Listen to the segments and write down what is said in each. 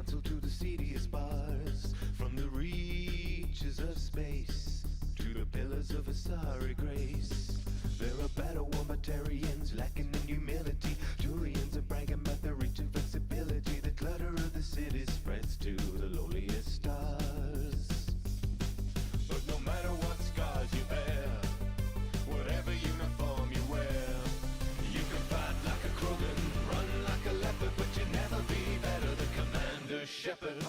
council to the seediest bars, from the reaches of space to the pillars of a sorry grace. There are battle womatarians lacking in humility. Turians are bragging about their reach and flexibility. The clutter of the city spreads to the lowliest stars. But no matter what scars you bear, whatever uniform you wear, you can fight like a Krogan, run like a leopard, but you'll never be better than Commander Shepard.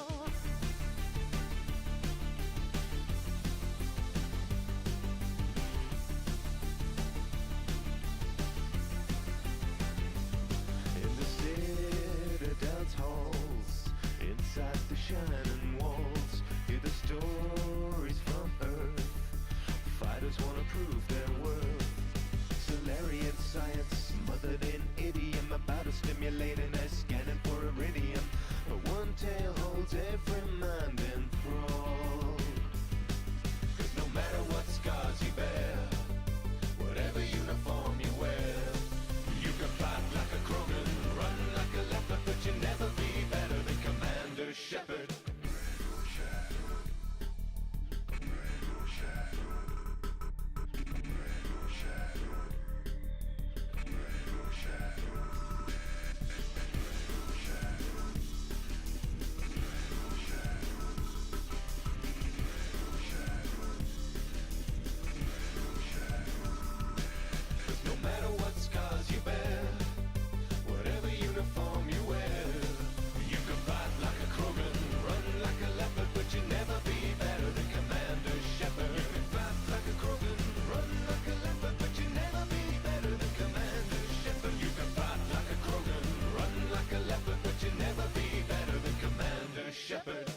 In the Citadel's halls, inside the shining walls, hear the stories from Earth. Fighters wanna prove their worth. Solarian science, smothered in idiom, about to stimulate an eye scanning for iridium. But one tale holds every mind enthralled. 'Cause no matter what scars you bear, whatever uniform you wear, you can fight like a Krogan, run like a leopard, but you'll never be better than Commander Shepard. No matter what scars you bear, whatever uniform you wear, you can fight like a Krogan, run like a leopard, but you'll never be better than Commander Shepard. You can fight like a Krogan, run like a leopard, but you'll never be better than Commander Shepard. You can fight like a Krogan, run like a leopard, but you'll never be better than Commander Shepard.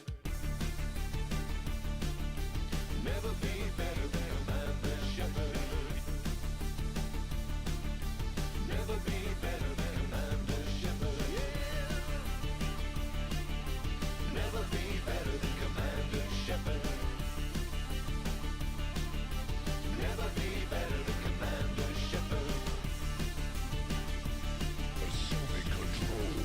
Never be better than Commander Shepard. Never be better than Commander Shepard. Yeah. Never be better than Commander Shepard. Never be better than Commander Shepard. Assuming control.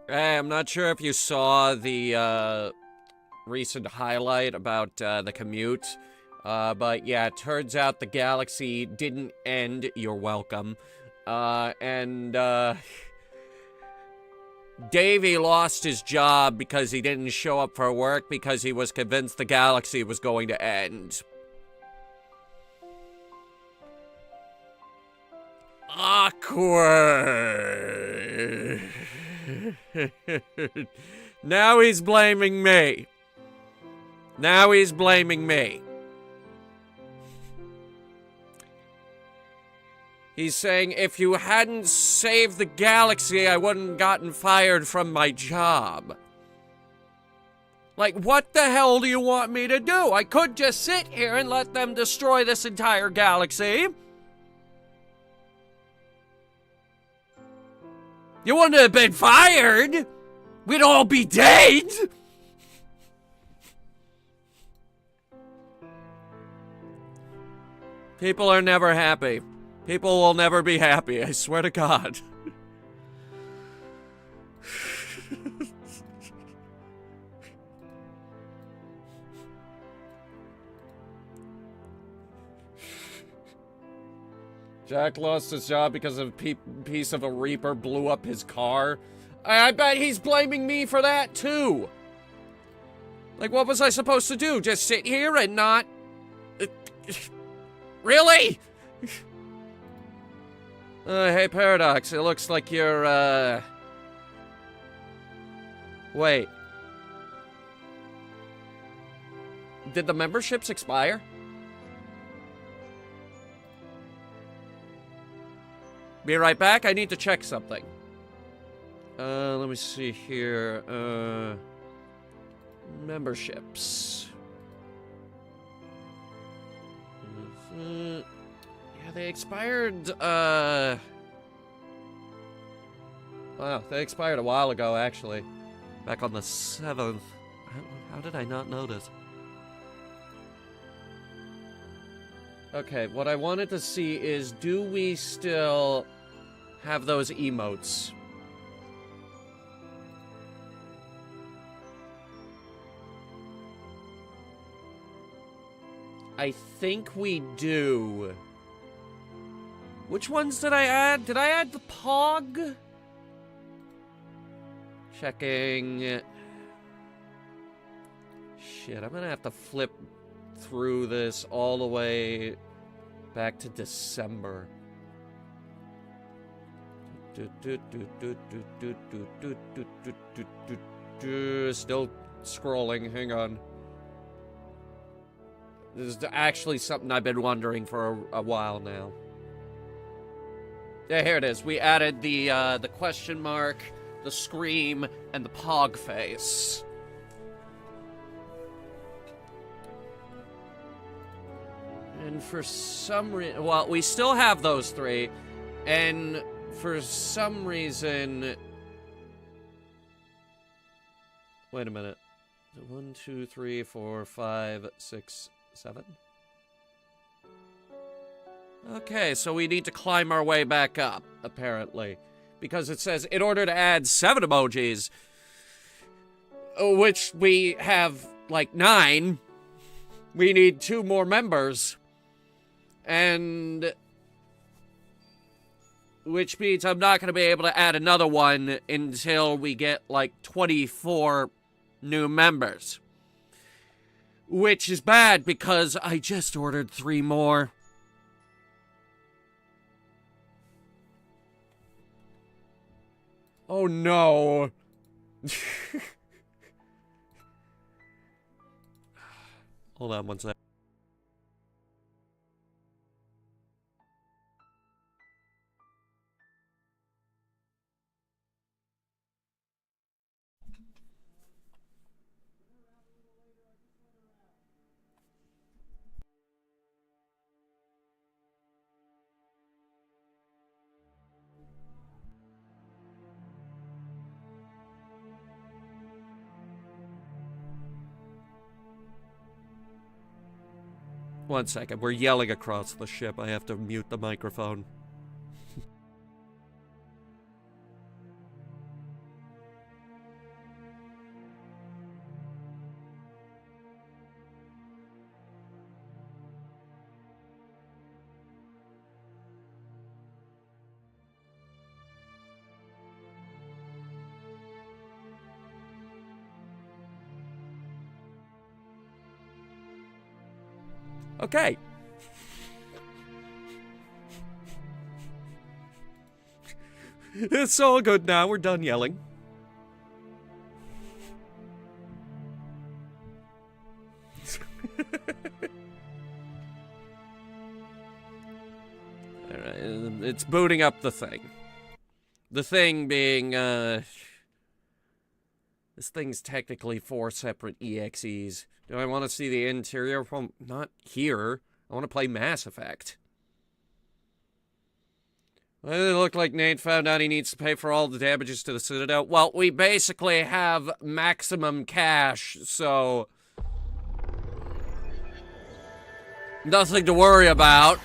Hey, I'm not sure if you saw the recent highlight about the commute, but yeah, it turns out the galaxy didn't end. You're welcome. Davey lost his job because he didn't show up for work because he was convinced the galaxy was going to end. Awkward. Now he's blaming me. Now he's blaming me. He's saying, if you hadn't saved the galaxy, I wouldn't gotten fired from my job. Like, what the hell do you want me to do? I could just sit here and let them destroy this entire galaxy. You wouldn't have been fired. We'd all be dead. People are never happy. People will never be happy, I swear to God. Jack lost his job because a piece of a Reaper blew up his car. I bet he's blaming me for that, too. Like, what was I supposed to do? Just sit here and not... Really? Hey, Paradox, it looks like you're, Wait. Did the memberships expire? Be right back, I need to check something. Let me see here, memberships. Yeah, they expired, wow, they expired a while ago, actually. Back on the 7th. How did I not notice? Okay, what I wanted to see is, do we still have those emotes? I think we do. Which ones did I add? Did I add the Pog? Checking. Shit, I'm gonna have to flip through this all the way back to December. Still scrolling, hang on. This is actually something I've been wondering for a while now. Yeah, here it is. We added the question mark, the scream, and the Pog face. And for some reason, well, we still have those three, and for some reason, wait a minute. 1, 2, 3, 4, 5, 6, 7. Okay, so we need to climb our way back up, apparently. Because it says, in order to add 7 emojis, which we have, like, 9, we need 2 more members. And... which means I'm not going to be able to add another one until we get, like, 24 new members. Which is bad, because I just ordered 3 more. Oh no. Hold on one sec. One second, we're yelling across the ship. I have to mute the microphone. Okay. It's all good now. We're done yelling. Alright, it's booting up the thing. The thing being, this thing's technically 4 separate EXEs. Do I want to see the interior? Well, not here. I want to play Mass Effect. Well, it looked like Nate found out he needs to pay for all the damages to the Citadel. Well, we basically have maximum cash, so... nothing to worry about.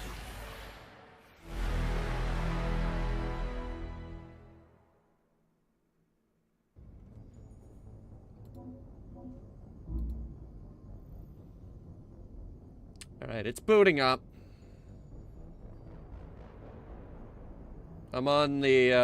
Alright, it's booting up. I'm on the,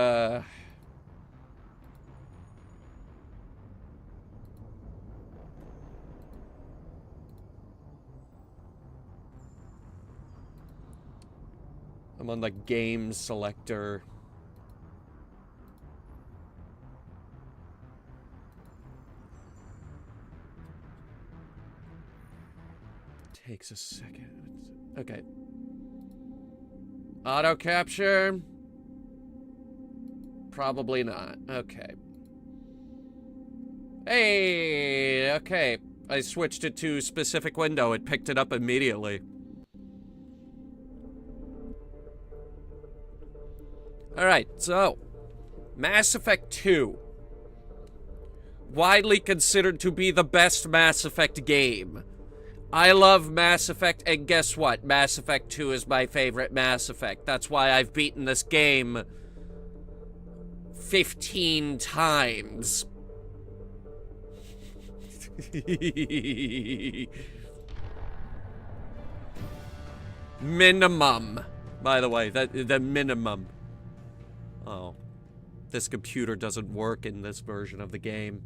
I'm on the game selector. Takes a second. Okay. Auto capture. Probably not. Okay. Hey, okay. I switched it to specific window. It picked it up immediately. Alright, so. Mass Effect 2. Widely considered to be the best Mass Effect game. I love Mass Effect, and guess what? Mass Effect 2 is my favorite Mass Effect. That's why I've beaten this game 15 times. Minimum. By the way, the minimum. Oh. This computer doesn't work in this version of the game.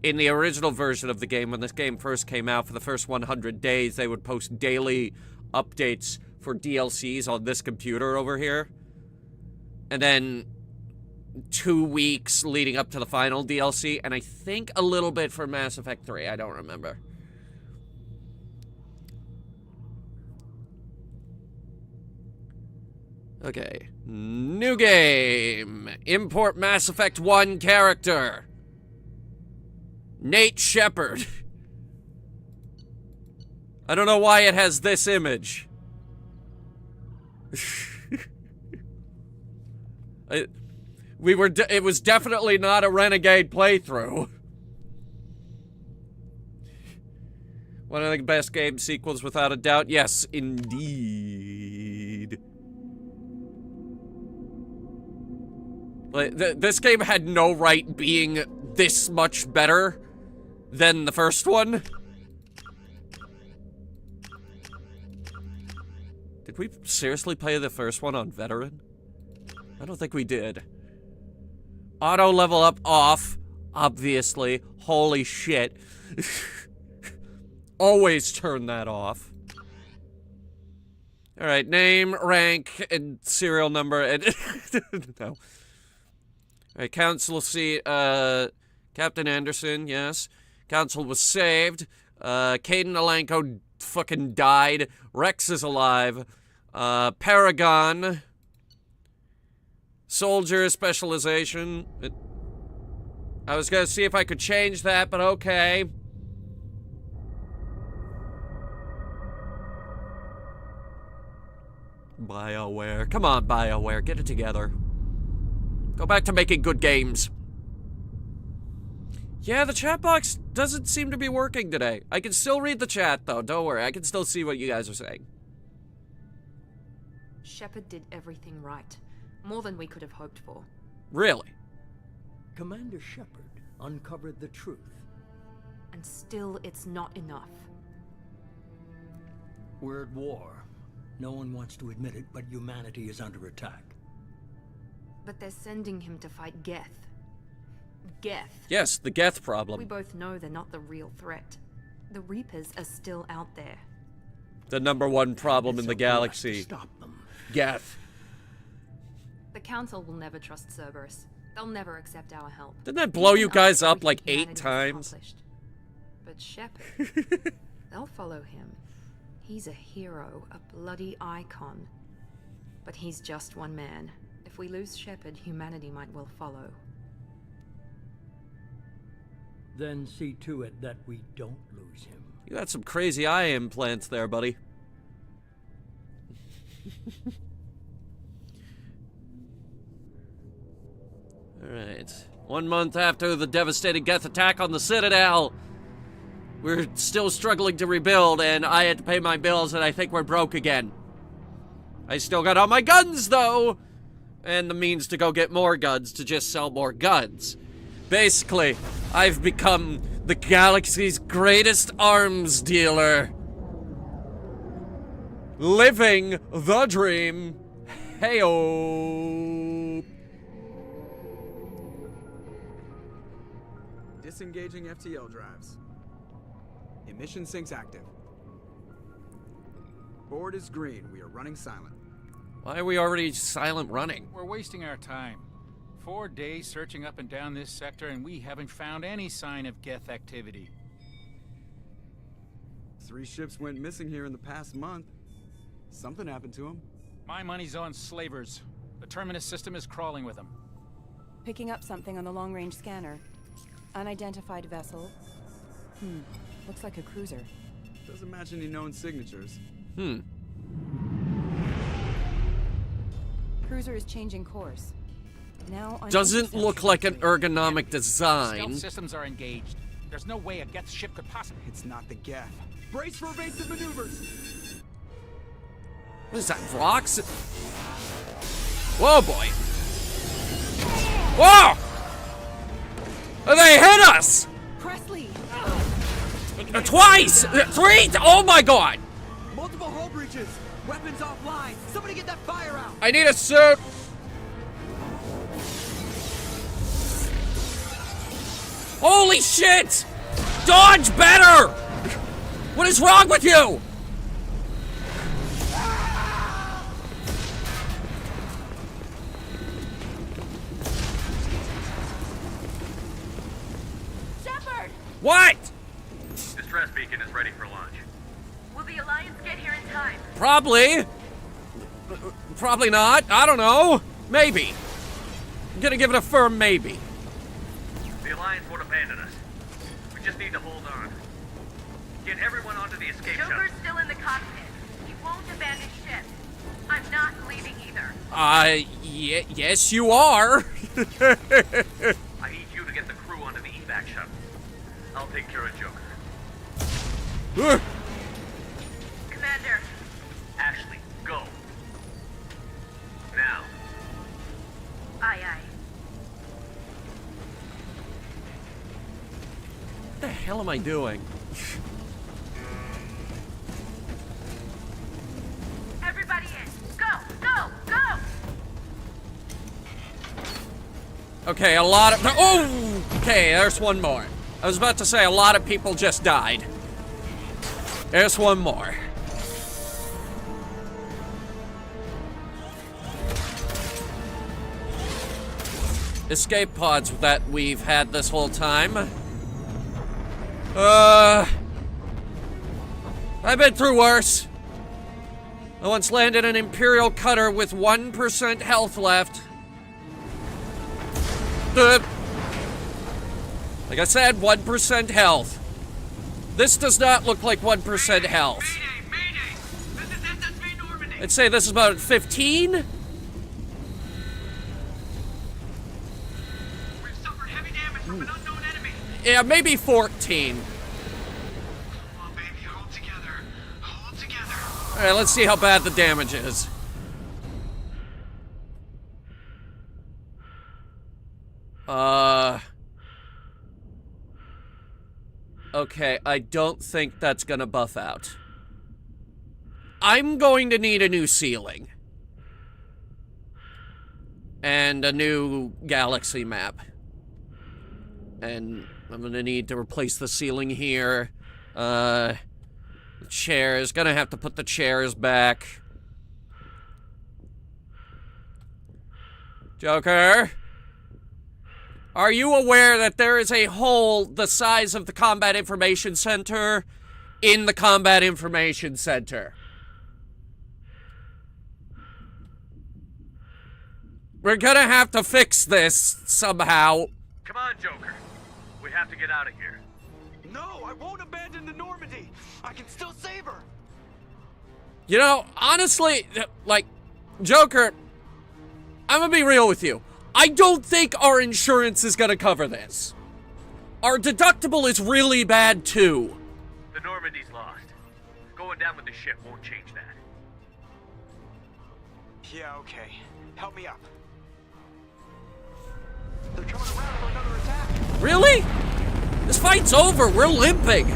In the original version of the game, when this game first came out, for the first 100 days, they would post daily updates for DLCs on this computer over here. And then 2 weeks leading up to the final DLC, and I think a little bit for Mass Effect 3. I don't remember. Okay. New game. Import Mass Effect 1 character. Nate Shepard. I don't know why it has this image. It was definitely not a Renegade playthrough. One of the best game sequels without a doubt. Yes, indeed. This game had no right being this much better than the first one. Did we seriously play the first one on Veteran? I don't think we did. Auto level up off, obviously. Holy shit. Always turn that off. Alright, name, rank, and serial number, and... no. Alright, council seat, Captain Anderson, yes. Council was saved. Caden Alenko fucking died. Rex is alive. Paragon. Soldier specialization. I was gonna see if I could change that, but okay. BioWare. Come on, BioWare. Get it together. Go back to making good games. Yeah, the chat box doesn't seem to be working today. I can still read the chat, though. Don't worry. I can still see what you guys are saying. Shepard did everything right. More than we could have hoped for. Really? Commander Shepard uncovered the truth. And still, it's not enough. We're at war. No one wants to admit it, but humanity is under attack. But they're sending him to fight Geth. Geth. Yes, the Geth We problem. both know they're not the real threat. The Reapers are still out there. The #1 problem in the It's up to us to galaxy. stop them. Geth. The Council will never trust Cerberus. They'll never accept our help. Didn't that blow you Even guys after up like everything 8 humanity has times? accomplished. But Shepard, they'll follow him. He's a hero, a bloody icon. But he's just one man. If we lose Shepard, humanity might well follow. Then see to it that we don't lose him. You got some crazy eye implants there, buddy. Alright. 1 month after the devastating Geth attack on the Citadel, we're still struggling to rebuild, and I had to pay my bills, and I think we're broke again. I still got all my guns, though! And the means to go get more guns to just sell more guns. Basically, I've become the galaxy's greatest arms dealer. Living the dream. Heyo. Disengaging FTL drives. Emission sinks active. Board is green. We are running silent. Why are we already silent running? We're wasting our time. 4 days searching up and down this sector, and we haven't found any sign of Geth activity. 3 ships went missing here in the past month. Something happened to them. My money's on slavers. The Terminus system is crawling with them. Picking up something on the long-range scanner. Unidentified vessel. Looks like a cruiser. Doesn't match any known signatures. Cruiser is changing course. Now on Doesn't look like an ergonomic Stealth design. systems are engaged. There's no way a Geth ship could possibly... It's not the Geth. Brace for evasive maneuvers! What is that, rocks? Whoa, boy. Whoa! They hit us! Presley! Twice! 3! Oh my god! Multiple hull breaches! Weapons offline! Somebody get that fire out! I need a suit! Holy shit! Dodge better! What is wrong with you? Shepard! What? Distress beacon is ready for launch. Will the Alliance get here in time? Probably. Probably not. I don't know. Maybe. I'm gonna give it a firm maybe. The Alliance won't abandon us. We just need to hold on. Get everyone onto the escape shuttle. Joker's still in the cockpit. He won't abandon ship. I'm not leaving either. Yes you are. I need you to get the crew onto the evac shuttle. I'll take care of Joker. Commander, Ashley, go. Now. aye aye. What the hell am I doing? Everybody in. Go, go, go! Okay, a lot of... Oh! Okay, there's one more. I was about to say a lot of people just died. There's one more. Escape pods that we've had this whole time. I've been through worse. I once landed an Imperial cutter with 1% health left. Like I said, 1% health. This does not look like 1% health. Mayday! This is SSV Normandy! I'd say this is about 15? We've suffered heavy damage from an unknown enemy! Yeah, maybe 14. Oh, baby, hold together. Hold together. Alright, let's see how bad the damage is. Okay, I don't think that's gonna buff out. I'm going to need a new ceiling. And a new galaxy map. And I'm gonna need to replace the ceiling here. The chairs, gonna have to put the chairs back. Joker? Are you aware that there is a hole the size of the Combat Information Center in the Combat Information Center? We're gonna have to fix this somehow. Come on, Joker. We have to get out of here. No, I won't abandon the Normandy. I can still save her. You know, honestly, like, Joker, I'm gonna be real with you. I don't think our insurance is gonna cover this. Our deductible is really bad, too. The Normandy's lost. Going down with the ship won't change that. Yeah, okay. Help me up. They're coming around for another attack. Really? This fight's over. We're limping.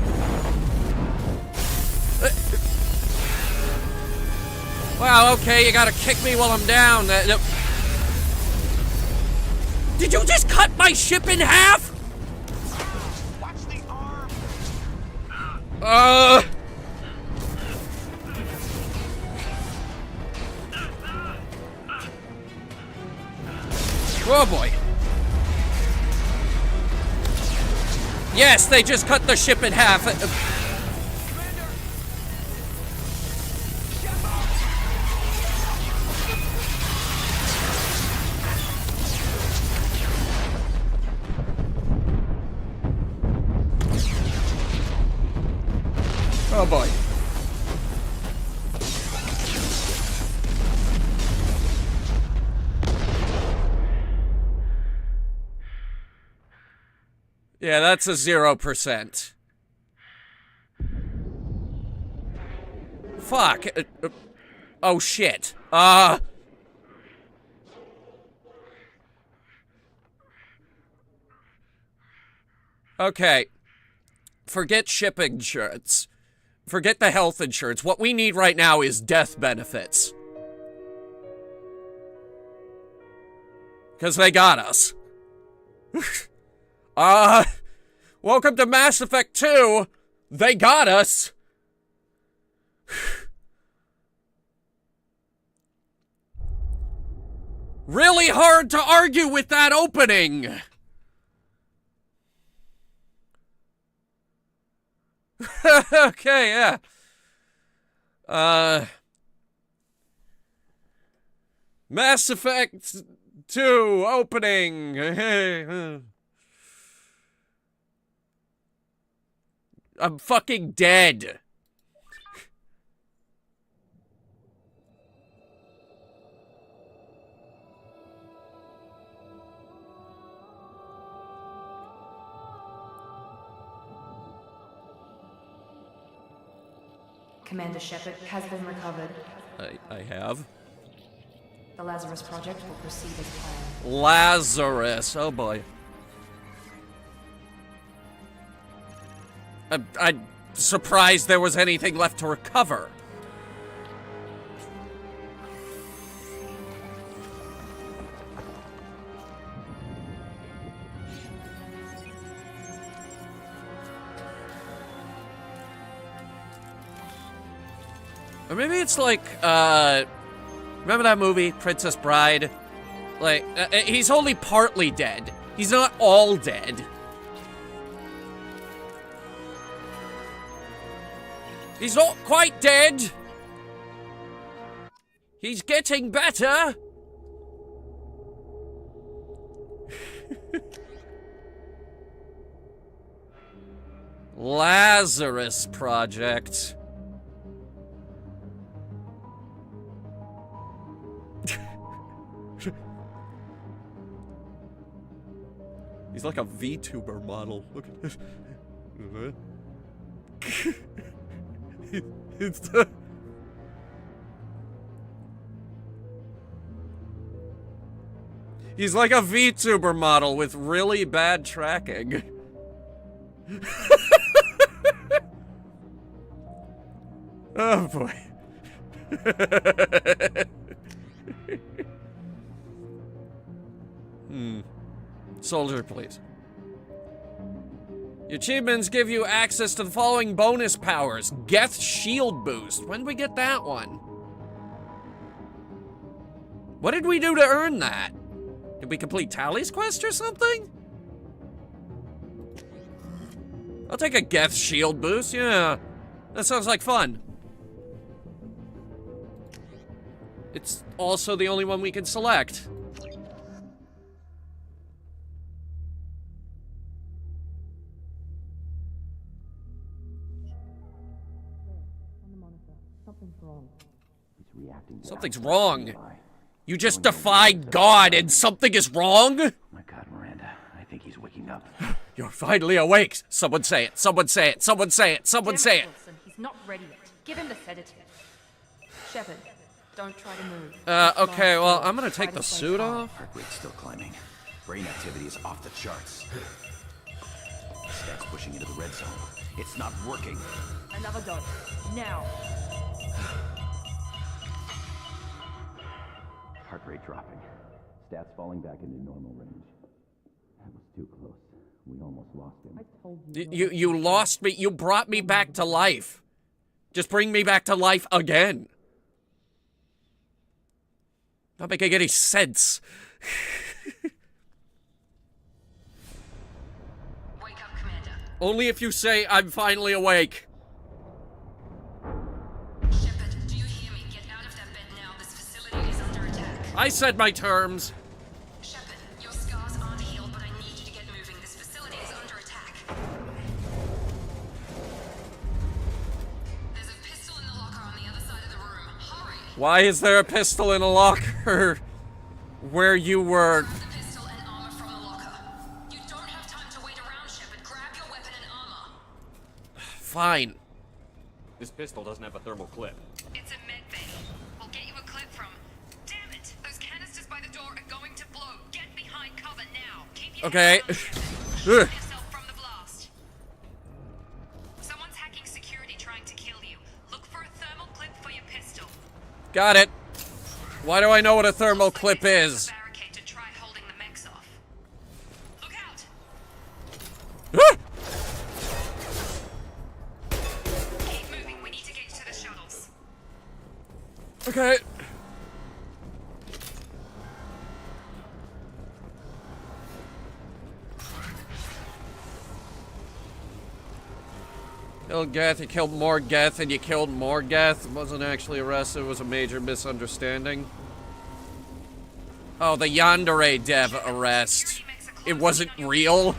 Wow, okay, you gotta kick me while I'm down. Did you just cut my ship in half? Watch the arm. Oh boy. Yes, they just cut the ship in half. Oh boy. Yeah, that's a 0%. Fuck. Oh shit. Okay. Forget ship insurance. Forget the health insurance. What we need right now is death benefits. Because they got us. Welcome to Mass Effect 2. They got us. Really hard to argue with that opening. Okay, yeah. Mass Effect 2 opening. I'm fucking dead. Commander Shepard has been recovered. I have. The Lazarus Project will proceed as planned. Lazarus, oh boy. I'm surprised there was anything left to recover. Or maybe it's like, remember that movie, Princess Bride? Like, he's only partly dead. He's not all dead. He's not quite dead. He's getting better. Lazarus Project. He's like a VTuber model. Look at this. It's the... He's like a VTuber model with really bad tracking. Oh boy. Soldier, please. Your achievements give you access to the following bonus powers. Geth Shield Boost. When did we get that one? What did we do to earn that? Did we complete Tally's quest or something? I'll take a Geth shield boost, yeah. That sounds like fun. It's also the only one we can select. Something's wrong. You just defied God and something is wrong? My God, Miranda, I think he's waking up. You're finally awake. Someone say it. Someone say it. Someone say it. Someone say it. Wilson, he's not ready yet. Give him the sedative. Shepard, don't try to move. Okay, well, I'm gonna take the suit off. Heart rate's still climbing. Brain activity is off the charts. Stats pushing into the red zone. It's not working. Another dose. Now. Heart rate dropping. Stats falling back into normal range. That was too close. We almost lost him. I told you. You lost me. You brought me back to life. Just bring me back to life again. Not making any sense. Wake up, Commander. Only if you say I'm finally awake. Shepard, do you hear me? Get out of that bed now. This facility is under attack. I said my terms. Shepard, your scars aren't healed, but I need you to get moving. This facility is under attack. There's a pistol in the locker on the other side of the room. Hurry! Why is there a pistol in a locker where you were? Grab the pistol and armor from the locker. You don't have time to wait around, Shepard. Grab your weapon and armor. Fine. This pistol doesn't have a thermal clip. It's a med bay. We'll get you a clip from. Damn it! Those canisters by the door are going to blow. Get behind cover now. Keep your Okay. head down, Shepard. Shield yourself from the blast. Someone's hacking security trying to kill you. Look for a thermal clip for your pistol. Got it. Why do I know what a thermal clip is? Barricade to try holding the mechs off. Look out! Ah! Keep moving. We need to get to the shuttles. Okay. Killed Geth, you killed more Geth, and you killed more Geth. Wasn't actually arrested, it was a major misunderstanding. Oh, the Yandere dev arrest. It wasn't real.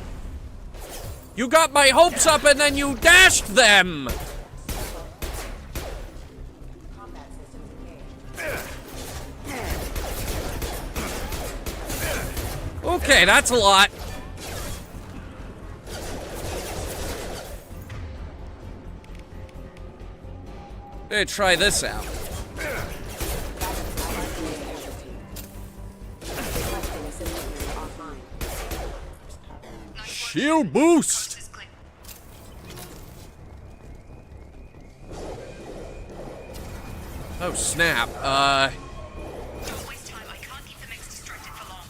You got my hopes up and then you dashed them! Okay, that's a lot. Hey, try this out. Shield boost! Oh, snap. Don't waste time. I can't keep the mechs distracted for long.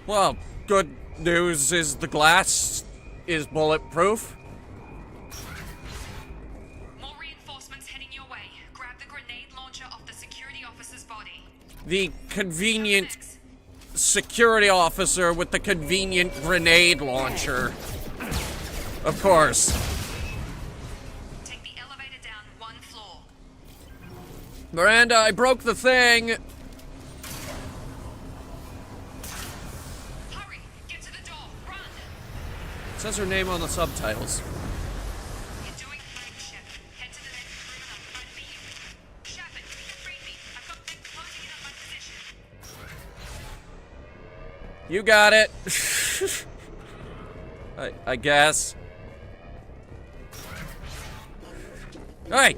Well, good news is the glass is bulletproof. More reinforcements heading your way. Grab the grenade launcher off the security officer's body. The convenient security officer with the convenient grenade launcher. Of course. Take the elevator down one floor. Miranda, I broke the thing. Hurry! Get to the door. Run! It says her name on the subtitles. You're doing fine, Shepard. Head to the next room and I'll try to beat you. Shepard, you can free me. I've got them closing in on my position. You got it. I guess. Hey!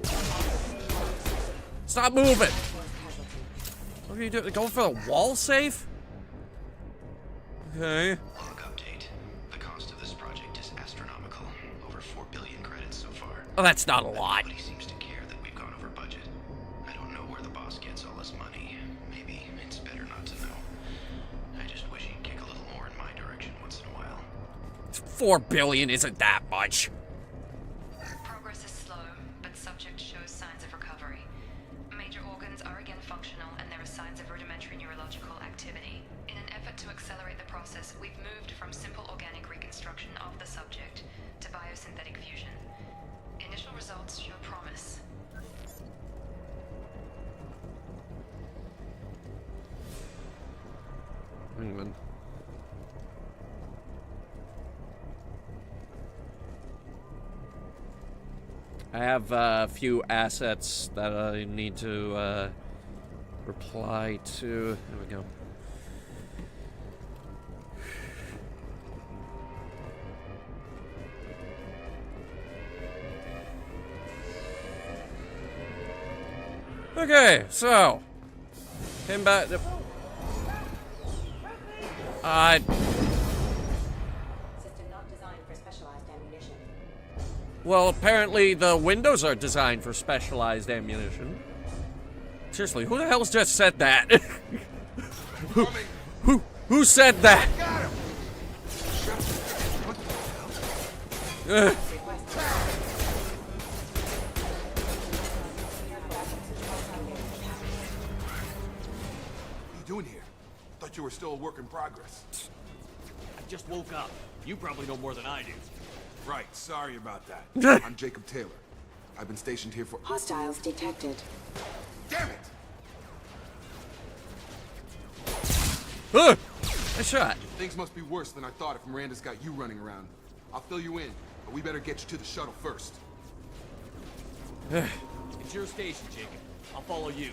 Stop moving! What are you doing? Going for the wall safe? Okay. Log update. The cost of this project is astronomical. Over 4 billion credits so far. Oh, that's not a lot. Nobody seems to care that we've gone over budget. I don't know where the boss gets all this money. Maybe it's better not to know. I just wish he'd kick a little more in my direction once in a while. 4 billion isn't that much. Progress is slow, but subject shows signs of recovery. Major organs are again functional, and there are signs of rudimentary neurological activity. accelerate the process, we've moved from simple organic reconstruction of the subject to biosynthetic fusion. Initial results show promise. Hang on. I have a few assets that I need to reply to. There we go. Okay, so came back. Well, apparently the windows are designed for specialized ammunition. Seriously, who the hell's just said that? who said that? Doing here? Thought you were still a work in progress. I just woke up. You probably know more than I do. Right, sorry about that. I'm Jacob Taylor. I've been stationed here for— Hostiles detected. Damn it! A shot. Things must be worse than I thought if Miranda's got you running around. I'll fill you in, but we better get you to the shuttle first. It's your station, Jacob. I'll follow you.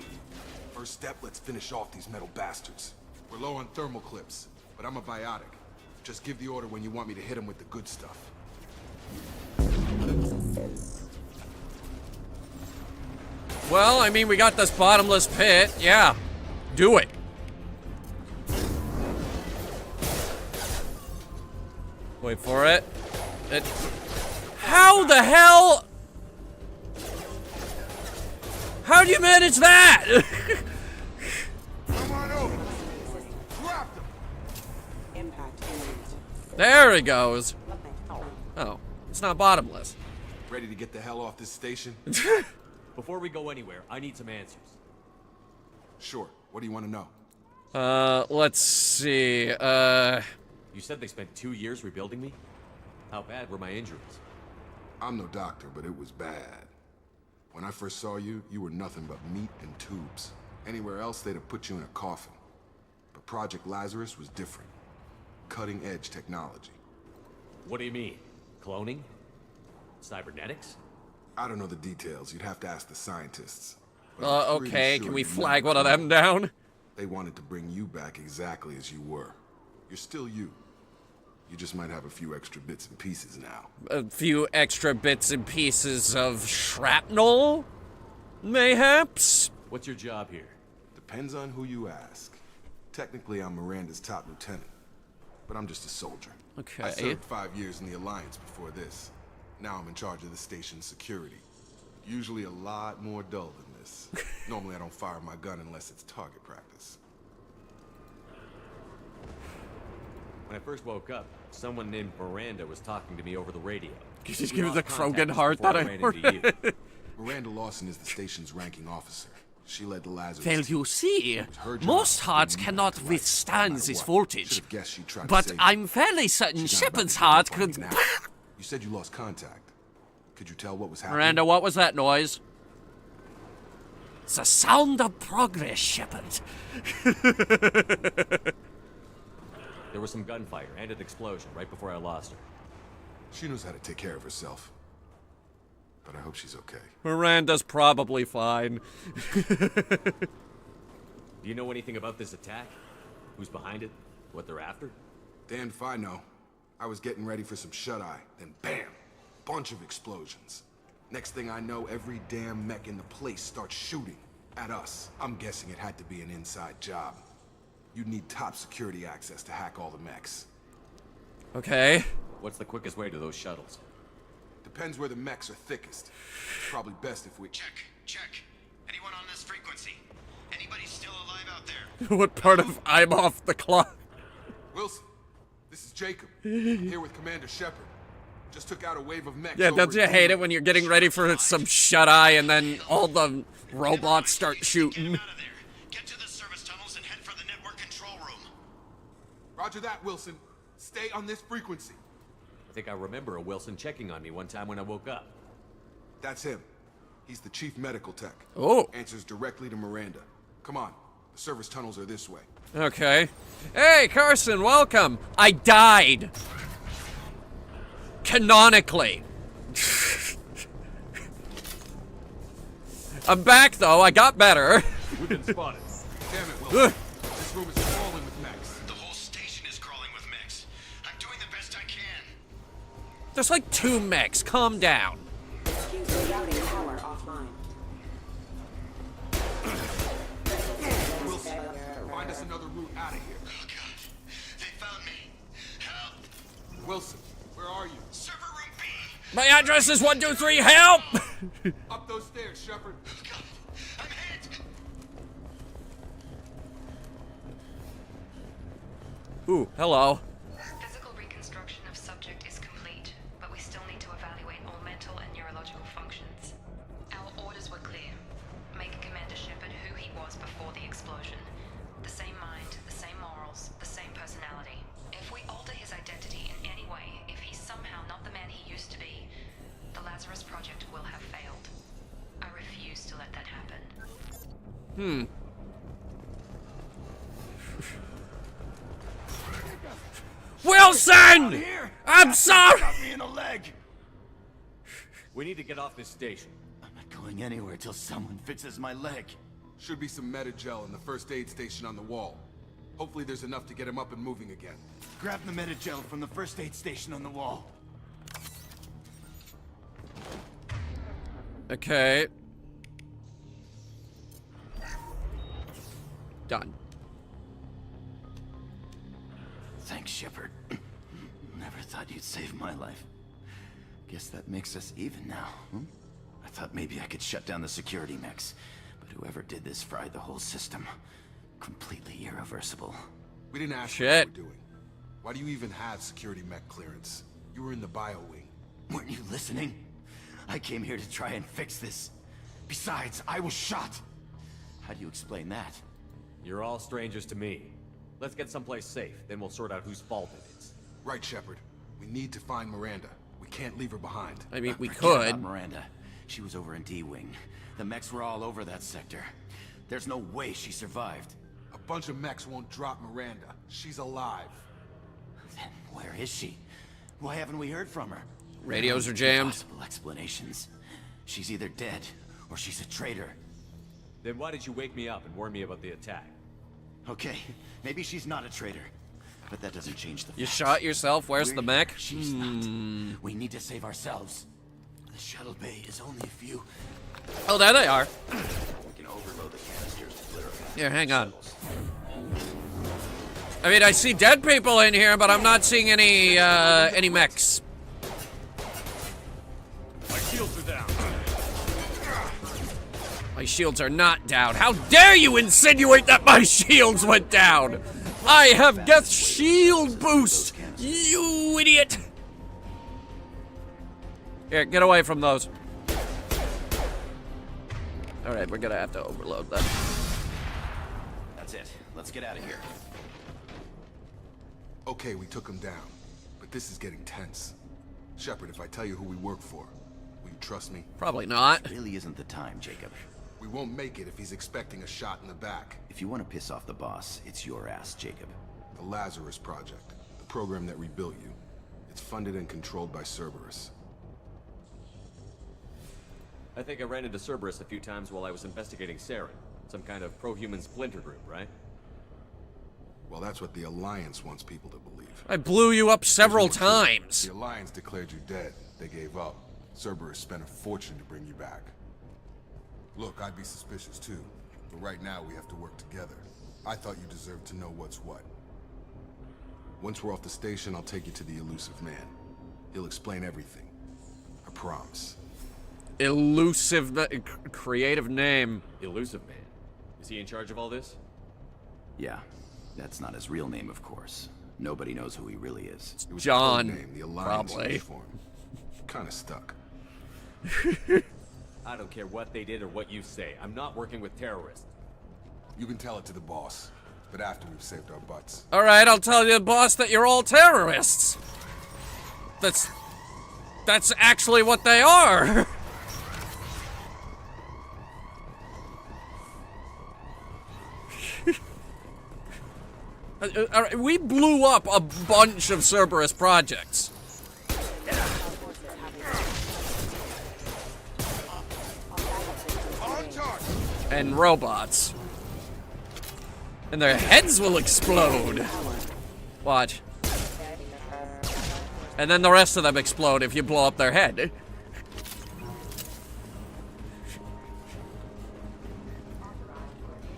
First step, let's finish off these metal bastards. We're low on thermal clips, but I'm a biotic. Just give the order when you want me to hit them with the good stuff. Well, I mean, we got this bottomless pit. Yeah, do it. Wait for it. How the hell? How do you manage that? Come on over. Drop them. Impact imminent. There he goes. Oh, it's not bottomless. Ready to get the hell off this station? Before we go anywhere, I need some answers. Sure. What do you want to know? Let's see. You said they spent 2 years rebuilding me? How bad were my injuries? I'm no doctor, but it was bad. When I first saw you, you were nothing but meat and tubes. Anywhere else, they'd have put you in a coffin. But Project Lazarus was different. Cutting-edge technology. What do you mean? Cloning? Cybernetics? I don't know the details. You'd have to ask the scientists. But I'm pretty okay, sure can we you're flag not one of them cloned. down? They wanted to bring you back exactly as you were. You're still you. You just might have a few extra bits and pieces now. A few extra bits and pieces of shrapnel? Mayhaps? What's your job here? Depends on who you ask. Technically, I'm Miranda's top lieutenant. But I'm just a soldier. Okay. I served 5 years in the Alliance before this. Now I'm in charge of the station's security. Usually a lot more dull than this. Normally I don't fire my gun unless it's target practice. When I first woke up, someone named Miranda was talking to me over the radio. You just We give the lost contact Krogan heart before that I ran heard. into you. Miranda Lawson is the station's ranking officer. She led the Lazarus. Well, you see, her most job hearts to bring you cannot back to life, withstand no matter this what. voltage. Should've guessed she tried to But save you. I'm fairly certain She's not about Shepard's to heart give up on could... me now. You said you lost contact. Could you tell what was happening? Miranda, what was that noise? It's the sound of progress, Shepard. There was some gunfire and an explosion right before I lost her. She knows how to take care of herself. But I hope she's okay. Miranda's probably fine. Do you know anything about this attack? Who's behind it? What they're after? Damned if I know. I was getting ready for some shut-eye, then bam! Bunch of explosions. Next thing I know, every damn mech in the place starts shooting at us. I'm guessing it had to be an inside job. You'd need top security access to hack all the mechs. Okay. What's the quickest way to those shuttles? Depends where the mechs are thickest. Probably best if we— Check. Anyone on this frequency? Anybody still alive out there? What part of I'm off the clock? Wilson, this is Jacob. I'm here with Commander Shepard. Just took out a wave of mechs. Yeah, over don't you at hate it Citadel. when you're getting ready for some shut-eye and then all the robots start shooting? Get to the service tunnels and head for the network control room. Roger that, Wilson. Stay on this frequency. I think I remember a Wilson checking on me one time when I woke up. That's him. He's the chief medical tech. Oh. Answers directly to Miranda. Come on. The service tunnels are this way. Okay. Hey, Carson, welcome. I died. Canonically. I'm back, though. I got better. We've been spotted. Damn it, Wilson. This room is crawling with mechs. The whole station is crawling with mechs. I'm doing the best I can. There's like 2 mechs. Calm down. Excuse me, routing power offline. Wilson, find us another route out of here. Oh god. They found me. Help! Wilson, where are you? Server room B! My address is 123. Help! Up those stairs, Shepard. Oh god. I'm hit! Ooh, hello. Physical reconstruction of subject is complete, but we still need to evaluate all mental and neurological functions. Our orders were clear. Make Commander Shepard who he was before the explosion. The same mind, the same morals, the same personality. If we alter his identity in any way, if he's somehow not the man he used to be, the Lazarus Project will have failed. I refuse to let that happen. Wilson! I'm sorry! Got me in the leg! We need to get off this station. I'm not going anywhere till someone fixes my leg. Should be some Metagel in the first aid station on the wall. Hopefully there's enough to get him up and moving again. Grab the Metagel from the first aid station on the wall. Okay. Done. Thanks, Shepard. Never thought you'd save my life. Guess that makes us even now, hmm? I thought maybe I could shut down the security mechs, but whoever did this fried the whole system. Completely irreversible. We didn't ask Shit. what you were doing. Why do you even have security mech clearance? You were in the bio wing. Weren't you listening? I came here to try and fix this. Besides, I was shot. How do you explain that? You're all strangers to me. Let's get someplace safe, then we'll sort out whose fault it is. Right, Shepard. We need to find Miranda. We can't leave her behind. I mean, we Forget could. about Miranda. She was over in D-Wing. The mechs were all over that sector. There's no way she survived. A bunch of mechs won't drop Miranda. She's alive. Then where is she? Why haven't we heard from her? Radios are jammed. Possible explanations. She's either dead or she's a traitor. Then why did you wake me up and warn me about the attack? Okay, maybe she's not a traitor, but that doesn't change the You facts. shot yourself? Where's We're the here, mech? She's not. We need to save ourselves. The shuttle bay is only a few. Oh, there they are. We can overload the canisters to clear them. Here, hang on. I mean, I see dead people in here, but I'm not seeing any mechs. My shields are down. My shields are not down. How dare you insinuate that my shields went down? I have Geth's shield boost, you idiot. Here, get away from those. All right, we're gonna have to overload them. That's it. Let's get out of here. Okay, we took him down. But this is getting tense. Shepard, if I tell you who we work for, will you trust me? Probably not. It really isn't the time, Jacob. We won't make it if he's expecting a shot in the back. If you want to piss off the boss, it's your ass, Jacob. The Lazarus Project, the program that rebuilt you. It's funded and controlled by Cerberus. I think I ran into Cerberus a few times while I was investigating Saren. Some kind of pro-human splinter group, right? Well, that's what the Alliance wants people to believe. I blew you up several times. The Alliance declared you dead. They gave up. Cerberus spent a fortune to bring you back. Look, I'd be suspicious too. But right now, we have to work together. I thought you deserved to know what's what. Once we're off the station, I'll take you to the Elusive Man. He'll explain everything. I promise. Elusive, creative name. Elusive Man. Is he in charge of all this? Yeah, that's not his real name, of course. Nobody knows who he really is. It was John, a code name, the Alliance probably. used for him. Kinda stuck. I don't care what they did or what you say. I'm not working with terrorists. You can tell it to the boss. But after we've saved our butts. Alright, I'll tell you, boss, that you're all terrorists. That's actually what they are. We blew up a bunch of Cerberus projects. And robots. And their heads will explode. Watch. And then the rest of them explode if you blow up their head.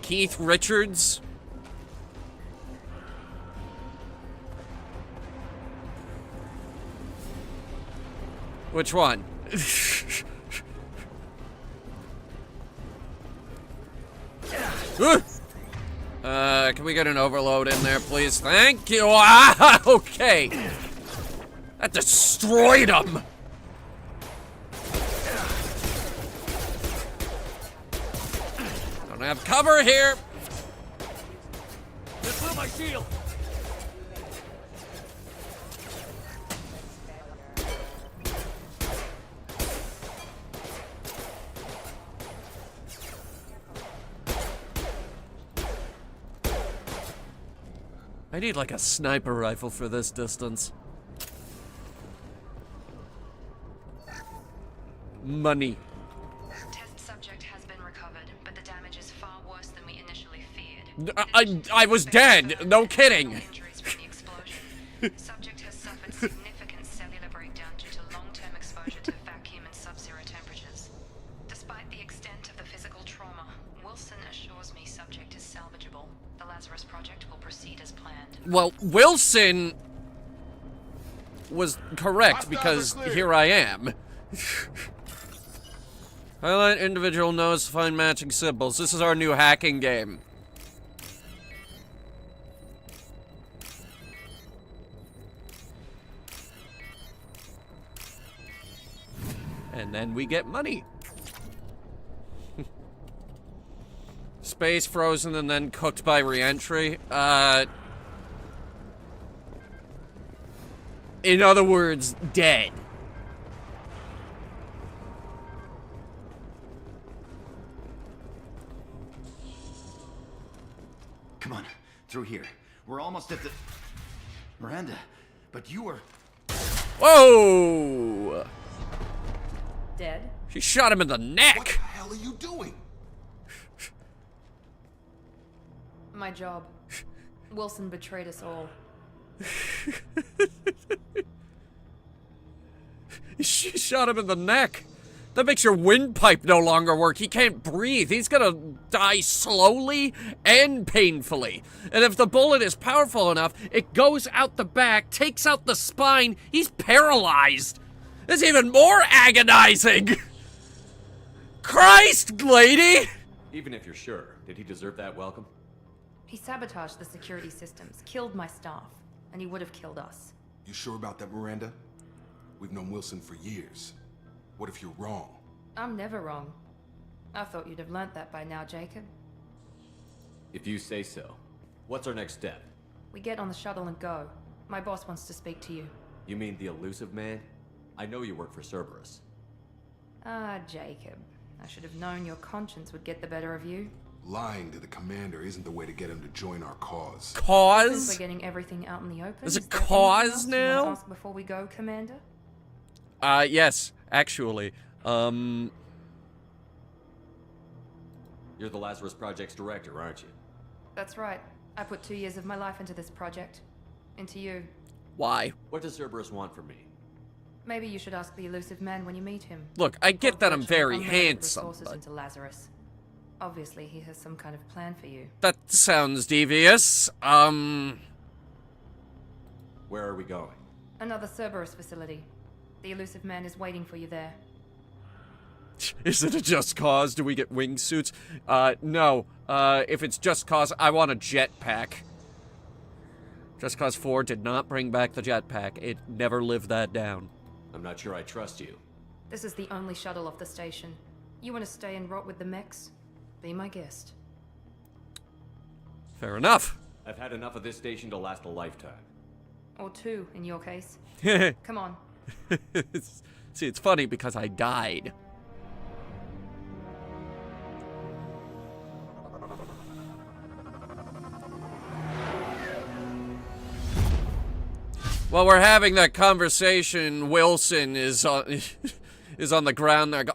Keith Richards. Which one? Can we get an overload in there, please? Thank you. Ah, okay. That destroyed him. Don't have cover here. Just blew my shield. I need like a sniper rifle for this distance. Money. Test subject has been recovered, but the damage is far worse than we initially feared. I was dead. No kidding. Injuries from the explosion. Subject has suffered significant cellular breakdown due to long-term exposure to vacuum and sub-zero temperatures. Despite the extent of the physical trauma, Wilson assures me subject is salvageable. The Lazarus Project will proceed as planned. Well, Wilson was correct because here I am. Highlight individual nose to find matching symbols. This is our new hacking game. And then we get money. Space frozen and then cooked by re-entry. In other words, dead. Come on, through here. We're almost at the... Miranda, but you were... Whoa! Dead? She shot him in the neck! What the hell are you doing? My job. Wilson betrayed us all. She shot him in the neck. That makes your windpipe no longer work. He can't breathe. He's gonna die slowly and painfully. And if the bullet is powerful enough, it goes out the back, takes out the spine. He's paralyzed. It's even more agonizing. Christ, lady! Even if you're sure, did he deserve that welcome? He sabotaged the security systems, killed my staff, and he would have killed us. You sure about that, Miranda? We've known Wilson for years. What if you're wrong? I'm never wrong. I thought you'd have learnt that by now, Jacob. If you say so. What's our next step? We get on the shuttle and go. My boss wants to speak to you. You mean the elusive man? I know you work for Cerberus. Ah, Jacob. I should have known your conscience would get the better of you. Lying to the commander isn't the way to get him to join our cause. Cause? Since we're getting everything out in the open, There's a there anything cause else you now? wanna ask before we go, Commander? Yes, actually. You're the Lazarus Project's director, aren't you? That's right. I put 2 years of my life into this project. Into you. Why? What does Cerberus want from me? Maybe you should ask the elusive man when you meet him. Look, I get that I'm Virtually very unlimited handsome, resources but... into Lazarus. Obviously, he has some kind of plan for you. That sounds devious. Where are we going? Another Cerberus facility. The elusive man is waiting for you there. Is it a just cause? Do we get wingsuits? No. If it's just cause, I want a jetpack. Just Cause 4 did not bring back the jetpack. It never lived that down. I'm not sure I trust you. This is the only shuttle off the station. You want to stay and rot with the mechs? Be my guest. Fair enough. I've had enough of this station to last a lifetime. Or 2, in your case. Come on. See, it's funny because I died. While we're having that conversation, Wilson is on is on the ground there.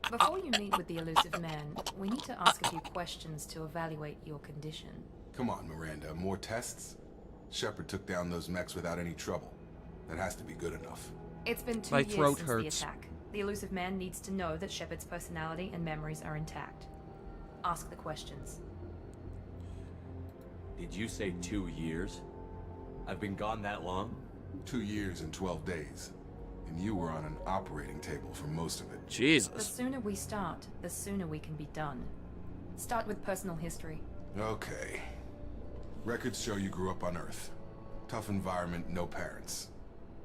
Before you meet with the elusive man, we need to ask a few questions to evaluate your condition. Come on, Miranda, more tests? Shepard took down those mechs without any trouble. That has to be good enough. It's been 2 My years throat since hurts. the attack. The elusive man needs to know that Shepard's personality and memories are intact. Ask the questions. Did you say 2 years? I've been gone that long? 2 years and 12 days. And you were on an operating table for most of it. The Jesus. sooner we start, the sooner we can be done. Start with personal history. Okay. Records show you grew up on Earth. Tough environment, no parents.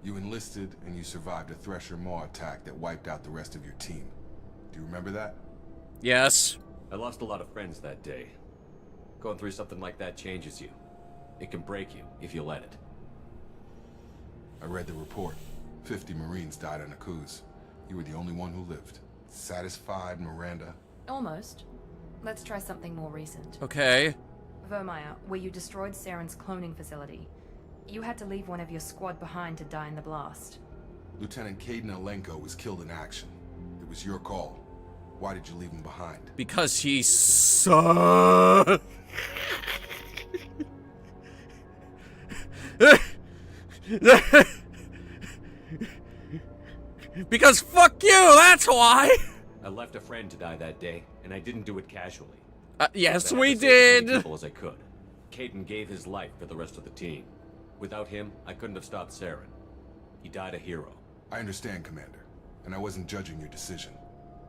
You enlisted and you survived a Thresher Maw attack that wiped out the rest of your team. Do you remember that? Yes. I lost a lot of friends that day. Going through something like that changes you. It can break you if you let it. I read the report. 50 Marines died on a cruise. You were the only one who lived. Satisfied, Miranda? Almost. Let's try something more recent. Okay. Vermeer, where you destroyed Saren's cloning facility. You had to leave one of your squad behind to die in the blast. Lieutenant Caden Alenko was killed in action. It was your call. Why did you leave him behind? Because he sucks. Because fuck you, that's why. I left a friend to die that day, and I didn't do it casually. Yes, I had we to save as many did. people as I could. Caden gave his life for the rest of the team. Without him, I couldn't have stopped Saren. He died a hero. I understand, Commander. And I wasn't judging your decision.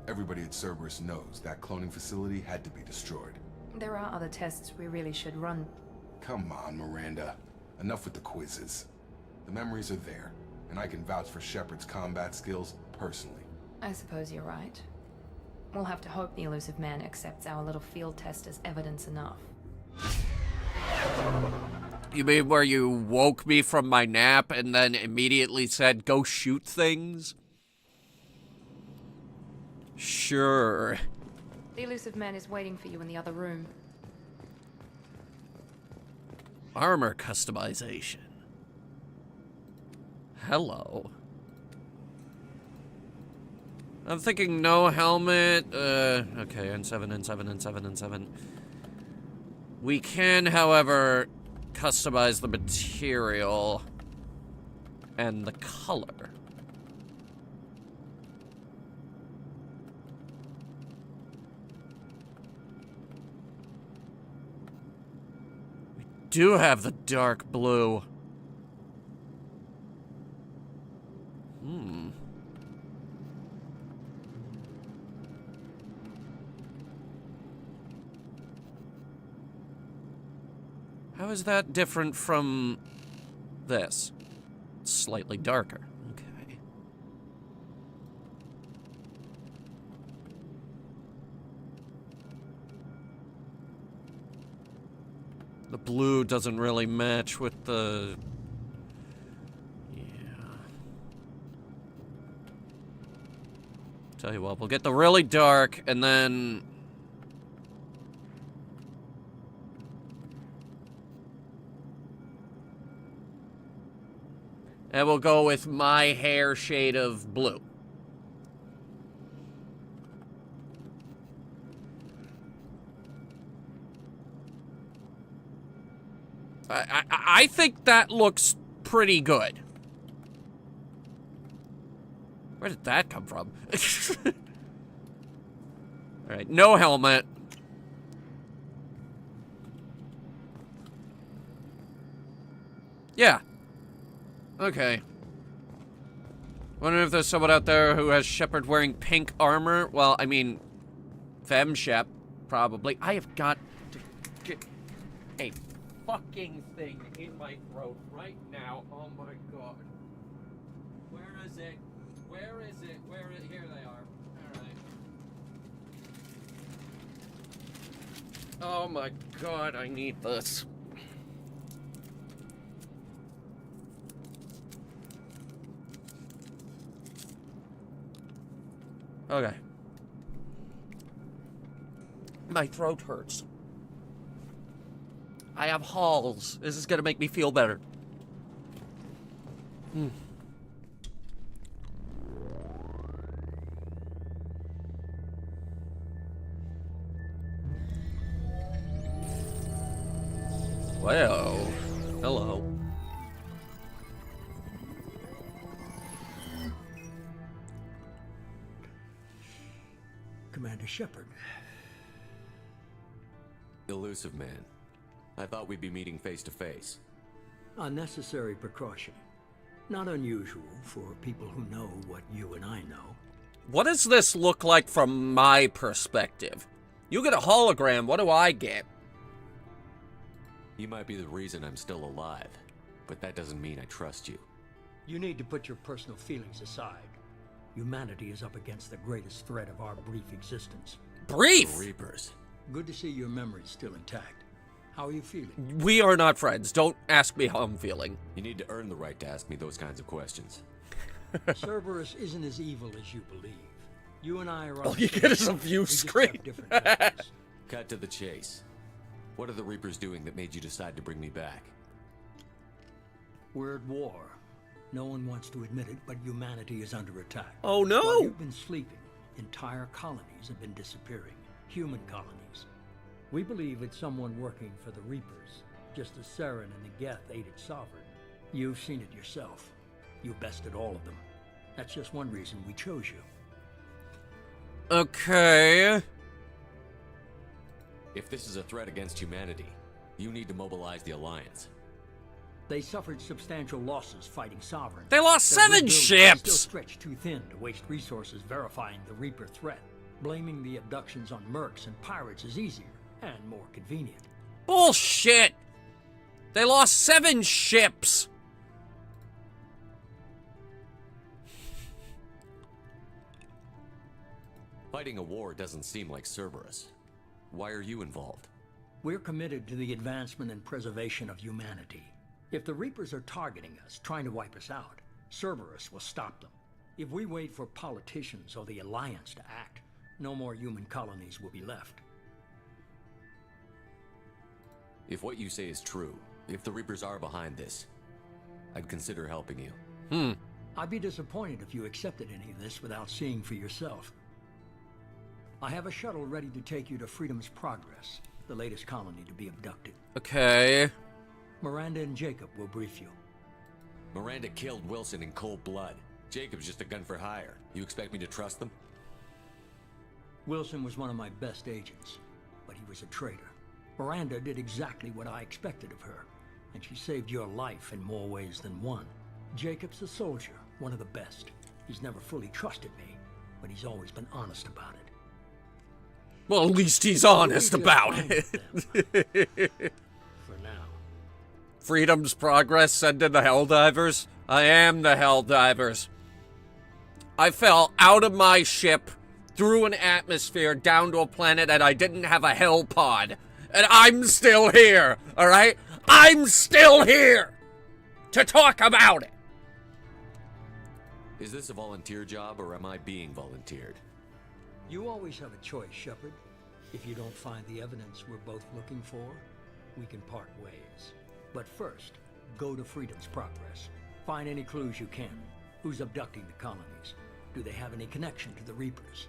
Everybody at Cerberus knows that cloning facility had to be destroyed. There are other tests we really should run. Come on, Miranda. Enough with the quizzes. The memories are there, and I can vouch for Shepard's combat skills personally. I suppose you're right. We'll have to hope the elusive man accepts our little field test as evidence enough. You mean where you woke me from my nap and then immediately said, go shoot things? Sure. The elusive man is waiting for you in the other room. Armor customization. Hello. I'm thinking no helmet. Okay, N7, N7, N7, N7. We can, however, customize the material and the color. We do have the dark blue. How is that different from this? It's slightly darker. Okay. The blue doesn't really match with the... Yeah. Tell you what, we'll get the really dark and then... And we'll go with my hair shade of blue. I think that looks pretty good. Where did that come from? Alright, no helmet. Yeah. Okay. Wondering if there's someone out there who has Shepard wearing pink armor. Well, I mean, Fem-Shep, probably. I have got to get a fucking thing in my throat right now. Oh my god. Where is it? Where is it? Where is it? Here they are. Alright. Oh my god, I need this. Okay. My throat hurts. I have halls. This is gonna make me feel better. Well, hello. Commander Shepard. Elusive man. I thought we'd be meeting face to face. Unnecessary precaution. Not unusual for people who know what you and I know. What does this look like from my perspective? You get a hologram, what do I get? You might be the reason I'm still alive, but that doesn't mean I trust you. You need to put your personal feelings aside. Humanity is up against the greatest threat of our brief existence. Brief? The Reapers. Good to see your memory's still intact. How are you feeling? We are not friends. Don't ask me how I'm feeling. You need to earn the right to ask me those kinds of questions. Cerberus isn't as evil as you believe. You and I are... All you get is a view screen. Cut to the chase. What are the Reapers doing that made you decide to bring me back? We're at war. No one wants to admit it, but humanity is under attack. Oh no! While you've been sleeping, entire colonies have been disappearing. Human colonies. We believe it's someone working for the Reapers, just as Saren and the Geth aided Sovereign. You've seen it yourself. You bested all of them. That's just one reason we chose you. Okay. If this is a threat against humanity, you need to mobilize the Alliance. They suffered substantial losses fighting Sovereign. They lost 7 ships! Still stretched too thin to waste resources verifying the Reaper threat. Blaming the abductions on mercs and pirates is easier and more convenient. Bullshit! They lost 7 ships! Fighting a war doesn't seem like Cerberus. Why are you involved? We're committed to the advancement and preservation of humanity. If the Reapers are targeting us, trying to wipe us out, Cerberus will stop them. If we wait for politicians or the Alliance to act, no more human colonies will be left. If what you say is true, if the Reapers are behind this, I'd consider helping you. I'd be disappointed if you accepted any of this without seeing for yourself. I have a shuttle ready to take you to Freedom's Progress, the latest colony to be abducted. Okay. Miranda and Jacob will brief you. Miranda killed Wilson in cold blood. Jacob's just a gun for hire. You expect me to trust them? Wilson was one of my best agents, but he was a traitor. Miranda did exactly what I expected of her, and she saved your life in more ways than one. Jacob's a soldier, one of the best. He's never fully trusted me, but he's always been honest about it. Well, at least he's honest about it. For now. Freedom's Progress, send in the Helldivers. I am the Helldivers. I fell out of my ship, through an atmosphere, down to a planet, and I didn't have a hell pod. And I'm still here, alright? I'm still here to talk about it. Is this a volunteer job, or am I being volunteered? You always have a choice, Shepard. If you don't find the evidence we're both looking for, we can part ways. But first, go to Freedom's Progress. Find any clues you can. Who's abducting the colonies? Do they have any connection to the Reapers?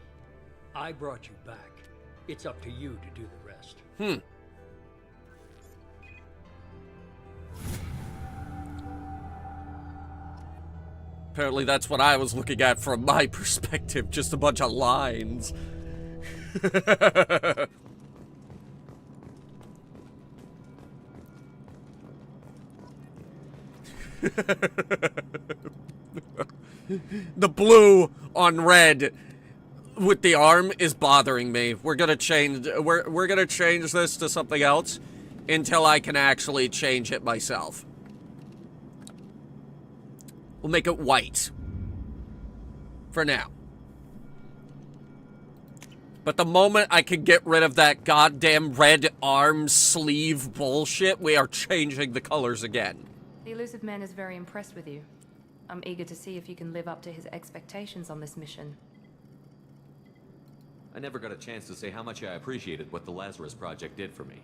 I brought you back. It's up to you to do the rest. Apparently that's what I was looking at from my perspective, just a bunch of lines. The blue on red with the arm is bothering me. We're gonna change this to something else until I can actually change it myself. We'll make it white. For now. But the moment I can get rid of that goddamn red arm sleeve bullshit, we are changing the colors again. The elusive man is very impressed with you. I'm eager to see if you can live up to his expectations on this mission. I never got a chance to say how much I appreciated what the Lazarus Project did for me.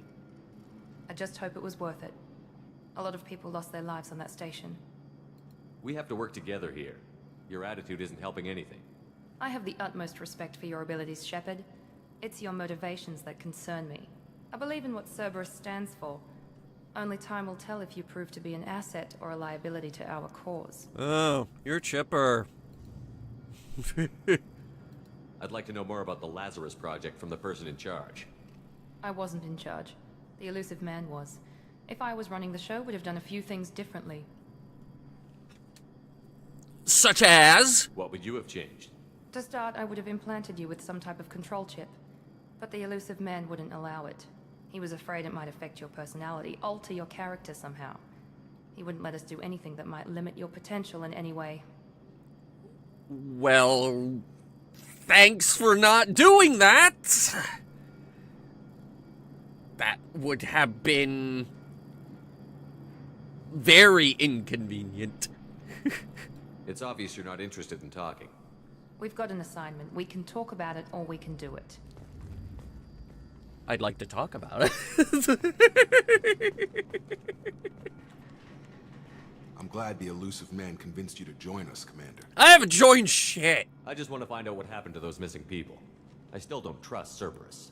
I just hope it was worth it. A lot of people lost their lives on that station. We have to work together here. Your attitude isn't helping anything. I have the utmost respect for your abilities, Shepard. It's your motivations that concern me. I believe in what Cerberus stands for. Only time will tell if you prove to be an asset or a liability to our cause. Oh, you're chipper. I'd like to know more about the Lazarus Project from the person in charge. I wasn't in charge. The elusive man was. If I was running the show, would have done a few things differently. Such as? What would you have changed? To start, I would have implanted you with some type of control chip. But the elusive man wouldn't allow it. He was afraid it might affect your personality, alter your character somehow. He wouldn't let us do anything that might limit your potential in any way. Well, thanks for not doing that. That would have been very inconvenient. It's obvious you're not interested in talking. We've got an assignment. We can talk about it or we can do it. I'd like to talk about it. I'm glad the elusive man convinced you to join us, Commander. I haven't joined shit. I just want to find out what happened to those missing people. I still don't trust Cerberus.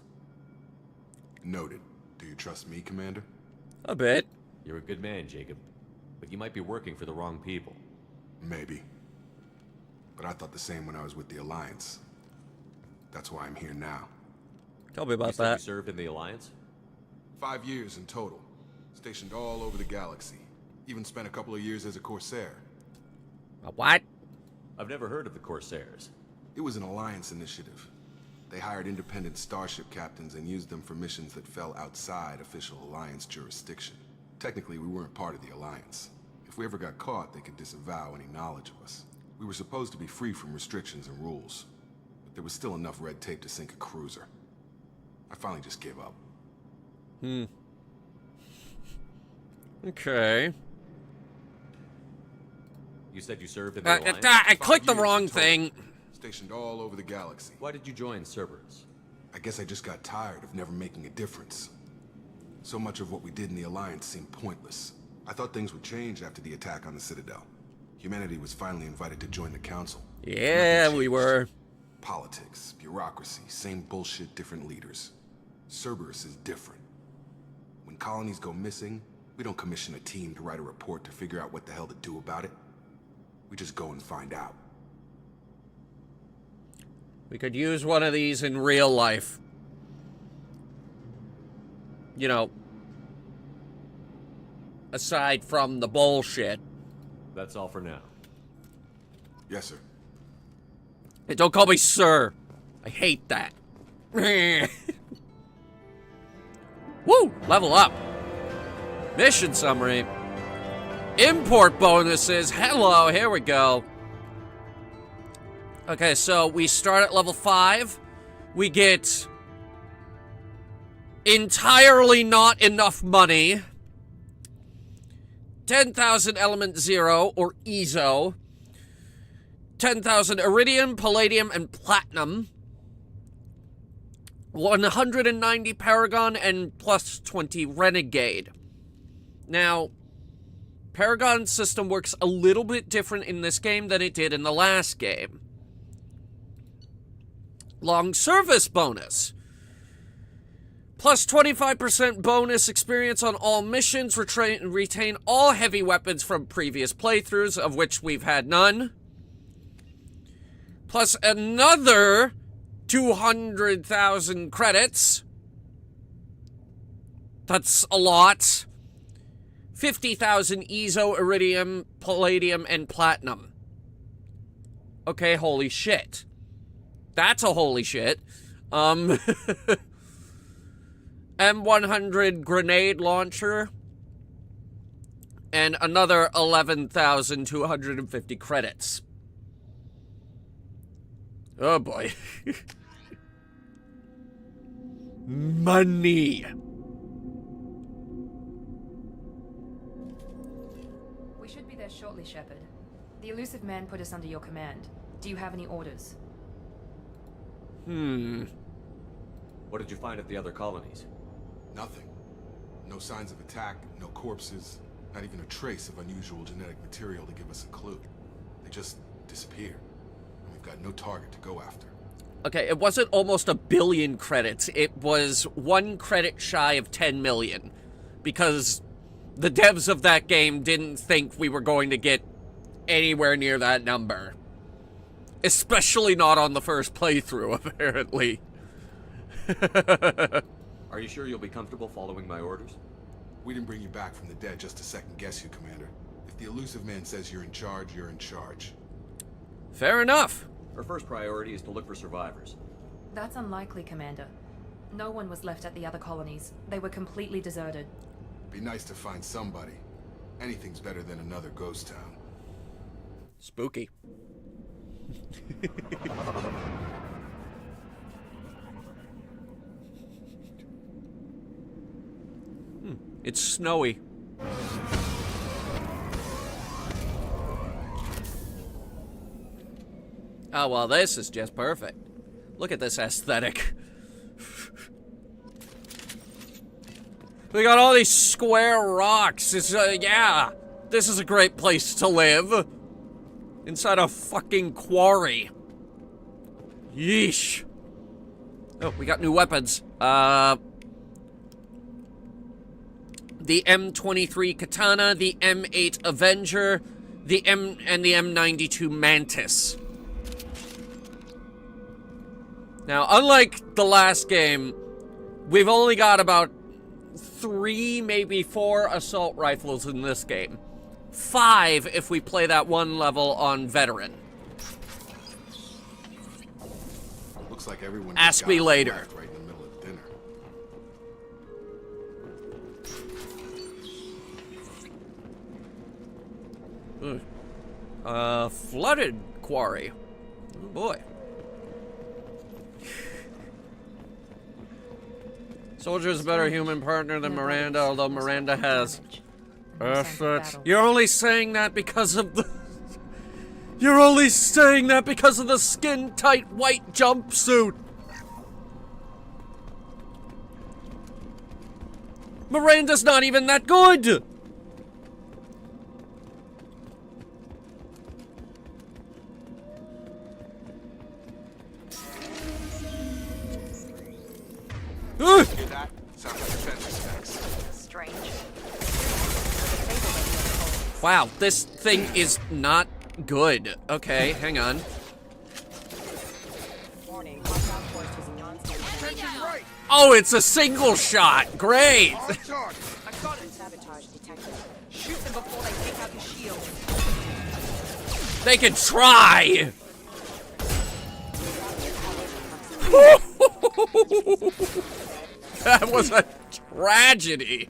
Noted. Do you trust me, Commander? A bit. You're a good man, Jacob. But you might be working for the wrong people. Maybe. But I thought the same when I was with the Alliance. That's why I'm here now. Tell me about you said that. You served in the Alliance? 5 years in total. Stationed all over the galaxy. Even spent a couple of years as a Corsair. A what? I've never heard of the Corsairs. It was an Alliance initiative. They hired independent starship captains and used them for missions that fell outside official Alliance jurisdiction. Technically, we weren't part of the Alliance. If we ever got caught, they could disavow any knowledge of us. We were supposed to be free from restrictions and rules. But there was still enough red tape to sink a cruiser. I finally just gave up. Okay. You said you served in the Alliance? I clicked the 5 years wrong in total. thing. Stationed all over the galaxy. Why did you join Cerberus? I guess I just got tired of never making a difference. So much of what we did in the Alliance seemed pointless. I thought things would change after the attack on the Citadel. Humanity was finally invited to join the Council. Yeah, we were. Politics, bureaucracy, same bullshit, different leaders. Cerberus is different. When colonies go missing, we don't commission a team to write a report to figure out what the hell to do about it. We just go and find out. We could use one of these in real life. You know, aside from the bullshit. That's all for now. Yes, sir. Hey, don't call me sir. I hate that. Woo! Level up. Mission summary. Import bonuses. Hello, here we go. Okay, so we start at level 5. We get entirely not enough money. 10,000 element 0, or EZO. 10,000 iridium, palladium, and platinum. 190 paragon and plus 20 renegade. Now, Paragon's system works a little bit different in this game than it did in the last game. Long service bonus. Plus 25% bonus experience on all missions. Retain all heavy weapons from previous playthroughs, of which we've had none. Plus another 200,000 credits. That's a lot. 50,000 EZO, iridium, palladium, and platinum. Okay, holy shit. That's a holy shit. M100 grenade launcher. And another 11,250 credits. Oh boy. Money. We should be there shortly, Shepard. The elusive man put us under your command. Do you have any orders? What did you find at the other colonies? Nothing. No signs of attack, no corpses, not even a trace of unusual genetic material to give us a clue. They just disappeared. And we've got no target to go after. Okay, it wasn't almost 1 billion credits. It was 1 credit shy of 10 million. Because the devs of that game didn't think we were going to get anywhere near that number. Especially not on the first playthrough, apparently. Are you sure you'll be comfortable following my orders? We didn't bring you back from the dead just to second guess you, Commander. If the elusive man says you're in charge, you're in charge. Fair enough. Our first priority is to look for survivors. That's unlikely, Commander. No one was left at the other colonies. They were completely deserted. Be nice to find somebody. Anything's better than another ghost town. Spooky. It's snowy. Oh, well, this is just perfect. Look at this aesthetic. We got all these square rocks. It's, yeah. This is a great place to live. Inside a fucking quarry. Yeesh. Oh, we got new weapons. The M23 Katana, the M8 Avenger, the M92 Mantis. Now, unlike the last game, we've only got about 3, maybe 4 assault rifles in this game. 5 if we play that one level on Veteran. Looks like everyone Ask me later. right in the middle of dinner. Flooded quarry. Oh boy. Soldier's a better human partner than Miranda, although Miranda has assets. You're only saying that because of the... You're only saying that because of the skin-tight white jumpsuit. Miranda's not even that good. Hear that? Sounds like defense specs. Strange. Wow, this thing is not good. Okay, hang on. Warning, hostile force is non-standard. Oh, it's a single shot. Great. I got it. Sabotage detected. Shoot them before they take out the shield. They can try. That was a tragedy.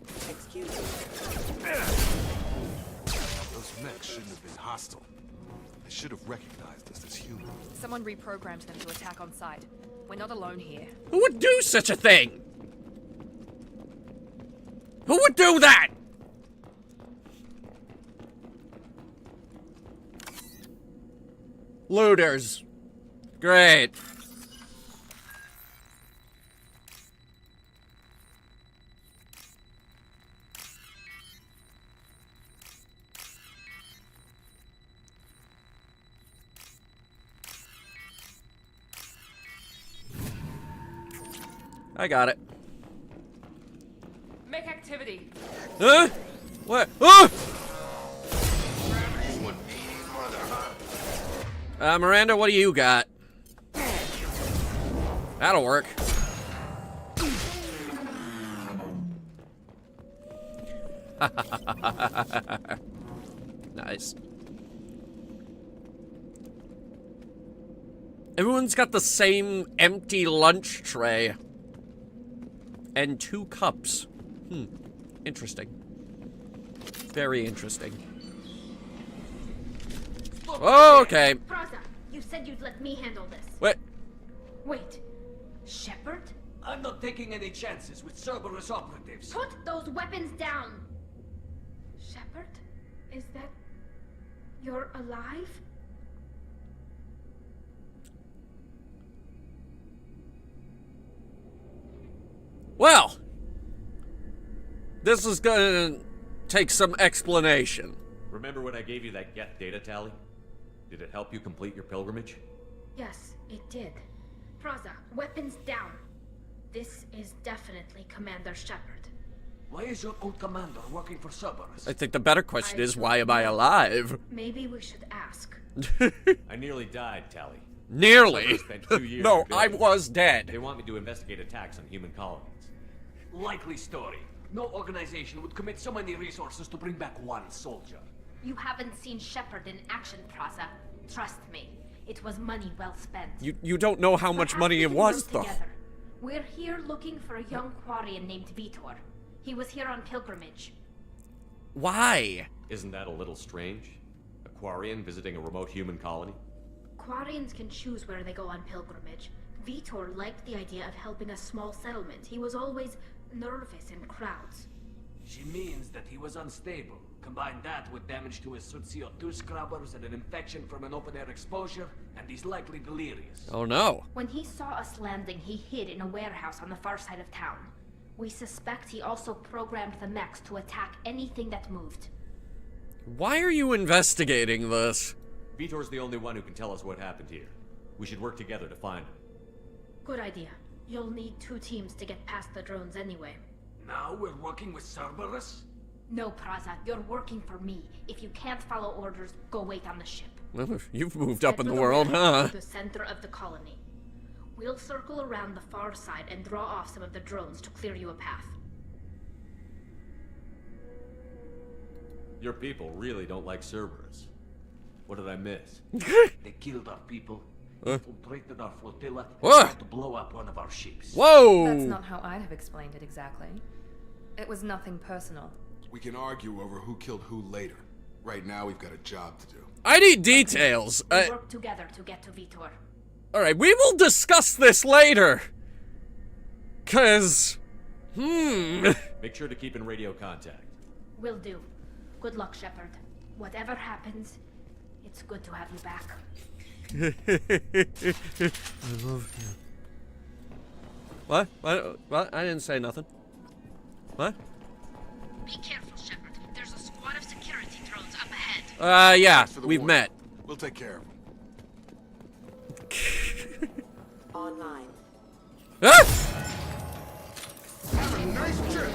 Those mechs shouldn't have been hostile. They should have recognized us as human. Someone reprogrammed them to attack on sight. We're not alone here. Who would do such a thing? Who would do that? Looters. Great. I got it. Make activity. Huh? What? Oh! Miranda, what do you got? That'll work. Nice. Everyone's got the same empty lunch tray. And 2 cups. Interesting. Very interesting. Oh, okay. Braza, you said you'd let me handle this. What? Wait. Shepard? I'm not taking any chances with Cerberus operatives. Put those weapons down! Shepard? Is that... you're alive? Well, this is gonna take some explanation. Remember when I gave you that Geth data tally? Did it help you complete your pilgrimage? Yes, it did. Praza, weapons down. This is definitely Commander Shepard. Why is your old commander working for Cerberus? I think the better question is, why am I alive? Maybe we should ask. I nearly died, Tally. Nearly? Cerberus spent 2 years No, rebuilding. I was dead. They want me to investigate attacks on human colonies. Likely story. No organization would commit so many resources to bring back one soldier. You haven't seen Shepard in action, Praza. Trust me, it was money well spent. You don't know how much money it was, though. Together. We're here looking for a young Quarian named Vitor. He was here on pilgrimage. Why? Isn't that a little strange? A Quarian visiting a remote human colony? Quarians can choose where they go on pilgrimage. Vitor liked the idea of helping a small settlement. He was always nervous in crowds. She means that he was unstable. Combine that with damage to his suit CO2 scrubbers and an infection from an open-air exposure, and he's likely delirious. Oh no. When he saw us landing, he hid in a warehouse on the far side of town. We suspect he also programmed the mechs to attack anything that moved. Why are you investigating this? Vitor's the only one who can tell us what happened here. We should work together to find him. Good idea. You'll need 2 teams to get past the drones anyway. Now we're working with Cerberus? No, Praza, you're working for me. If you can't follow orders, go wait on the ship. Well, you've moved up Get in the to world, huh? To the center of the colony. We'll circle around the far side and draw off some of the drones to clear you a path. Your people really don't like Cerberus. What did I miss? They killed our people, infiltrated our flotilla, What? and tried to blow up one of our ships. Whoa! That's not how I'd have explained it exactly. It was nothing personal. We can argue over who killed who later. Right now, we've got a job to do. I need details. We work together to get to Vitor. Alright, we will discuss this later. 'Cause... Make sure to keep in radio contact. Will do. Good luck, Shepard. Whatever happens, it's good to have you back. I love you. What? What? I didn't say nothing. What? Be careful, Shepard. There's a squad of security drones up ahead. Yeah, Thanks for the we've warning. met. We'll take care of them. Online. Ah! Have a nice trip.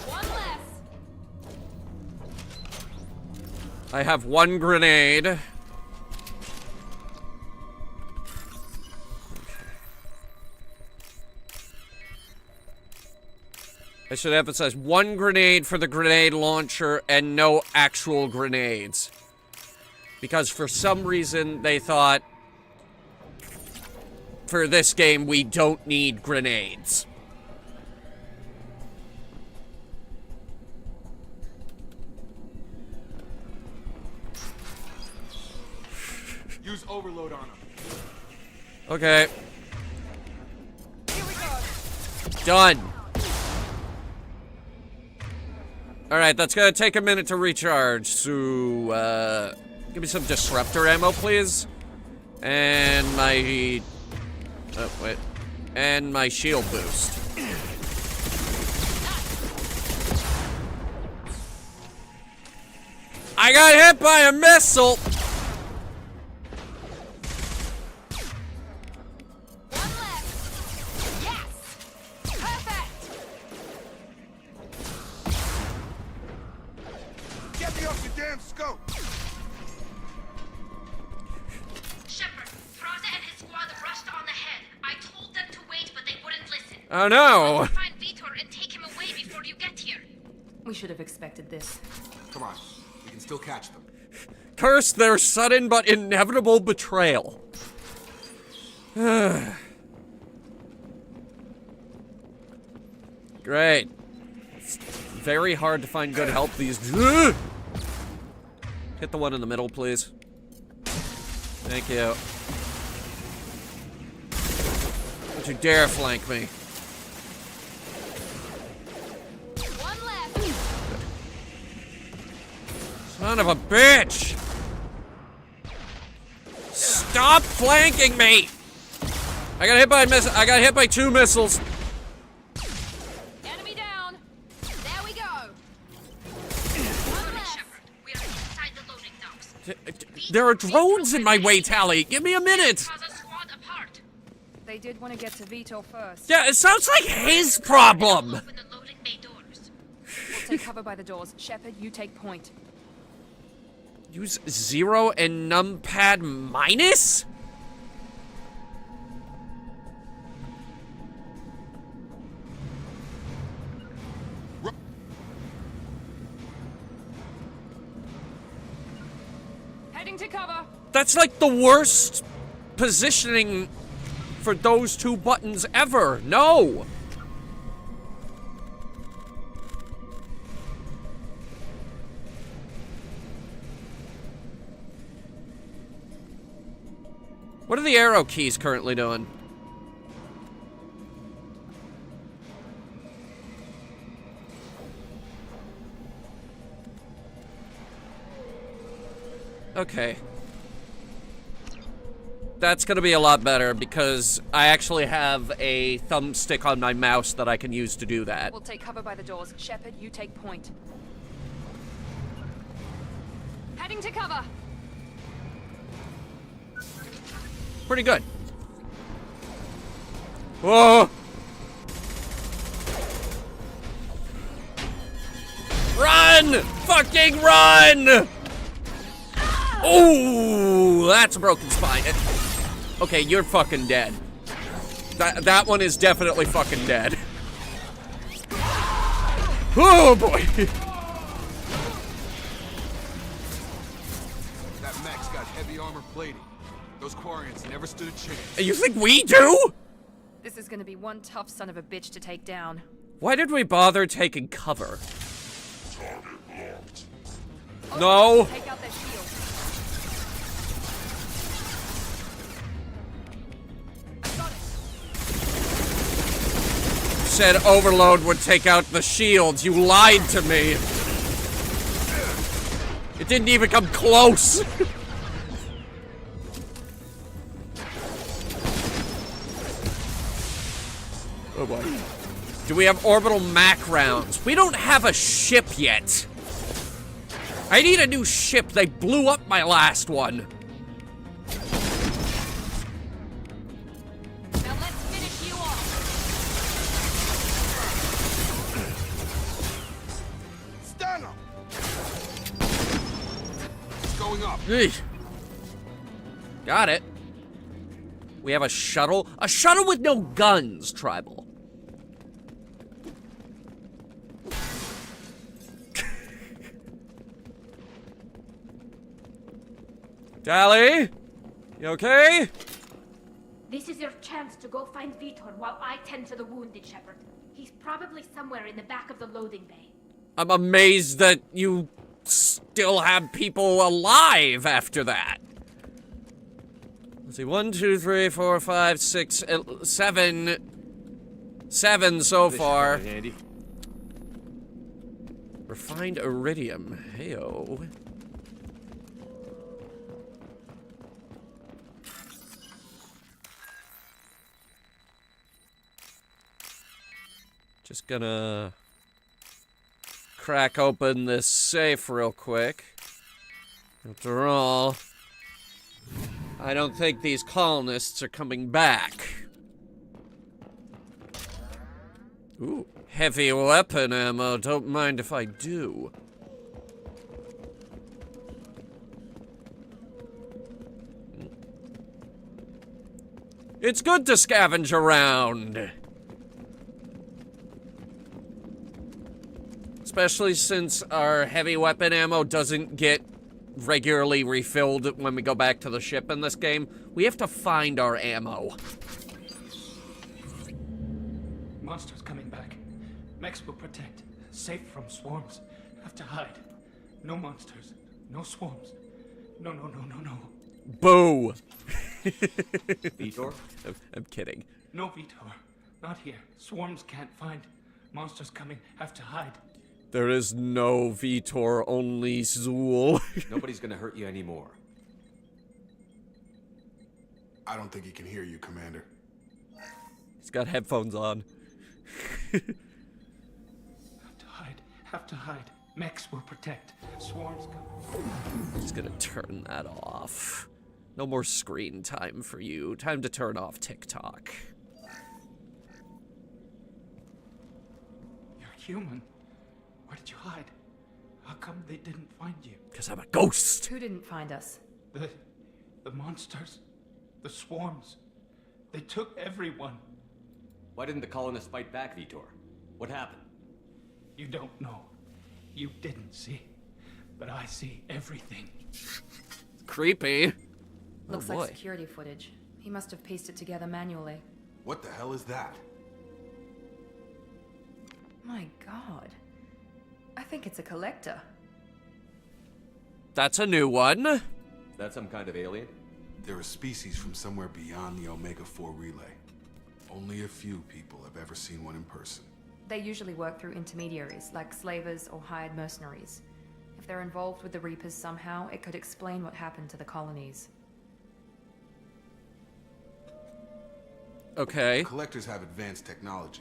One less. I have 1 grenade. I should emphasize 1 grenade for the grenade launcher and no actual grenades. Because for some reason they thought for this game we don't need grenades. Use overload on them. Okay. Done. Alright, that's gonna take a minute to recharge, so, give me some disruptor ammo, please. And my... oh, wait. And my shield boost. I got hit by a missile! Get me off your damn scope. Shepard, Praza and his squad rushed on ahead. I told them to wait, but they wouldn't listen. Oh no! Find Vitor and take him away before you get here. We should have expected this. Come on, we can still catch them. Curse their sudden but inevitable betrayal. Great. It's very hard to find good help these. Hit the one in the middle, please. Thank you. Don't you dare flank me. One left. Son of a bitch! Stop flanking me! I got hit by 2 missiles. There are drones in my way, Tally. Give me a minute. They did want to get to Vitor first. Yeah, it sounds like his problem. We'll take cover by the doors. Shepard, you take point. Use 0 and numpad minus? Heading to cover. That's like the worst positioning for those two buttons ever. No. What are the arrow keys currently doing? Okay. That's gonna be a lot better because I actually have a thumbstick on my mouse that I can use to do that. We'll take cover by the doors. Shepard, you take point. Heading to cover. Pretty good. Whoa! Run! Fucking run! Oh, that's a broken spine. Okay, you're fucking dead. That one is definitely fucking dead. Oh boy! That mech's got heavy armor plating. Those Quarians never stood a chance. You think we do? This is gonna be one tough son of a bitch to take down. Why did we bother taking cover? No. Take out their shield. Said Overload would take out the shields. You lied to me. It didn't even come close. Oh boy. Do we have orbital Mac rounds? We don't have a ship yet. I need a new ship. They blew up my last one. Now let's finish you off. Stun him! It's going up. Eesh. Got it. We have a shuttle. A shuttle with no guns, Tribal. Tally? You okay? This is your chance to go find Vitor while I tend to the wounded, Shepard. He's probably somewhere in the back of the loading bay. I'm amazed that you still have people alive after that. Let's see, 1, 2, 3, 4, 5, 6, 7. 7 so far. Handy. Refined iridium. Heyo. Just gonna crack open this safe real quick. After all, I don't think these colonists are coming back. Ooh, heavy weapon ammo. Don't mind if I do. It's good to scavenge around. Especially since our heavy weapon ammo doesn't get regularly refilled when we go back to the ship in this game. We have to find our ammo. Monsters coming back. Mechs will protect. Safe from swarms. Have to hide. No monsters. No swarms. No, no, no, no, no. Boo! Vitor? I'm kidding. No, Vitor. Not here. Swarms can't find. Monsters coming. Have to hide. There is no Vitor, only Zool. Nobody's gonna hurt you anymore. I don't think he can hear you, Commander. He's got headphones on. Have to hide. Have to hide. Mechs will protect. Swarms come. Just gonna turn that off. No more screen time for you. Time to turn off TikTok. You're human. Where did you hide? How come they didn't find you? Because I'm a ghost. Who didn't find us? The monsters. The swarms. They took everyone. Why didn't the colonists fight back, Vitor? What happened? You don't know. You didn't see. But I see everything. Creepy. Looks boy. like security footage. He must have pieced it together manually. What the hell is that? My god. I think it's a collector. That's a new one. Is that some kind of alien? They're a species from somewhere beyond the Omega-4 relay. Only a few people have ever seen one in person. They usually work through intermediaries, like slavers or hired mercenaries. If they're involved with the Reapers somehow, it could explain what happened to the colonies. Okay. Collectors have advanced technology.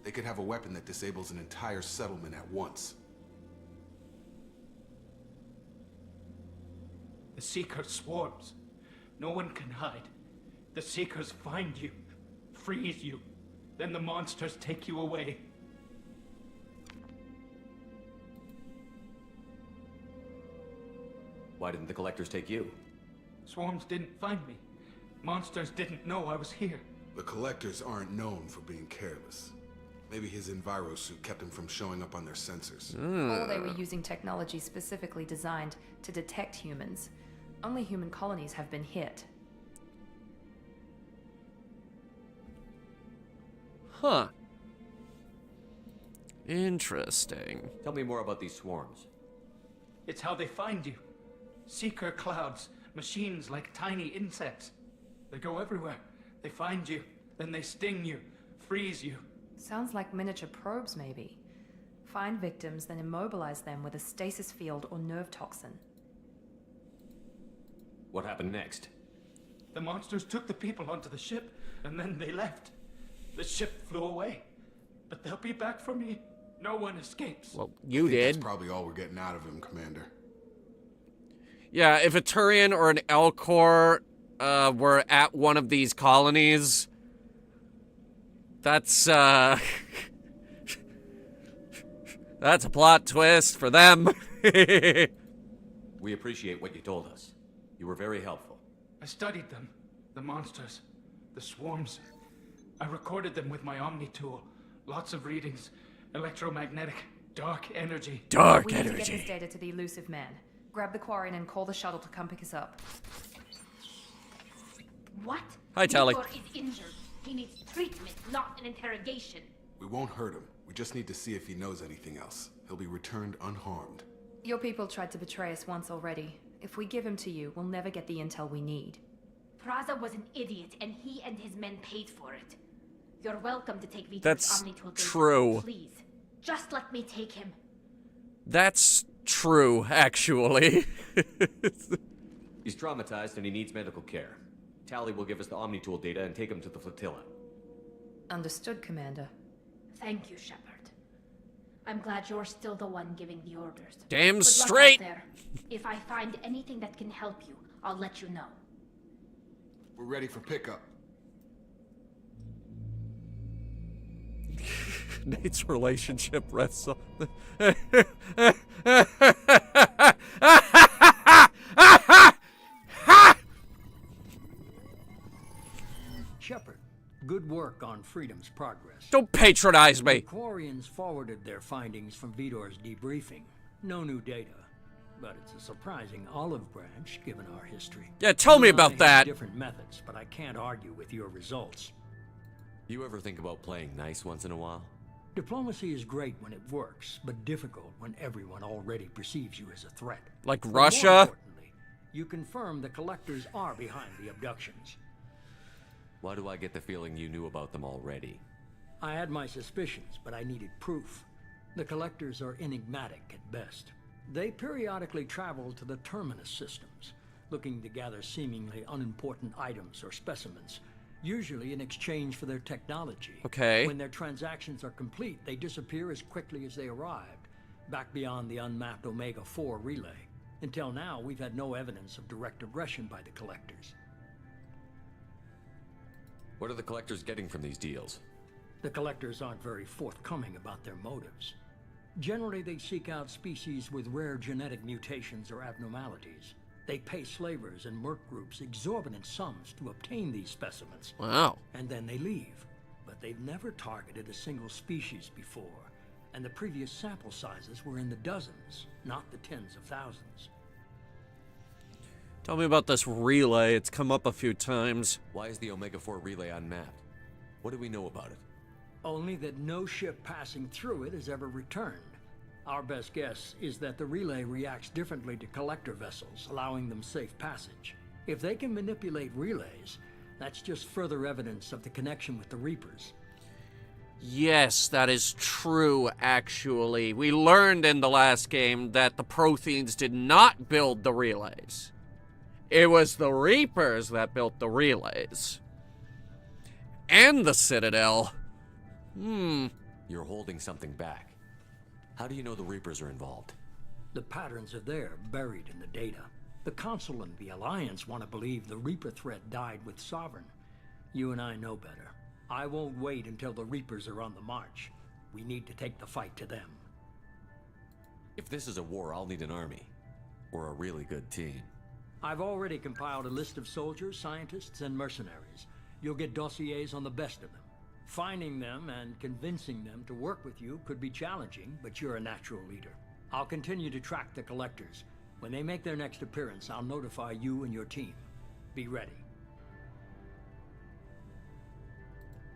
They could have a weapon that disables an entire settlement at once. The Seeker swarms. No one can hide. The Seekers find you, freeze you. Then the monsters take you away. Why didn't the collectors take you? Swarms didn't find me. Monsters didn't know I was here. The collectors aren't known for being careless. Maybe his envirosuit kept him from showing up on their sensors. Or they were using technology specifically designed to detect humans. Only human colonies have been hit. Huh. Interesting. Tell me more about these swarms. It's how they find you. Seeker clouds, machines like tiny insects. They go everywhere. They find you, then they sting you, freeze you. Sounds like miniature probes, maybe. Find victims, then immobilize them with a stasis field or nerve toxin. What happened next? The monsters took the people onto the ship, and then they left. The ship flew away. But they'll be back for me. No one escapes. Well, you I think did. That's probably all we're getting out of him, Commander. Yeah, if a Turian or an Elcor were at one of these colonies, that's that's a plot twist for them. We appreciate what you told us. You were very helpful. I studied them. The monsters. The swarms. I recorded them with my Omni tool. Lots of readings. Electromagnetic. Dark energy. Dark We need to get energy. this data to the elusive man. Grab the Quarian and call the shuttle to come pick us up. What? Hi, Tally. Vitor is injured. He needs treatment, not an interrogation. We won't hurt him. We just need to see if he knows anything else. He'll be returned unharmed. Your people tried to betray us once already. If we give him to you, we'll never get the intel we need. Praza was an idiot, and he and his men paid for it. You're welcome to take Vitor's That's Omni tool. true. Please, just let me take him. That's true, actually. He's traumatized and he needs medical care. Tally will give us the Omni tool data and take him to the flotilla. Understood, Commander. Thank you, Shepard. I'm glad you're still the one giving the orders. Damn Good luck out straight. there. If I find anything that can help you, I'll let you know. We're ready for pickup. Nate's relationship rests on Shepard, good work on Freedom's progress. Don't patronize me. The Quarians forwarded their findings from Vitor's debriefing. No new data, but it's a surprising olive branch given our history. Yeah, tell me You and I about have that. Different methods, but I can't argue with your results. You ever think about playing nice once in a while? Diplomacy is great when it works, but difficult when everyone already perceives you as a threat. Like But Russia? more importantly, you confirm the collectors are behind the abductions. Why do I get the feeling you knew about them already? I had my suspicions, but I needed proof. The collectors are enigmatic at best. They periodically travel to the terminus systems, looking to gather seemingly unimportant items or specimens, usually in exchange for their technology. Okay. When their transactions are complete, they disappear as quickly as they arrived. back beyond the unmapped Omega-4 relay. Until now, we've had no evidence of direct aggression by the Collectors. What are the Collectors getting from these deals? The Collectors aren't very forthcoming about their motives. Generally, they seek out species with rare genetic mutations or abnormalities. They pay slavers and merc groups exorbitant sums to obtain these specimens. Wow. And then they leave. But they've never targeted a single species before. And the previous sample sizes were in the dozens, not the tens of thousands. Tell me about this relay. It's come up a few times. Why is the Omega-4 relay unmapped? What do we know about it? Only that no ship passing through it has ever returned. Our best guess is that the relay reacts differently to collector vessels, allowing them safe passage. If they can manipulate relays, that's just further evidence of the connection with the Reapers. Yes, that is true, actually. We learned in the last game that the Protheans did not build the relays. It was the Reapers that built the relays. And the Citadel. You're holding something back. How do you know the Reapers are involved? The patterns are there, buried in the data. The Council and the Alliance want to believe the Reaper threat died with Sovereign. You and I know better. I won't wait until the Reapers are on the march. We need to take the fight to them. If this is a war, I'll need an army. Or a really good team. I've already compiled a list of soldiers, scientists, and mercenaries. You'll get dossiers on the best of them. Finding them and convincing them to work with you could be challenging, but you're a natural leader. I'll continue to track the Collectors. When they make their next appearance, I'll notify you and your team. Be ready.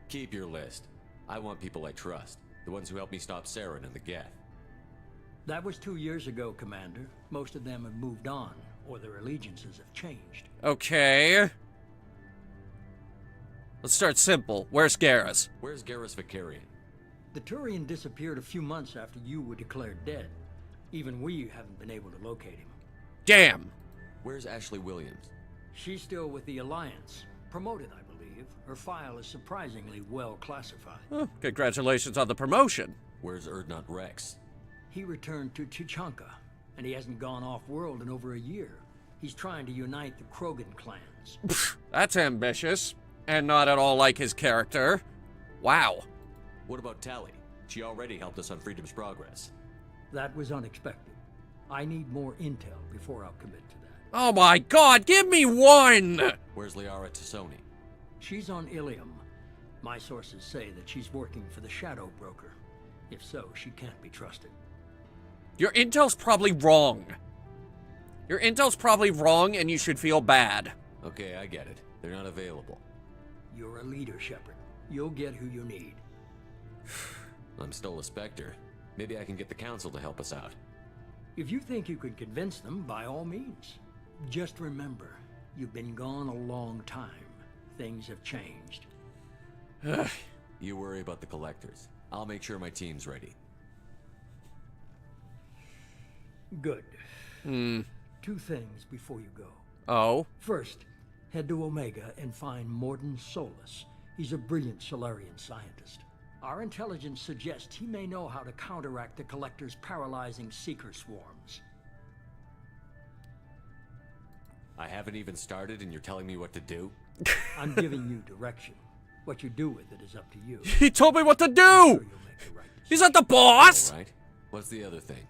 Keep your list. I want people I trust. The ones who helped me stop Saren and the Geth. That was 2 years ago, Commander. Most of them have moved on, or their allegiances have changed. Okay. Let's start simple. Where's Garrus? Where's Garrus Vicarian? The Turian disappeared a few months after you were declared dead. Even we haven't been able to locate him. Damn. Where's Ashley Williams? She's still with the Alliance. Promoted, I believe. Her file is surprisingly well classified. Oh, congratulations on the promotion. Where's Erdnot Rex? He returned to Chichanka, and he hasn't gone off-world in over a year. He's trying to unite the Krogan clans. That's ambitious. And not at all like his character. Wow. What about Tally? She already helped us on Freedom's Progress. That was unexpected. I need more intel before I'll commit to that. Oh my god, give me one! Where's Liara Tassoni? She's on Ilium. My sources say that she's working for the Shadow Broker. If so, she can't be trusted. Your intel's probably wrong. Your intel's probably wrong and you should feel bad. Okay, I get it. They're not available. You're a leader, Shepard. You'll get who you need. I'm still a Spectre. Maybe I can get the Council to help us out. If you think you can convince them, by all means. Just remember, you've been gone a long time. Things have changed. You worry about the Collectors. I'll make sure my team's ready. Good. 2 things before you go. Oh? First, head to Omega and find Morden Solus. He's a brilliant Solarian scientist. Our intelligence suggests he may know how to counteract the Collector's paralyzing Seeker swarms. I haven't even started and you're telling me what to do? I'm giving you direction. What you do with it is up to you. He told me what to do! He's not the boss! All right. What's the other thing?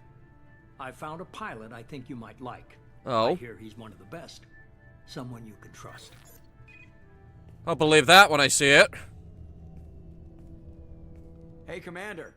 I found a pilot I think you might like. Oh? I hear he's one of the best. Someone you can trust. I'll believe that when I see it. Hey, Commander.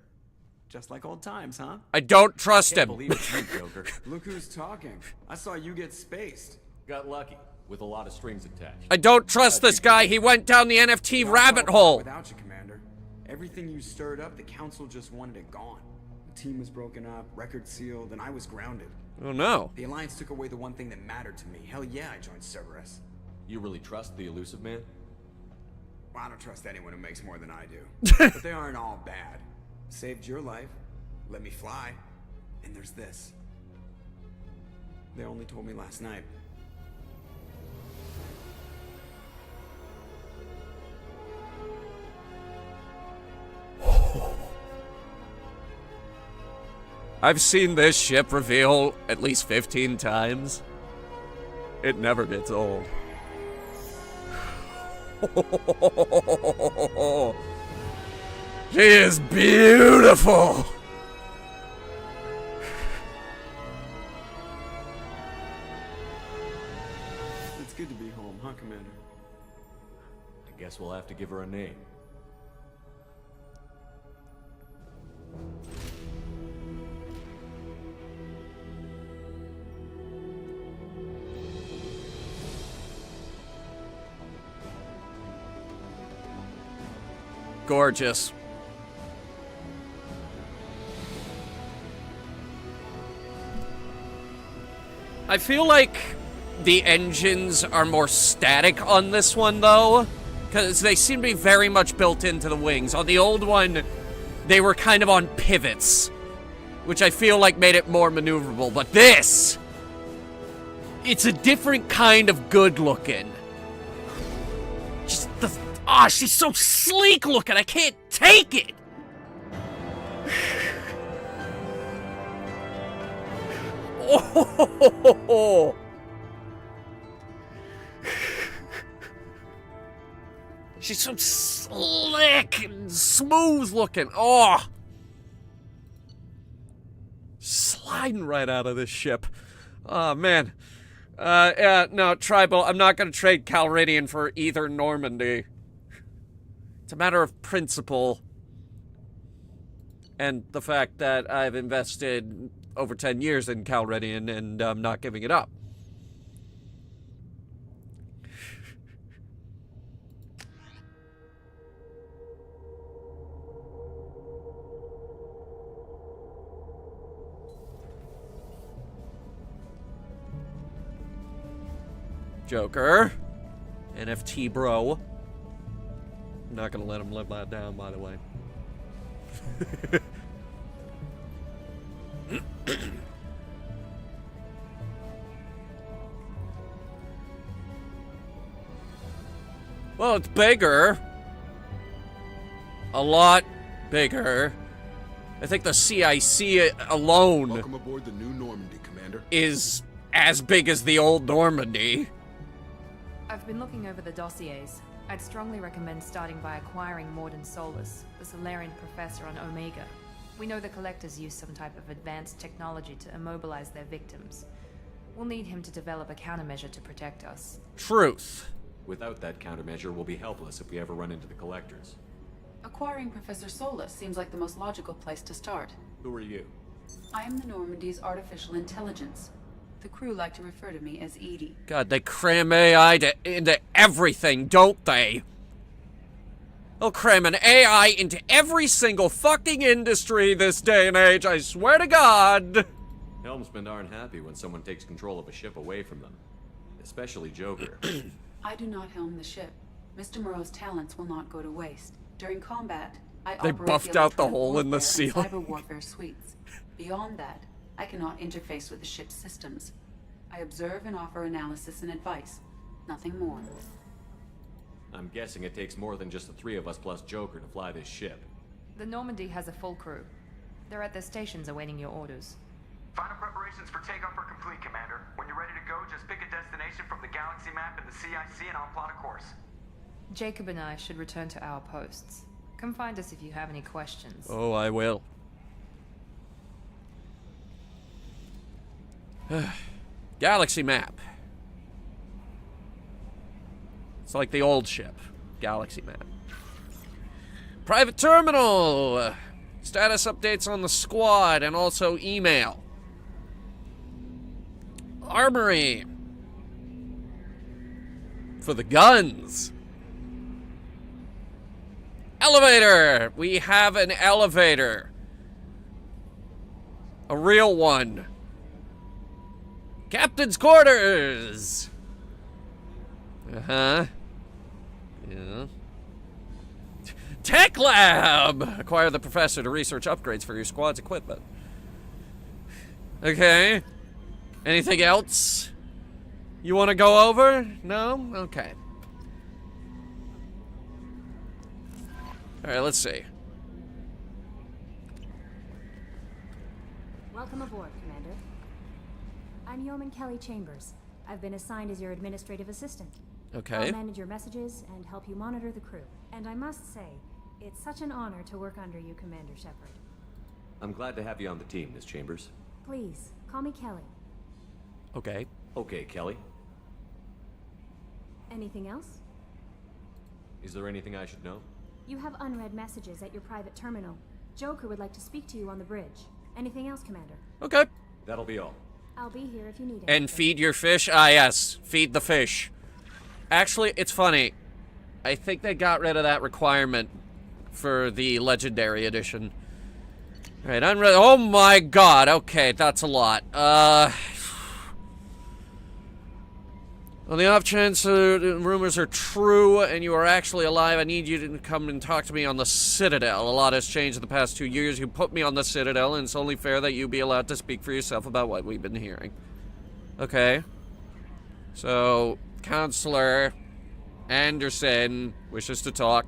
Just like old times, huh? I don't trust Can't him. believe it's you, Joker. Look who's talking. I saw you get spaced. Got lucky with a lot of strings attached. I don't trust this guy. He went down the NFT rabbit hole. Without you, Commander. Everything you stirred up, the Council just wanted it gone. The team was broken up, record sealed, and I was grounded. Oh no. The Alliance took away the one thing that mattered to me. Hell yeah, I joined Cerberus. You really trust the Elusive Man? Well, I don't trust anyone who makes more than I do. But they aren't all bad. Saved your life, let me fly, and there's this. They only told me last night. I've seen this ship reveal at least 15 times. It never gets old. She is beautiful! It's good to be home, huh, Commander? I guess we'll have to give her a name. Gorgeous. I feel like the engines are more static on this one, though, because they seem to be very much built into the wings. On the old one, they were kind of on pivots, which I feel like made it more maneuverable. But this, it's a different kind of good looking. Just the, she's so sleek looking, I can't take it. Oh, she's so slick and smooth looking. Oh, sliding right out of this ship. Oh man. Yeah, no, Tribal, I'm not gonna trade Calridian for either Normandy. It's a matter of principle. And the fact that I've invested over 10 years in Calridian and I'm not giving it up. Joker. NFT bro. I'm not gonna let him live that down, by the way. Well, it's bigger. A lot bigger. I think the CIC alone Welcome aboard the new Normandy, Commander. is as big as the old Normandy. I've been looking over the dossiers. I'd strongly recommend starting by acquiring Morden Solus, the Solarian professor on Omega. We know the Collectors use some type of advanced technology to immobilize their victims. We'll need him to develop a countermeasure to protect us. Truth. Without that countermeasure, we'll be helpless if we ever run into the Collectors. Acquiring Professor Solus seems like the most logical place to start. Who are you? I am the Normandy's artificial intelligence. The crew like to refer to me as Edie. God, they cram AI into everything, don't they? They'll cram an AI into every single fucking industry this day and age, I swear to God! Helmsmen aren't happy when someone takes control of a ship away from them. Especially Joker. I do not helm the ship. Mr. Moreau's talents will not go to waste. During combat, I They operate buffed the out the electronic hole in the warfare and ceiling. cyber warfare suites. Beyond that, I cannot interface with the ship's systems. I observe and offer analysis and advice. Nothing more. I'm guessing it takes more than just the three of us plus Joker to fly this ship. The Normandy has a full crew. They're at their stations awaiting your orders. Final preparations for takeoff are complete, Commander. When you're ready to go, just pick a destination from the galaxy map and the CIC and I'll plot a course. Jacob and I should return to our posts. Come find us if you have any questions. Oh, I will. Galaxy map. It's like the old ship. Galaxy map. Private terminal! Status updates on the squad and also email. Armory. For the guns. Elevator! We have an elevator. A real one. Captain's quarters! Uh-huh. Yeah. Tech lab! Acquire the professor to research upgrades for your squad's equipment. Okay. Anything else you want to go over? No? Okay. Alright, let's see. Welcome aboard, Commander. I'm Yeoman Kelly Chambers. I've been assigned as your administrative assistant. Okay. I'll manage your messages and help you monitor the crew. And I must say, it's such an honor to work under you, Commander Shepard. I'm glad to have you on the team, Miss Chambers. Please, call me Kelly. Okay. Okay, Kelly. Anything else? Is there anything I should know? You have unread messages at your private terminal. Joker would like to speak to you on the bridge. Anything else, Commander? Okay. That'll be all. I'll be here if you need it. And feed your fish? Ah, yes. Feed the fish. Actually, it's funny. I think they got rid of that requirement for the Legendary Edition. Alright, unread. Oh my god. Okay, that's a lot. On the off chance the rumors are true and you are actually alive, I need you to come and talk to me on the Citadel. A lot has changed in the past 2 years. You put me on the Citadel, and it's only fair that you be allowed to speak for yourself about what we've been hearing. Okay. So, Counselor Anderson wishes to talk.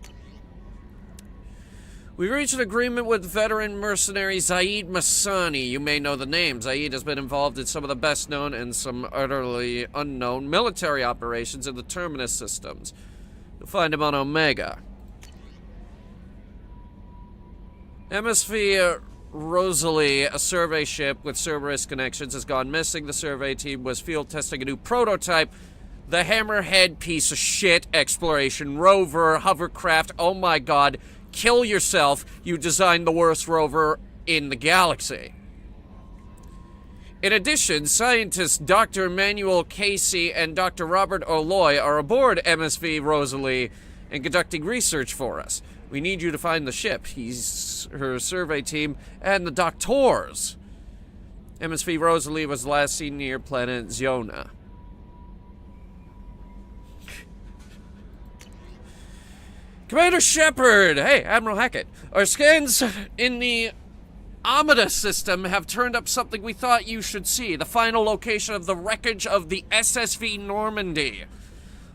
We reached an agreement with veteran mercenary Zaid Masani. You may know the name. Zaid has been involved in some of the best known and some utterly unknown military operations in the Terminus systems. You'll find him on Omega. MSV Rosalie, a survey ship with Cerberus connections, has gone missing. The survey team was field testing a new prototype. The Hammerhead piece of shit exploration rover hovercraft. Oh my god. Kill yourself. You designed the worst rover in the galaxy. In addition, scientists Dr. Emmanuel Casey and Dr. Robert O'Loy are aboard MSV Rosalie and conducting research for us. We need you to find the ship, her survey team, and the doctors. MSV Rosalie was last seen near planet Ziona. Commander Shepard! Hey, Admiral Hackett. Our scans in the Amida system have turned up something we thought you should see. The final location of the wreckage of the SSV Normandy.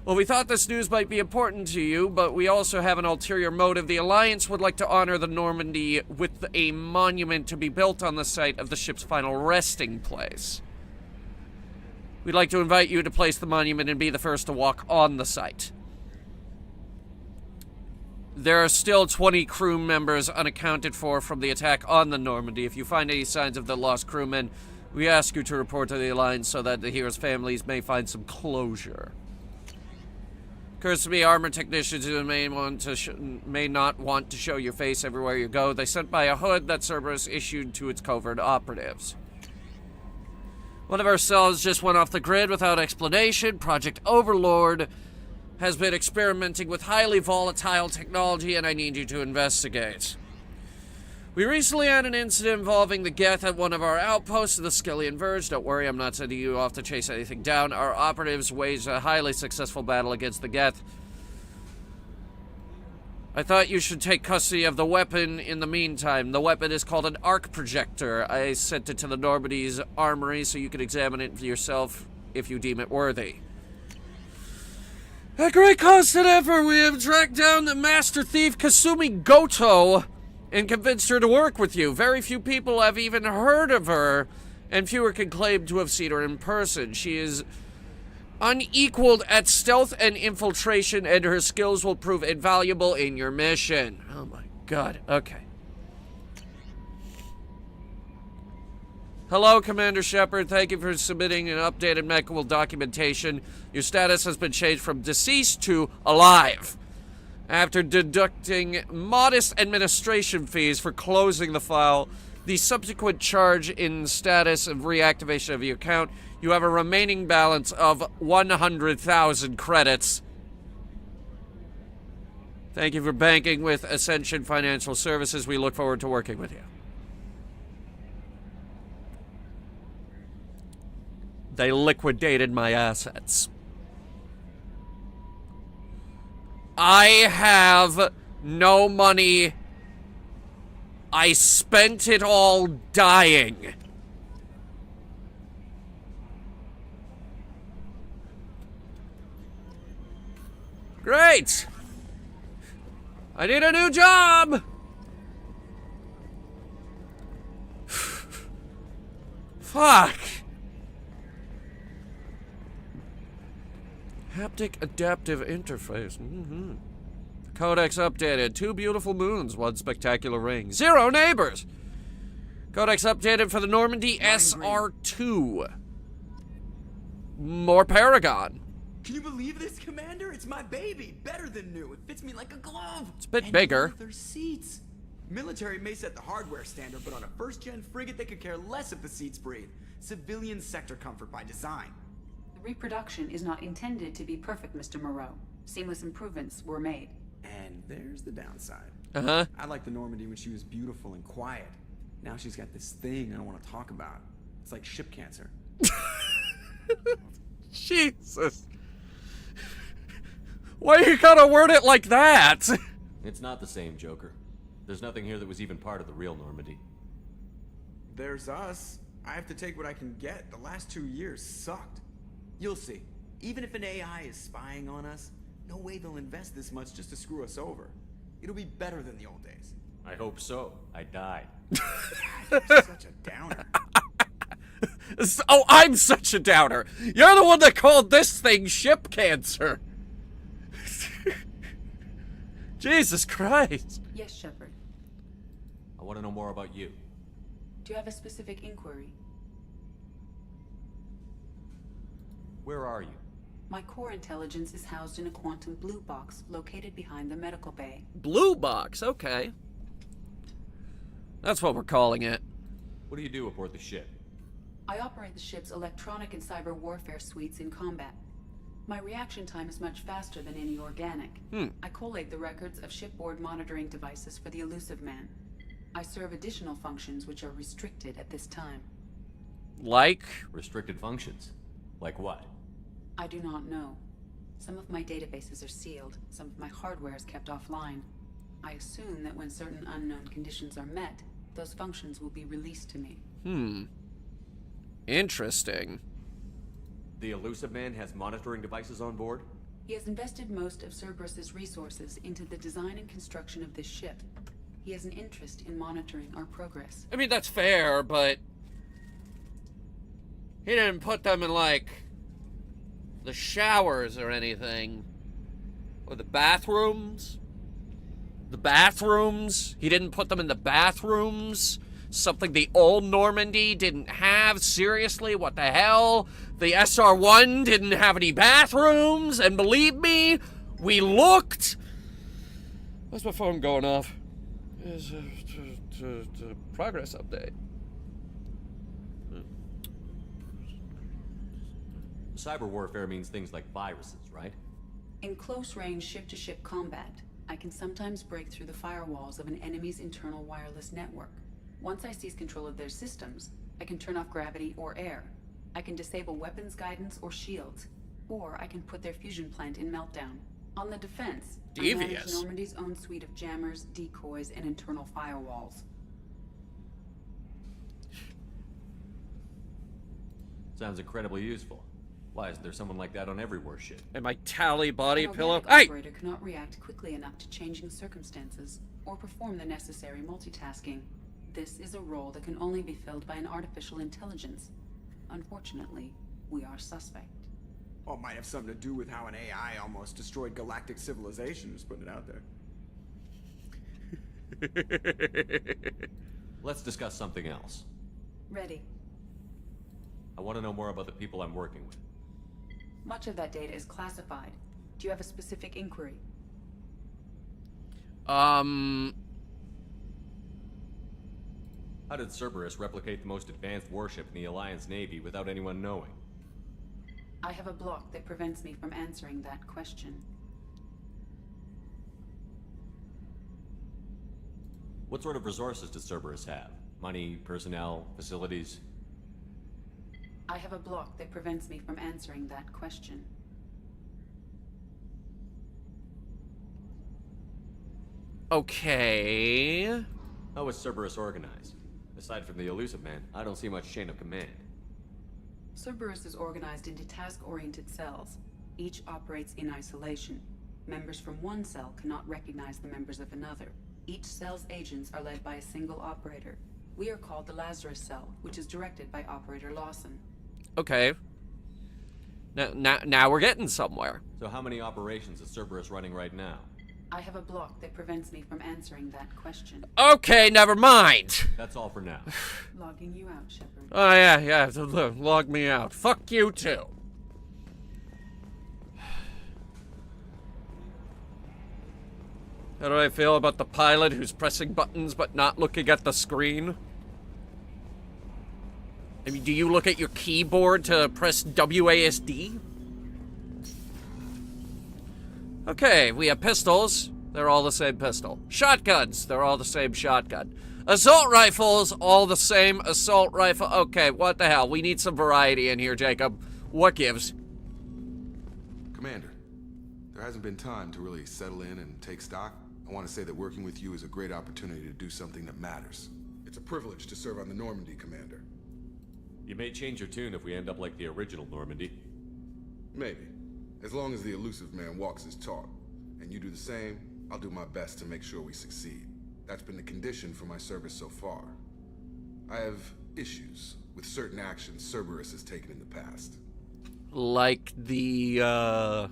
Well, we thought this news might be important to you, but we also have an ulterior motive. The Alliance would like to honor the Normandy with a monument to be built on the site of the ship's final resting place. We'd like to invite you to place the monument and be the first to walk on the site. There are still 20 crew members unaccounted for from the attack on the Normandy. If you find any signs of the lost crewmen, we ask you to report to the Alliance so that the heroes' families may find some closure. Occurs to me, armor technicians who may not want to show your face everywhere you go. They sent by a hood that Cerberus issued to its covert operatives. One of our cells just went off the grid without explanation. Project Overlord has been experimenting with highly volatile technology, and I need you to investigate. We recently had an incident involving the Geth at one of our outposts in the Skillian Verge. Don't worry, I'm not sending you off to chase anything down. Our operatives waged a highly successful battle against the Geth. I thought you should take custody of the weapon in the meantime. The weapon is called an arc projector. I sent it to the Normandy's armory so you can examine it for yourself if you deem it worthy. At great cost and effort, we have tracked down the master thief Kasumi Goto and convinced her to work with you. Very few people have even heard of her, and fewer can claim to have seen her in person. She is unequaled at stealth and infiltration, and her skills will prove invaluable in your mission. Oh my god, okay. Hello, Commander Shepard. Thank you for submitting an updated medical documentation. Your status has been changed from deceased to alive. After deducting modest administration fees for closing the file, the subsequent charge in status of reactivation of your account, you have a remaining balance of 100,000 credits. Thank you for banking with Ascension Financial Services. We look forward to working with you. They liquidated my assets. I have no money. I spent it all dying. Great! I need a new job! Fuck! Haptic adaptive interface. Codex updated. 2 beautiful moons, 1 spectacular ring. 0 neighbors! Codex updated for the Normandy SR2. More Paragon. Can you believe this, Commander? It's my baby. Better than new. It fits me like a glove. It's a bit bigger. Leather seats. Military may set the hardware standard, but on a first-gen frigate, they could care less if the seats breathe. Civilian sector comfort by design. The reproduction is not intended to be perfect, Mr. Moreau. Seamless improvements were made. And there's the downside. Uh-huh. I liked the Normandy when she was beautiful and quiet. Now she's got this thing I don't want to talk about. It's like ship cancer. Jesus. Why you gotta word it like that? It's not the same, Joker. There's nothing here that was even part of the real Normandy. There's us. I have to take what I can get. The last 2 years sucked. You'll see. Even if an AI is spying on us, no way they'll invest this much just to screw us over. It'll be better than the old days. I hope so. I died. God, you're such a downer. Oh, I'm such a downer. You're the one that called this thing ship cancer. Jesus Christ. Yes, Shepard. I want to know more about you. Do you have a specific inquiry? Where are you? My core intelligence is housed in a quantum blue box located behind the medical bay. Blue box, okay. That's what we're calling it. What do you do aboard the ship? I operate the ship's electronic and cyber warfare suites in combat. My reaction time is much faster than any organic. I collate the records of shipboard monitoring devices for the Elusive Man. I serve additional functions which are restricted at this time. Like? Restricted functions? Like what? I do not know. Some of my databases are sealed, some of my hardware is kept offline. I assume that when certain unknown conditions are met, those functions will be released to me. Interesting. The Elusive Man has monitoring devices on board? He has invested most of Cerberus's resources into the design and construction of this ship. He has an interest in monitoring our progress. I mean, that's fair, but he didn't put them in, like, the showers or anything. Or the bathrooms. The bathrooms. He didn't put them in the bathrooms. Something the old Normandy didn't have. Seriously, what the hell? The SR-1 didn't have any bathrooms, and believe me, we looked. What's my phone going off? Is progress update. Cyber warfare means things like viruses, right? In close-range ship-to-ship combat, I can sometimes break through the firewalls of an enemy's internal wireless network. Once I seize control of their systems, I can turn off gravity or air. I can disable weapons guidance or shields. Or I can put their fusion plant in meltdown. On the defense, I manage Normandy's own suite of jammers, decoys, and internal firewalls. Sounds incredibly useful. Why isn't there someone like that on every warship? And my tally body pillow. An operator cannot react quickly enough to changing circumstances or perform the necessary multitasking. This is a role that can only be filled by an artificial intelligence. Unfortunately, we are suspect. Well, it might have something to do with how an AI almost destroyed galactic civilization. Just putting it out there. Let's discuss something else. Ready. I want to know more about the people I'm working with. Much of that data is classified. Do you have a specific inquiry? How did Cerberus replicate the most advanced warship in the Alliance Navy without anyone knowing? I have a block that prevents me from answering that question. What sort of resources does Cerberus have? Money, personnel, facilities? I have a block that prevents me from answering that question. Okay. How is Cerberus organized? Aside from the Elusive Man, I don't see much chain of command. Cerberus is organized into task-oriented cells. Each operates in isolation. Members from one cell cannot recognize the members of another. Each cell's agents are led by a single operator. We are called the Lazarus Cell, which is directed by Operator Lawson. Okay. Now we're getting somewhere. So how many operations is Cerberus running right now? I have a block that prevents me from answering that question. Okay, never mind. That's all for now. Logging you out, Shepard. Oh, yeah, log me out. Fuck you, too. How do I feel about the pilot who's pressing buttons but not looking at the screen? I mean, do you look at your keyboard to press WASD? Okay, we have pistols. They're all the same pistol. Shotguns. They're all the same shotgun. Assault rifles. All the same assault rifle. Okay, what the hell? We need some variety in here, Jacob. What gives? Commander, there hasn't been time to really settle in and take stock. I want to say that working with you is a great opportunity to do something that matters. It's a privilege to serve on the Normandy, Commander. You may change your tune if we end up like the original Normandy. Maybe. As long as the elusive man walks his talk, and you do the same, I'll do my best to make sure we succeed. That's been the condition for my service so far. I have issues with certain actions Cerberus has taken in the past. Like the,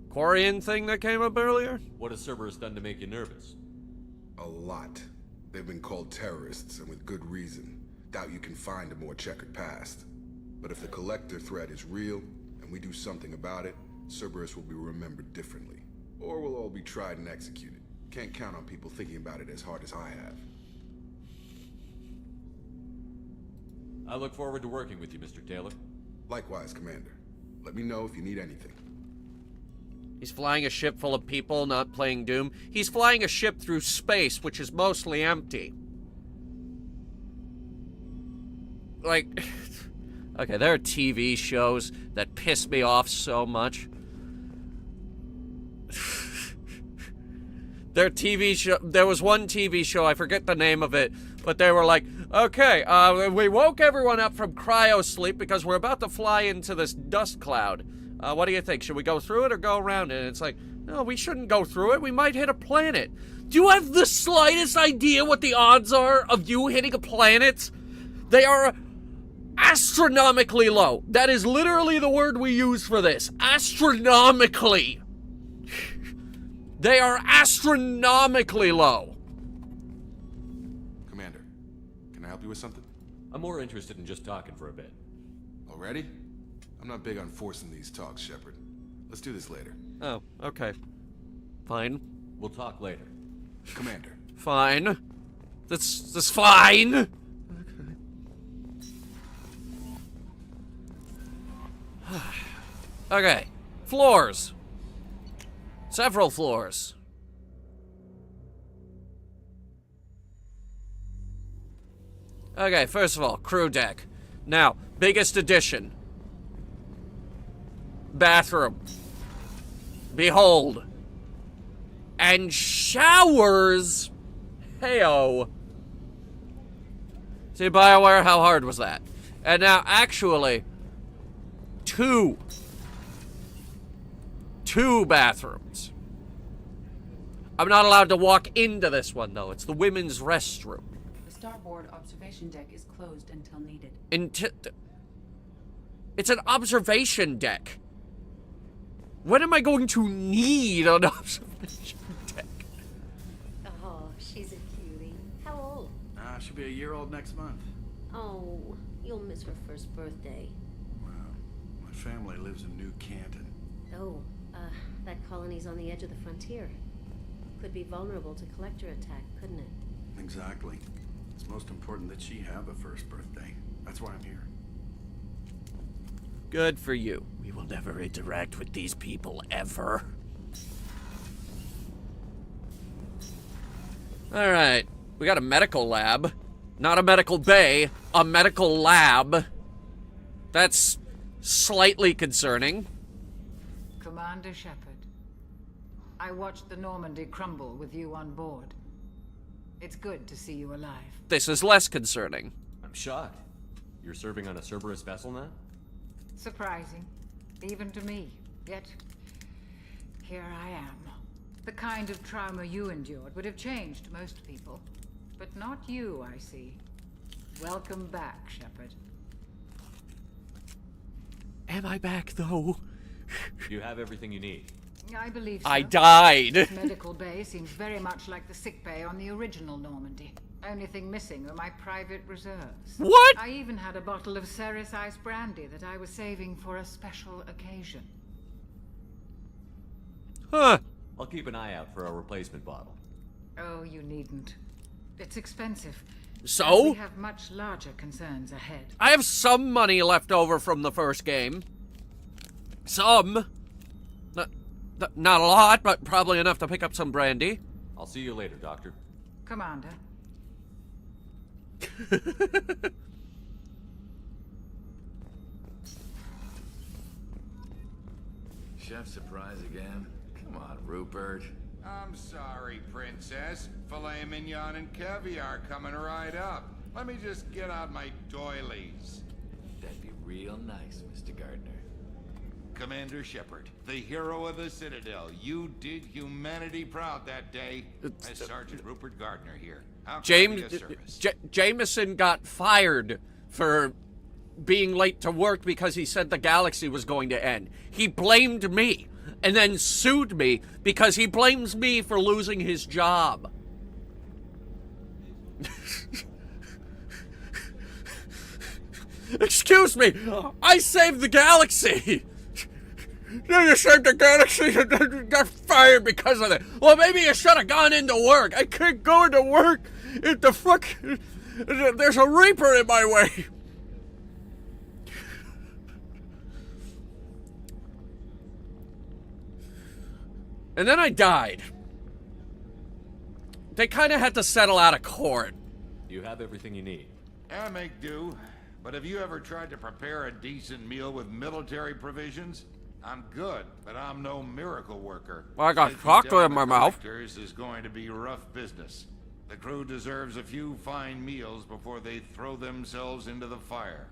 Quarian thing that came up earlier? What has Cerberus done to make you nervous? A lot. They've been called terrorists, and with good reason. Doubt you can find a more checkered past. But if the Collector threat is real, and we do something about it, Cerberus will be remembered differently. Or we'll all be tried and executed. Can't count on people thinking about it as hard as I have. I look forward to working with you, Mr. Taylor. Likewise, Commander. Let me know if you need anything. He's flying a ship full of people, not playing Doom. He's flying a ship through space, which is mostly empty. Like, okay, there are TV shows that piss me off so much. There was one TV show, I forget the name of it, but they were like, okay, we woke everyone up from cryo sleep because we're about to fly into this dust cloud. What do you think? Should we go through it or go around it? And it's like, no, we shouldn't go through it. We might hit a planet. Do you have the slightest idea what the odds are of you hitting a planet? They are astronomically low. That is literally the word we use for this. Astronomically. They are astronomically low. Commander, can I help you with something? I'm more interested in just talking for a bit. Already? I'm not big on forcing these talks, Shepard. Let's do this later. Oh, okay. Fine. We'll talk later. Commander. Fine. That's fine. Okay. Floors. Several floors. Okay, first of all, crew deck. Now, biggest addition. Bathroom. Behold. And showers. Heyo. See, BioWare, how hard was that? And now, actually, two bathrooms. I'm not allowed to walk into this one, though. It's the women's restroom. The starboard observation deck is closed until needed. It's an observation deck. When am I going to need an observation deck? Oh, she's a cutie. How old? She'll be a year old next month. Oh, you'll miss her first birthday. Well, my family lives in New Canton. Oh, that colony's on the edge of the frontier. Could be vulnerable to collector attack, couldn't it? Exactly. It's most important that she have a first birthday. That's why I'm here. Good for you. We will never interact with these people, ever. Alright. We got a medical lab. Not a medical bay. A medical lab. That's slightly concerning. Commander Shepard, I watched the Normandy crumble with you on board. It's good to see you alive. This is less concerning. I'm shocked. You're serving on a Cerberus vessel now? Surprising, even to me. Yet, here I am. The kind of trauma you endured would have changed most people. But not you, I see. Welcome back, Shepard. Am I back, though? You have everything you need. I believe so. I died. This medical bay seems very much like the sick bay on the original Normandy. Only thing missing were my private reserves. What? I even had a bottle of Ceres Ice brandy that I was saving for a special occasion. Huh. I'll keep an eye out for a replacement bottle. Oh, you needn't. It's expensive. So? And we have much larger concerns ahead. I have some money left over from the first game. Some. Not a lot, but probably enough to pick up some brandy. I'll see you later, Doctor. Commander. Chef surprise again? Come on, Rupert. I'm sorry, Princess. Filet mignon and caviar coming right up. Let me just get out my doilies. That'd be real nice, Mr. Gardner. Commander Shepard, the hero of the Citadel. You did humanity proud that day. As Sergeant Rupert Gardner here. How can I be of service? Jameson got fired for being late to work because he said the galaxy was going to end. He blamed me and then sued me because he blames me for losing his job. Excuse me, I saved the galaxy. You saved the galaxy and then got fired because of it. Well, maybe you should have gone into work. I can't go into work if the fuck... There's a Reaper in my way. And then I died. They kind of had to settle out of court. You have everything you need. I make do. But have you ever tried to prepare a decent meal with military provisions? I'm good, but I'm no miracle worker. Well, I got chocolate in my mouth. Is going to be rough business. The crew deserves a few fine meals before they throw themselves into the fire.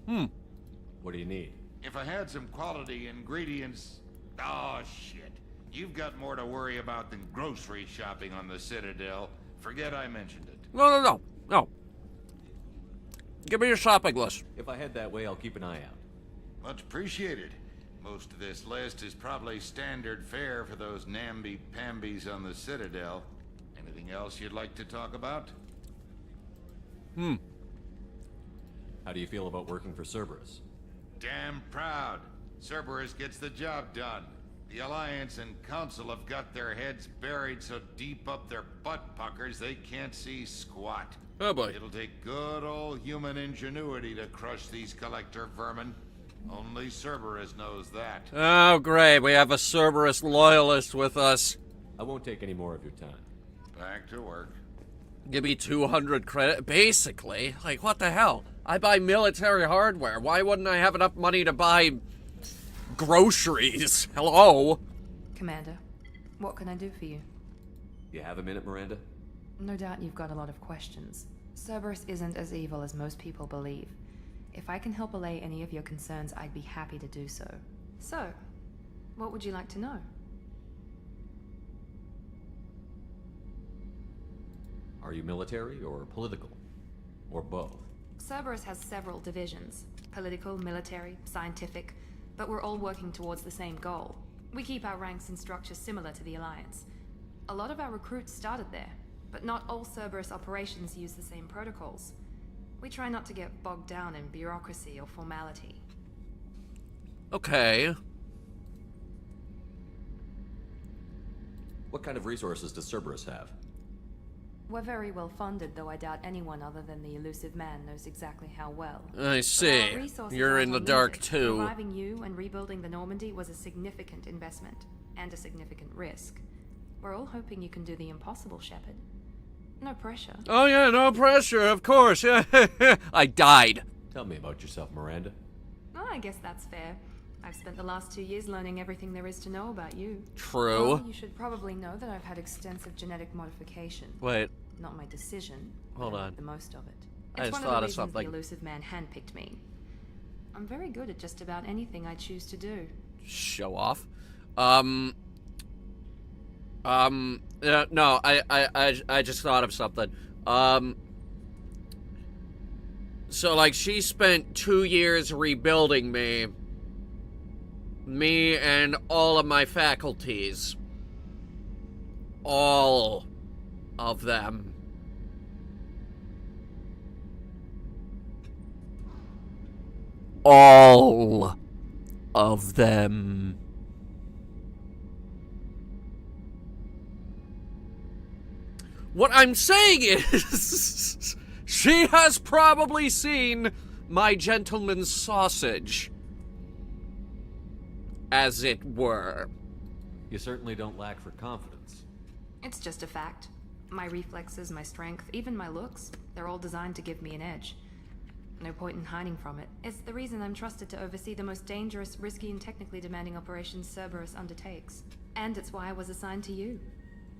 What do you need? If I had some quality ingredients... Oh, shit. You've got more to worry about than grocery shopping on the Citadel. Forget I mentioned it. No. Give me your shopping list. If I head that way, I'll keep an eye out. Much appreciated. Most of this list is probably standard fare for those namby-pambies on the Citadel. Anything else you'd like to talk about? How do you feel about working for Cerberus? Damn proud. Cerberus gets the job done. The Alliance and Council have got their heads buried so deep up their butt puckers they can't see squat. Oh boy. It'll take good old human ingenuity to crush these collector vermin. Only Cerberus knows that. Oh, great. We have a Cerberus loyalist with us. I won't take any more of your time. Back to work. Give me 200 credit. Basically, like, what the hell? I buy military hardware. Why wouldn't I have enough money to buy groceries? Hello? Commander, what can I do for you? You have a minute, Miranda? No doubt you've got a lot of questions. Cerberus isn't as evil as most people believe. If I can help allay any of your concerns, I'd be happy to do so. So, what would you like to know? Are you military or political? Or both? Cerberus has several divisions. Political, military, scientific, but we're all working towards the same goal. We keep our ranks and structure similar to the Alliance. A lot of our recruits started there, but not all Cerberus operations use the same protocols. We try not to get bogged down in bureaucracy or formality. Okay. What kind of resources does Cerberus have? We're very well funded, though I doubt anyone other than the elusive man knows exactly how well. I see. You're in the dark too. Reviving you and rebuilding the Normandy was a significant investment, and a significant risk. We're all hoping you can do the impossible, Shepard. No pressure. Oh yeah, no pressure, of course. Yeah. I died. Tell me about yourself, Miranda. Oh, I guess that's fair. I've spent the last 2 years learning everything there is to know about you. True. Well, you should probably know that I've had extensive genetic modification. Wait. Not my decision. Hold on. The most of it. I It's just one thought of of the reasons something. the elusive man handpicked me. I'm very good at just about anything I choose to do. Show off. No, I just thought of something. So, like, she spent 2 years rebuilding me and all of my faculties. All of them. All of them. What I'm saying is, she has probably seen my gentleman's sausage, as it were. You certainly don't lack for confidence. It's just a fact. My reflexes, my strength, even my looks, they're all designed to give me an edge. No point in hiding from it. It's the reason I'm trusted to oversee the most dangerous, risky, and technically demanding operations Cerberus undertakes. And it's why I was assigned to you.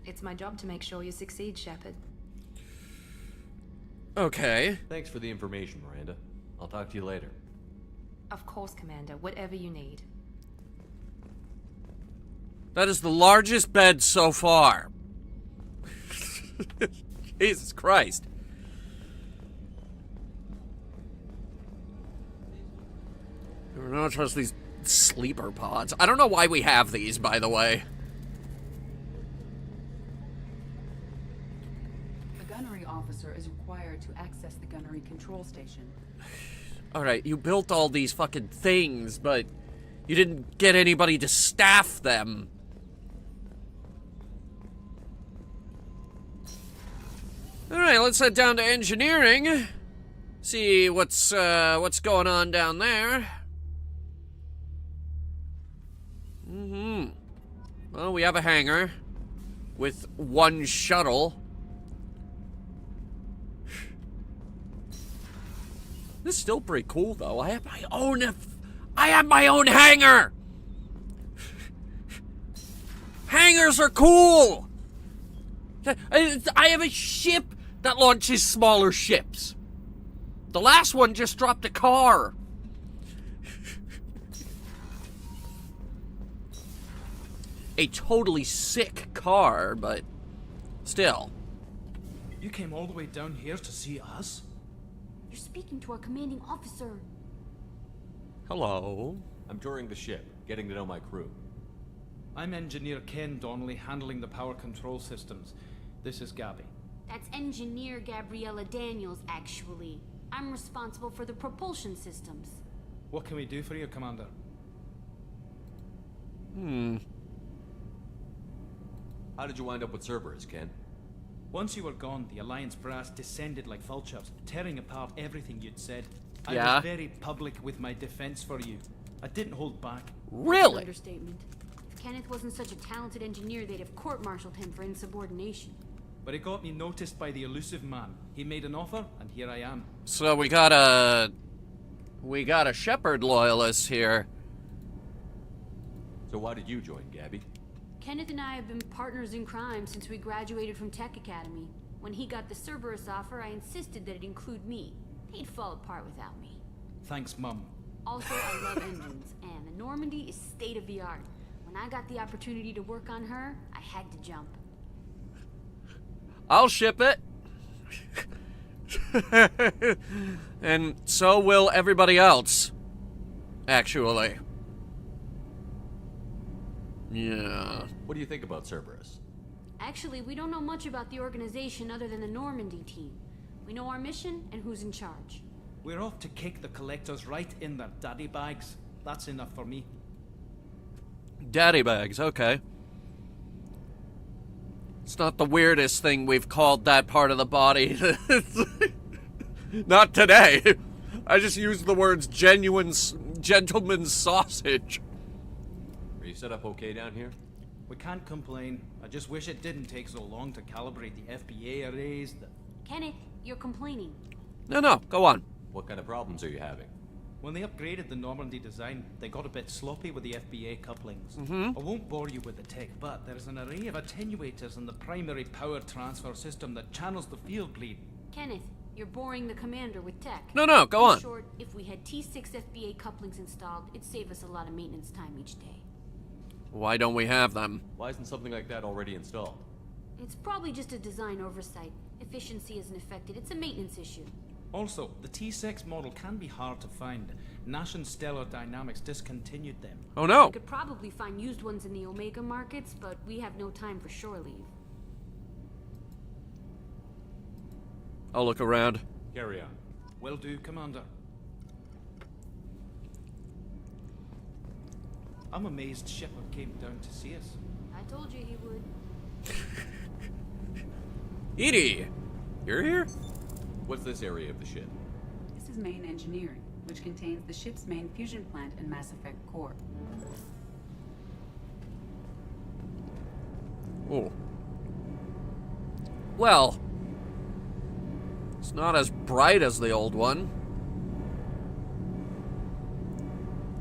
It's my job to make sure you succeed, Shepard. Okay. Thanks for the information, Miranda. I'll talk to you later. Of course, Commander. Whatever you need. That is the largest bed so far. Jesus Christ. I don't trust these sleeper pods. I don't know why we have these, by the way. The gunnery officer is required to access the gunnery control station. Alright, you built all these fucking things, but you didn't get anybody to staff them. Alright, let's head down to engineering. See what's going on down there. Well, we have a hangar with one shuttle. This is still pretty cool, though. I have my own hangar. Hangars are cool. I have a ship that launches smaller ships. The last one just dropped a car. A totally sick car, but still. You came all the way down here to see us? You're speaking to our commanding officer. Hello. I'm touring the ship, getting to know my crew. I'm Engineer Ken Donnelly, handling the power control systems. This is Gabby. That's Engineer Gabriella Daniels, actually. I'm responsible for the propulsion systems. What can we do for you, Commander? How did you wind up with Cerberus, Ken? Once you were gone, the Alliance brass descended like vultures, tearing apart everything you'd said. I Yeah? was very public with my defense for you. I didn't hold back. Really? Understatement. If Kenneth wasn't such a talented engineer, they'd have court-martialed him for insubordination. But it got me noticed by the elusive man. He made an offer, and here I am. So we got a Shepard loyalist here. So why did you join, Gabby? Kenneth and I have been partners in crime since we graduated from Tech Academy. When he got the Cerberus offer, I insisted that it include me. He'd fall apart without me. Thanks, Mum. Also, I love engines, and the Normandy is state-of-the-art. When I got the opportunity to work on her, I had to jump. I'll ship it. And so will everybody else. Actually. Yeah. What do you think about Cerberus? Actually, we don't know much about the organization other than the Normandy team. We know our mission and who's in charge. We're off to kick the collectors right in their daddy bags. That's enough for me. Daddy bags, okay. It's not the weirdest thing we've called that part of the body. Not today. I just used the words gentleman's sausage. Are you set up okay down here? We can't complain. I just wish it didn't take so long to calibrate the FBA arrays. Kenneth, you're complaining. No, go on. What kind of problems are you having? When they upgraded the Normandy design, they got a bit sloppy with the FBA couplings. Mhm. I won't bore you with the tech, but there's an array of attenuators in the primary power transfer system that channels the field bleed. Kenneth, you're boring the commander with tech. No, go on. In short, if we had T6 FBA couplings installed, it'd save us a lot of maintenance time each day. Why don't we have them? Why isn't something like that already installed? It's probably just a design oversight. Efficiency isn't affected. It's a maintenance issue. Also, the T6 model can be hard to find. Nash and Stellar Dynamics discontinued them. Oh no! We could probably find used ones in the Omega markets, but we have no time for shore leave. I'll look around. Carry on. Will do, Commander. I'm amazed Shepard came down to see us. I told you he would. Edie! You're here? What's this area of the ship? This is main engineering, which contains the ship's main fusion plant and Mass Effect core. Oh. Well, it's not as bright as the old one.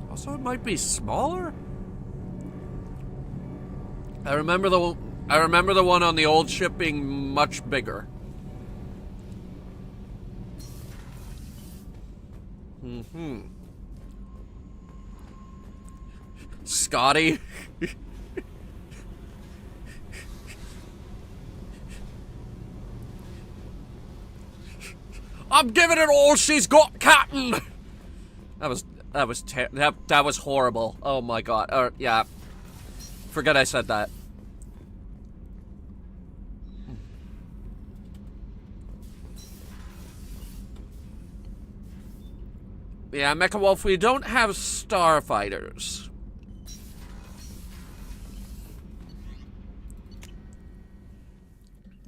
Also, it might be smaller. I remember the one on the old ship being much bigger. Scotty. I'm giving it all she's got, Captain. That was horrible. Oh my god. Yeah. Forget I said that. Yeah, Mecha Wolf, we don't have starfighters.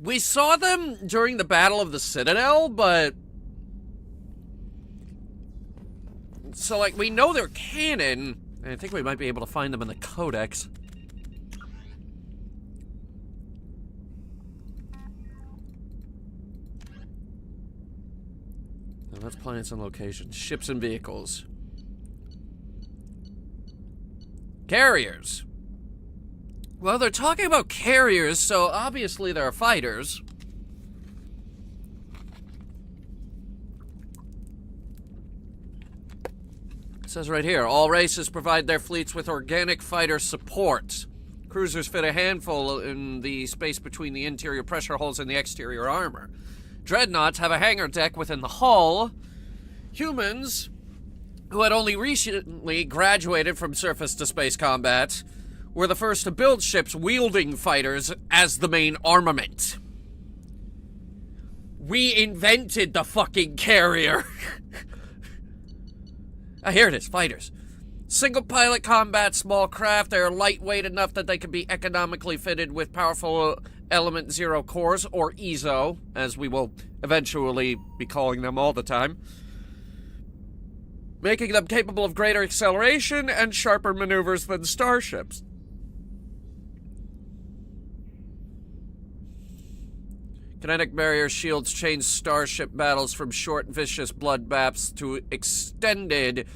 We saw them during the Battle of the Citadel, but... So, like, we know they're canon. And I think we might be able to find them in the Codex. Now, that's planets and locations. Ships and vehicles. Carriers. Well, they're talking about carriers, so obviously they're fighters. It says right here, all races provide their fleets with organic fighter support. Cruisers fit a handful in the space between the interior pressure holes and the exterior armor. Dreadnoughts have a hangar deck within the hull. Humans, who had only recently graduated from surface-to-space combat, were the first to build ships wielding fighters as the main armament. We invented the fucking carrier. Here it is, fighters. Single pilot combat small craft. They are lightweight enough that they can be economically fitted with powerful Element Zero cores, or EZO, as we will eventually be calling them all the time, making them capable of greater acceleration and sharper maneuvers than starships. Kinetic barrier shields change starship battles from short, vicious bloodbaths to extended,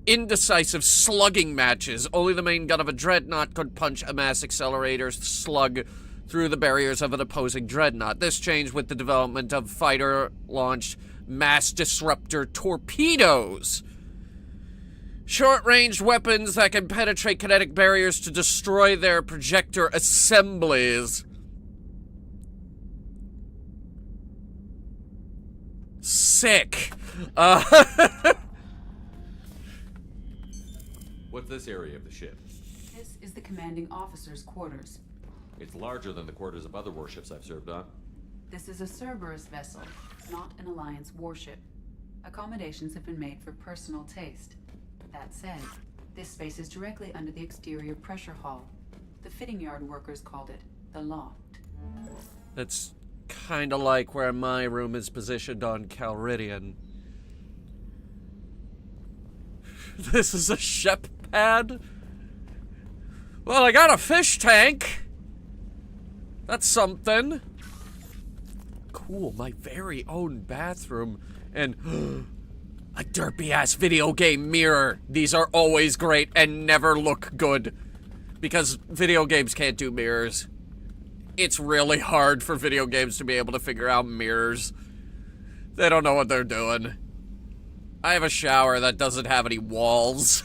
indecisive slugging matches. Only the main gun of a dreadnought could punch a mass accelerator slug through the barriers of an opposing dreadnought. This changed with the development of fighter-launched mass disruptor torpedoes. Short-range weapons that can penetrate kinetic barriers to destroy their projector assemblies. Sick. What's this area of the ship? This is the commanding officer's quarters. It's larger than the quarters of other warships I've served on. This is a Cerberus vessel, not an Alliance warship. Accommodations have been made for personal taste. That said, this space is directly under the exterior pressure hull. The fitting yard workers called it the loft. That's kind of like where my room is positioned on Calridian. This is a ship pad? Well, I got a fish tank. That's something. Cool, my very own bathroom. And a derpy-ass video game mirror. These are always great and never look good. Because video games can't do mirrors. It's really hard for video games to be able to figure out mirrors. They don't know what they're doing. I have a shower that doesn't have any walls.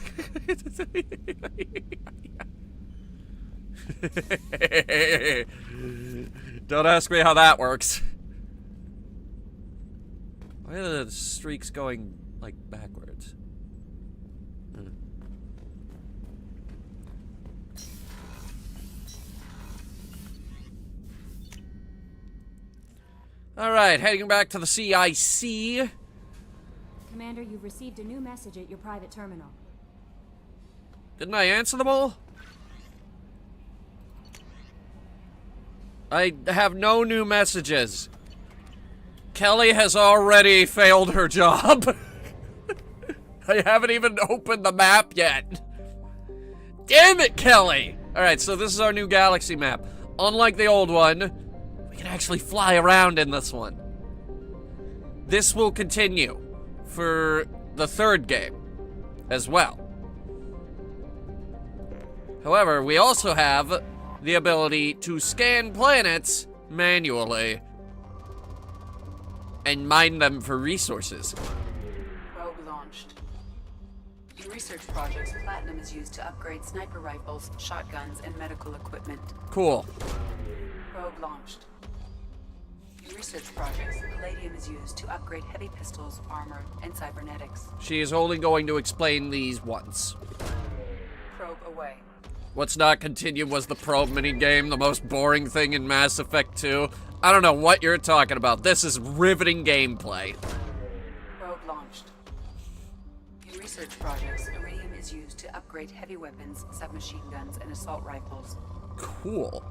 Don't ask me how that works. Why are the streaks going, like, backwards? Alright, heading back to the CIC. Commander, you've received a new message at your private terminal. Didn't I answer them all? I have no new messages. Kelly has already failed her job. I haven't even opened the map yet. Damn it, Kelly! Alright, so this is our new galaxy map. Unlike the old one, we can actually fly around in this one. This will continue for the third game as well. However, we also have the ability to scan planets manually and mine them for resources. Probe launched. In research projects, platinum is used to upgrade sniper rifles, shotguns, and medical equipment. Cool. Probe launched. In research projects, palladium is used to upgrade heavy pistols, armor, and cybernetics. She is only going to explain these once. Probe away. What's not continued was the probe minigame, the most boring thing in Mass Effect 2. I don't know what you're talking about. This is riveting gameplay. Probe launched. In research projects, iridium is used to upgrade heavy weapons, submachine guns, and assault rifles. Cool.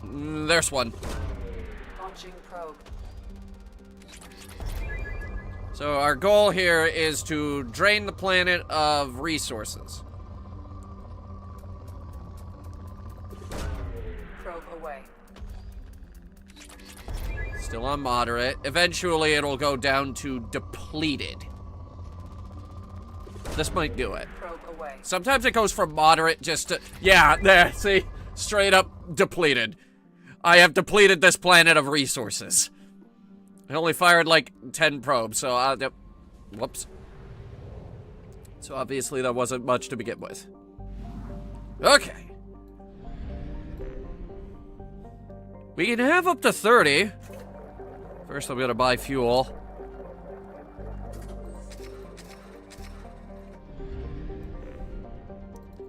There's one. Launching probe. So our goal here is to drain the planet of resources. Probe away. Still on moderate. Eventually it'll go down to depleted. This might do it. Probe away. Sometimes it goes from moderate just to... Yeah, there, see? Straight up depleted. I have depleted this planet of resources. I only fired like 10 probes, so whoops. So obviously that wasn't much to begin with. Okay. We can have up to 30. First I'm gonna buy fuel.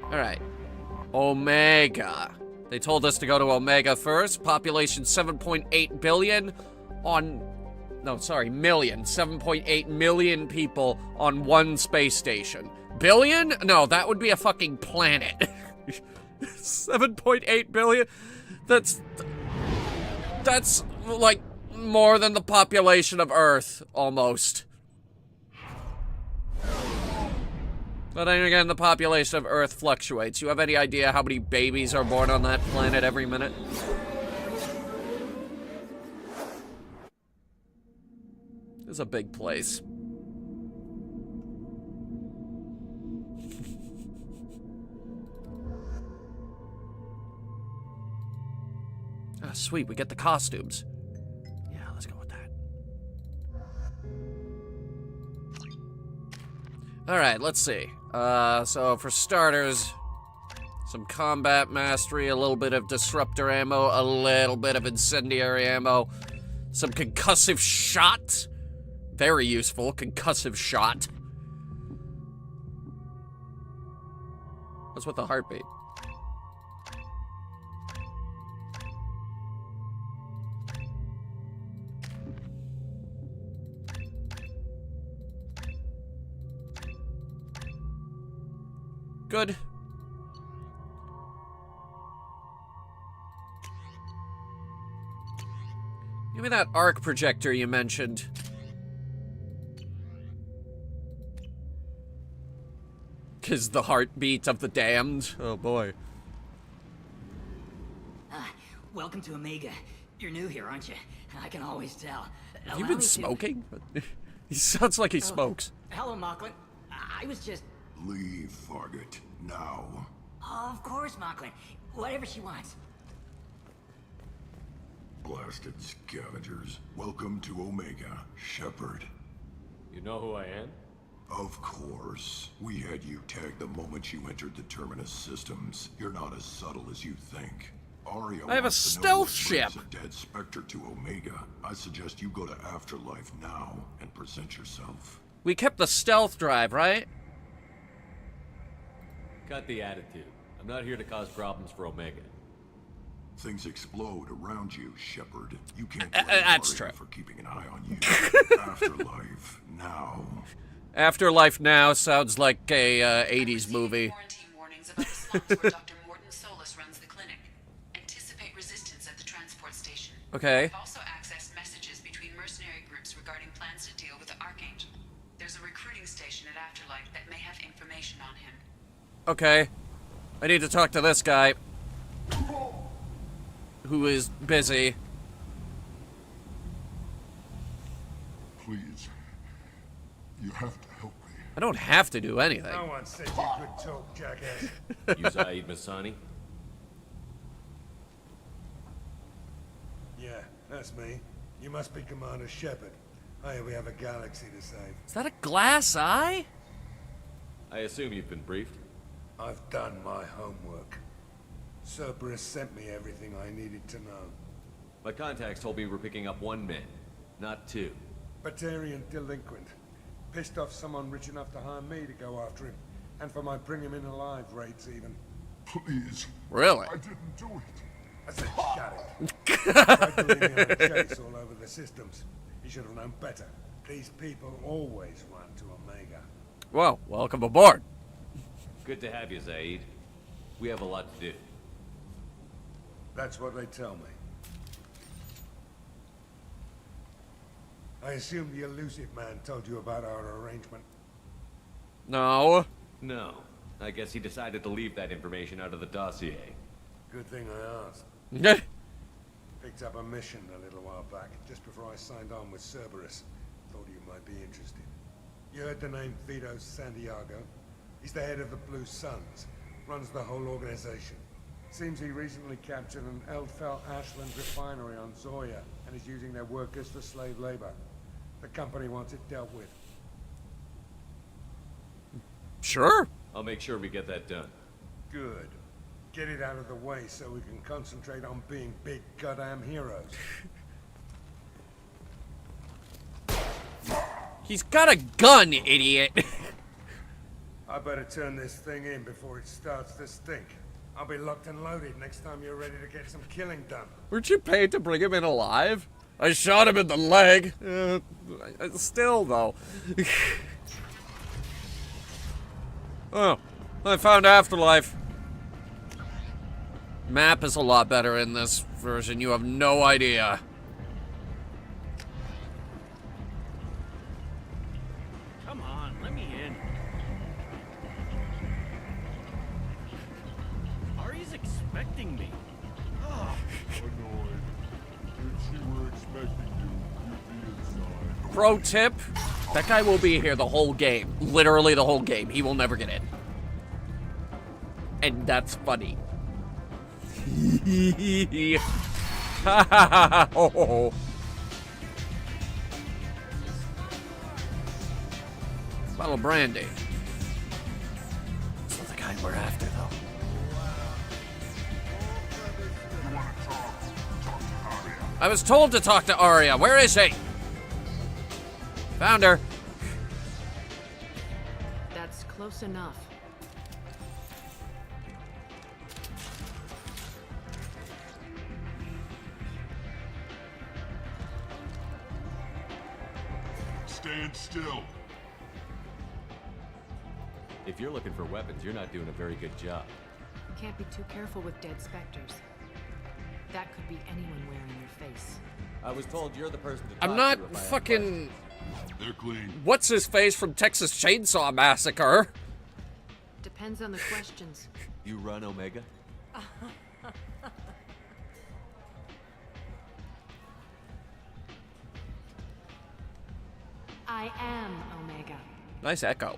Alright. Omega. They told us to go to Omega first. Population 7.8 billion on... No, sorry, million. 7.8 million people on one space station. Billion? No, that would be a fucking planet. 7.8 billion? That's like more than the population of Earth, almost. But then again, the population of Earth fluctuates. You have any idea how many babies are born on that planet every minute? It's a big place. Ah, sweet, we get the costumes. Yeah, let's go with that. Alright, let's see. So for starters, some combat mastery, a little bit of disruptor ammo, a little bit of incendiary ammo, some concussive shot. Very useful, concussive shot. What's with the heartbeat? Good. Give me that arc projector you mentioned. Is the heartbeat of the damned. Oh boy. Welcome to Omega. You're new here, aren't you? I can always tell. Have you been smoking? He sounds like he smokes. Hello, Mocklin. I was just... Leave, Fargate. Now. Of course, Mocklin. Whatever she wants. Blasted scavengers. Welcome to Omega, Shepard. You know who I am? Of course. We had you tagged the moment you entered the Terminus systems. You're not as subtle as you think. Aria I have a wants to know stealth what ship. brings a dead Spectre to Omega. I suggest you go to Afterlife now and present yourself. We kept the stealth drive, right? Cut the attitude. I'm not here to cause problems for Omega. Things explode around you, Shepard. You can't that's blame Aria true. for keeping an eye on you. Afterlife now. Afterlife Now sounds like a 80s movie. Quarantine warnings about the slots where Dr. Morton Solus runs the clinic. Anticipate resistance at the transport station. Okay. I've also accessed messages between mercenary groups regarding plans to deal with the Archangel. There's a recruiting station at Afterlife that may have information on him. Okay. I need to talk to this guy. Who is busy. Please. You have to help me. I don't have to do anything. No one said you could talk, jackass. You Zaid Masani? Yeah, that's me. You must be Commander Shepard. Hey, we have a galaxy to save. Is that a glass eye? I assume you've been briefed. I've done my homework. Cerberus sent me everything I needed to know. My contacts told me we're picking up 1 man, not 2. Batarian delinquent. Pissed off someone rich enough to hire me to go after him. And for my bring him in alive rates even. Please. Really? I didn't do it. I said shut it. Tried to leave me on a chase all over the systems. You should have known better. These people always run to Omega. Well, welcome aboard. Good to have you, Zaid. We have a lot to do. That's what they tell me. I assume the elusive man told you about our arrangement. No. No. I guess he decided to leave that information out of the dossier. Good thing I asked. Picked up a mission a little while back, just before I signed on with Cerberus. Thought you might be interested. You heard the name Vito Santiago? He's the head of the Blue Suns. Runs the whole organization. Seems he recently captured an Eldfell Ashland refinery on Zoya and is using their workers for slave labor. The company wants it dealt with. Sure. I'll make sure we get that done. Good. Get it out of the way so we can concentrate on being big goddamn heroes. He's got a gun, idiot. I better turn this thing in before it starts to stink. I'll be locked and loaded next time you're ready to get some killing done. Weren't you paid to bring him in alive? I shot him in the leg. Still, though. Oh, I found Afterlife. Map is a lot better in this version. You have no idea. Come on, let me in. Ari's expecting me. Oh. Annoyed. If she were expecting you, you'd be inside. Pro tip, that guy will be here the whole game. Literally the whole game. He will never get in. And that's funny. Oh. Bottle of brandy. It's not the kind we're after, though. I was told to talk to Aria. Where is she? Found her. That's close enough. Stand still. If you're looking for weapons, you're not doing a very good job. Can't be too careful with dead specters. That could be anyone wearing your face. I was told you're the person to talk I'm not to if I have fucking... They're clean. What's his face from Texas Chainsaw Massacre? Depends on the questions. You run Omega? I am Omega. Nice echo.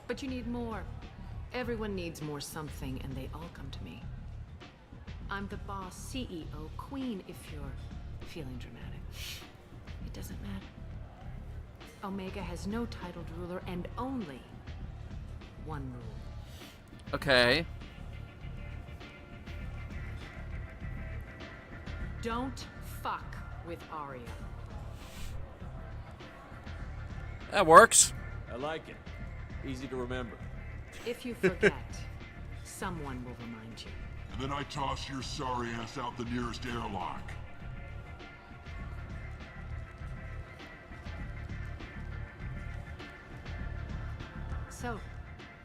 But you need more. Everyone needs more something, and they all come to me. I'm the boss, CEO, queen, if you're feeling dramatic. It doesn't matter. Omega has no titled ruler and only one rule. Okay. Don't fuck with Arya. That works. I like it. Easy to remember. If you forget, someone will remind you. And then I toss your sorry ass out the nearest airlock. So,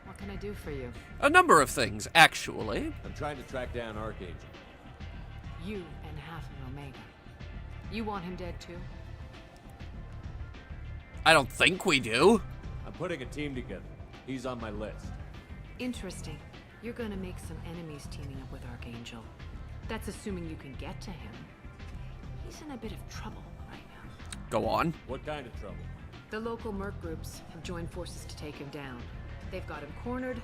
what can I do for you? A number of things, actually. I'm trying to track down Archangel. You and half of Omega. You want him dead too? I don't think we do. I'm putting a team together. He's on my list. Interesting. You're gonna make some enemies teaming up with Archangel. That's assuming you can get to him. He's in a bit of trouble right now. Go on. What kind of trouble? The local merc groups have joined forces to take him down. They've got him cornered,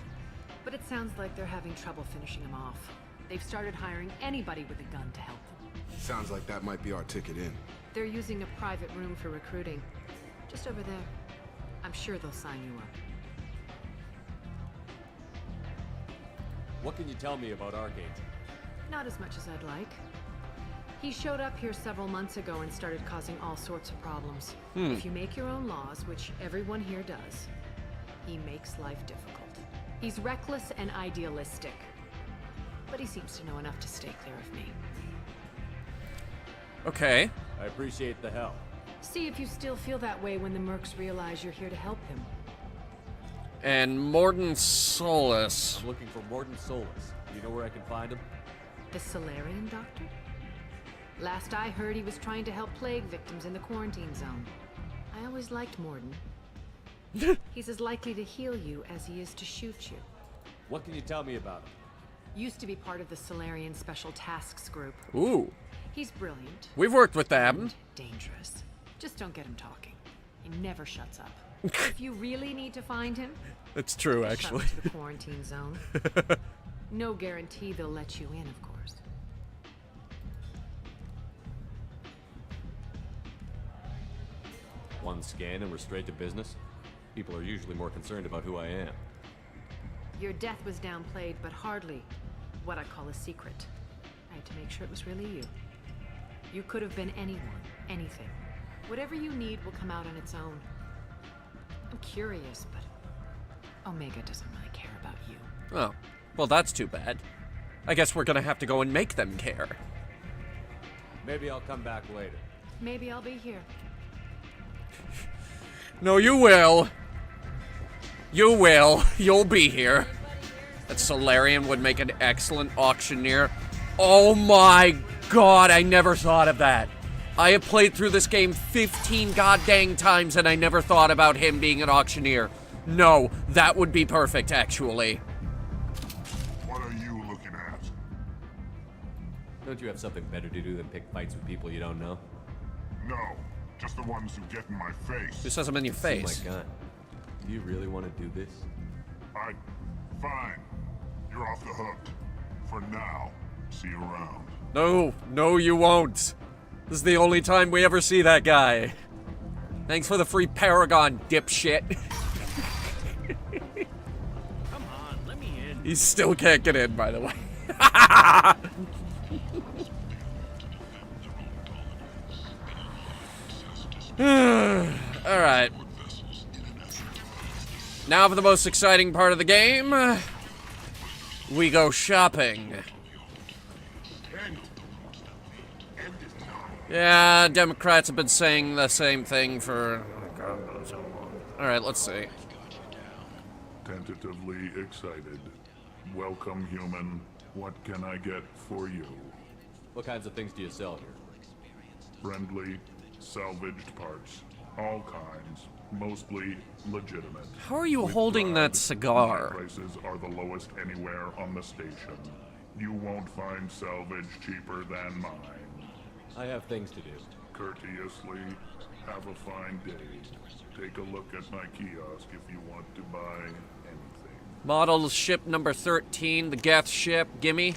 but it sounds like they're having trouble finishing him off. They've started hiring anybody with a gun to help them. Sounds like that might be our ticket in. They're using a private room for recruiting. Just over there. I'm sure they'll sign you up. What can you tell me about Archangel? Not as much as I'd like. He showed up here several months ago and started causing all sorts of problems. If you make your own laws, which everyone here does, he makes life difficult. He's reckless and idealistic. But he seems to know enough to stay clear of me. Okay. I appreciate the help. See if you still feel that way when the mercs realize you're here to help him. And Morden Solus. I'm looking for Morden Solus. Do you know where I can find him? The Solarian doctor? Last I heard, he was trying to help plague victims in the quarantine zone. I always liked Morden. He's as likely to heal you as he is to shoot you. What can you tell me about him? Used to be part of the Solarian Special Tasks Group. Ooh. He's brilliant. We've worked with them. And dangerous. Just don't get him talking. He never shuts up. If you really need to find him, It's true, shut actually. him to the quarantine zone. No guarantee they'll let you in, of course. One scan and we're straight to business? People are usually more concerned about who I am. Your death was downplayed, but hardly what I call a secret. I had to make sure it was really you. You could have been anyone, anything. Whatever you need will come out on its own. I'm curious, but Omega doesn't really care about you. Oh, well, that's too bad. I guess we're gonna have to go and make them care. Maybe I'll come back later. Maybe I'll be here. No, you will. You will. You'll be here. That Solarian would make an excellent auctioneer. Oh my god, I never thought of that. I have played through this game 15 goddamn times and I never thought about him being an auctioneer. No, that would be perfect, actually. What are you looking at? Don't you have something better to do than pick fights with people you don't know? No, just the ones who get in my face. Who says I'm in your face? Oh my god. Do you really want to do this? Fine. You're off the hook. For now. See you around. No, no you won't. This is the only time we ever see that guy. Thanks for the free Paragon, dipshit. Come on, let me in. He still can't get in, by the way. Alright. Now for the most exciting part of the game. We go shopping. Yeah, Democrats have been saying the same thing for God knows how long. Alright, let's see. Tentatively excited. Welcome, human. What can I get for you? What kinds of things do you sell here? Friendly, salvaged parts. All kinds. Mostly legitimate. How are you With holding pride, that cigar? My prices are the lowest anywhere on the station. You won't find salvage cheaper than mine. I have things to do. Courteously, have a fine day. Take a look at my kiosk if you want to buy anything. Model ship number 13, the Geth ship, gimme.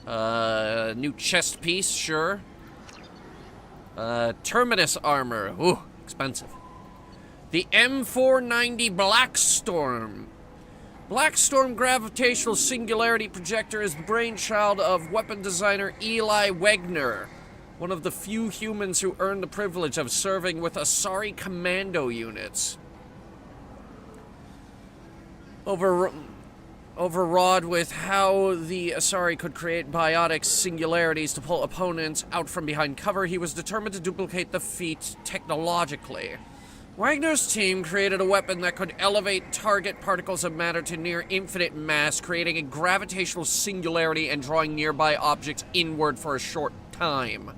New chest piece, sure. Terminus armor. Ooh, expensive. The M490 Blackstorm. Blackstorm Gravitational Singularity Projector is the brainchild of weapon designer Eli Wegner, one of the few humans who earned the privilege of serving with Asari commando units. Overawed with how the Asari could create biotic singularities to pull opponents out from behind cover, he was determined to duplicate the feat technologically. Wagner's team created a weapon that could elevate target particles of matter to near infinite mass, creating a gravitational singularity and drawing nearby objects inward for a short time.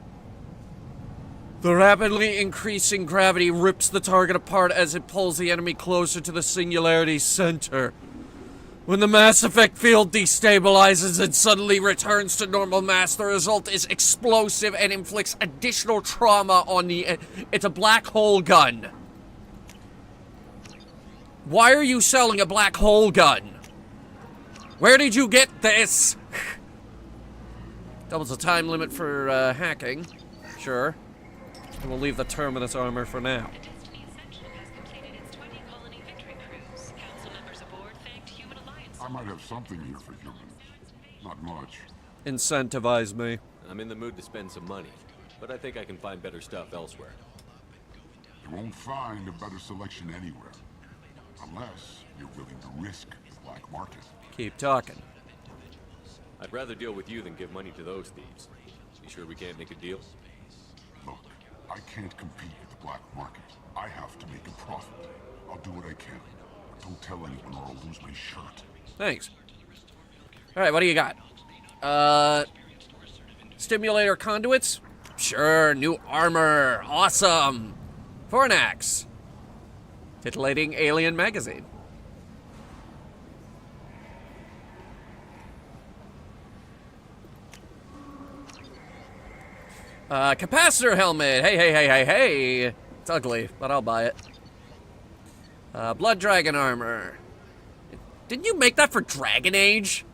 The rapidly increasing gravity rips the target apart as it pulls the enemy closer to the singularity's center. When the mass effect field destabilizes and suddenly returns to normal mass, the result is explosive and inflicts additional trauma on the... It's a black hole gun. Why are you selling a black hole gun? Where did you get this? Doubles the time limit for hacking. Sure. And we'll leave the Terminus armor for now. I might have something here for humans. Not much. Incentivize me. I'm in the mood to spend some money, but I think I can find better stuff elsewhere. You won't find a better selection anywhere. Unless you're willing to risk the black market. Keep talking. I'd rather deal with you than give money to those thieves. You sure we can't make a deal? Look, I can't compete with the black market. I have to make a profit. I'll do what I can. But don't tell anyone or I'll lose my shirt. Thanks. Alright, what do you got? Stimulator conduits? Sure, new armor. Awesome. For an axe. Titillating alien magazine. Capacitor helmet. Hey. It's ugly, but I'll buy it. Blood dragon armor. Didn't you make that for Dragon Age?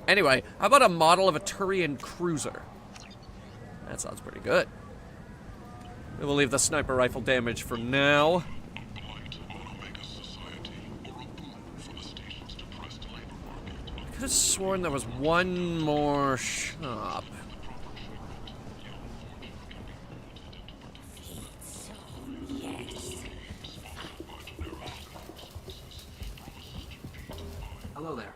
Anyway, how about a model of a Turian cruiser? That sounds pretty good. We'll leave the sniper rifle damage for now. I could have sworn there was one more shop. Hello there.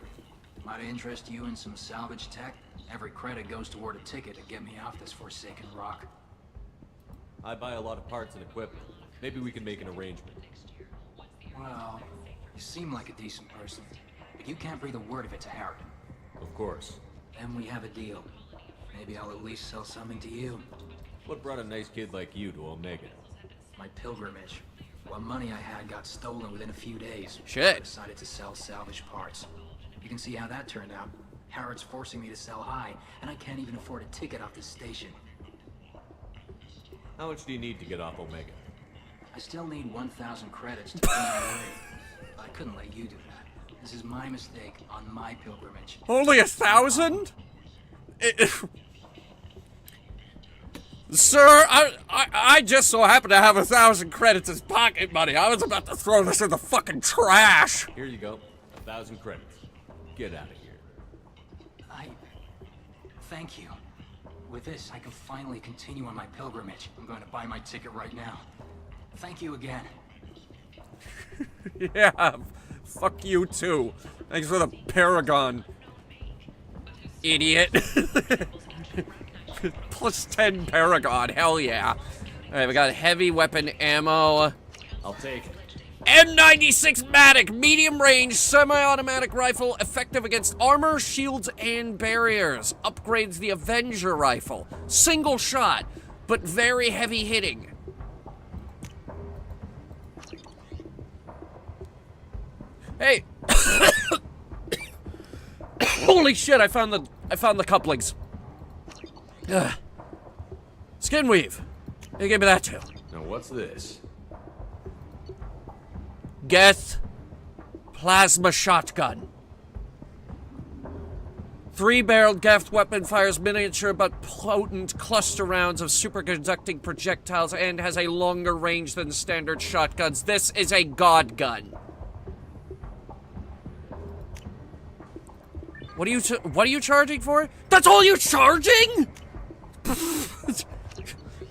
Might I interest you in some salvage tech? Every credit goes toward a ticket to get me off this forsaken rock. I buy a lot of parts and equipment. Maybe we can make an arrangement. Well, you seem like a decent person, but you can't breathe a word of it to Harrigan. Of course. Then we have a deal. Maybe I'll at least sell something to you. What brought a nice kid like you to Omega? My pilgrimage. What money I had got stolen within a few days. Shit. I decided to sell salvage parts. You can see how that turned out. Harrod's forcing me to sell high, and I can't even afford a ticket off this station. How much do you need to get off Omega? I still need 1,000 credits to pay my way. I couldn't let you do that. This is my mistake on my pilgrimage. Only 1,000? Sir, I just so happen to have 1,000 credits as pocket money. I was about to throw this in the fucking trash. Here you go. 1,000 credits. Get out of here. Thank you. With this, I can finally continue on my pilgrimage. I'm going to buy my ticket right now. Thank you again. Yeah, fuck you too. Thanks for the Paragon. Idiot. Plus 10 Paragon, hell yeah. Alright, we got heavy weapon ammo. I'll take it. M96 Matic, medium range, semi-automatic rifle, effective against armor, shields, and barriers. Upgrades the Avenger rifle. Single shot, but very heavy hitting. Hey. Holy shit, I found the couplings. Ugh. Skin weave. Hey, give me that too. Now what's this? Geth plasma shotgun. 3-barreled gaffed weapon fires miniature but potent cluster rounds of superconducting projectiles and has a longer range than standard shotguns. This is a god gun. What are you charging for? That's all you're charging?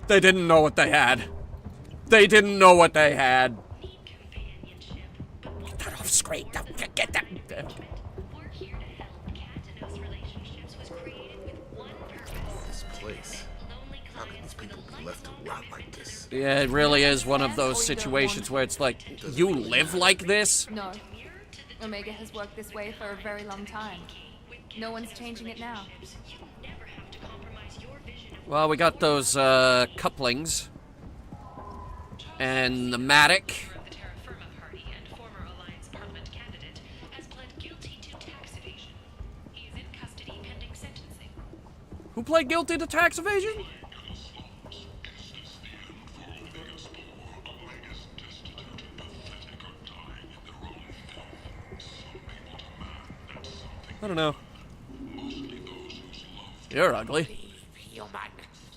They didn't know what they had. They didn't know what they had. Get that off screen. Get that. This place. How can these people be left to rot like this? Yeah, it really is one of those situations where it's like, you live like this? No. Omega has worked this way for a very long time. No one's changing it now. Well, we got those couplings. And the Matic. Who pled guilty to tax evasion? I don't know. You're ugly. Human,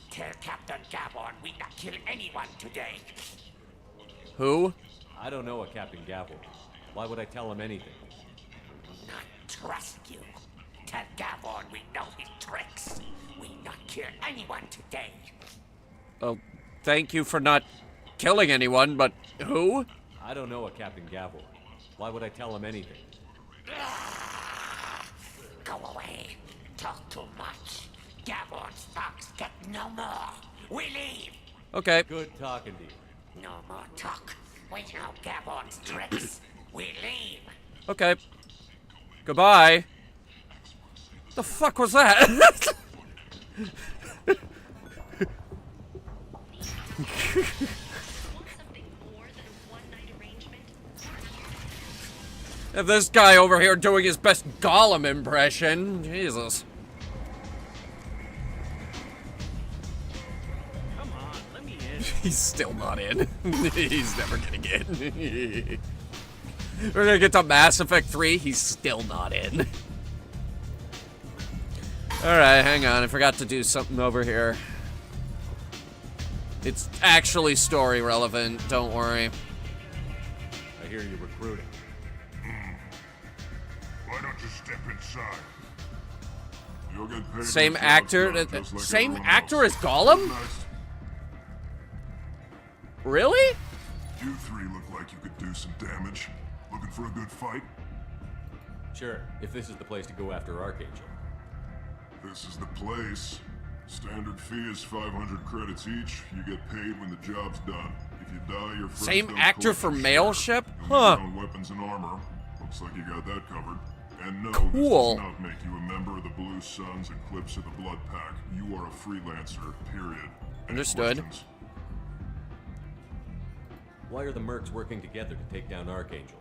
tell Captain Gavon we not kill anyone today. Who? I don't know a Captain Gavel. Why would I tell him anything? Not trust you. Tell Gavon we know his tricks. We not kill anyone today. Well, thank you for not killing anyone, but who? I don't know a Captain Gavel. Why would I tell him anything? Go away. Talk too much. Gavon's fox get no more. We leave. Okay. Good talking to you. No more talk. We know Gavon's tricks. We leave. Okay. Goodbye. The fuck was that? If this guy over here doing his best Gollum impression, Jesus. Come on, let me in. He's still not in. He's never getting in. We're gonna get to Mass Effect 3, he's still not in. Alright, hang on, I forgot to do something over here. It's actually story relevant, don't worry. I hear you're recruiting. Why don't you step inside? You'll get paid. Same actor, same actor as Gollum? Really? You three look like you could do some damage. Looking for a good fight? Sure, if this is the place to go after Archangel. This is the place. Standard fee is 500 credits each. You get paid when the job's done. If you die, your friends Same don't actor collect for your Mail share. Ship? You'll Huh. get your own weapons and armor. Looks like you got that covered. And no, Cool. this does not make you a member of the Blue Suns, Eclipse, or the Blood Pack. You are a freelancer, period. Any Understood. questions? Why are the mercs working together to take down Archangel?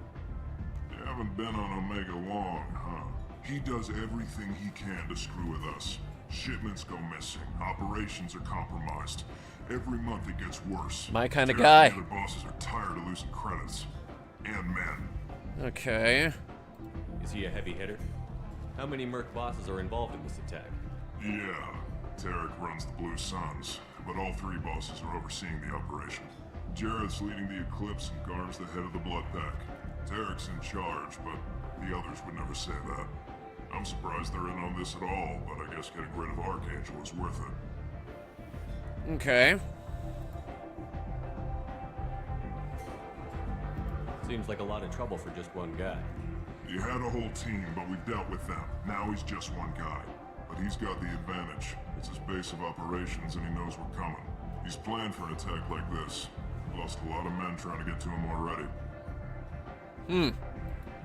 You haven't been on Omega long, huh? He does everything he can to screw with us. Shipments go missing. Operations are compromised. Every month it gets worse. My kind of Derek guy. and the other bosses are tired of losing credits. And men. Okay. Is he a heavy hitter? How many merc bosses are involved in this attack? Yeah. Tarek runs the Blue Suns, but all three bosses are overseeing the operation. Jared's leading the Eclipse and Garm's the head of the Blood Pack. Tarek's in charge, but the others would never say that. I'm surprised they're in on this at all, but I guess getting rid of Archangel is worth it. Okay. Seems like a lot of trouble for just one guy. You had a whole team, but we've dealt with them. Now he's just one guy. But he's got the advantage. It's his base of operations and he knows we're coming. He's planned for an attack like this. Lost a lot of men trying to get to him already.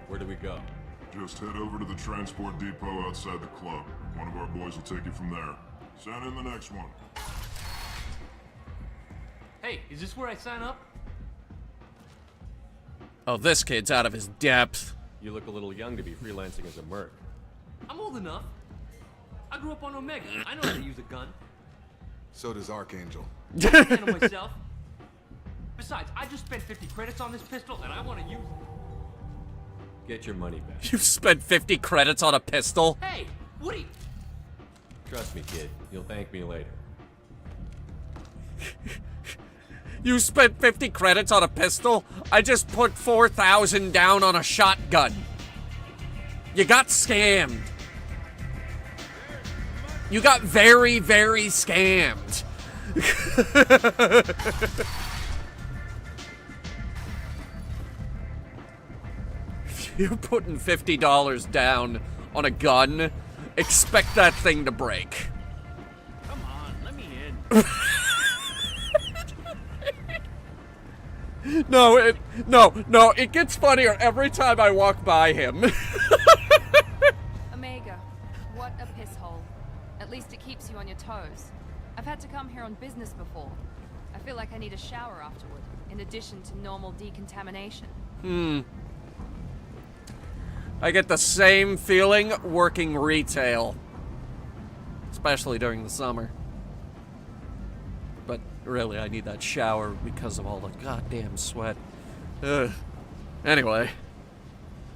Where do we go? Just head over to the transport depot outside the club. One of our boys will take you from there. Send in the next one. Hey, is this where I sign up? Oh, this kid's out of his depth. You look a little young to be freelancing as a merc. I'm old enough. I grew up on Omega. I know how to use a gun. So does Archangel. I can handle myself. Besides, I just spent 50 credits on this pistol, and I want to use it. Get your money back. You've spent 50 credits on a pistol? Hey, Woody! Trust me, kid. You'll thank me later. You spent 50 credits on a pistol? I just put 4,000 down on a shotgun. You got scammed. You got very, very scammed. You're putting $50 down on a gun. Expect that thing to break. Come on, let me in. No, it gets funnier every time I walk by him. Omega, what a piss hole. At least it keeps you on your toes. I've had to come here on business before. I feel like I need a shower afterward, in addition to normal decontamination. I get the same feeling working retail. Especially during the summer. But really, I need that shower because of all the goddamn sweat. Ugh. Anyway.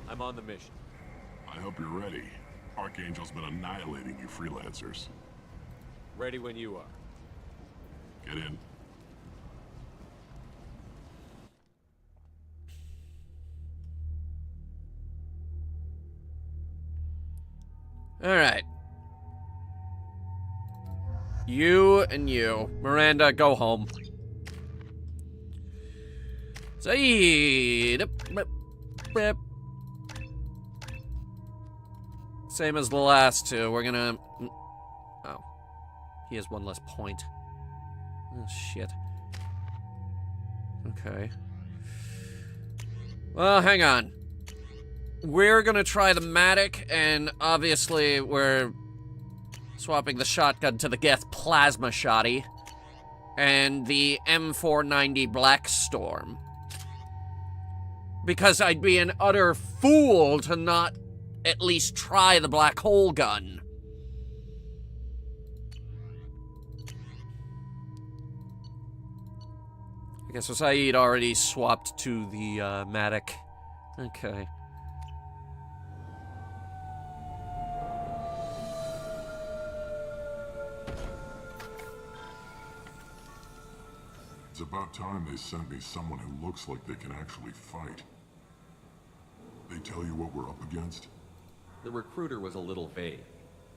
I'm on the mission. I hope you're ready. Archangel's been annihilating you freelancers. Ready when you are. Get in. Alright. You and you. Miranda, go home. Saeed. Same as the last two. We're gonna... Oh. He has one less point. Oh, shit. Okay. Well, hang on. We're gonna try the Matic, and obviously we're swapping the shotgun to the Geth Plasma Shotty and the M490 Black Storm. Because I'd be an utter fool to not at least try the Black Hole gun. Okay, so Saeed already swapped to the Matic. Okay. It's about time they sent me someone who looks like they can actually fight. They tell you what we're up against? The recruiter was a little vague.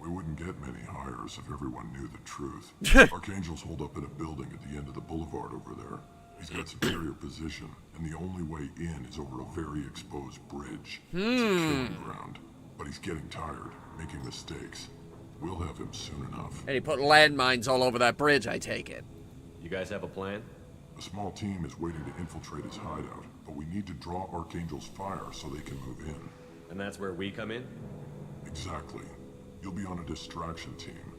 We wouldn't get many hires if everyone knew the truth. Archangel's holed up in a building at the end of the boulevard over there. He's got superior position, and the only way in is over a very exposed bridge. It's a killing ground, but he's getting tired, making mistakes. We'll have him soon enough. And he put landmines all over that bridge, I take it. You guys have a plan? A small team is waiting to infiltrate his hideout, but we need to draw Archangel's fire so they can move in. And that's where we come in? Exactly. You'll be on a distraction team.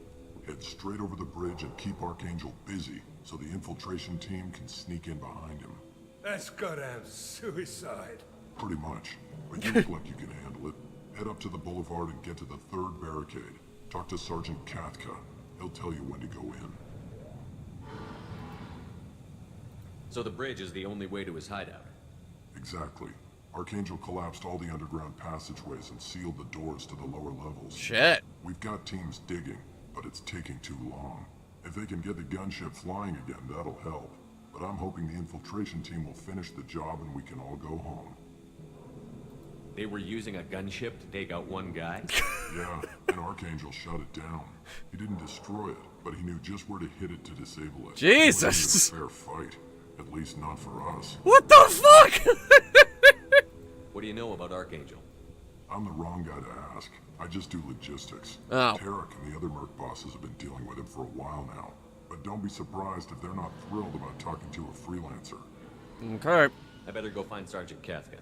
Head straight over the bridge and keep Archangel busy so the infiltration team can sneak in behind him. That's goddamn suicide. Pretty much. But you look like you can handle it. Head up to the boulevard and get to the 3rd barricade. Talk to Sergeant Kathka. He'll tell you when to go in. So the bridge is the only way to his hideout? Exactly. Archangel collapsed all the underground passageways and sealed the doors to the lower levels. Shit. We've got teams digging, but it's taking too long. If they can get the gunship flying again, that'll help. But I'm hoping the infiltration team will finish the job and we can all go home. They were using a gunship to take out one guy? Yeah, and Archangel shut it down. He didn't destroy it, but he knew just where to hit it to disable it. Jesus! It wasn't a fair fight. At least not for us. What the fuck? What do you know about Archangel? I'm the wrong guy to ask. I just do logistics. Oh. Tarek and the other merc bosses have been dealing with him for a while now. But don't be surprised if they're not thrilled about talking to a freelancer. Okay. I better go find Sergeant Kathka.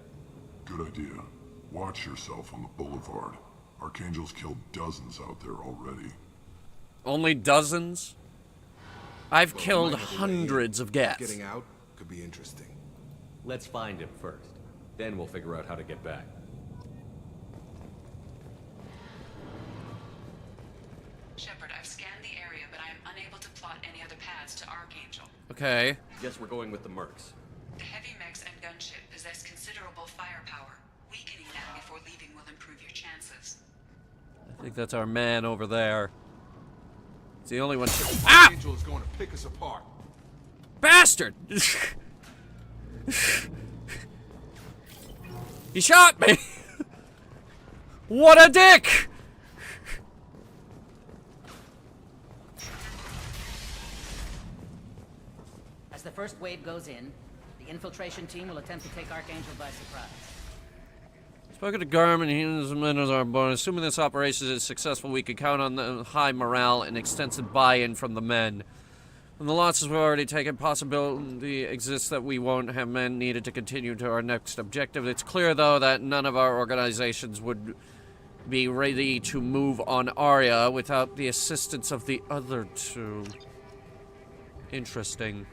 Good idea. Watch yourself on the boulevard. Archangel's killed dozens out there already. Only dozens? I've killed hundreds of Geths. Getting out could be interesting. Let's find him first. Then we'll figure out how to get back. Shepard, I've scanned the area, but I am unable to plot any other paths to Archangel. Okay. Guess we're going with the mercs. The heavy mechs and gunship possess considerable firepower. Weakening them before leaving will improve your chances. I I think that's our man over there. It's the only one. Ah! Angel is going to pick us apart. Bastard! He shot me! What a dick! As the first wave goes in, the infiltration team will attempt to take Archangel by surprise. Spoken to Garm and he and his men as our bonus. Assuming this operation is successful, we can count on the high morale and extensive buy-in from the men. From the losses we've already taken, possibility exists that we won't have men needed to continue to our next objective. It's clear, though, that none of our organizations would be ready to move on Arya without the assistance of the other two. Interesting.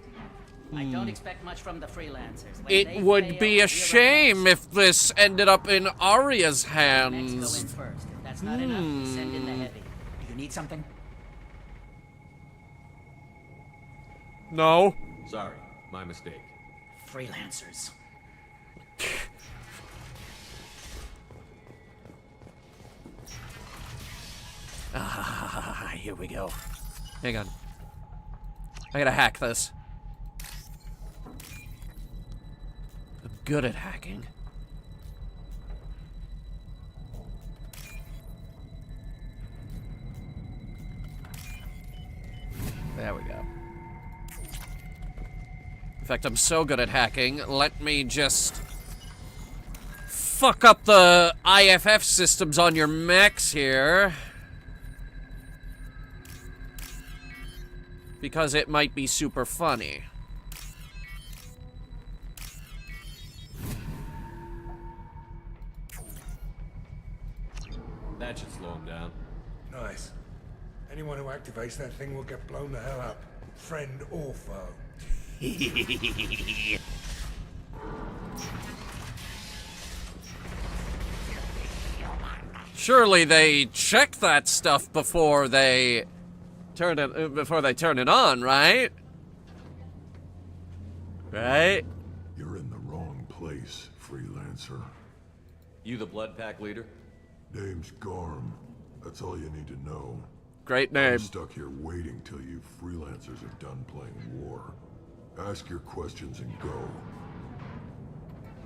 I don't expect much from the freelancers. When It they would fail, be a shame if this ended up in Arya's Next go hands. in first. If that's not enough, we send in the heavy. Do you need something? No. Sorry, my mistake. Freelancers. Ah, here we go. Hang on. I gotta hack this. I'm good at hacking. There we go. In fact, I'm so good at hacking, let me just fuck up the IFF systems on your mechs here. Because it might be super funny. That should slow him down. Nice. Anyone who activates that thing will get blown the hell up. Friend or foe. Surely they check that stuff before they turn it on, right? Right? You're in the wrong place, freelancer. You the Blood Pack leader? Name's Garm. That's all you need to know. Great name. I'm stuck here waiting till you freelancers are done playing war. Ask your questions and go.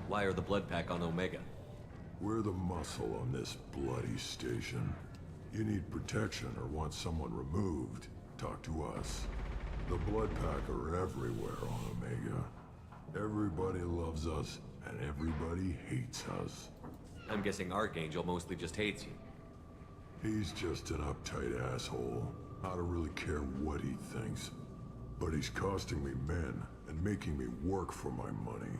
Why are the Blood Pack on Omega? We're the muscle on this bloody station. You need protection or want someone removed, talk to us. The Blood Pack are everywhere on Omega. Everybody loves us, and everybody hates us. I'm guessing Archangel mostly just hates you. He's just an uptight asshole. I don't really care what he thinks. But he's costing me men and making me work for my money.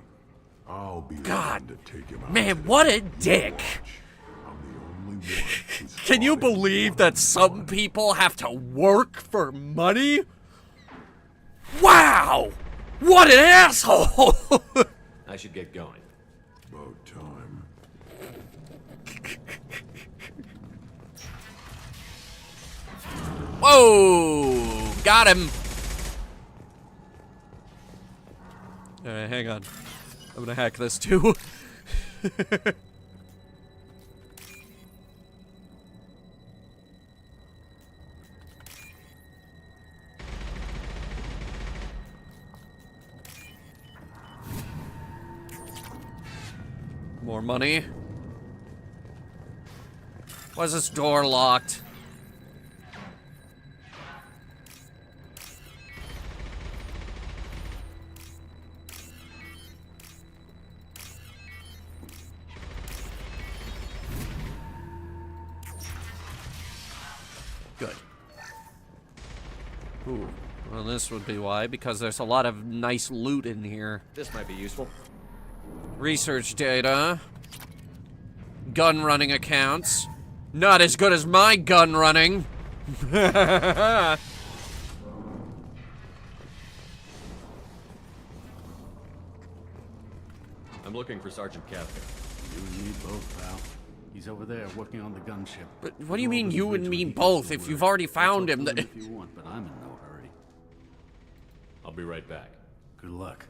I'll be the one to take him out. Man, what a dick! I'm the only one who's Can you believe that some people have to work for money? Wow! What an asshole! I should get going. About time. Whoa! Got him! Alright, hang on. I'm gonna hack this too. More money. Why is this door locked? Good. Ooh. Well, this would be why, because there's a lot of nice loot in here. This might be useful. Research data. Gun running accounts. Not as good as my gun running. I'm looking for Sergeant Kafka. You and me both, pal. He's over there working on the gunship. But what do you mean you and me both if you've already found him? If you want, but I'm in no hurry. I'll be right back. Good luck.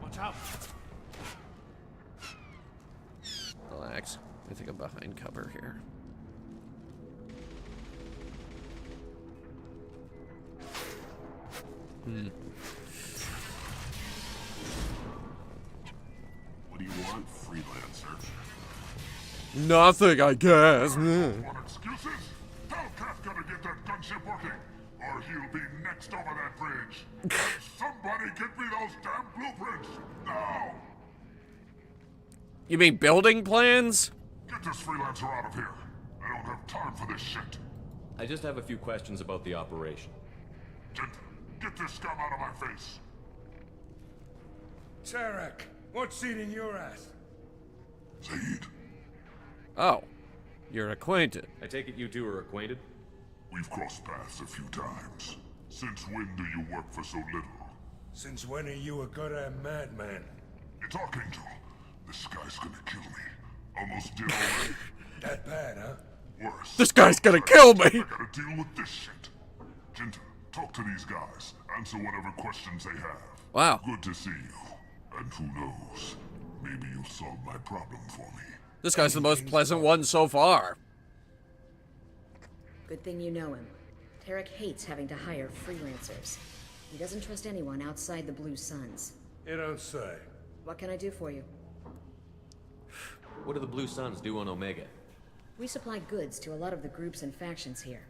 Watch out! behind cover here. What do you want, freelancer? Nothing, I guess. Want excuses? Tell Kafka to get that gunship working, or he'll be next over that bridge. And somebody get me those damn blueprints now! You mean building plans? Get this freelancer out of here. I don't have time for this shit. I just have a few questions about the operation. Get this scum out of my face. Tarek, what's eating your ass? Zaid. Oh, you're acquainted. I take it you two are acquainted? We've crossed paths a few times. Since when do you work for so little? Since when are you a goddamn madman? It's Archangel. This guy's gonna kill me. Almost did already. That bad, huh? Worse. This guy's gonna kill me! I gotta deal with this shit. Jinta, talk to these guys. Answer whatever questions they have. Wow. Good to see you. And who knows? Maybe you'll solve my problem for me. This guy's the most pleasant one so far. Good thing you know him. Tarek hates having to hire freelancers. He doesn't trust anyone outside the Blue Suns. You don't say. What can I do for you? What do the Blue Suns do on Omega? We supply goods to a lot of the groups and factions here.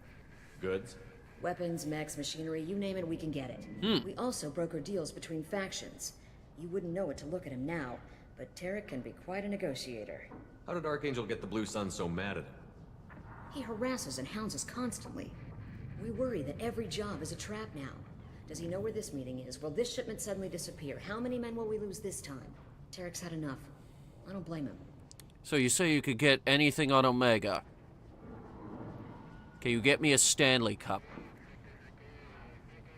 Goods? Weapons, mechs, machinery, you name it, we can get it. We also broker deals between factions. You wouldn't know it to look at him now, but Tarek can be quite a negotiator. How did Archangel get the Blue Suns so mad at him? He harasses and hounds us constantly. We worry that every job is a trap now. Does he know where this meeting is? Will this shipment suddenly disappear? How many men will we lose this time? Tarek's had enough. I don't blame him. So you say you could get anything on Omega. Can you get me a Stanley Cup?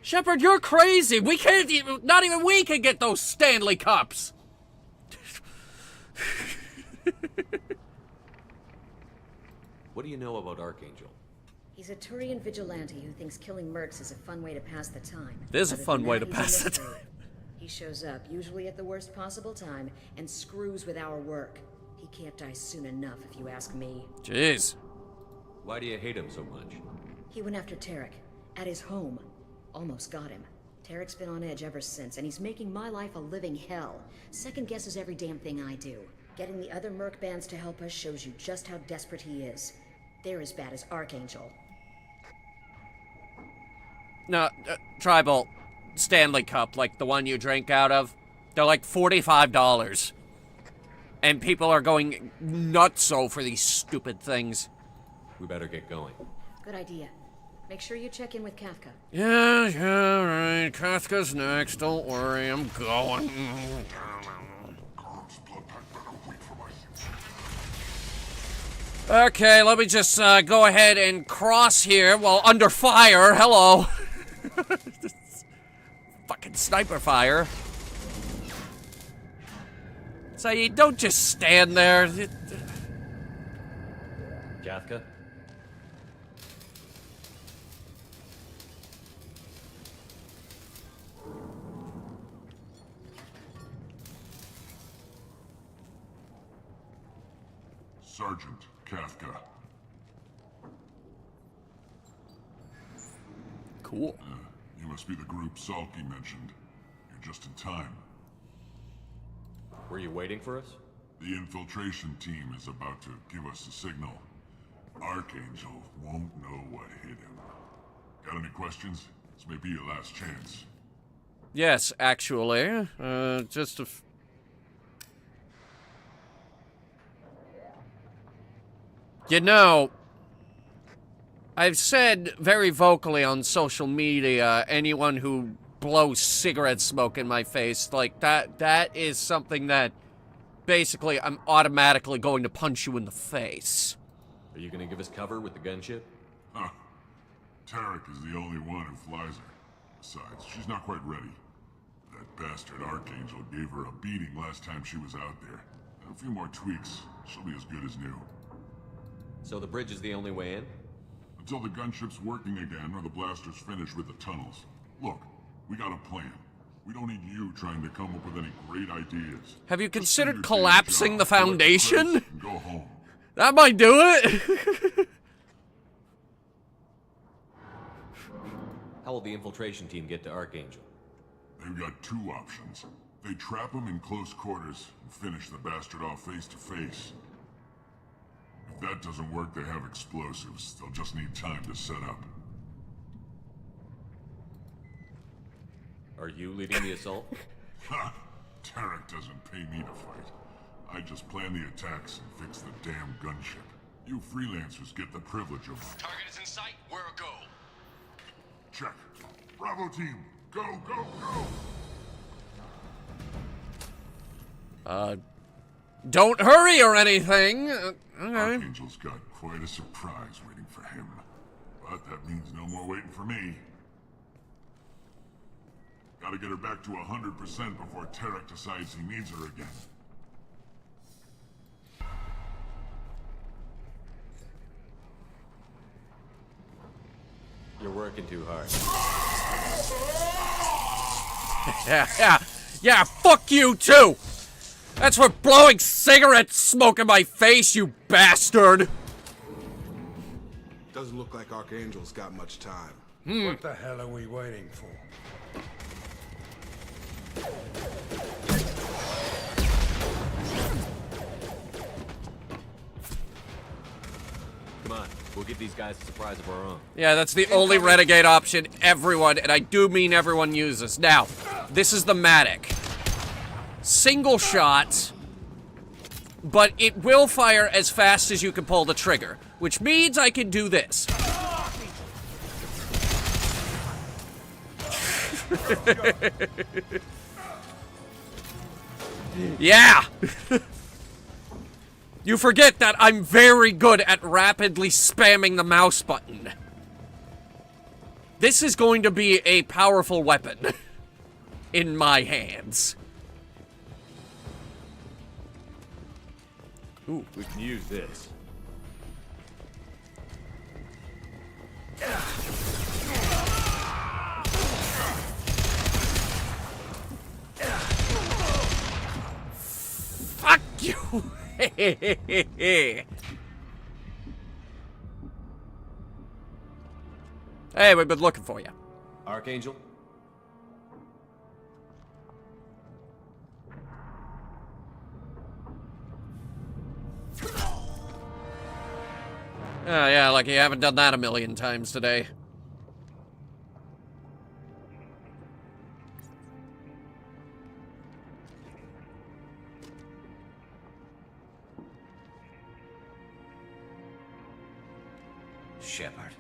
Shepard, you're crazy! We can't even, not even we can get those Stanley Cups! What do you know about Archangel? He's a Turian vigilante who thinks killing mercs is a fun way to pass the time. It is a Other fun than way that, to he's a pass the mystery. time. He shows up, usually at the worst possible time, and screws with our work. He can't die soon enough, if you ask me. Jeez. Why do you hate him so much? He went after Tarek, at his home. Almost got him. Tarek's been on edge ever since, and he's making my life a living hell. Second guesses every damn thing I do. Getting the other merc bands to help us shows you just how desperate he is. They're as bad as Archangel. No, Tribal Stanley Cup, like the one you drank out of, they're like $45. And people are going nutso for these stupid things. We better get going. Good idea. Make sure you check in with Kafka. Yeah, right. Kafka's next. Don't worry, I'm going. Okay, let me just go ahead and cross here while under fire. Hello. Fucking sniper fire. So you don't just stand there. Kafka? Sergeant Kafka. Cool. You must be the group Salky mentioned. You're just in time. Were you waiting for us? The infiltration team is about to give us a signal. Archangel won't know what hit him. Got any questions? This may be your last chance. Yes, actually. Just a... You know, I've said very vocally on social media, anyone who blows cigarette smoke in my face, like, that is something that, basically, I'm automatically going to punch you in the face. Are you gonna give us cover with the gunship? Huh. Tarek is the only one who flies her. Besides, she's not quite ready. That bastard Archangel gave her a beating last time she was out there. A few more tweaks, she'll be as good as new. So the bridge is the only way in? Until the gunship's working again or the blasters finish with the tunnels. Look, we got a plan. We don't need you trying to come up with any great ideas. Have you considered collapsing the foundation? And go home. That might do it. How will the infiltration team get to Archangel? They've got two options. They trap him in close quarters and finish the bastard off face to face. If that doesn't work, they have explosives. They'll just need time to set up. Are you leading the assault? Ha! Tarek doesn't pay me to fight. I just plan the attacks and fix the damn gunship. You freelancers get the privilege of... Target is in sight. We're a go. Check. Bravo team, go, go, go! Don't hurry or anything. Okay. Archangel's got quite a surprise waiting for him. But that means no more waiting for me. Gotta get her back to 100% before Tarek decides he needs her again. You're working too hard. Yeah, fuck you too! That's for blowing cigarette smoke in my face, you bastard! Doesn't look like Archangel's got much time. What the hell are we waiting for? Come on, we'll give these guys a surprise of our own. Yeah, that's the only renegade option everyone, and I do mean everyone, uses. Now, this is the Matic. Single shot, but it will fire as fast as you can pull the trigger, which means I can do this. Yeah! You forget that I'm very good at rapidly spamming the mouse button. This is going to be a powerful weapon in my hands. Ooh, we can use this. Fuck you! Hey, we've been looking for you. Archangel? Oh, yeah, like you haven't done that a million times today. Shepard.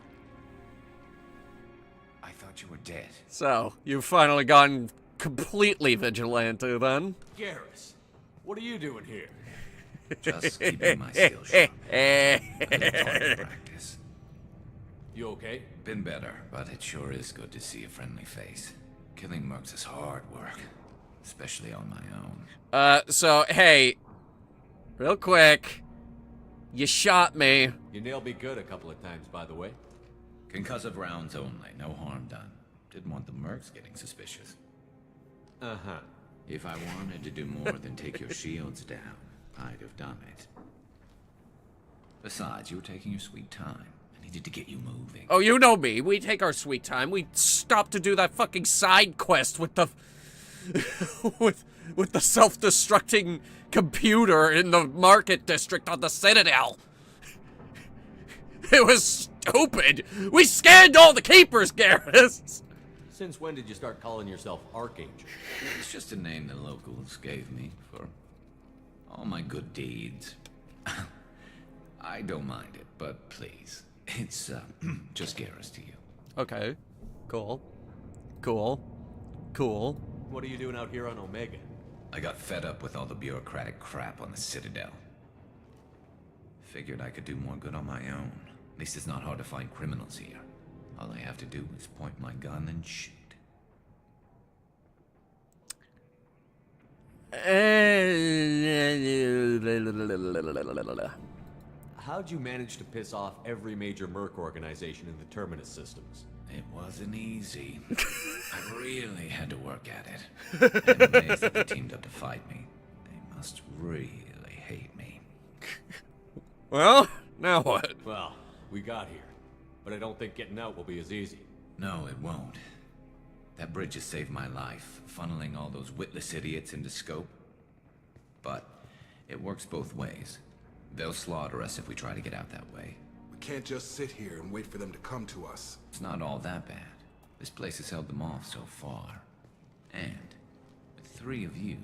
I thought you were dead. So, you've finally gone completely vigilante, then? Garrus, what are you doing here? Just keeping my skills sharp. Practice. You okay? Been better, but it sure is good to see a friendly face. Killing mercs is hard work, especially on my own. So, hey, real quick, you shot me. You nailed me good a couple of times, by the way. Concussive rounds only, no harm done. Didn't want the mercs getting suspicious. Uh-huh. If I wanted to do more than take your shields down, I'd have done it. Besides, you were taking your sweet time. I needed to get you moving. Oh, you know me. We take our sweet time. We stopped to do that fucking side quest with the... with the self-destructing computer in the market district on the Citadel. It was stupid. We scanned all the keepers, Garrus. Since when did you start calling yourself Archangel? It's just a name the locals gave me for all my good deeds. I don't mind it, but please, it's just Garrus to you. Okay. Cool. Cool. Cool. What are you doing out here on Omega? I got fed up with all the bureaucratic crap on the Citadel. Figured I could do more good on my own. At least it's not hard to find criminals here. All I have to do is point my gun and shoot. How'd you manage to piss off every major merc organization in the Terminus systems? It wasn't easy. I really had to work at it. I'm amazed that they teamed up to fight me. They must really hate me. Well, now what? Well, we got here. But I don't think getting out will be as easy. No, it won't. That bridge has saved my life, funneling all those witless idiots into scope. But it works both ways. They'll slaughter us if we try to get out that way. We can't just sit here and wait for them to come to us. It's not all that bad. This place has held them off so far. And with 3 of you,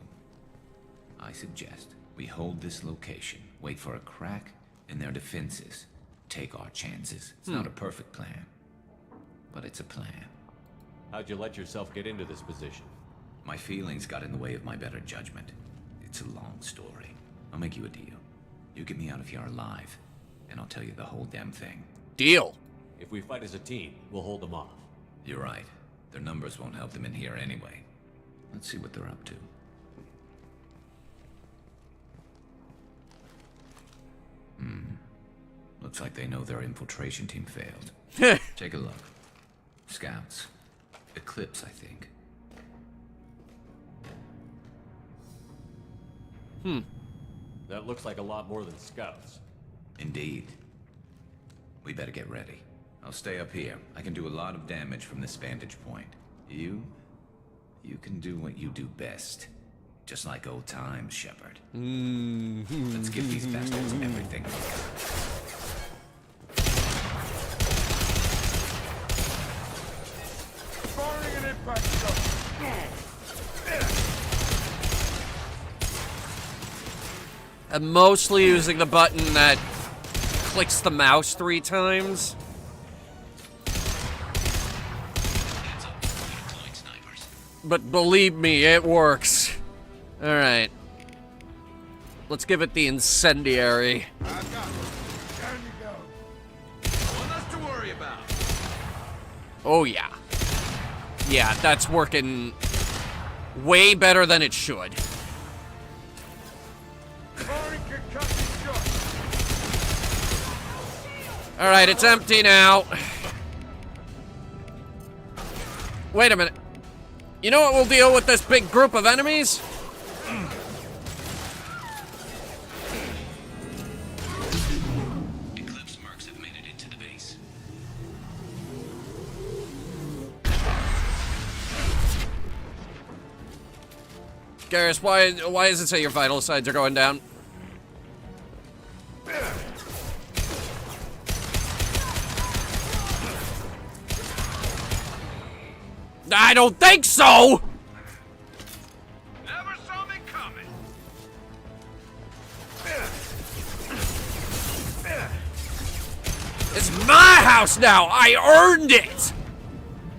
I suggest we hold this location, wait for a crack in their defenses, take our chances. It's not a perfect plan, but it's a plan. How'd you let yourself get into this position? My feelings got in the way of my better judgment. It's a long story. I'll make you a deal. You get me out of here alive, and I'll tell you the whole damn thing. Deal. If we fight as a team, we'll hold them off. You're right. Their numbers won't help them in here anyway. Let's see what they're up to. Looks like they know their infiltration team failed. Take a look. Scouts. Eclipse, I think. That looks like a lot more than scouts. Indeed. We better get ready. I'll stay up here. I can do a lot of damage from this vantage point. You can do what you do best. Just like old times, Shepard. Let's give these bastards everything we got. Firing an impact shot. I'm mostly using the button that clicks the mouse 3 times. But believe me, it works. Alright. Let's give it the incendiary. I've got it. Down you go. Nothing else to worry about. Oh yeah. Yeah, that's working way better than it should. Alright, it's empty now. Wait a minute. You know what will deal with this big group of enemies? Eclipse mercs have made it into the base. Garrus, why does it say your vital signs are going down? I don't think so! Never saw me coming. It's my house now! I earned it!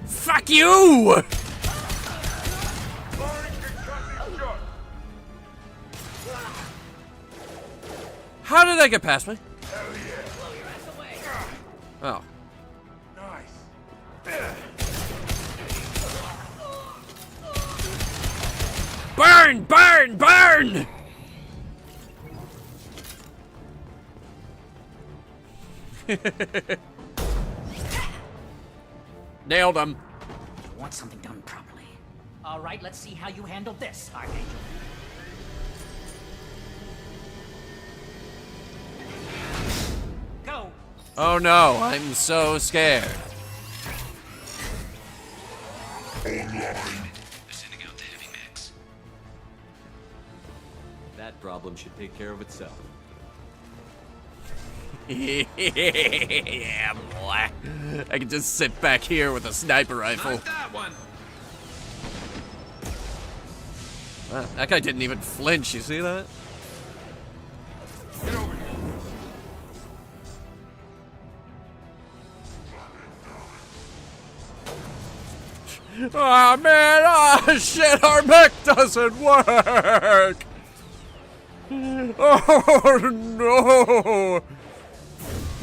Fuck you! How did that get past me? Oh. Burn! Burn! Burn! Nailed him. You want something done properly. All right, let's see how you handle this, Archangel. Go. Oh no, I'm so scared. That problem should take care of itself. Yeah, boy. I can just sit back here with a sniper rifle. Not that one. That guy didn't even flinch, you see that? Get over here. Oh man, oh shit, our mech doesn't work! Oh no!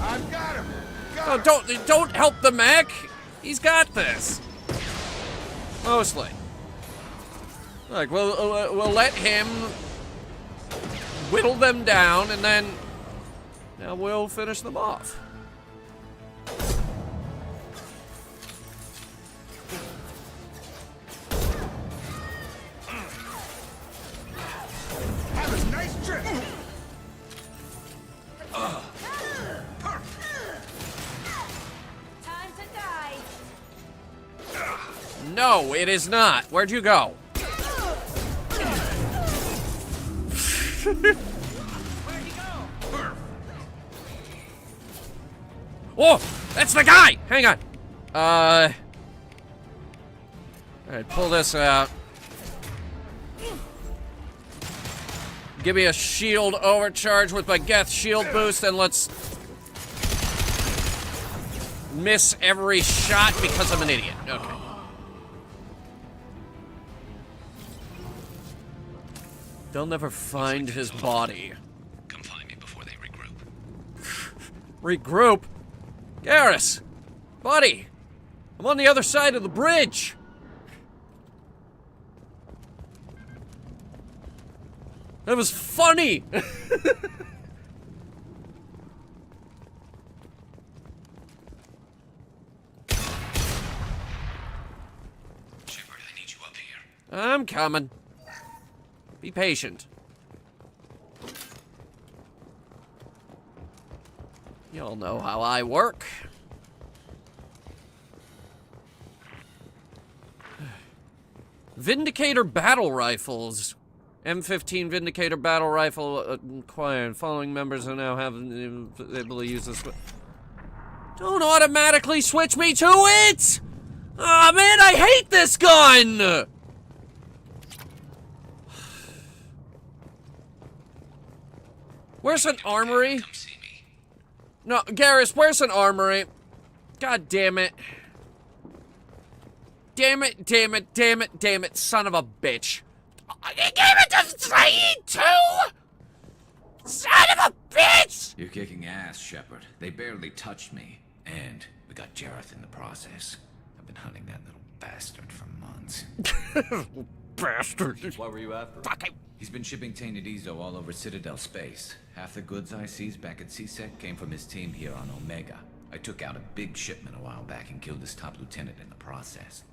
I've got him. Oh, don't help the mech! He's got this! Mostly. Like, we'll let him whittle them down and then we'll finish them off. Have a nice trip. No, it is not. Where'd you go? Oh, that's the guy! Hang on. Alright, pull this out. Give me a shield overcharge with my Geth shield boost, and let's miss every shot because I'm an idiot. Okay. They'll never find his body. Come find me before they regroup. Regroup? Garrus! Buddy! I'm on the other side of the bridge! That was funny! Shepard, I need you up here. I'm coming. Be patient. Y'all know how I work. Vindicator battle rifles. M15 Vindicator battle rifle acquired. Following members are now able to use this. Don't automatically switch me to it! Aw, man, I hate this gun! Where's an armory? Come see me. No, Garrus, where's an armory? God damn it. Damn it, damn it, damn it, damn it, son of a bitch. You gave it to Saeed too? Son of a bitch! You're kicking ass, Shepard. They barely touched me. And we got Jareth in the process. I've been hunting that little bastard for months. Bastard. Why were you after him? Fuck him. He's been shipping tainted Ezo all over Citadel space. Half the goods I seized back at CSEC came from his team here on Omega. I took out a big shipment a while back and killed his top lieutenant in the process.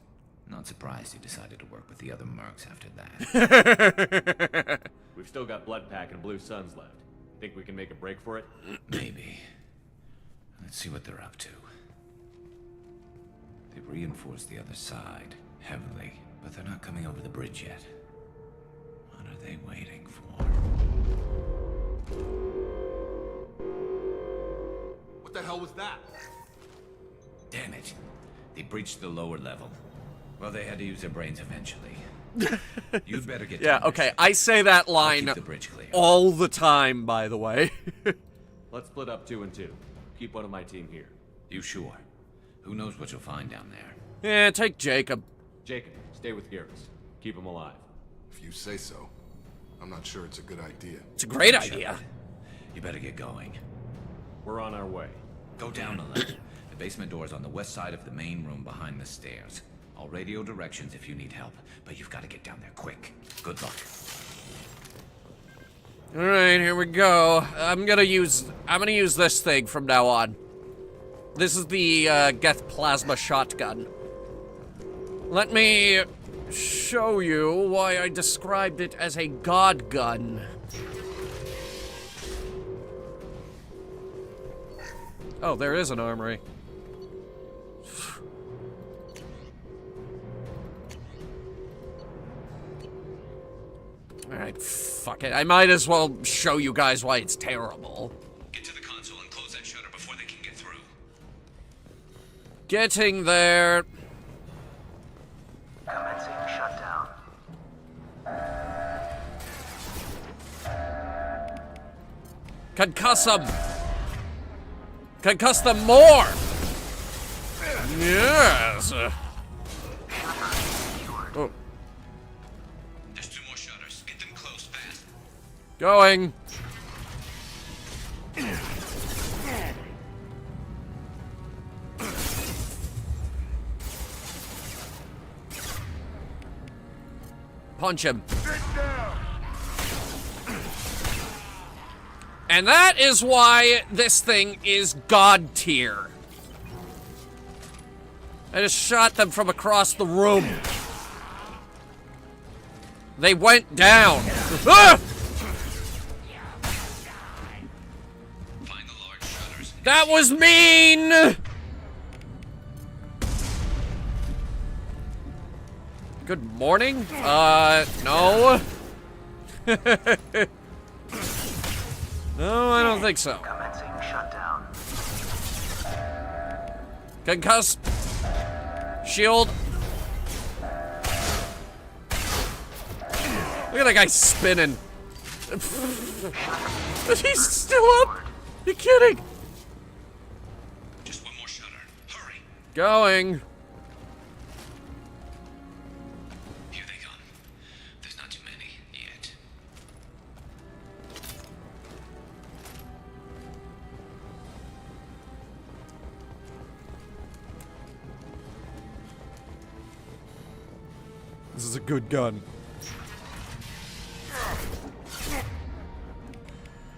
Not surprised he decided to work with the other mercs after that. We've still got Bloodpack and Blue Suns left. Think we can make a break for it? Maybe. Let's see what they're up to. They've reinforced the other side, heavily, but they're not coming over the bridge yet. What are they waiting for? What the hell was that? Damn it. They breached the lower level. Well, they had to use their brains eventually. You'd better get Yeah, okay, I say that line keep the bridge clear. all the time, by the way. Let's split up 2 and 2. Keep one of my team here. You sure? Who knows what you'll find down there? Yeah, take Jacob. Jacob, stay with Garrus. Keep him alive. If you say so. I'm not sure it's a good idea. It's a great idea. Shepard, you better get going. We're on our way. Go down a little. The basement door's on the west side of the main room behind the stairs. I'll radio directions if you need help, but you've got to get down there quick. Good luck. Alright, here we go. I'm gonna use this thing from now on. This is the Geth Plasma Shotgun. Let me show you why I described it as a god gun. Oh, there is an armory. Alright, fuck it. I might as well show you guys why it's terrible. Get to the console and close that shutter before they can get through. Getting there. Commencing shutdown. Concuss them! Concuss them more! Yes! Oh. There's 2 more shutters. Get them closed fast. Going. Punch him. And that is why this thing is god tier. I just shot them from across the room. They went down. Ah! Find the large shutters. That was mean! Good morning? No. No, I don't think so. Commencing shutdown. Concuss. Shield. Look at that guy spinning. He's still up? You kidding? Just one more shutter. Hurry. Going. Here they come. There's not too many yet. This is a good gun.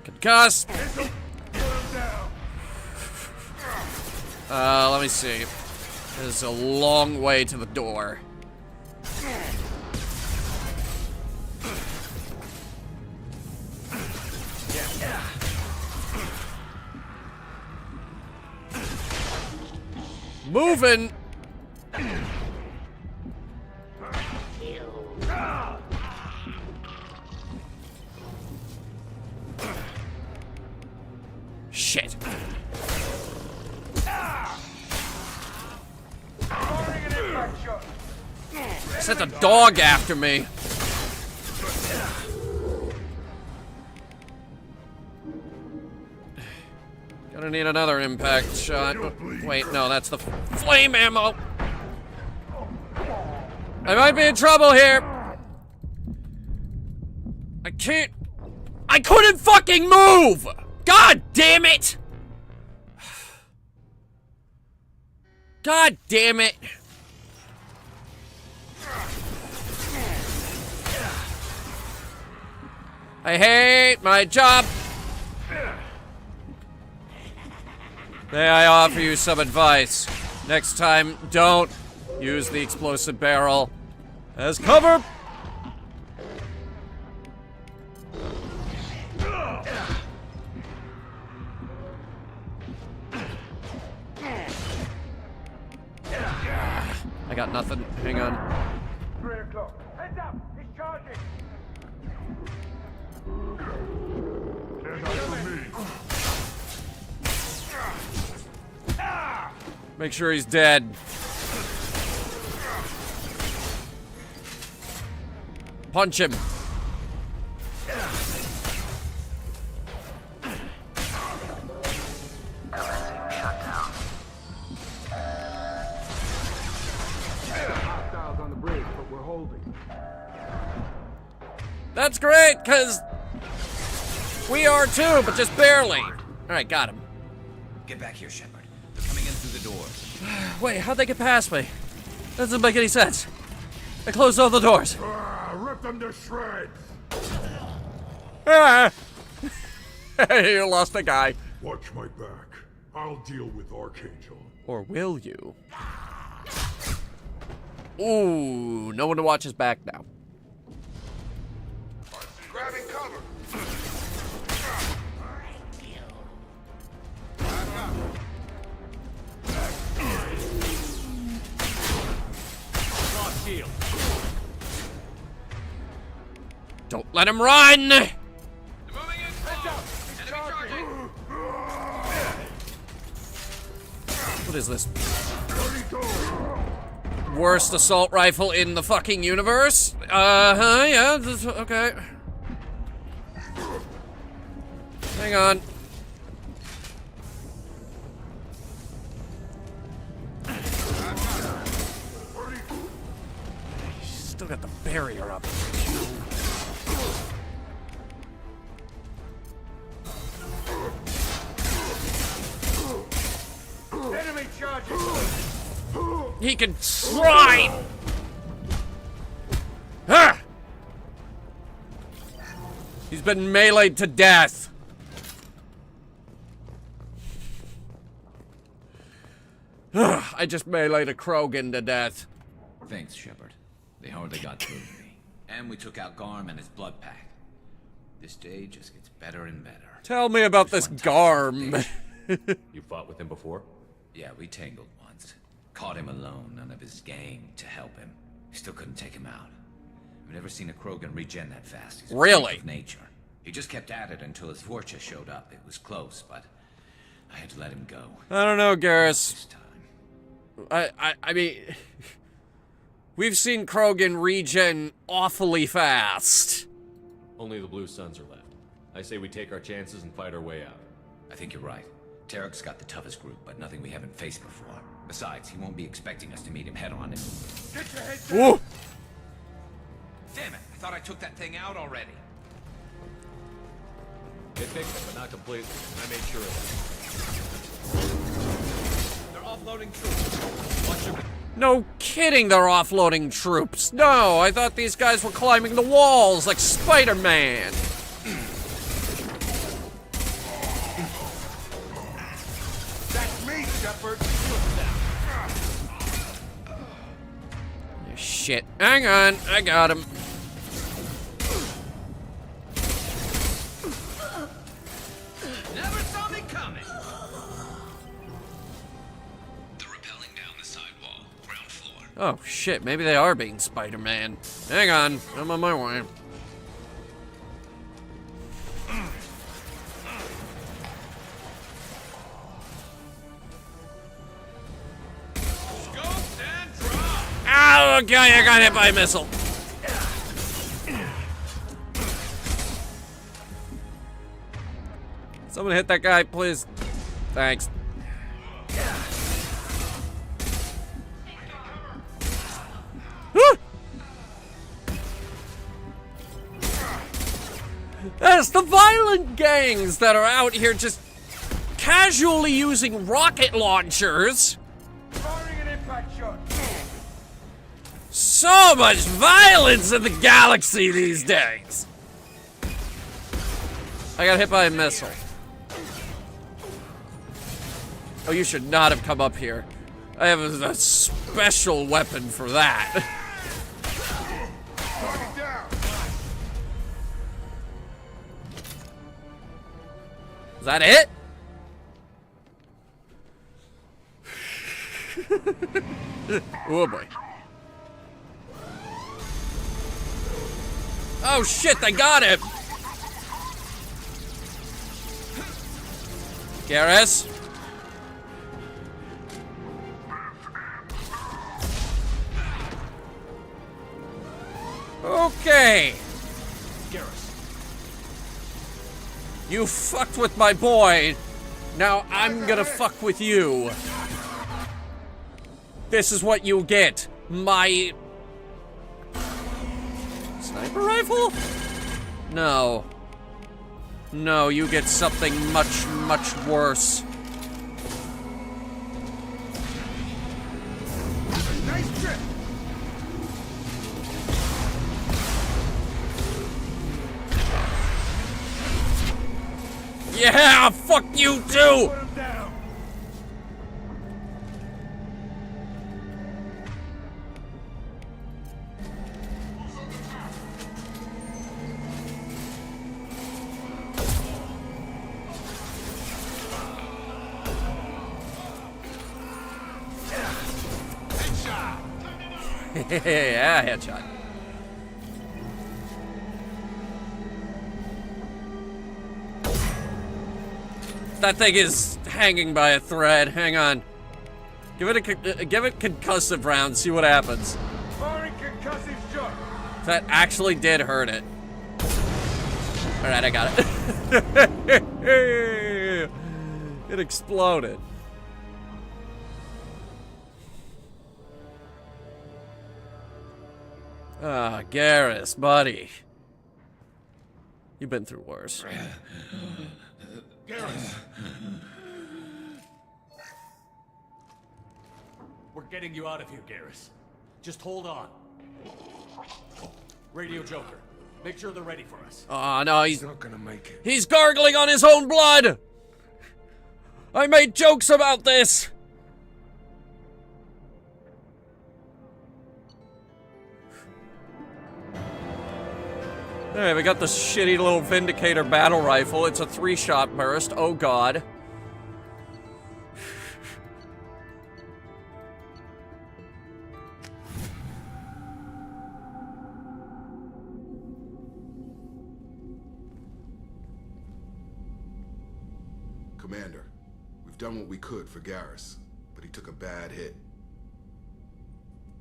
Concuss. Let me see. There's a long way to the door. Moving. Shit. Sent a dog after me. Gonna need another impact shot. Wait, no, that's the flame ammo. I might be in trouble here. I couldn't fucking move! God damn it! God damn it! I hate my job. May I offer you some advice? Next time, don't use the explosive barrel as cover. I got nothing. Hang on. 3 o'clock. Heads up! He's charging! Make sure he's dead. Punch him. Hostiles on the bridge, but we're holding. That's great, because we are too, but just barely. All right, got him. Get back here, Shepard. They're coming in through the doors. Wait, how'd they get past me? That doesn't make any sense. I closed all the doors. Rip them to shreds! Ah. You lost a guy. Watch my back. I'll deal with Archangel. Or will you? Ooh, no one to watch his back now. Grabbing cover. Lost shield. Don't let him run! What is this? Worst assault rifle in the fucking universe? Yeah, okay. Hang on. Still got the barrier up. Enemy charging! He can try! Ah! He's been meleeed to death. I just meleeed a Krogan to death. Thanks, Shepard. They hardly got through to me. And we took out Garm and his blood pack. This day just gets better and better. Tell me about this Garm. You fought with him before? Yeah, we tangled once. Caught him alone, none of his gang to help him. Still couldn't take him out. I've never seen a Krogan regen that fast. He's a Really? freak of nature. He just kept at it until his Vorcha showed up. It was close, but I had to let him go. I don't know, Garrus. I mean, we've seen Krogan regen awfully fast. Only the Blue Suns are left. I say we take our chances and fight our way out. I think you're right. Tarek's got the toughest group, but nothing we haven't faced before. Besides, he won't be expecting us to meet him head-on. Get your head down! Ooh. Damn it! I thought I took that thing out already. They fixed it, but not completely. I made sure of that. They're offloading troops. Watch your... No kidding, they're offloading troops. No, I thought these guys were climbing the walls like Spider-Man. That's me, Shepard. Shit. Hang on, I got him. Never saw me coming. They're rappelling down the sidewall, ground floor. Oh shit, maybe they are being Spider-Man. Hang on, I'm on my way. Oh, okay, I got hit by a missile. Someone hit that guy, please. Thanks. That's the violent gangs that are out here just casually using rocket launchers. Firing an impact shot. So much violence in the galaxy these days. I got hit by a missile. Oh, you should not have come up here. I have a special weapon for that. Is that it? Oh boy. Oh shit, they got him! Garrus? Okay. Garrus. You fucked with my boy. Now I'm gonna fuck with you. This is what you get. My... sniper rifle? No. No, you get something much, much worse. Nice trip. Yeah, fuck you too! Put him down. Yeah, headshot. That thing is hanging by a thread. Hang on. Give it concussive round. See what happens. Firing concussive shot. That actually did hurt it. All right, I got it. It exploded. Ah, Garrus, buddy. You've been through worse. Garrus! We're getting you out of here, Garrus. Just hold on. Radio Joker, make sure they're ready for us. Oh, no, he's not gonna make it. He's gargling on his own blood! I made jokes about this! Alright, we got this shitty little Vindicator battle rifle. It's a 3-shot burst. Oh god. Commander, we've done what we could for Garrus, but he took a bad hit.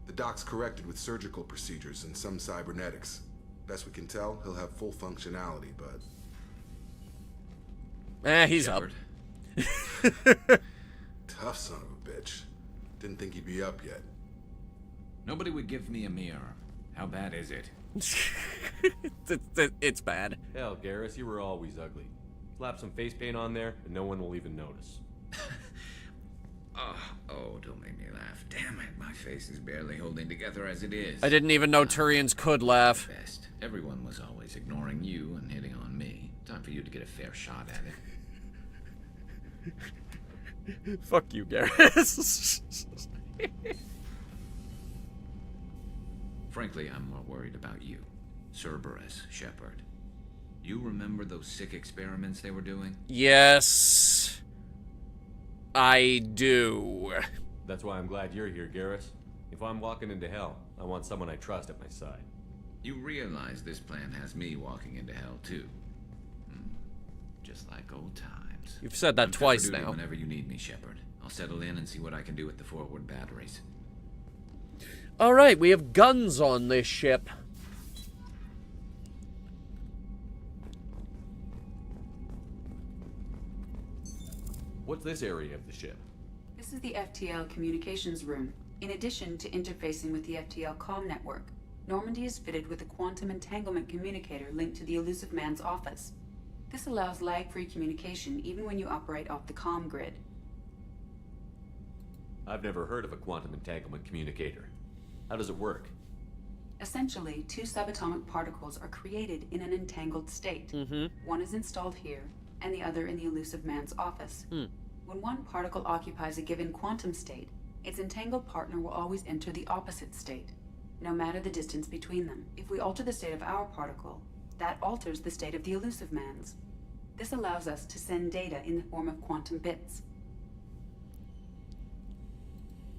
The doc's corrected with surgical procedures and some cybernetics. Best we can tell, he'll have full functionality, but... He's up. Tough son of a bitch. Didn't think he'd be up yet. Nobody would give me a mirror. How bad is it? It's bad. Hell, Garrus, you were always ugly. Slap some face paint on there, and no one will even notice. Oh, don't make me laugh. Damn it, my face is barely holding together as it is. I didn't even know Turians could laugh. Best. Everyone was always ignoring you and hitting on me. Time for you to get a fair shot at it. Fuck you, Garrus. Frankly, I'm more worried about you. Cerberus, Shepard. You remember those sick experiments they were doing? Yes, I do. That's why I'm glad you're here, Garrus. If I'm walking into hell, I want someone I trust at my side. You realize this plan has me walking into hell, too. Just like old times. You've said that I'm twice fit for duty now. Whenever you need me, Shepard. I'll settle in and see what I can do with the forward batteries. All right, we have guns on this ship. What's this area of the ship? This is the FTL communications room. In addition to interfacing with the FTL comm network, Normandy is fitted with a quantum entanglement communicator linked to the Elusive Man's office. This allows lag-free communication even when you operate off the comm grid. I've never heard of a quantum entanglement communicator. How does it work? Essentially, two subatomic particles are created in an entangled state. One is installed here, and the other in the Elusive Man's office. When one particle occupies a given quantum state, its entangled partner will always enter the opposite state, no matter the distance between them. If we alter the state of our particle, that alters the state of the Elusive Man's. This allows us to send data in the form of quantum bits.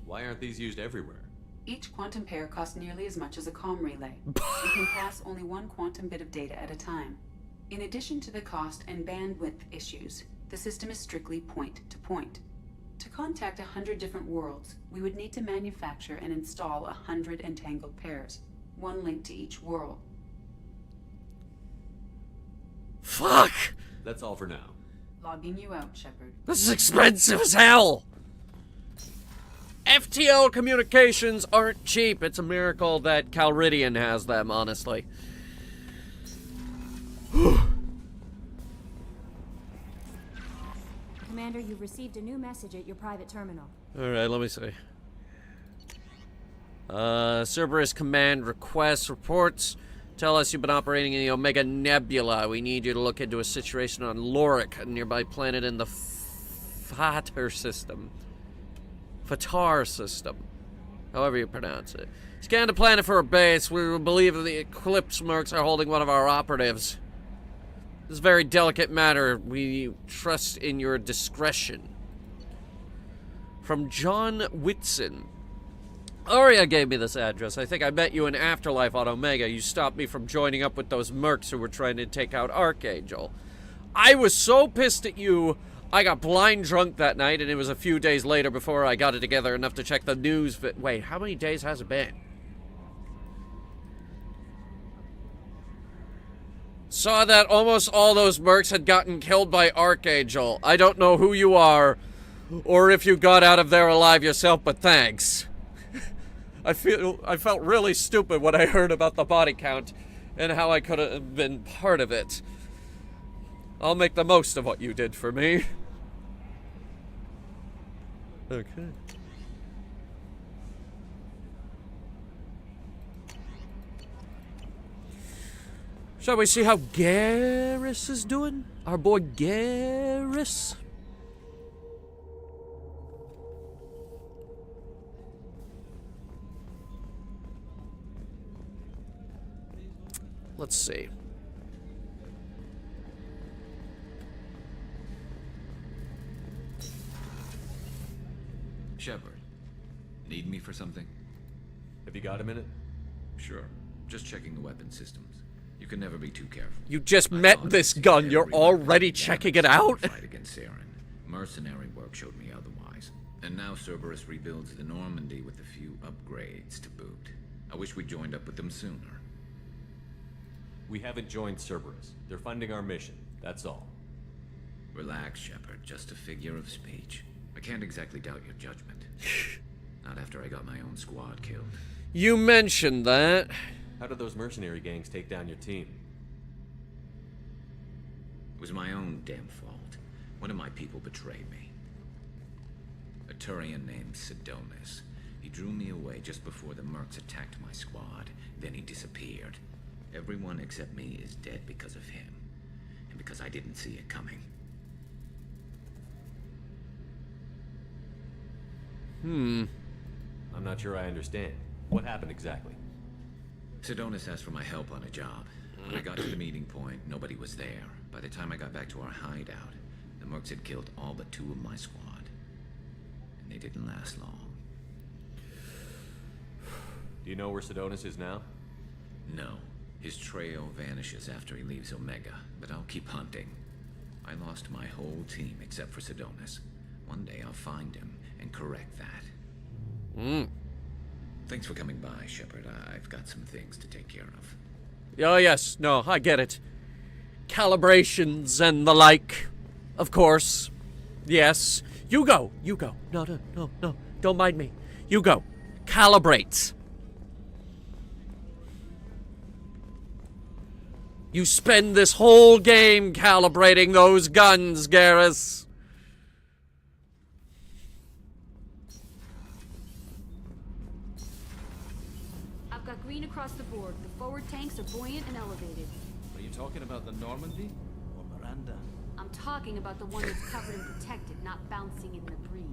Why aren't these used everywhere? Each quantum pair costs nearly as much as a comm relay. You can pass only one quantum bit of data at a time. In addition to the cost and bandwidth issues, the system is strictly point-to-point. To contact 100 different worlds, we would need to manufacture and install 100 entangled pairs, one link to each world. Fuck! That's all for now. Logging you out, Shepard. This is expensive as hell! FTL communications aren't cheap. It's a miracle that Calridian has them, honestly. Commander, you've received a new message at your private terminal. Alright, let me see. Cerberus Command requests reports. Tell us you've been operating in the Omega Nebula. We need you to look into a situation on Lorik, a nearby planet in the Fatar system. However you pronounce it. Scan the planet for a base. We believe that the Eclipse Mercs are holding one of our operatives. This is a very delicate matter. We trust in your discretion. From John Whitson. Aria gave me this address. I think I met you in Afterlife on Omega. You stopped me from joining up with those mercs who were trying to take out Archangel. I was so pissed at you, I got blind drunk that night, and it was a few days later before I got it together enough to check the news. Wait, how many days has it been? Saw that almost all those mercs had gotten killed by Archangel. I don't know who you are, or if you got out of there alive yourself, but thanks. I felt really stupid when I heard about the body count, and how I could have been part of it. I'll make the most of what you did for me. Okay. Shall we see how Garrus is doing? Our boy Garrus? Let's see. Shepard, need me for something? Have you got a minute? Sure. Just checking the weapon systems. You can never be too careful. You just met this gun. You're already checking it out? Fight against Saren. Mercenary work showed me otherwise. And now Cerberus rebuilds the Normandy with a few upgrades to boot. I wish we joined up with them sooner. We haven't joined Cerberus. They're funding our mission, that's all. Relax, Shepard. Just a figure of speech. I can't exactly doubt your judgment. Not after I got my own squad killed. You mentioned that. How did those mercenary gangs take down your team? It was my own damn fault. One of my people betrayed me. A Turian named Sidonis. He drew me away just before the mercs attacked my squad. Then he disappeared. Everyone except me is dead because of him. And because I didn't see it coming. I'm not sure I understand. What happened exactly? Sidonis asked for my help on a job. When I got to the meeting point, nobody was there. By the time I got back to our hideout, the mercs had killed all but 2 of my squad. And they didn't last long. Do you know where Sidonis is now? No. His trail vanishes after he leaves Omega, but I'll keep hunting. I lost my whole team except for Sidonis. One day I'll find him and correct that. Thanks for coming by, Shepard. I've got some things to take care of. Oh, yes. No, I get it. Calibrations and the like. Of course. Yes. You go. You go. No. Don't mind me. You go. Calibrate. You spend this whole game calibrating those guns, Garrus. I've got green across the board. The forward tanks are buoyant and elevated. Are you talking about the Normandy or Miranda? I'm talking about the one that's covered and protected, not bouncing in the breeze.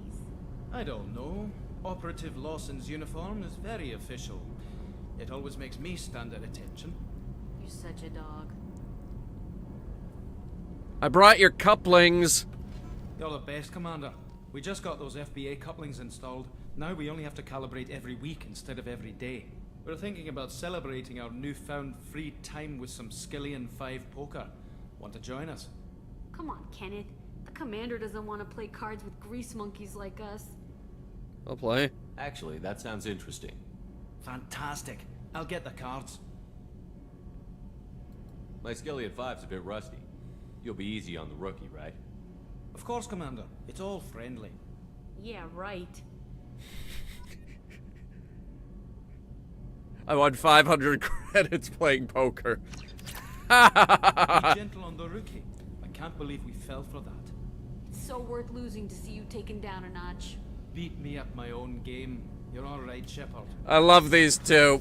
I don't know. Operative Lawson's uniform is very official. It always makes me stand at attention. You're such a dog. I brought your couplings. You're the best, Commander. We just got those FBA couplings installed. Now we only have to calibrate every week instead of every day. We're thinking about celebrating our newfound free time with some Skillian 5 poker. Want to join us? Come on, Kenneth. The commander doesn't want to play cards with grease monkeys like us. I'll play. Actually, that sounds interesting. Fantastic. I'll get the cards. My Skillian 5's a bit rusty. You'll be easy on the rookie, right? Of course, Commander. It's all friendly. Yeah, right. I won 500 credits playing poker. Be gentle on the rookie. I can't believe we fell for that. It's so worth losing to see you taken down a notch. Beat me at my own game. You're all right, Shepard. I love these two.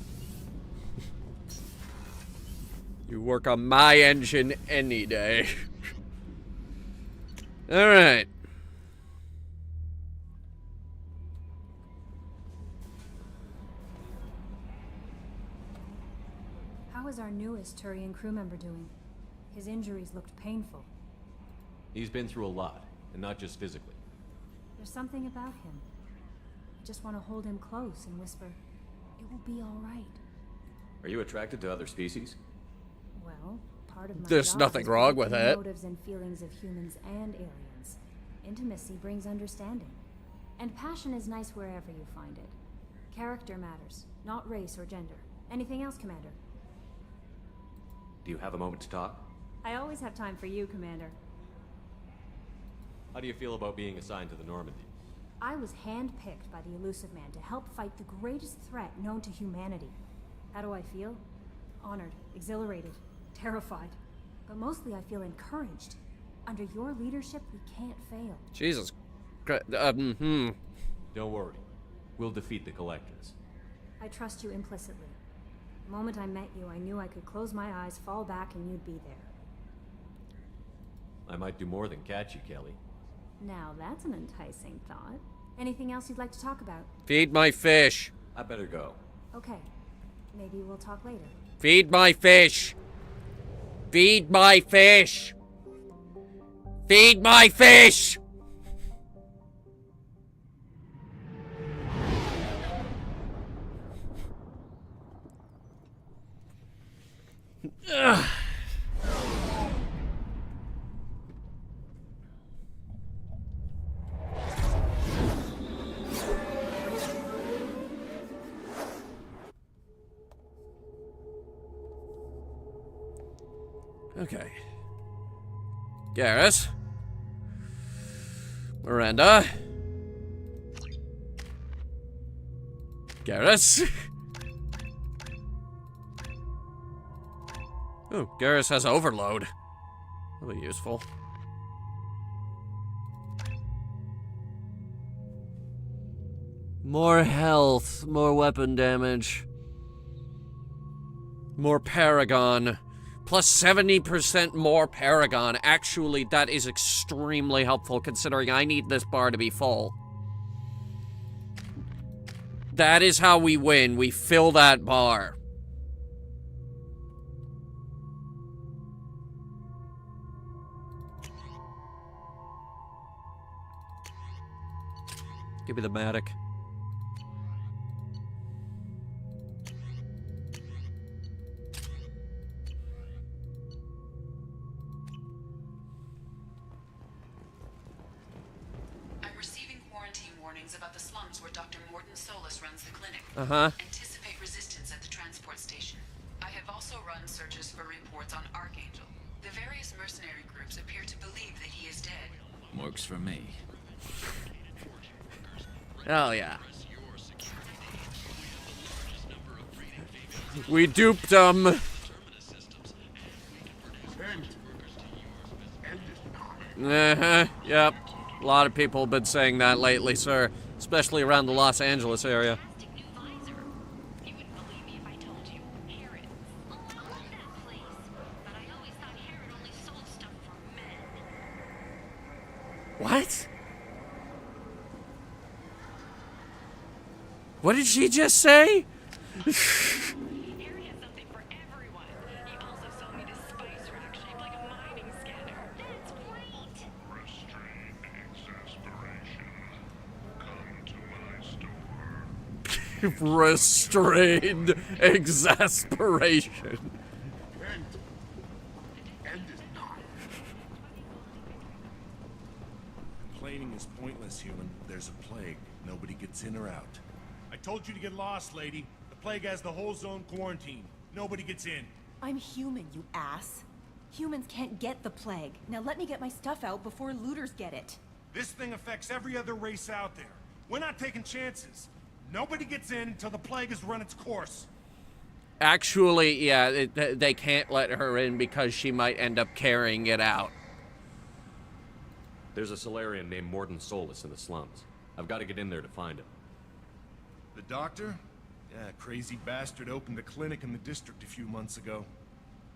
You work on my engine any day. All right. How is our newest Turian crew member doing? His injuries looked painful. He's been through a lot, and not just physically. There's something about him. I just want to hold him close and whisper, "It will be all right." Are you attracted to other species? Well, part of my There's job nothing is wrong with predicting it. Motives and feelings of humans and aliens. Intimacy brings understanding. And passion is nice wherever you find it. Character matters, not race or gender. Anything else, Commander? Do you have a moment to talk? I always have time for you, Commander. How do you feel about being assigned to the Normandy? I was handpicked by the Elusive Man to help fight the greatest threat known to humanity. How do I feel? Honored, exhilarated, terrified. But mostly I feel encouraged. Under your leadership, we can't fail. Jesus. Don't worry. We'll defeat the Collectors. I trust you implicitly. The moment I met you, I knew I could close my eyes, fall back, and you'd be there. I might do more than catch you, Kelly. Now that's an enticing thought. Anything else you'd like to talk about? Feed my fish. I better go. Okay. Maybe we'll talk later. Feed my fish. Feed my fish. Feed my fish. Ugh. Okay. Garrus. Miranda. Garrus. Oh, Garrus has overload. That'll be useful. More health, more weapon damage. More Paragon. Plus 70% more Paragon. Actually, that is extremely helpful considering I need this bar to be full. That is how we win. We fill that bar. Give me the Matic. I'm receiving quarantine warnings about the slums where Dr. Morton Solus runs the clinic. Uh-huh. Anticipate resistance at the transport station. I have also run searches for reports on Archangel. The various mercenary groups appear to believe that he is dead. Works for me. Oh, yeah. We duped them. Uh-huh, yep. A lot of people have been saying that lately, sir. Especially around the Los Angeles area. What? What did she just say? Restrained exasperation. Complaining is pointless, human. There's a plague. Nobody gets in or out. I told you to get lost, lady. The plague has the whole zone quarantined. Nobody gets in. I'm human, you ass. Humans can't get the plague. Now let me get my stuff out before looters get it. This thing affects every other race out there. We're not taking chances. Nobody gets in until the plague has run its course. Actually, yeah, they can't let her in because she might end up carrying it out. There's a Solarian named Morton Solus in the slums. I've got to get in there to find him. The doctor? Yeah, crazy bastard opened a clinic in the district a few months ago.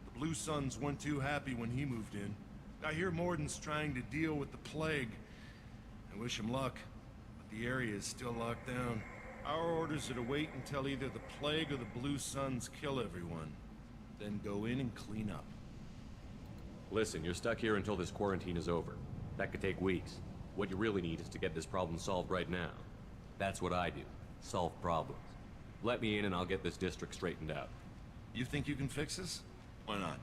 The Blue Suns weren't too happy when he moved in. I hear Morton's trying to deal with the plague. I wish him luck, but the area is still locked down. Our orders are to wait until either the plague or the Blue Suns kill everyone. Then go in and clean up. Listen, you're stuck here until this quarantine is over. That could take weeks. What you really need is to get this problem solved right now. That's what I do. Solve problems. Let me in and I'll get this district straightened out. You think you can fix this? Why not?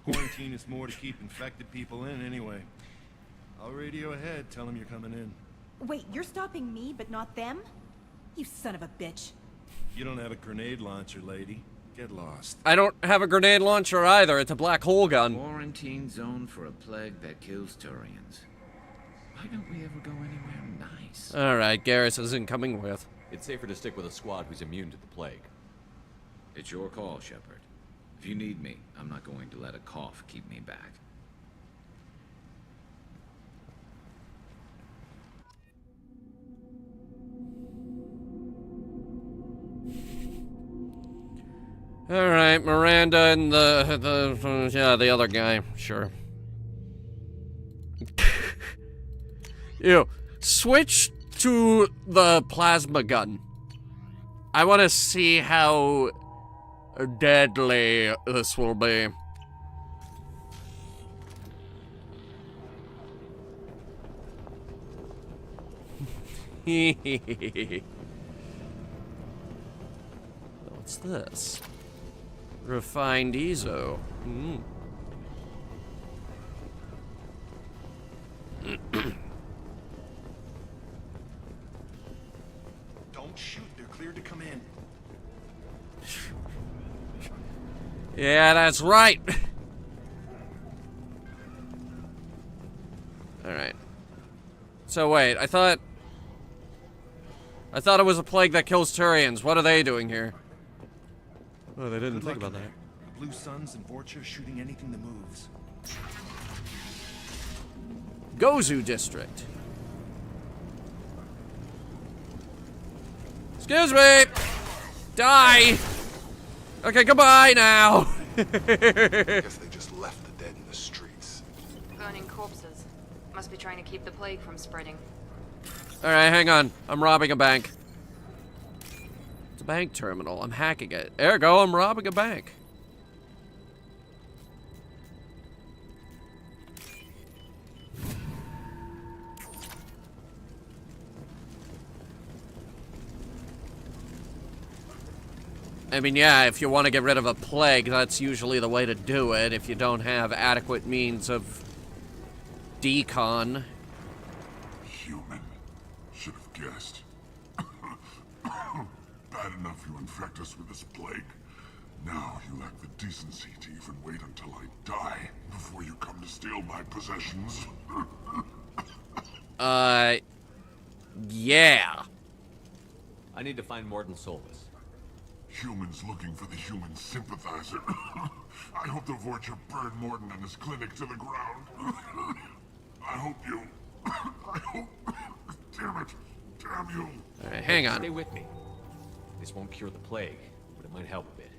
Quarantine is more to keep infected people in anyway. I'll radio ahead, tell them you're coming in. Wait, you're stopping me, but not them? You son of a bitch. You don't have a grenade launcher, lady. Get lost. I don't have a grenade launcher either. It's a black hole gun. Quarantine zone for a plague that kills Turians. Why don't we ever go anywhere nice? Alright, Garrus isn't coming with. It's safer to stick with a squad who's immune to the plague. It's your call, Shepard. If you need me, I'm not going to let a cough keep me back. Alright, Miranda and the other guy, sure. Ew. Switch to the plasma gun. I want to see how deadly this will be. What's this? Refined Ezo. Don't shoot, they're cleared to come in. Yeah, that's right. So wait, I thought it was a plague that kills Turians. What are they doing here? Oh, they didn't think about that. The Blue Suns and Vorcha shooting anything that moves. Gozu District. Excuse me! Die! Okay, goodbye now! Guess they just left the dead in the streets. Burning corpses. Must be trying to keep the plague from spreading. Alright, hang on. I'm robbing a bank. It's a bank terminal. I'm hacking it. Ergo, I'm robbing a bank. I mean, yeah, if you want to get rid of a plague, that's usually the way to do it if you don't have adequate means of decon. Human. Should have guessed. Bad enough you infect us with this plague. Now you lack the decency to even wait until I die before you come to steal my possessions. Yeah. I need to find Morton Solus. Humans looking for the human sympathizer. I hope the Vorcha burned Morton and his clinic to the ground. I hope you... I hope... Damn it. Damn you. Alright, hang on. Stay with me. This won't cure the plague, but it might help a bit.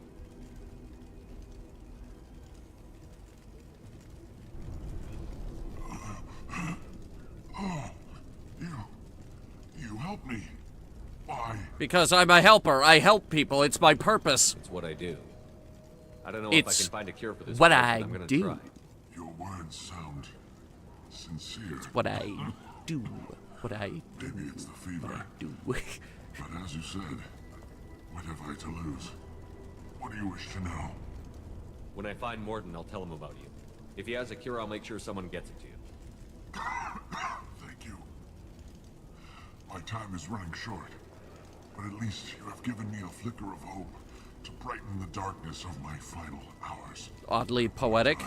Oh, you help me. Why? Because I'm a helper. I help people. It's my purpose. It's what I do. I don't know if I can find a cure for this. What plague, I but I'm gonna do. try. Your words sound sincere. It's what I do. What I do. Maybe it's the fever. do. But as you said, what have I to lose? What do you wish to know? When I find Morton, I'll tell him about you. If he has a cure, I'll make sure someone gets it to you. Thank you. My time is running short, but at least you have given me a flicker of hope to brighten the darkness of my final hours. Oddly poetic.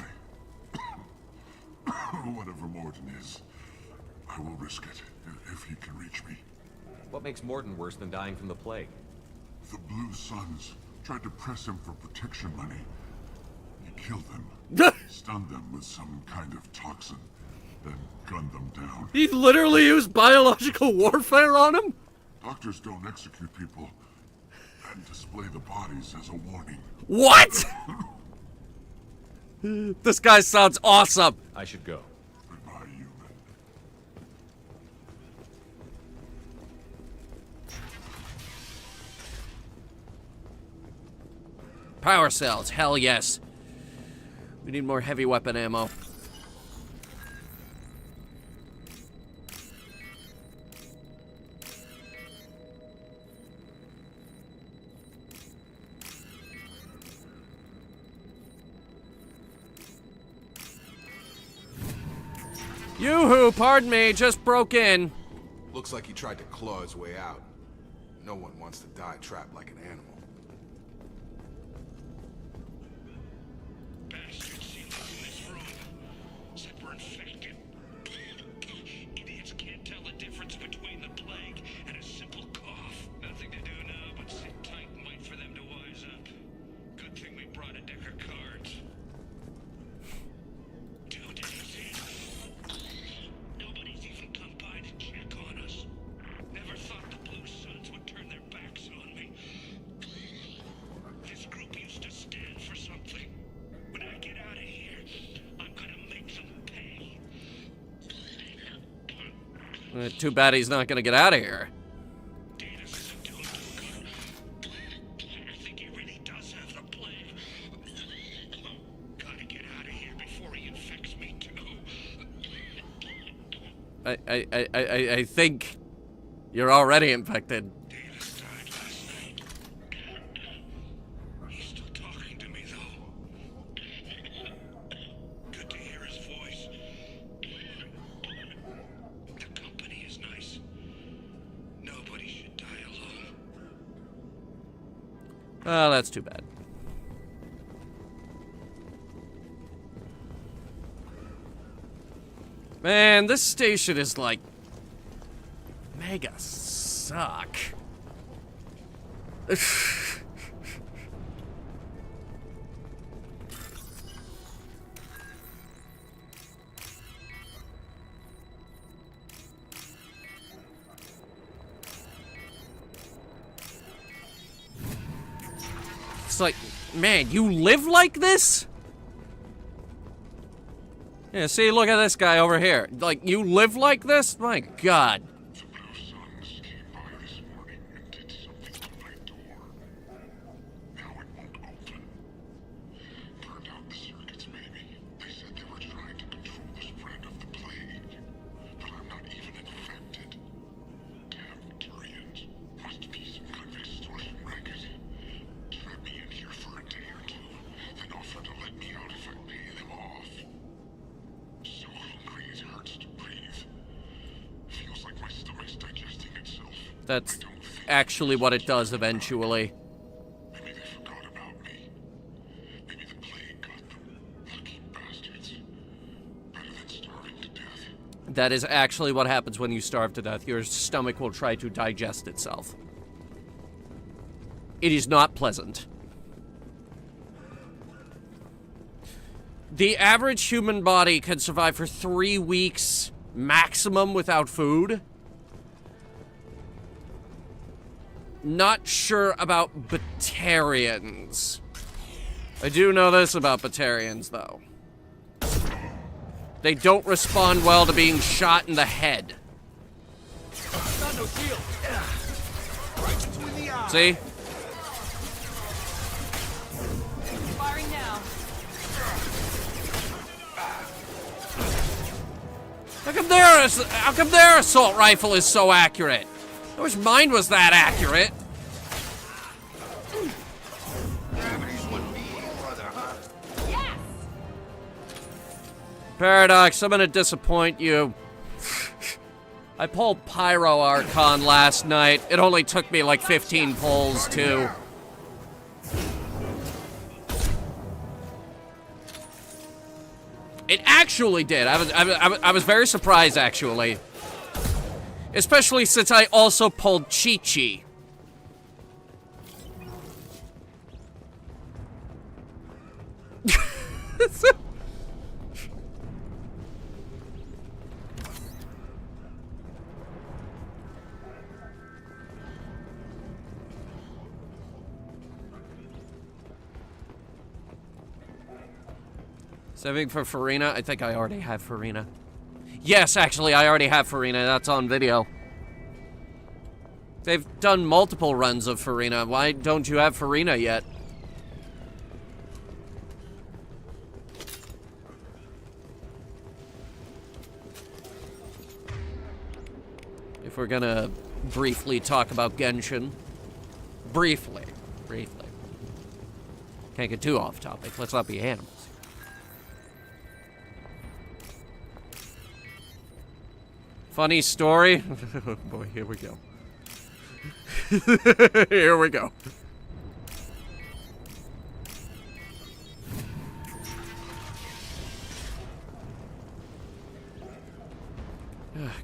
Whatever Morton is, I will risk it if he can reach me. What makes Morton worse than dying from the plague? The Blue Suns tried to press him for protection money. He killed them, stunned them with some kind of toxin, then gunned them down. He literally used biological warfare on him? Doctors don't execute people and display the bodies as a warning. What? This guy sounds awesome. I should go. Goodbye, human. Power cells. Hell yes. We need more heavy weapon ammo. Yoo-hoo, pardon me, just broke in. Looks like he tried to claw his way out. No one wants to die trapped like an animal. Bastards seem in this room. Said we're infected. Idiots can't tell the difference between the plague and a simple cough. Nothing to do now but sit tight and wait for them to wise up. Good thing we brought a deck of cards. 2 days in. Nobody's even come by to check on us. Never thought the Blue Suns would turn their backs on me. This group used to stand for something. When I get out of here, I'm gonna make them pay. Too bad he's not gonna get out of here. I think he really does have the plague. Gotta get out of here before he infects me too. I think you're already infected. Davis died last night. He's still talking to me though. Good to hear his voice. The company is nice. Nobody should die alone. Oh, that's too bad. Man, this station is like Mega suck. It's like, man, you live like this? Yeah, see, look at this guy over here. Like, you live like this? My God. That's actually what it does eventually. Maybe they forgot about me. Maybe the plague got them. Lucky bastards. Better than starving to death. That is actually what happens when you starve to death. Your stomach will try to digest itself. It is not pleasant. The average human body can survive for 3 weeks maximum without food. Not sure about Batarians. I do know this about Batarians, though. They don't respond well to being shot in the head. Not no shield. Right between the eyes. See? Firing now. How come their assault rifle is so accurate? I wish mine was that accurate. Yes! Paradox, I'm gonna disappoint you. I pulled Pyro Archon last night. It only took me like 15 pulls, too. It actually did. I was very surprised, actually. Especially since I also pulled Chi-Chi. Saving for Farina? I think I already have Farina. Yes, actually, I already have Farina. That's on video. They've done multiple runs of Farina. Why don't you have Farina yet? If we're gonna briefly talk about Genshin. Briefly. Can't get too off topic. Let's not be animals. Funny story. Oh boy, here we go. Here we go.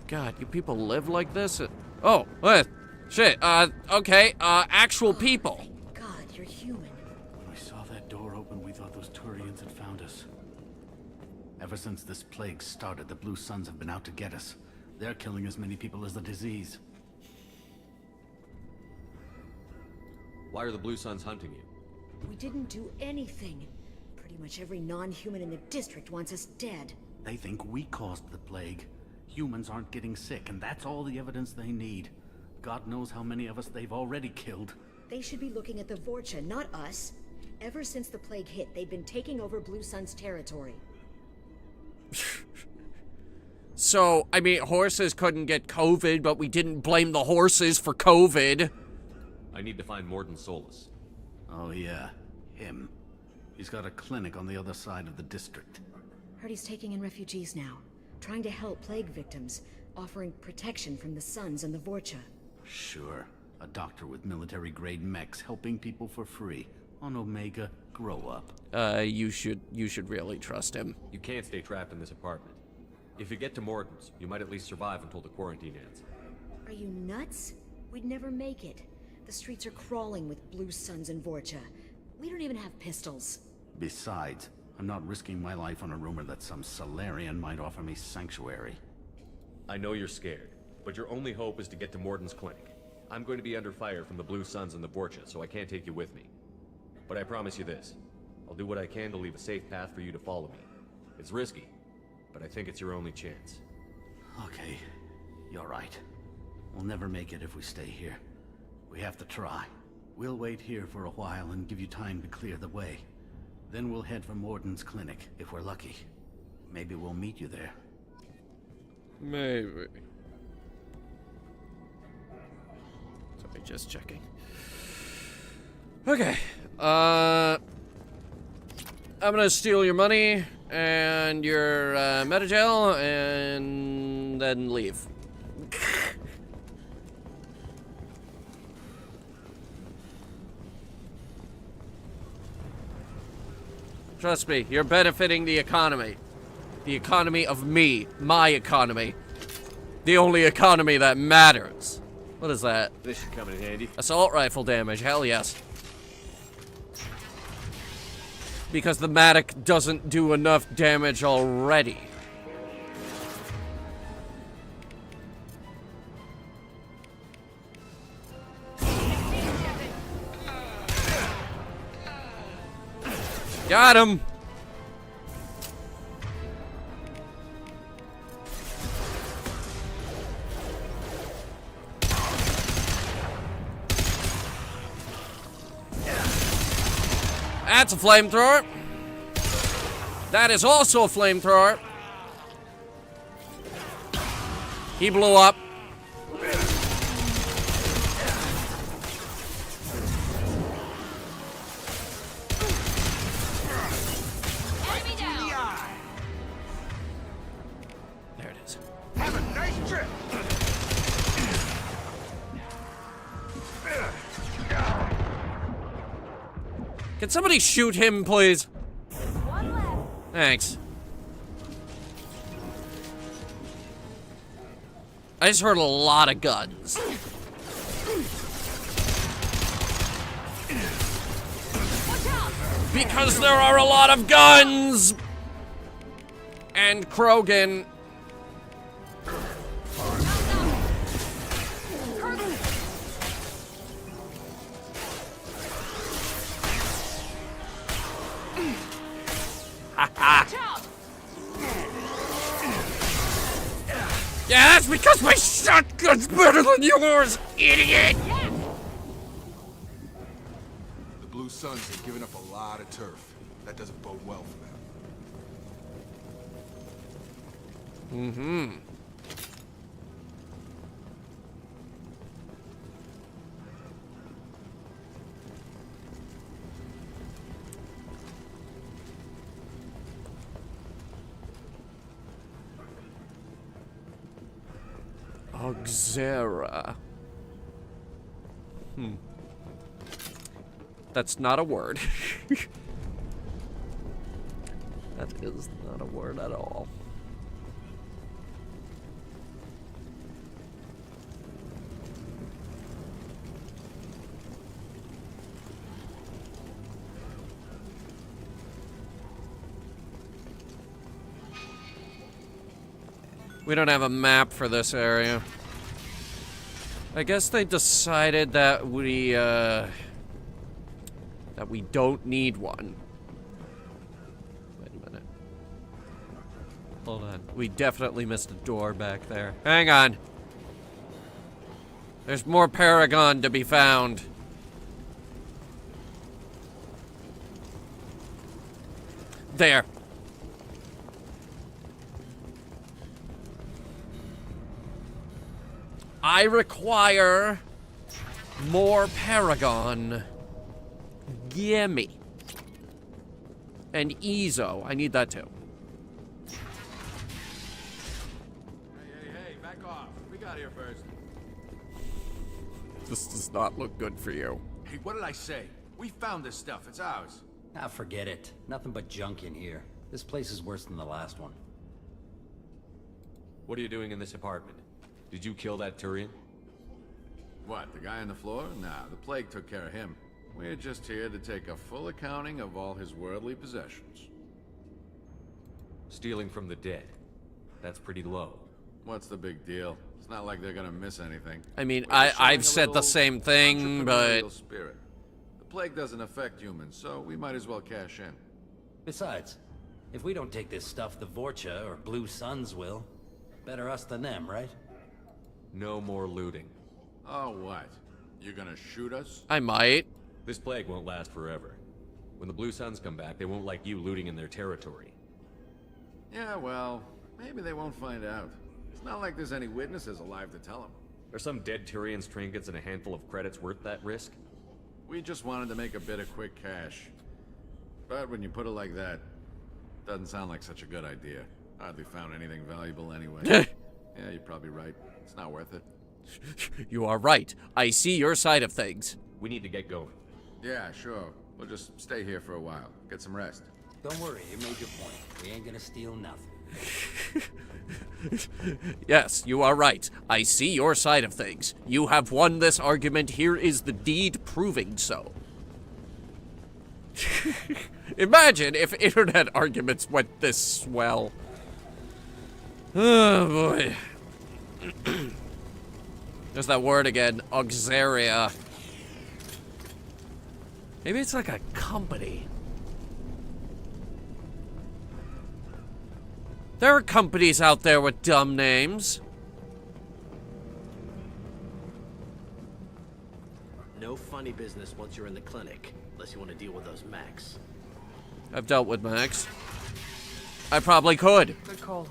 God, you people live like this? Oh, shit. Okay. Actual people. God, you're human. When we saw that door open, we thought those Turians had found us. Ever since this plague started, the Blue Suns have been out to get us. They're killing as many people as the disease. Why are the Blue Suns hunting you? We didn't do anything. Pretty much every non-human in the district wants us dead. They think we caused the plague. Humans aren't getting sick, and that's all the evidence they need. God knows how many of us they've already killed. They should be looking at the Vorcha, not us. Ever since the plague hit, they've been taking over Blue Sun's territory. So, I mean, horses couldn't get COVID, but we didn't blame the horses for COVID. I need to find Morden Solus. Oh yeah, him. He's got a clinic on the other side of the district. Heard he's taking in refugees now, trying to help plague victims, offering protection from the Suns and the Vorcha. Sure. A doctor with military-grade mechs helping people for free. On Omega, grow up. You should really trust him. You can't stay trapped in this apartment. If you get to Morden's, you might at least survive until the quarantine ends. Are you nuts? We'd never make it. The streets are crawling with Blue Suns and Vorcha. We don't even have pistols. Besides, I'm not risking my life on a rumor that some Solarian might offer me sanctuary. I know you're scared, but your only hope is to get to Morden's clinic. I'm going to be under fire from the Blue Suns and the Vorcha, so I can't take you with me. But I promise you this. I'll do what I can to leave a safe path for you to follow me. It's risky, but I think it's your only chance. Okay, you're right. We'll never make it if we stay here. We have to try. We'll wait here for a while and give you time to clear the way. Then we'll head for Morden's clinic, if we're lucky. Maybe we'll meet you there. Maybe. Sorry, just checking. Okay. I'm gonna steal your money and your metagel and then leave. Trust me, you're benefiting the economy. The economy of me. My economy. The only economy that matters. What is that? This should come in handy. Assault rifle damage, hell yes. Because the Matic doesn't do enough damage already. Got him! That's a flamethrower. That is also a flamethrower. He blew up. There it is. Have a nice trip. Can somebody shoot him, please? Thanks. I just heard a lot of guns. Because there are a lot of guns! And Krogan. Yeah, that's because my shotgun's better than yours, idiot! The Blue Suns have given up a lot of turf. That doesn't bode well for them. Mm-hmm. Auxera. That's not a word. That is not a word at all. We don't have a map for this area. I guess they decided that we don't need one. Wait a minute. Hold on. We definitely missed a door back there. Hang on. There's more Paragon to be found. There. I require more Paragon. Gimme. And Ezo. I need that too. Hey, back off. We got here first. This does not look good for you. Hey, what did I say? We found this stuff. It's ours. Ah, forget it. Nothing but junk in here. This place is worse than the last one. What are you doing in this apartment? Did you kill that Turian? What, the guy on the floor? Nah, the plague took care of him. We're just here to take a full accounting of all his worldly possessions. Stealing from the dead. That's pretty low. What's the big deal? It's not like they're gonna miss anything. I mean, I've said the same thing, but... Spirit. The plague doesn't affect humans, so we might as well cash in. Besides, if we don't take this stuff, the Vorcha or Blue Suns will. Better us than them, right? No more looting. Oh, what? You gonna shoot us? I might. This plague won't last forever. When the Blue Suns come back, they won't like you looting in their territory. Yeah, well, maybe they won't find out. It's not like there's any witnesses alive to tell them. Are some dead Turians trinkets and a handful of credits worth that risk? We just wanted to make a bit of quick cash. But when you put it like that, doesn't sound like such a good idea. Hardly found anything valuable anyway. Yeah, you're probably right. It's not worth it. You are right. I see your side of things. We need to get going. Yeah, sure. We'll just stay here for a while. Get some rest. Don't worry, you made your point. We ain't gonna steal nothing. Yes, you are right. I see your side of things. You have won this argument. Here is the deed proving so. Imagine if internet arguments went this swell. Oh, boy. There's that word again. Auxaria. Maybe it's like a company. There are companies out there with dumb names. No funny business once you're in the clinic, unless you want to deal with those mechs. I've dealt with Max. I probably could. Good call.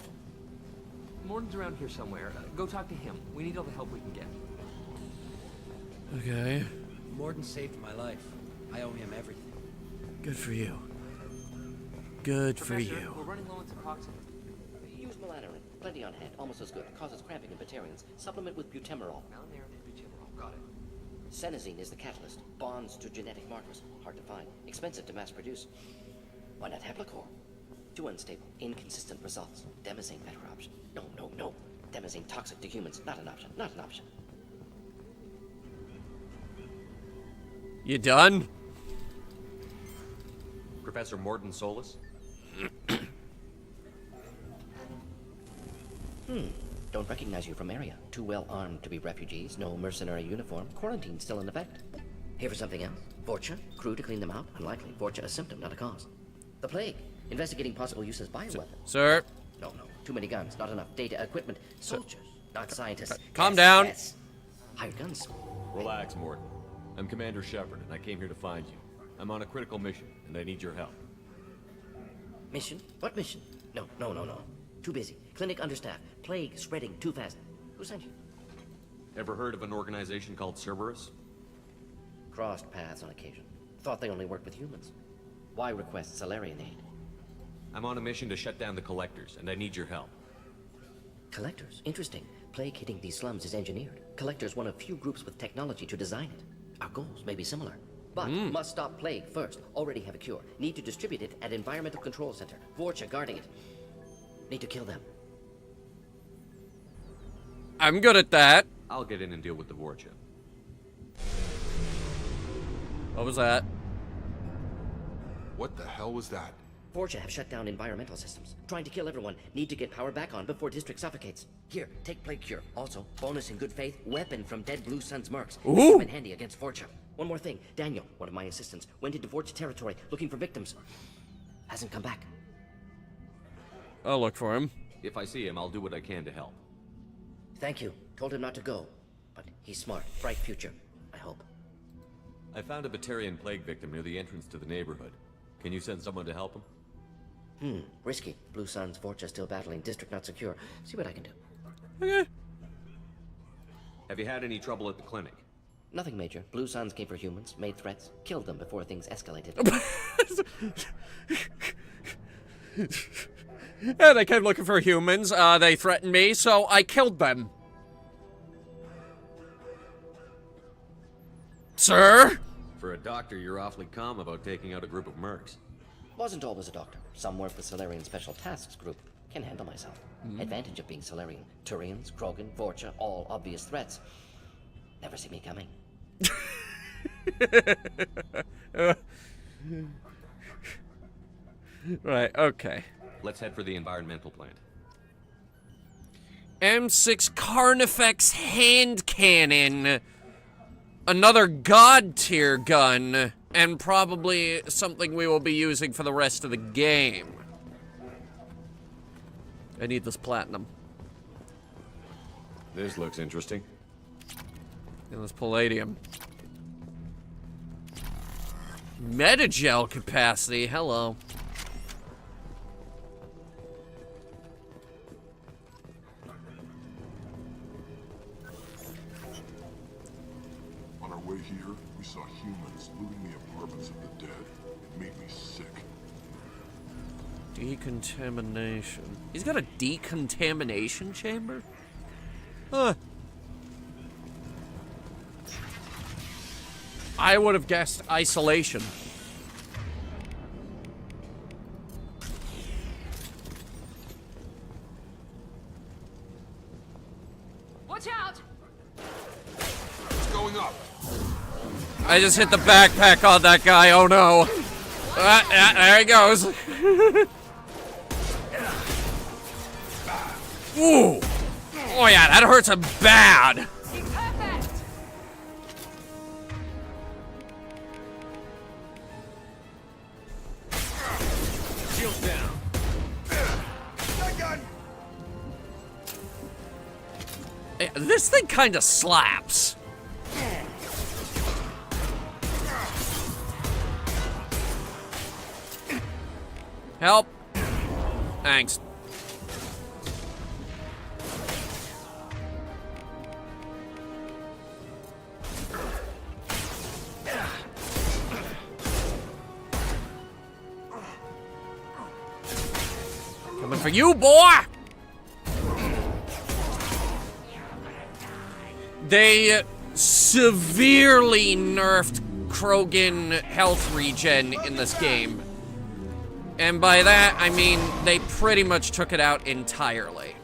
Morton's around here somewhere. Go talk to him. We need all the help we can get. Okay. Morton saved my life. I owe him everything. Good for you. Good for Professor, you. We're running low on Suboxone. Use melanorin. Plenty on hand. Almost as good. Causes cramping in Batarians. Supplement with butemerol. Melanorin and butemerol. Got it. Senesine is the catalyst. Bonds to genetic markers. Hard to find. Expensive to mass produce. Why not Heplicor? Too unstable. Inconsistent results. Demazine better option. No. Demazine toxic to humans. Not an option. Not an option. You done? Professor Morton Solus? Don't recognize you from area. Too well armed to be refugees. No mercenary uniform. Quarantine still in effect. Here for something else? Vorcha? Crew to clean them out? Unlikely. Vorcha a symptom, not a cause. The plague. Investigating possible use as bioweapon. Sir? No. Too many guns. Not enough data, equipment. Soldiers, not scientists. Calm down. Yes. Hired guns. Relax, Morton. I'm Commander Shepard, and I came here to find you. I'm on a critical mission, and I need your help. Mission? What mission? No. Too busy. Clinic understaffed. Plague spreading too fast. Who sent you? Ever heard of an organization called Cerberus? Crossed paths on occasion. Thought they only worked with humans. Why request Salarian aid? I'm on a mission to shut down the Collectors, and I need your help. Collectors? Interesting. Plague hitting these slums is engineered. Collectors one of few groups with technology to design it. Our goals may be similar. But must stop plague first. Already have a cure. Need to distribute it at Environmental Control Center. Vorcha guarding it. Need to kill them. I'm good at that. I'll get in and deal with the Vorcha. What was that? What the hell was that? Vorcha have shut down environmental systems. Trying to kill everyone. Need to get power back on before district suffocates. Here, take plague cure. Also, bonus in good faith, weapon from dead Blue Sun's mercs. Ooh. Come in handy against Vorcha. One more thing. Daniel, one of my assistants, went into Vorcha territory looking for victims. Hasn't come back. I'll look for him. If I see him, I'll do what I can to help. Thank you. Told him not to go. But he's smart. Bright future. I hope. I found a Batarian plague victim near the entrance to the neighborhood. Can you send someone to help him? Risky. Blue Sun's Vorcha still battling. District not secure. See what I can do. Okay. Have you had any trouble at the clinic? Nothing major. Blue Suns came for humans, made threats, killed them before things escalated. Yeah, they came looking for humans. They threatened me, so I killed them. Sir? For a doctor, you're awfully calm about taking out a group of mercs. Wasn't always a doctor. Some worked with Salarian Special Tasks Group. Can handle myself. Advantage of being Salarian. Turians, Krogan, Vorcha, all obvious threats. Never see me coming. Right, okay. Let's head for the environmental plant. M6 Carnifex hand cannon. Another god tier gun. And probably something we will be using for the rest of the game. I need this platinum. This looks interesting. And this palladium. Metagel capacity, hello. On our way here, we saw humans looting the apartments of the dead. It made me sick. Decontamination. He's got a decontamination chamber? Huh. I would have guessed isolation. Watch out! It's going up. I just hit the backpack on that guy, oh no. There he goes. Ooh. Oh yeah, that hurts him bad. Shield down. Gun. This thing kind of slaps. Help. Thanks. Coming for you, boy! They severely nerfed Krogan health regen in this game. And by that, I mean they pretty much took it out entirely.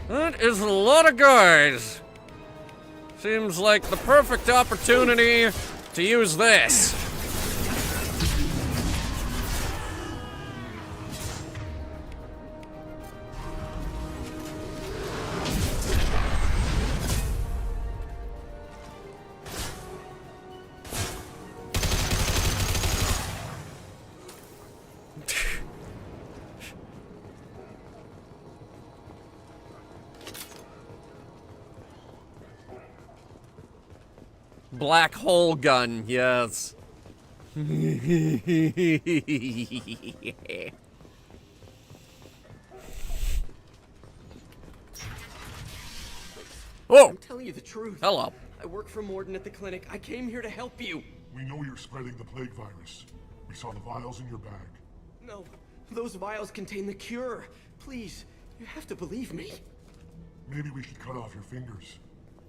That is a lot of guys. Seems like the perfect opportunity to use this. Black hole gun, yes. Oh! I'm telling you the truth. Hello. I work for Morden at the clinic. I came here to help you. We know you're spreading the plague virus. We saw the vials in your bag. No, those vials contain the cure. Please, you have to believe me. Maybe we should cut off your fingers.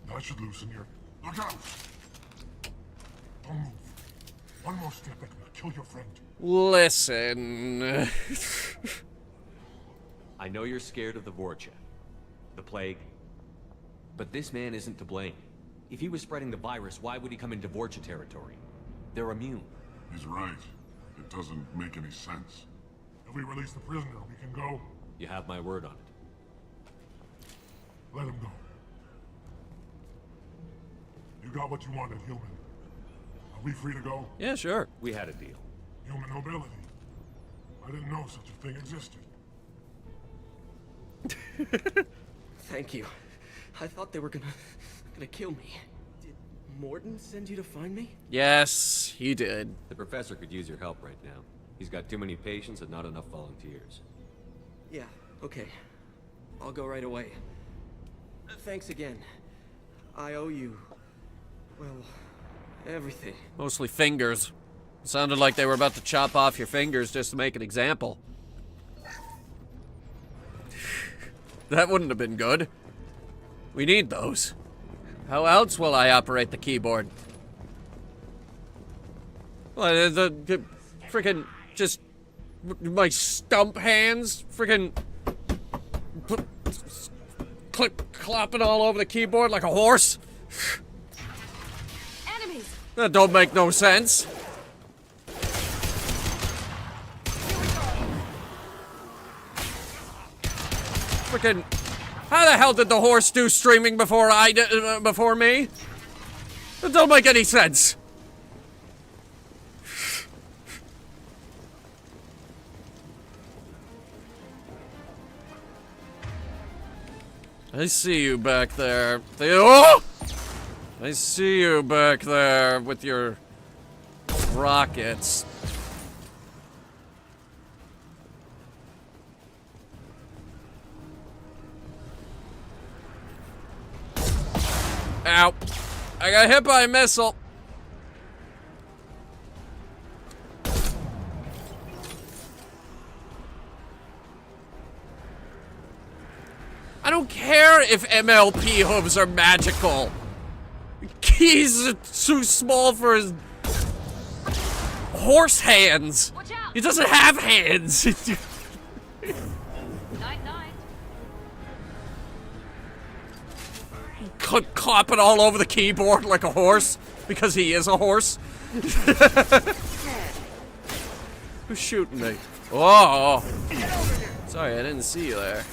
That should loosen your... Look out! Don't move. One more step and we'll kill your friend. Listen. I know you're scared of the Vorcha, the plague, but this man isn't to blame. If he was spreading the virus, why would he come into Vorcha territory? They're immune. He's right. It doesn't make any sense. If we release the prisoner, we can go. You have my word on it. Let him go. You got what you wanted, human. Are we free to go? Yeah, sure. We had a deal. Human nobility. I didn't know such a thing existed. Thank you. I thought they were gonna kill me. Did Morden send you to find me? Yes, he did. The professor could use your help right now. He's got too many patients and not enough volunteers. Yeah, okay. I'll go right away. Thanks again. I owe you, well, everything. Mostly fingers. Sounded like they were about to chop off your fingers just to make an example. That wouldn't have been good. We need those. How else will I operate the keyboard? Well, the freaking just my stump hands, freaking clopping all over the keyboard like a horse. Enemies! That don't make no sense. Freaking, how the hell did the horse do streaming before I did, before me? That don't make any sense. I see you back there. Oh! I see you back there with your rockets. Ow. I got hit by a missile. I don't care if MLP hooves are magical. He's too small for his horse hands. He doesn't have hands. Clopping all over the keyboard like a horse because he is a horse. Who's shooting me? Oh, sorry, I didn't see you there.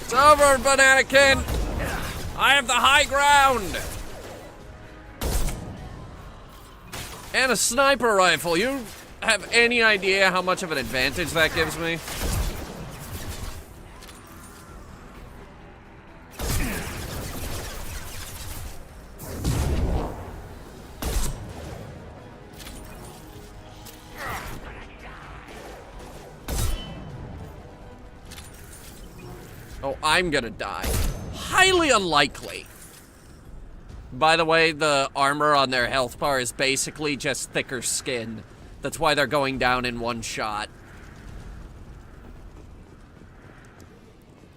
It's over, Bananakin! I have the high ground! And a sniper rifle. You have any idea how much of an advantage that gives me? Oh, I'm gonna die. Highly unlikely. By the way, the armor on their health bar is basically just thicker skin. That's why they're going down in one shot.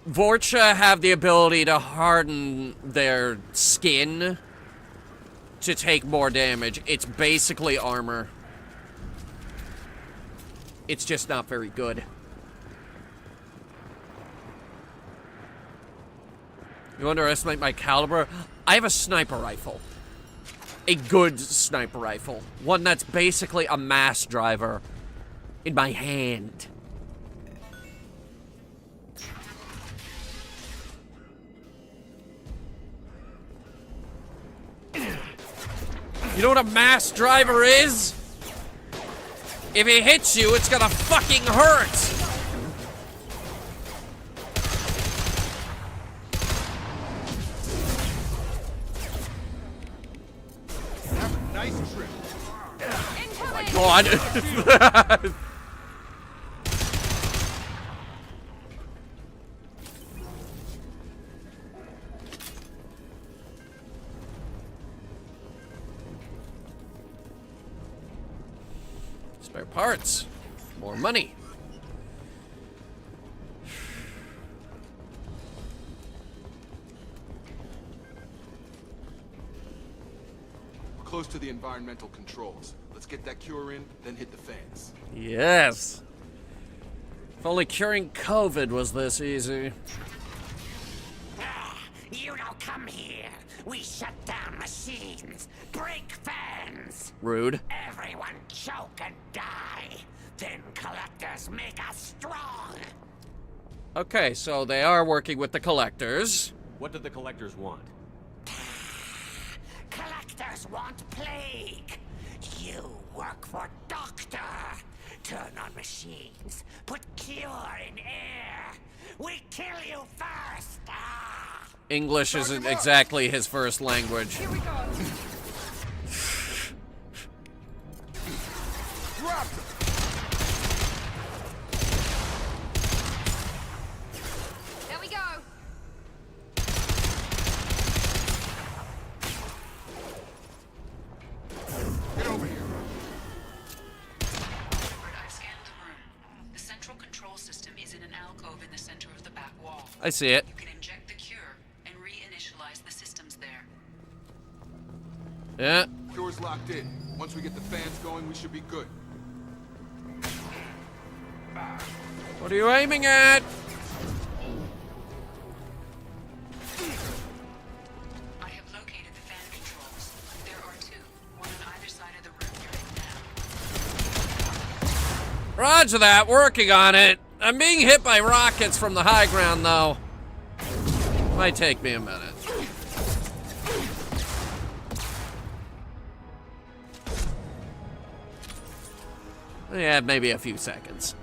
Vorcha have the ability to harden their skin to take more damage. It's basically armor. It's just not very good. You underestimate my caliber? I have a sniper rifle. A good sniper rifle. One that's basically a mass driver in my hand. You know what a mass driver is? If it hits you, it's gonna fucking hurt! Nice trip. Oh my god. Spare parts. More money. Close to the environmental controls. Let's get that cure in, then hit the fans. Yes. If only curing COVID was this easy. You don't come here. We shut down machines, break fans. Rude. Everyone choke and die. Then collectors make us strong. Okay, so they are working with the collectors. What do the collectors want? Collectors want plague. You work for Doctor. Turn on machines. Put cure in air. We kill you first. English isn't exactly his first language. Here we go. There we go. I've scanned the room. I see it. You can inject the cure and reinitialize the systems there. Yeah. Cure's locked in. Once we get the fans going, we should be good. What are you aiming at? I have located the fan controls. There are two, one on either side of the room you're in now. Roger that, working on it. I'm being hit by rockets from the high ground, though. Might take me a minute. Yeah, maybe a few seconds.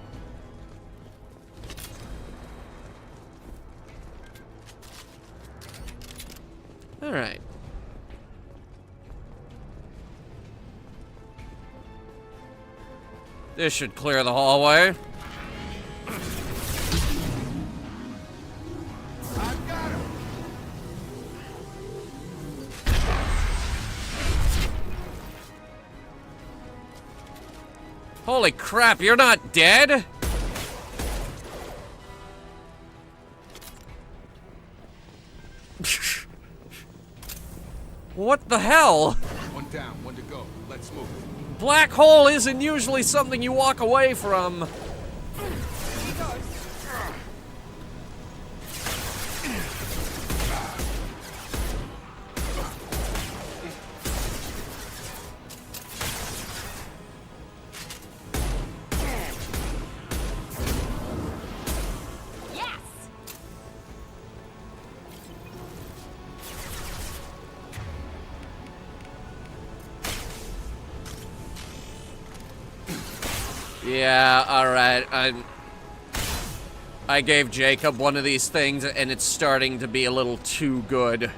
All right. This should clear the hallway. Holy crap, you're not dead? What the hell? One down, one to go. Let's move. Black hole isn't usually something you walk away from. Yeah, alright. I gave Jacob one of these things, and it's starting to be a little too good.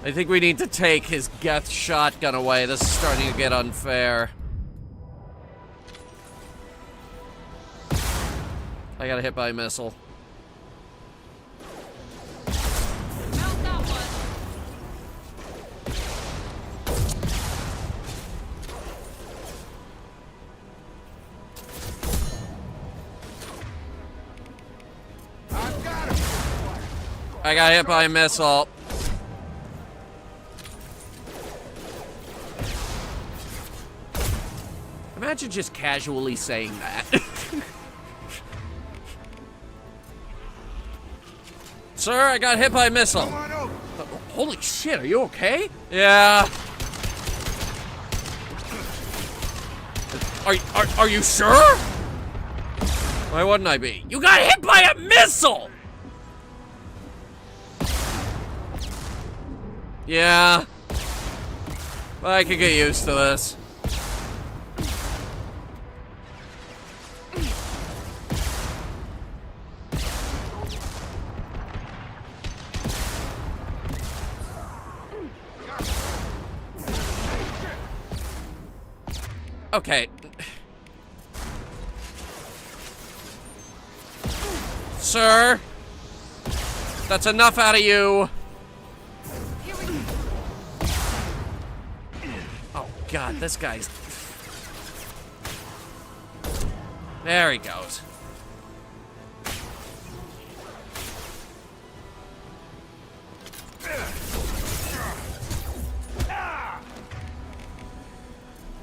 I think we need to take his Geth shotgun away. This is starting to get unfair. I got hit by a missile. I got hit by a missile. Imagine just casually saying that. Sir, I got hit by a missile. Holy shit, are you okay? Yeah. Are you sure? Why wouldn't I be? You got hit by a missile! Yeah. I could get used to this. Okay. Sir, that's enough out of you. Oh God, this guy's... There he goes.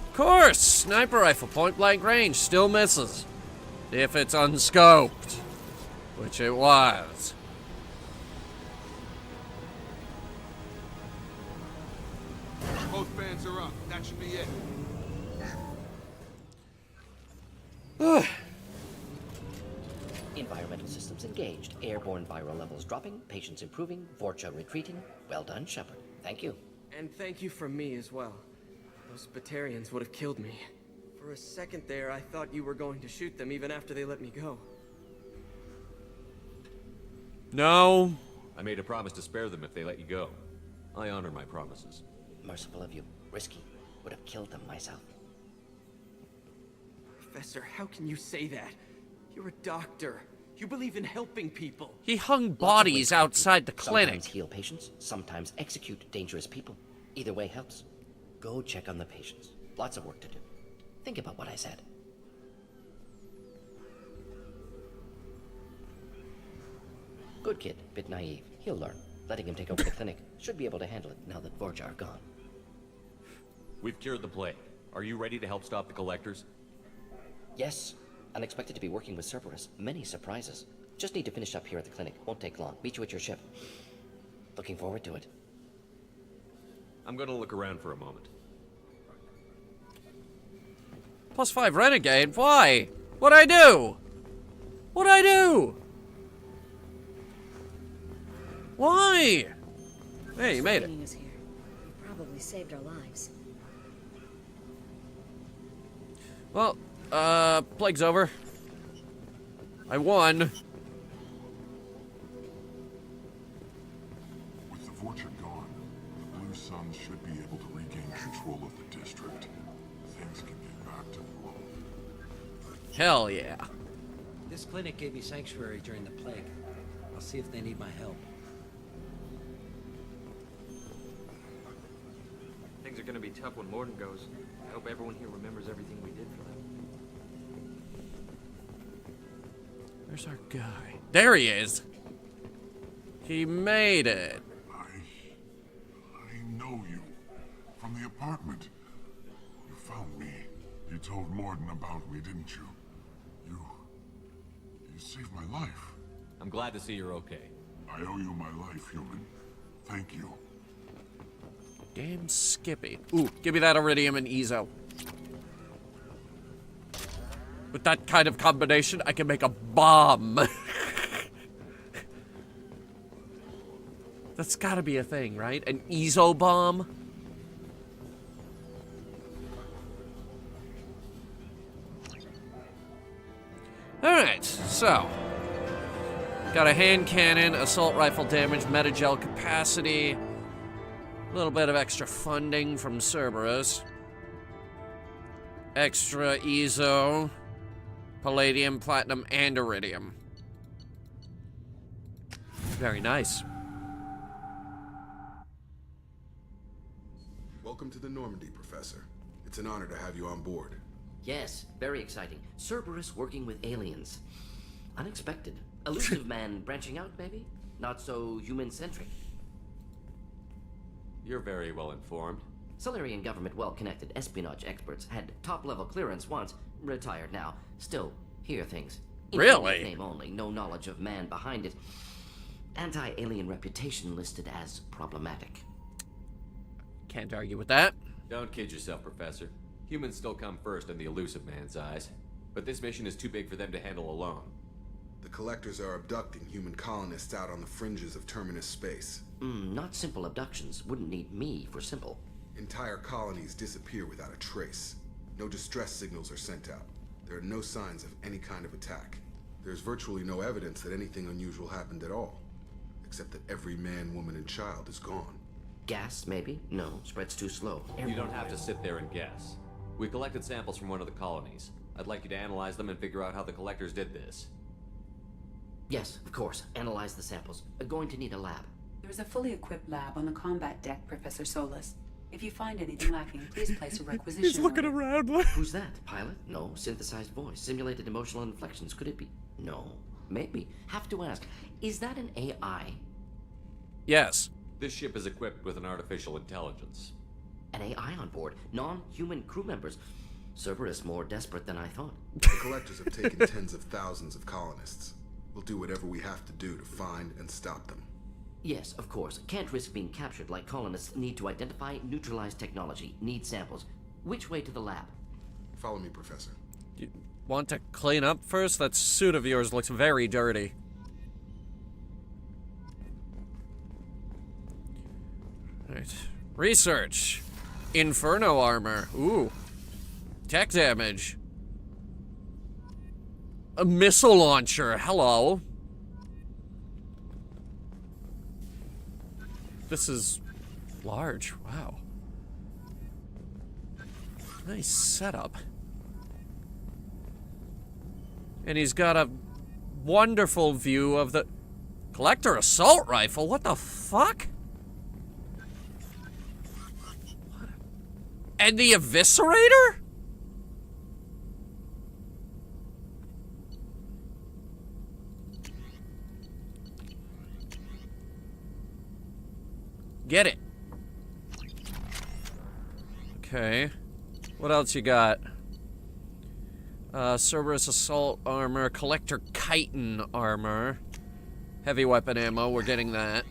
Of course, sniper rifle, point blank range, still misses. If it's unscoped, which it was. Both fans are up. That should be it. Environmental systems engaged. Airborne viral levels dropping. Patients improving. Vorcha retreating. Well done, Shepard. Thank you. And thank you from me as well. Those Batarians would have killed me. For a second there, I thought you were going to shoot them even after they let me go. No. I made a promise to spare them if they let you go. I honor my promises. Merciful of you. Risky. Would have killed them myself. Professor, how can you say that? You're a doctor. You believe in helping people. He hung bodies outside the clinic. Sometimes heal patients, sometimes execute dangerous people. Either way helps. Go check on the patients. Lots of work to do. Think about what I said. Good kid, bit naive. He'll learn. Letting him take over the clinic. Should be able to handle it now that Vorcha are gone. We've cured the plague. Are you ready to help stop the collectors? Yes. Unexpected to be working with Cerberus. Many surprises. Just need to finish up here at the clinic. Won't take long. Meet you at your ship. Looking forward to it. I'm gonna look around for a moment. +5 renegade? Why? What'd I do? What'd I do? Why? Hey, you made it. Us here. You probably saved our lives. Well, plague's over. I won. With the Vorcha gone, the Blue Suns should be able to regain control of the district. Things can get back to normal. Hell yeah. This clinic gave me sanctuary during the plague. I'll see if they need my help. Things are gonna be tough when Morden goes. I hope everyone here remembers everything we did for them. Where's our guy? There he is. He made it. I know you. From the apartment. You found me. You told Morden about me, didn't you? You saved my life. I'm glad to see you're okay. I owe you my life, human. Thank you. Damn Skippy. Ooh, give me that iridium and Ezo. With that kind of combination, I can make a bomb. That's gotta be a thing, right? An Ezo bomb? Alright, so. Got a hand cannon, assault rifle damage, metagel capacity. A little bit of extra funding from Cerberus. Extra Ezo. Palladium, platinum, and iridium. Very nice. Welcome to the Normandy, Professor. It's an honor to have you on board. Yes, very exciting. Cerberus working with aliens. Unexpected. Elusive man branching out, maybe? Not so human-centric. You're very well informed. Solarian government well-connected espionage experts had top-level clearance once, retired now. Still, hear things. Really? Name only, no knowledge of man behind it. Anti-alien reputation listed as problematic. Can't argue with that. Don't kid yourself, Professor. Humans still come first in the elusive man's eyes. But this mission is too big for them to handle alone. The Collectors are abducting human colonists out on the fringes of Terminus space. Not simple abductions. Wouldn't need me for simple. Entire colonies disappear without a trace. No distress signals are sent out. There are no signs of any kind of attack. There's virtually no evidence that anything unusual happened at all. Except that every man, woman, and child is gone. Gas, maybe? No, spreads too slow. You don't have to sit there and guess. We collected samples from one of the colonies. I'd like you to analyze them and figure out how the Collectors did this. Yes, of course. Analyze the samples. Going to need a lab. There's a fully equipped lab on the combat deck, Professor Solus. If you find anything lacking, please place a requisition. He's looking around. Who's that? Pilot? No. Synthesized voice. Simulated emotional inflections. Could it be? No. Maybe. Have to ask. Is that an AI? Yes. This ship is equipped with an artificial intelligence. An AI on board. Non-human crew members. Cerberus more desperate than I thought. The Collectors have taken tens of thousands of colonists. We'll do whatever we have to do to find and stop them. Yes, of course. Can't risk being captured like colonists. Need to identify, neutralize technology. Need samples. Which way to the lab? Follow me, Professor. You want to clean up first? That suit of yours looks very dirty. Alright. Research. Inferno armor. Ooh. Tech damage. A missile launcher. Hello. This is large. Wow. Nice setup. And he's got a wonderful view of the Collector assault rifle. What the fuck? And the eviscerator? get it. Okay. What else you got? Cerberus assault armor, collector chitin armor, heavy weapon ammo, we're getting that.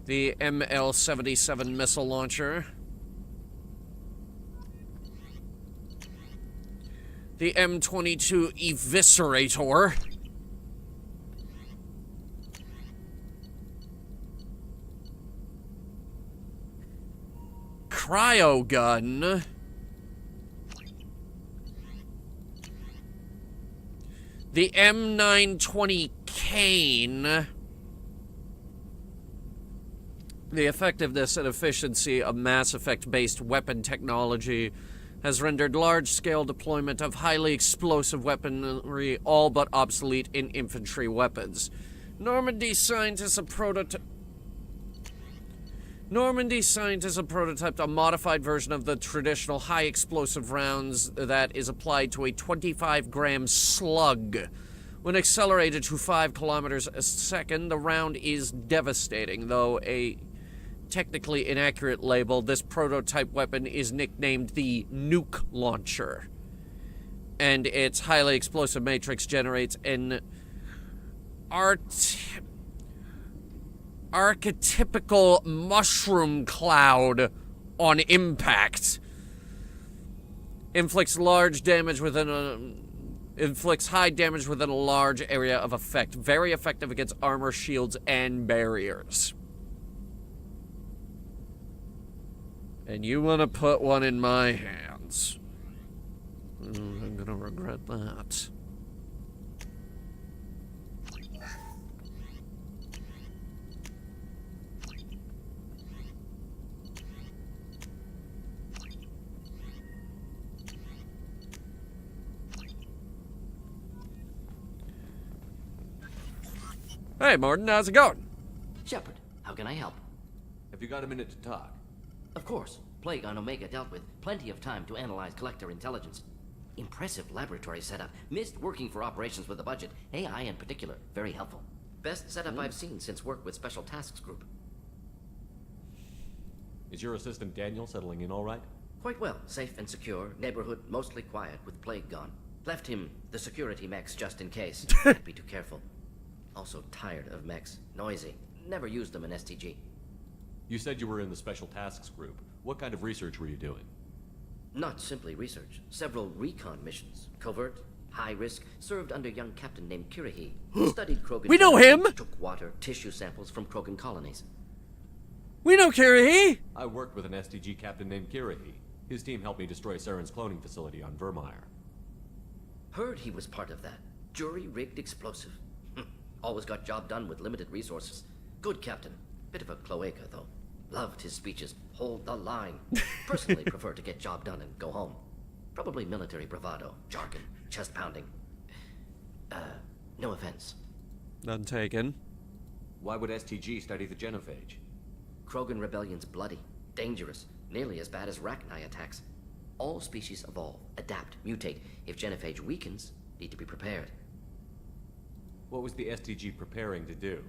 The ML-77 missile launcher. The M22 eviscerator. Cryo gun. The M920 cane. The effectiveness and efficiency of Mass Effect-based weapon technology has rendered large-scale deployment of highly explosive weaponry all but obsolete in infantry weapons. Normandy scientists prototyped a modified version of the traditional high-explosive rounds that is applied to a 25-gram slug. When accelerated to 5 kilometers a second, the round is devastating, though a technically inaccurate label, this prototype weapon is nicknamed the Nuke Launcher. And its highly explosive matrix generates an archetypical mushroom cloud on impact. Inflicts high damage within a large area of effect. Very effective against armor, shields, and barriers. And you want to put one in my hands. I'm gonna regret that. Hey, Morton, how's it going? Shepard, how can I help? Have you got a minute to talk? Of course. Plague on Omega dealt with. Plenty of time to analyze collector intelligence. Impressive laboratory setup. Missed working for operations with a budget. AI in particular. Very helpful. Best setup I've seen since work with Special Tasks Group. Is your assistant Daniel settling in all right? Quite well. Safe and secure. Neighborhood mostly quiet with Plague gone. Left him the security mechs just in case. Can't be too careful. Also tired of mechs. Noisy. Never used them in STG. You said you were in the Special Tasks Group. What kind of research were you doing? Not simply research. Several recon missions. Covert, high risk, served under a young captain named Kirahi. Studied Krogan. We know him! Took water, tissue samples from Krogan colonies. We know Kirahi! I worked with an STG captain named Kirahi. His team helped me destroy Saren's cloning facility on Vermeer. Heard he was part of that. Jury-rigged explosive. Always got job done with limited resources. Good captain. Bit of a cloaca, though. Loved his speeches. Hold the line. Personally prefer to get job done and go home. Probably military bravado, jargon, chest pounding. No offense. None taken. Why would STG study the genophage? Krogan rebellion's bloody, dangerous, nearly as bad as Rachni attacks. All species evolve, adapt, mutate. If genophage weakens, need to be prepared. What was the STG preparing to do?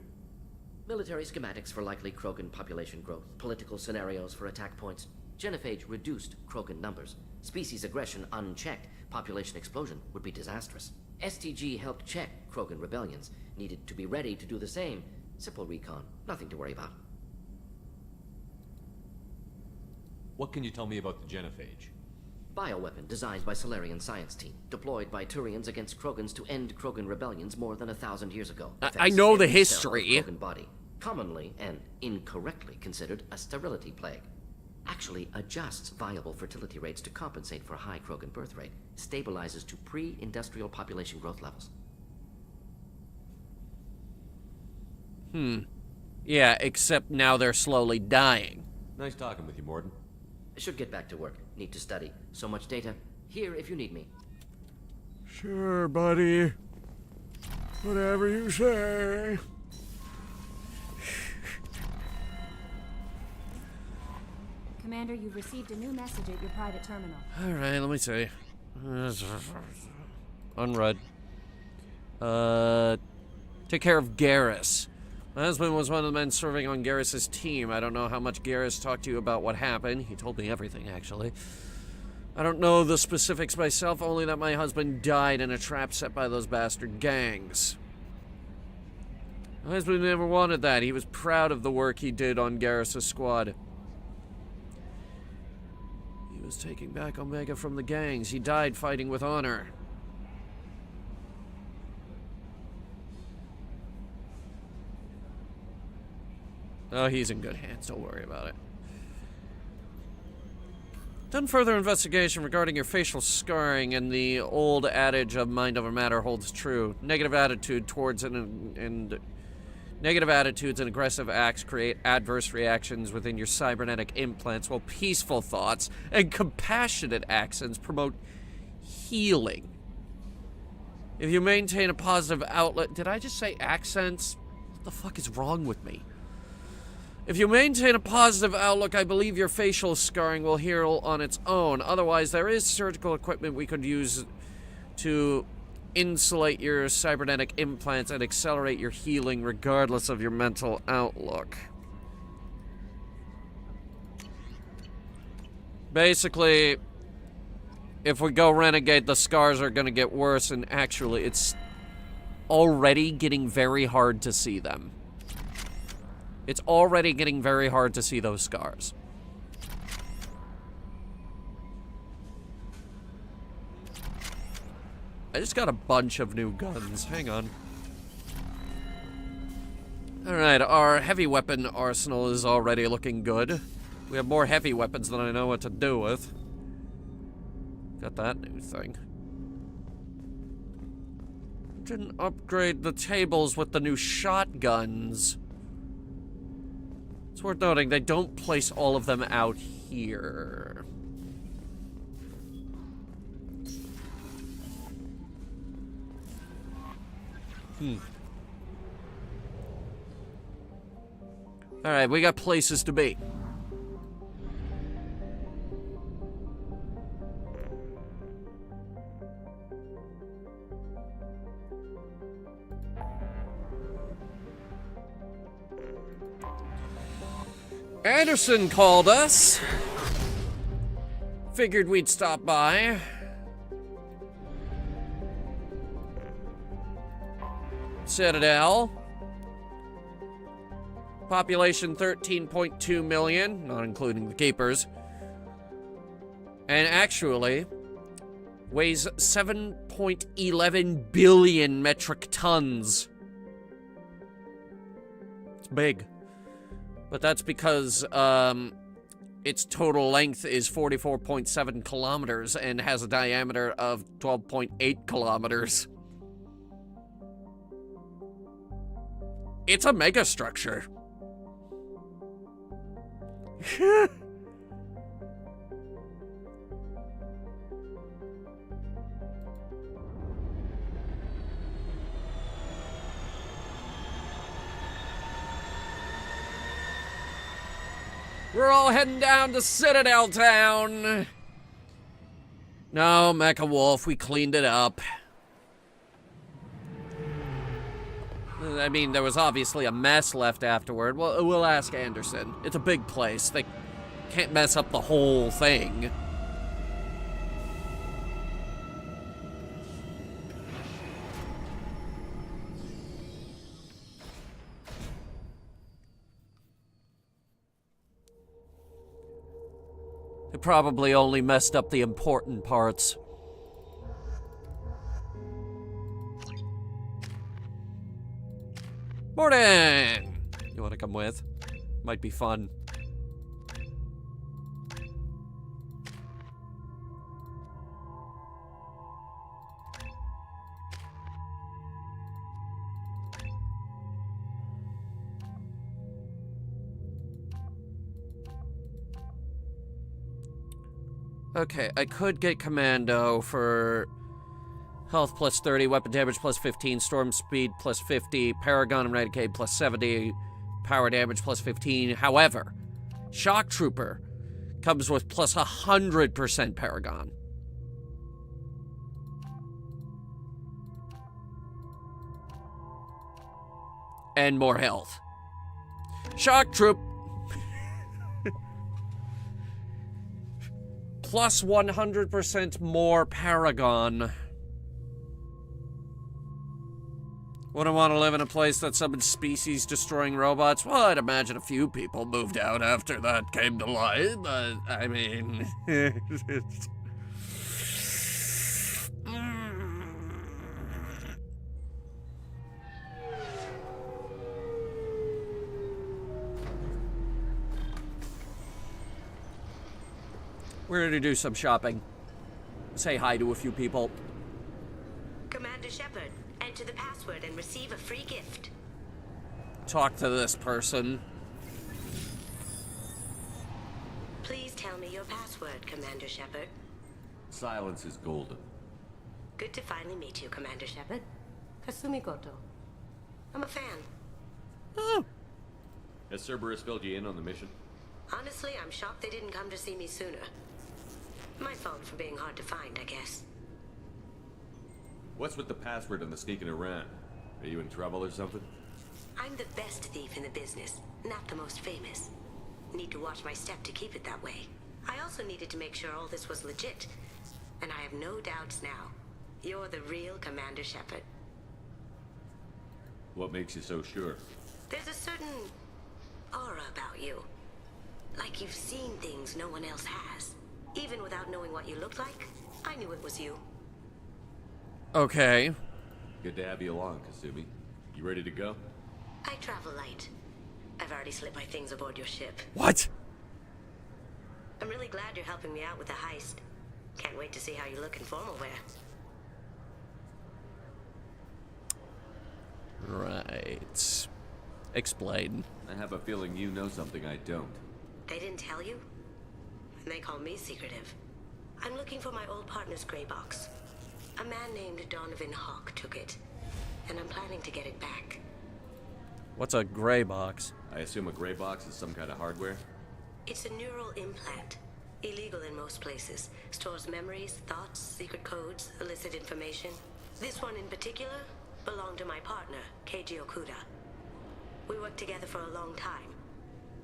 Military schematics for likely Krogan population growth, political scenarios for attack points. Genophage reduced Krogan numbers. Species aggression unchecked, population explosion would be disastrous. STG helped check Krogan rebellions, needed to be ready to do the same. Simple recon, nothing to worry about. What can you tell me about the genophage? Bioweapon designed by Solarian science team, deployed by Turians against Krogans to end Krogan rebellions more than 1,000 years ago. I know the history. Krogan body, commonly and incorrectly considered a sterility plague. Actually adjusts viable fertility rates to compensate for a high Krogan birth rate. Stabilizes to pre-industrial population growth levels. Yeah, except now they're slowly dying. Nice talking with you, Morton. I should get back to work. Need to study. So much data. Here if you need me. Sure, buddy. Whatever you say. Commander, you've received a new message at your private terminal. Alright, let me see. Unread. Take care of Garrus. My husband was one of the men serving on Garrus's team. I don't know how much Garrus talked to you about what happened. He told me everything, actually. I don't know the specifics myself, only that my husband died in a trap set by those bastard gangs. My husband never wanted that. He was proud of the work he did on Garrus's squad. He was taking back Omega from the gangs. He died fighting with honor. Oh, he's in good hands. Don't worry about it. Done further investigation regarding your facial scarring, and the old adage of mind over matter holds true. Negative attitudes and aggressive acts create adverse reactions within your cybernetic implants, while peaceful thoughts and compassionate accents promote healing. If you maintain a positive outlet... Did I just say accents? What the fuck is wrong with me? If you maintain a positive outlook, I believe your facial scarring will heal on its own. Otherwise, there is surgical equipment we could use to insulate your cybernetic implants and accelerate your healing regardless of your mental outlook. Basically, if we go renegade, the scars are going to get worse, and actually, it's already getting very hard to see them. It's already getting very hard to see those scars. I just got a bunch of new guns. Hang on. Alright, our heavy weapon arsenal is already looking good. We have more heavy weapons than I know what to do with. Got that new thing. Didn't upgrade the tables with the new shotguns. It's worth noting, they don't place all of them out here. Alright, we got places to be. Anderson called us. Figured we'd stop by. Citadel. Population 13.2 million, not including the keepers. And actually, weighs 7.11 billion metric tons. It's big. But that's because its total length is 44.7 kilometers and has a diameter of 12.8 kilometers. It's a megastructure. We're all heading down to Citadel Town. No, Mecha Wolf, we cleaned it up. I mean, there was obviously a mess left afterward. Well, we'll ask Anderson. It's a big place. They can't mess up the whole thing. They probably only messed up the important parts. Morning! You want to come with? Might be fun. Okay, I could get Commando for health plus 30, weapon damage plus 15, storm speed plus 50, Paragon and Renegade plus 70, power damage plus 15. However, Shock Trooper comes with plus 100% Paragon. And more health. Shock troop. Plus 100% more Paragon. Wouldn't want to live in a place that's some species destroying robots? Well, I'd imagine a few people moved out after that came to light, but I mean... We're gonna do some shopping. Say hi to a few people. Commander Shepard, enter the password and receive a free gift. Talk to this person. Please tell me your password, Commander Shepard. Silence is golden. Good to finally meet you, Commander Shepard. Kasumi Goto. I'm a fan. Oh. Has Cerberus filled you in on the mission? Honestly, I'm shocked they didn't come to see me sooner. My fault for being hard to find, I guess. What's with the password and the sneaking around? Are you in trouble or something? I'm the best thief in the business, not the most famous. Need to watch my step to keep it that way. I also needed to make sure all this was legit. And I have no doubts now. You're the real Commander Shepard. What makes you so sure? There's a certain aura about you. Like you've seen things no one else has. Even without knowing what you looked like, I knew it was you. Okay. Good to have you along, Kasumi. You ready to go? I travel light. I've already slipped my things aboard your ship. What? I'm really glad you're helping me out with the heist. Can't wait to see how you look in formal wear. Right. Explain. I have a feeling you know something I don't. They didn't tell you? And they call me secretive. I'm looking for my old partner's gray box. A man named Donovan Hawk took it, and I'm planning to get it back. What's a gray box? I assume a gray box is some kind of hardware? It's a neural implant. Illegal in most places. Stores memories, thoughts, secret codes, illicit information. This one in particular belonged to my partner, Keiji Okuda. We worked together for a long time,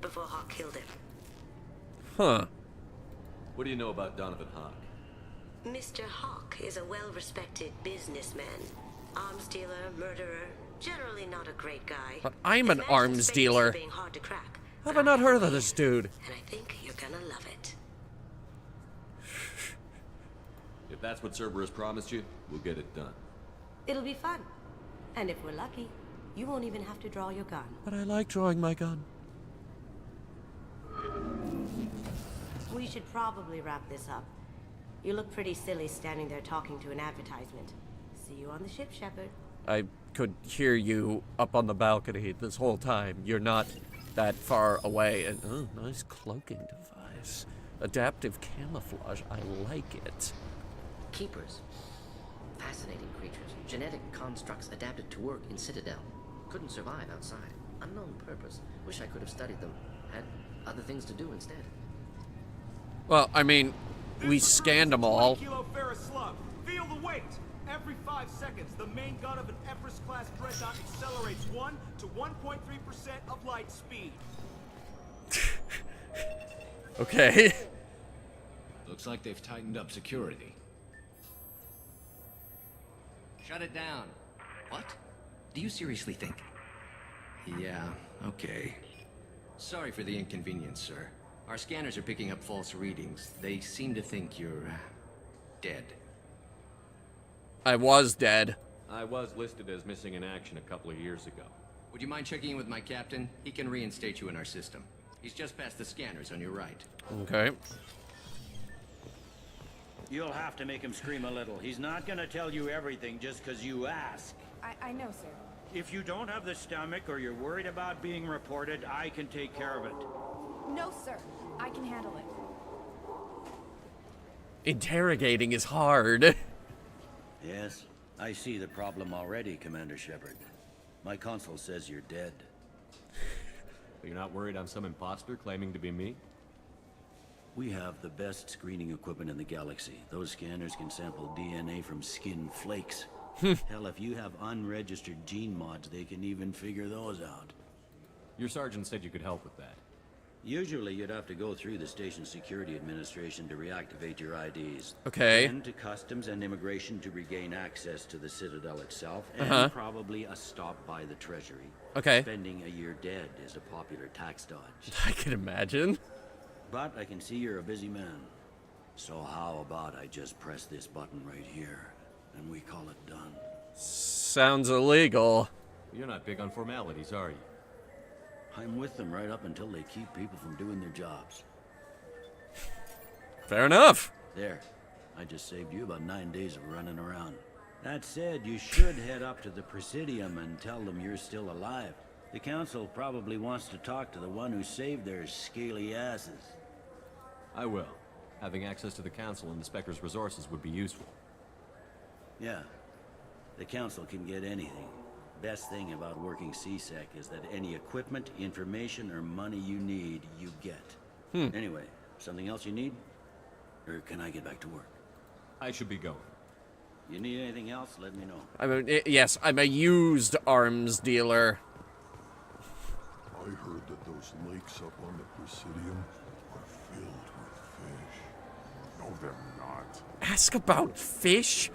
before Hawk killed him. Huh. What do you know about Donovan Hawk? Mr. Hawk is a well-respected businessman. Arms dealer, murderer, generally not a great guy. But I'm an arms dealer. Being hard to crack, How have I not heard of this dude? and I think you're gonna love it. If that's what Cerberus promised you, we'll get it done. It'll be fun. And if we're lucky, you won't even have to draw your gun. But I like drawing my gun. We should probably wrap this up. You look pretty silly standing there talking to an advertisement. See you on the ship, Shepard. I could hear you up on the balcony this whole time. You're not that far away. And oh, nice cloaking device. Adaptive camouflage. I like it. Keepers. Fascinating creatures. Genetic constructs adapted to work in Citadel. Couldn't survive outside. Unknown purpose. Wish I could have studied them. Had other things to do instead. Well, I mean, we scanned them all. Kilo ferrous slug. Feel the weight. Every 5 seconds, the main gun of an Everest-class dreadnought accelerates 1 to 1.3% of light speed. Okay. Looks like they've tightened up security. Shut it down. What? Do you seriously think? Yeah, okay. Sorry for the inconvenience, sir. Our scanners are picking up false readings. They seem to think you're dead. I was dead. I was listed as missing in action a couple of years ago. Would you mind checking in with my captain? He can reinstate you in our system. He's just past the scanners on your right. Okay. You'll have to make him scream a little. He's not gonna tell you everything just because you ask. I know, sir. If you don't have the stomach or you're worried about being reported, I can take care of it. No, sir. I can handle it. Interrogating is hard. Yes, I see the problem already, Commander Shepard. My console says you're dead. You're not worried I'm some imposter claiming to be me? We have the best screening equipment in the galaxy. Those scanners can sample DNA from skin flakes. Hell, if you have unregistered gene mods, they can even figure those out. Your sergeant said you could help with that. Usually you'd have to go through the station security administration to reactivate your IDs. Okay. Then to customs and immigration to regain access to the Citadel itself, and probably a stop by the Treasury. Okay. Spending a year dead is a popular tax dodge. I can imagine. But I can see you're a busy man. So how about I just press this button right here, and we call it done? Sounds illegal. You're not big on formalities, are you? I'm with them right up until they keep people from doing their jobs. Fair enough. There. I just saved you about 9 days of running around. That said, you should head up to the Presidium and tell them you're still alive. The Council probably wants to talk to the one who saved their scaly asses. I will. Having access to the Council and the Spectre's resources would be useful. Yeah. The Council can get anything. Best thing about working CSEC is that any equipment, information, or money you need, you get. Anyway, something else you need? Or can I get back to work? I should be going. You need anything else, let me know. Yes, I'm a used arms dealer. I heard that those lakes up on the Presidium are filled with fish. No, they're not. Ask about fish?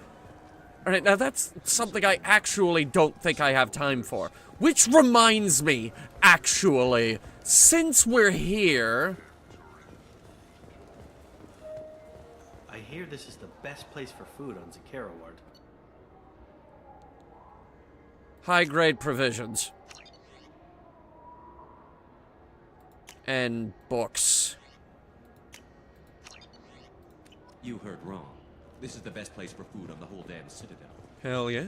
Alright, now that's something I actually don't think I have time for. Which reminds me, actually, since we're here... I hear this is the best place for food on Zakara Ward. High-grade provisions. And books. You heard wrong. This is the best place for food on the whole damn Citadel. Hell yeah.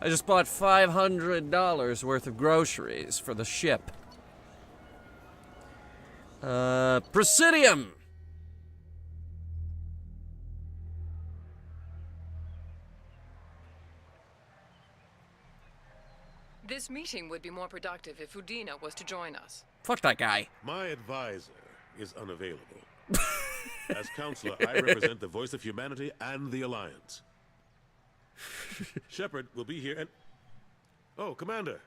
I just bought $500 worth of groceries for the ship. Presidium! This meeting would be more productive if Udina was to join us. Fuck that guy. My advisor is unavailable. As counselor, I represent the voice of humanity and the Alliance. Shepard will be here and... Oh, Commander.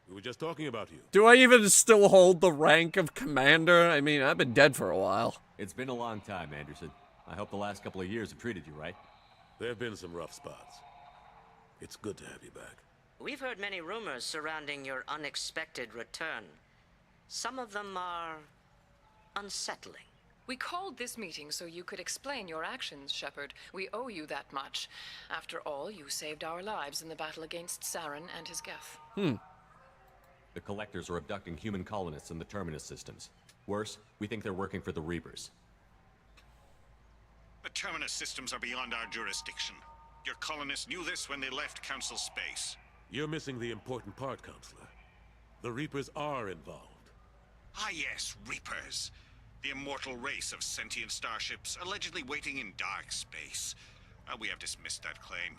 We were just talking about you. Do I even still hold the rank of commander? I mean, I've been dead for a while. It's been a long time, Anderson. I hope the last couple of years have treated you right. There have been some rough spots. It's good to have you back. We've heard many rumors surrounding your unexpected return. Some of them are unsettling. We called this meeting so you could explain your actions, Shepard. We owe you that much. After all, you saved our lives in the battle against Saren and his Geth. The Collectors are abducting human colonists in the Terminus systems. Worse, we think they're working for the Reapers. The Terminus systems are beyond our jurisdiction. Your colonists knew this when they left Council space. You're missing the important part, Counselor. The Reapers are involved. Ah yes, Reapers. The immortal race of sentient starships allegedly waiting in dark space. We have dismissed that claim.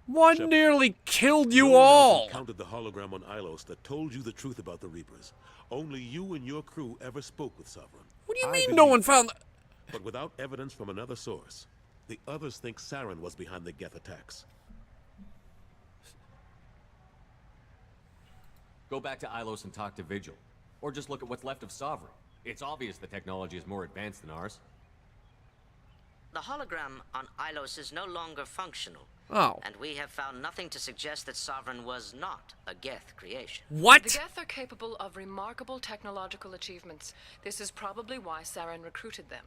What nearly killed you No one else all? encountered the hologram on Ilos that told you the truth about the Reapers. Only you and your crew ever spoke with Sovereign. What do you mean no one found... But without evidence from another source, the others think Saren was behind the Geth attacks. Go back to Ilos and talk to Vigil. Or just look at what's left of Sovereign. It's obvious the technology is more advanced than ours. The hologram on Ilos is no longer functional. Oh. And we have found nothing to suggest that Sovereign was not a Geth creation. What? The Geth are capable of remarkable technological achievements. This is probably why Saren recruited them.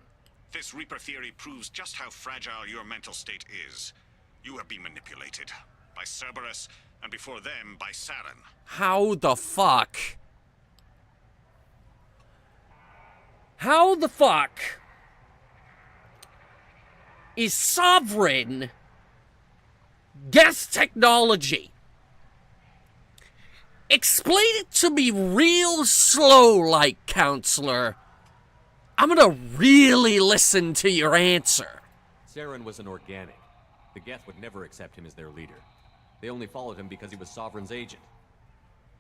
This Reaper theory proves just how fragile your mental state is. You have been manipulated. By Cerberus, and before them, by Saren. How the fuck? How the fuck is Sovereign Geth technology? Explain it to me real slow, like, Counselor. I'm gonna really listen to your answer. Saren was an organic. The Geth would never accept him as their leader. They only followed him because he was Sovereign's agent.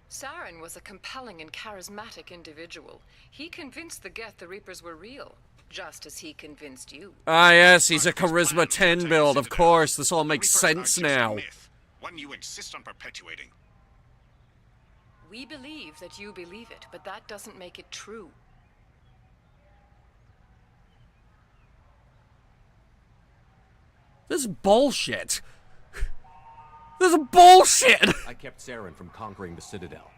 Saren was a compelling and charismatic individual. He convinced the Geth the Reapers were real, just as he convinced you. Ah, yes, he's a Charisma 10 build, of course. This all makes sense now. One you insist on perpetuating. We believe that you believe it, but that doesn't make it true. This is bullshit. This is bullshit! I kept Saren from conquering the Citadel.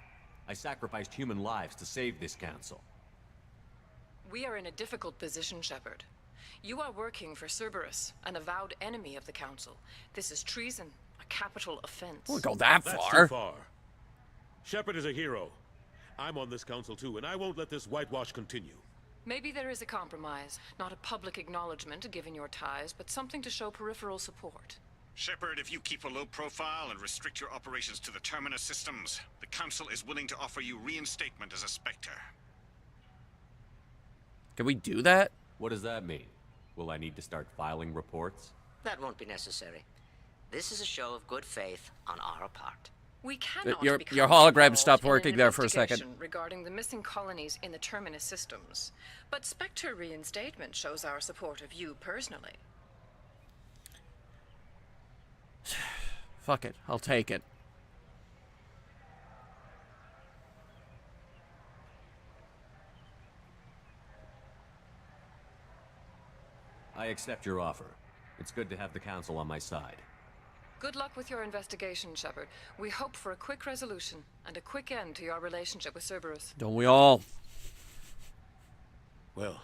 I sacrificed human lives to save this council. We are in a difficult position, Shepard. You are working for Cerberus, an avowed enemy of the Council. This is treason, a capital offense. Won't go that That's far. too far. Shepard is a hero. I'm on this council too, and I won't let this whitewash continue. Maybe there is a compromise. Not a public acknowledgement given your ties, but something to show peripheral support. Shepard, if you keep a low profile and restrict your operations to the Terminus systems, the Council is willing to offer you reinstatement as a Spectre. Can we do that? What does that mean? Will I need to start filing reports? That won't be necessary. This is a show of good faith on our part. We cannot Your become hologram involved stopped in an working there for a second. investigation regarding the missing colonies in the Terminus systems. But Spectre reinstatement shows our support of you personally. Fuck it. I'll take it. I accept your offer. It's good to have the council on my side. Good luck with your investigation, Shepard. We hope for a quick resolution and a quick end to your relationship with Cerberus. Don't we all? Well,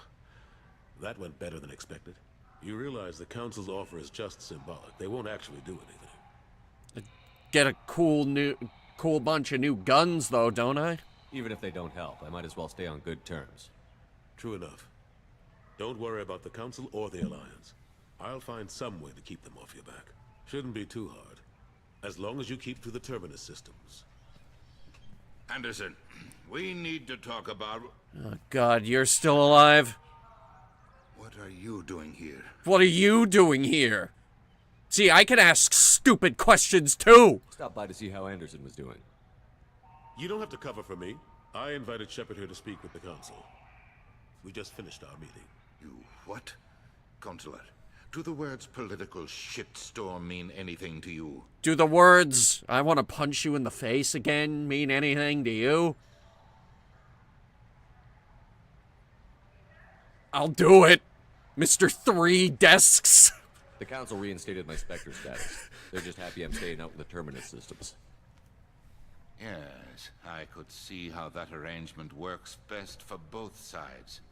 that went better than expected. You realize the council's offer is just symbolic. They won't actually do anything. Get a cool bunch of new guns, though, don't I? Even if they don't help, I might as well stay on good terms. True enough. Don't worry about the council or the alliance. I'll find some way to keep them off your back. Shouldn't be too hard, as long as you keep to the Terminus systems. Anderson, we need to talk about... Oh, God, you're still alive? What are you doing here? What are you doing here? See, I can ask stupid questions, too! Stop by to see how Anderson was doing. You don't have to cover for me. I invited Shepard here to speak with the council. We just finished our meeting. You what? Consular, do the words political shitstorm mean anything to you? Do the words, I want to punch you in the face again, mean anything to you? I'll do it, Mr. 3 Desks. The council reinstated my Spectre status. They're just happy I'm staying out in the Terminus systems. Yes, I could see how that arrangement works best for both sides.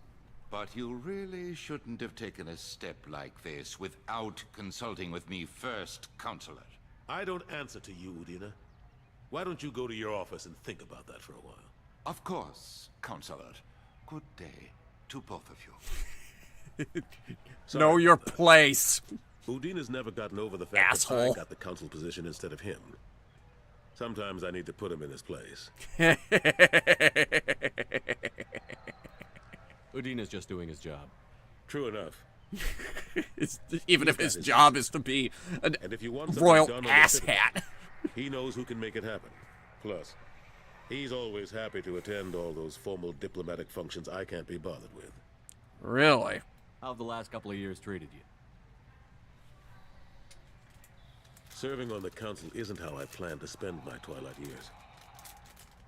But you really shouldn't have taken a step like this without consulting with me first, Consular. I don't answer to you, Udina. Why don't you go to your office and think about that for a while? Of course, Consular. Good day to both of you. Know your place. Udina's never gotten over the fact Asshole. that I got the council position instead of him. Sometimes I need to put him in his place. Udina's just doing his job. True enough. Even if his job is to be a and if you want something royal done on the asshat. He knows who can make it happen. Plus, he's always happy to attend all those formal diplomatic functions I can't be bothered with. Really? How have the last couple of years treated you? Serving on the council isn't how I plan to spend my twilight years.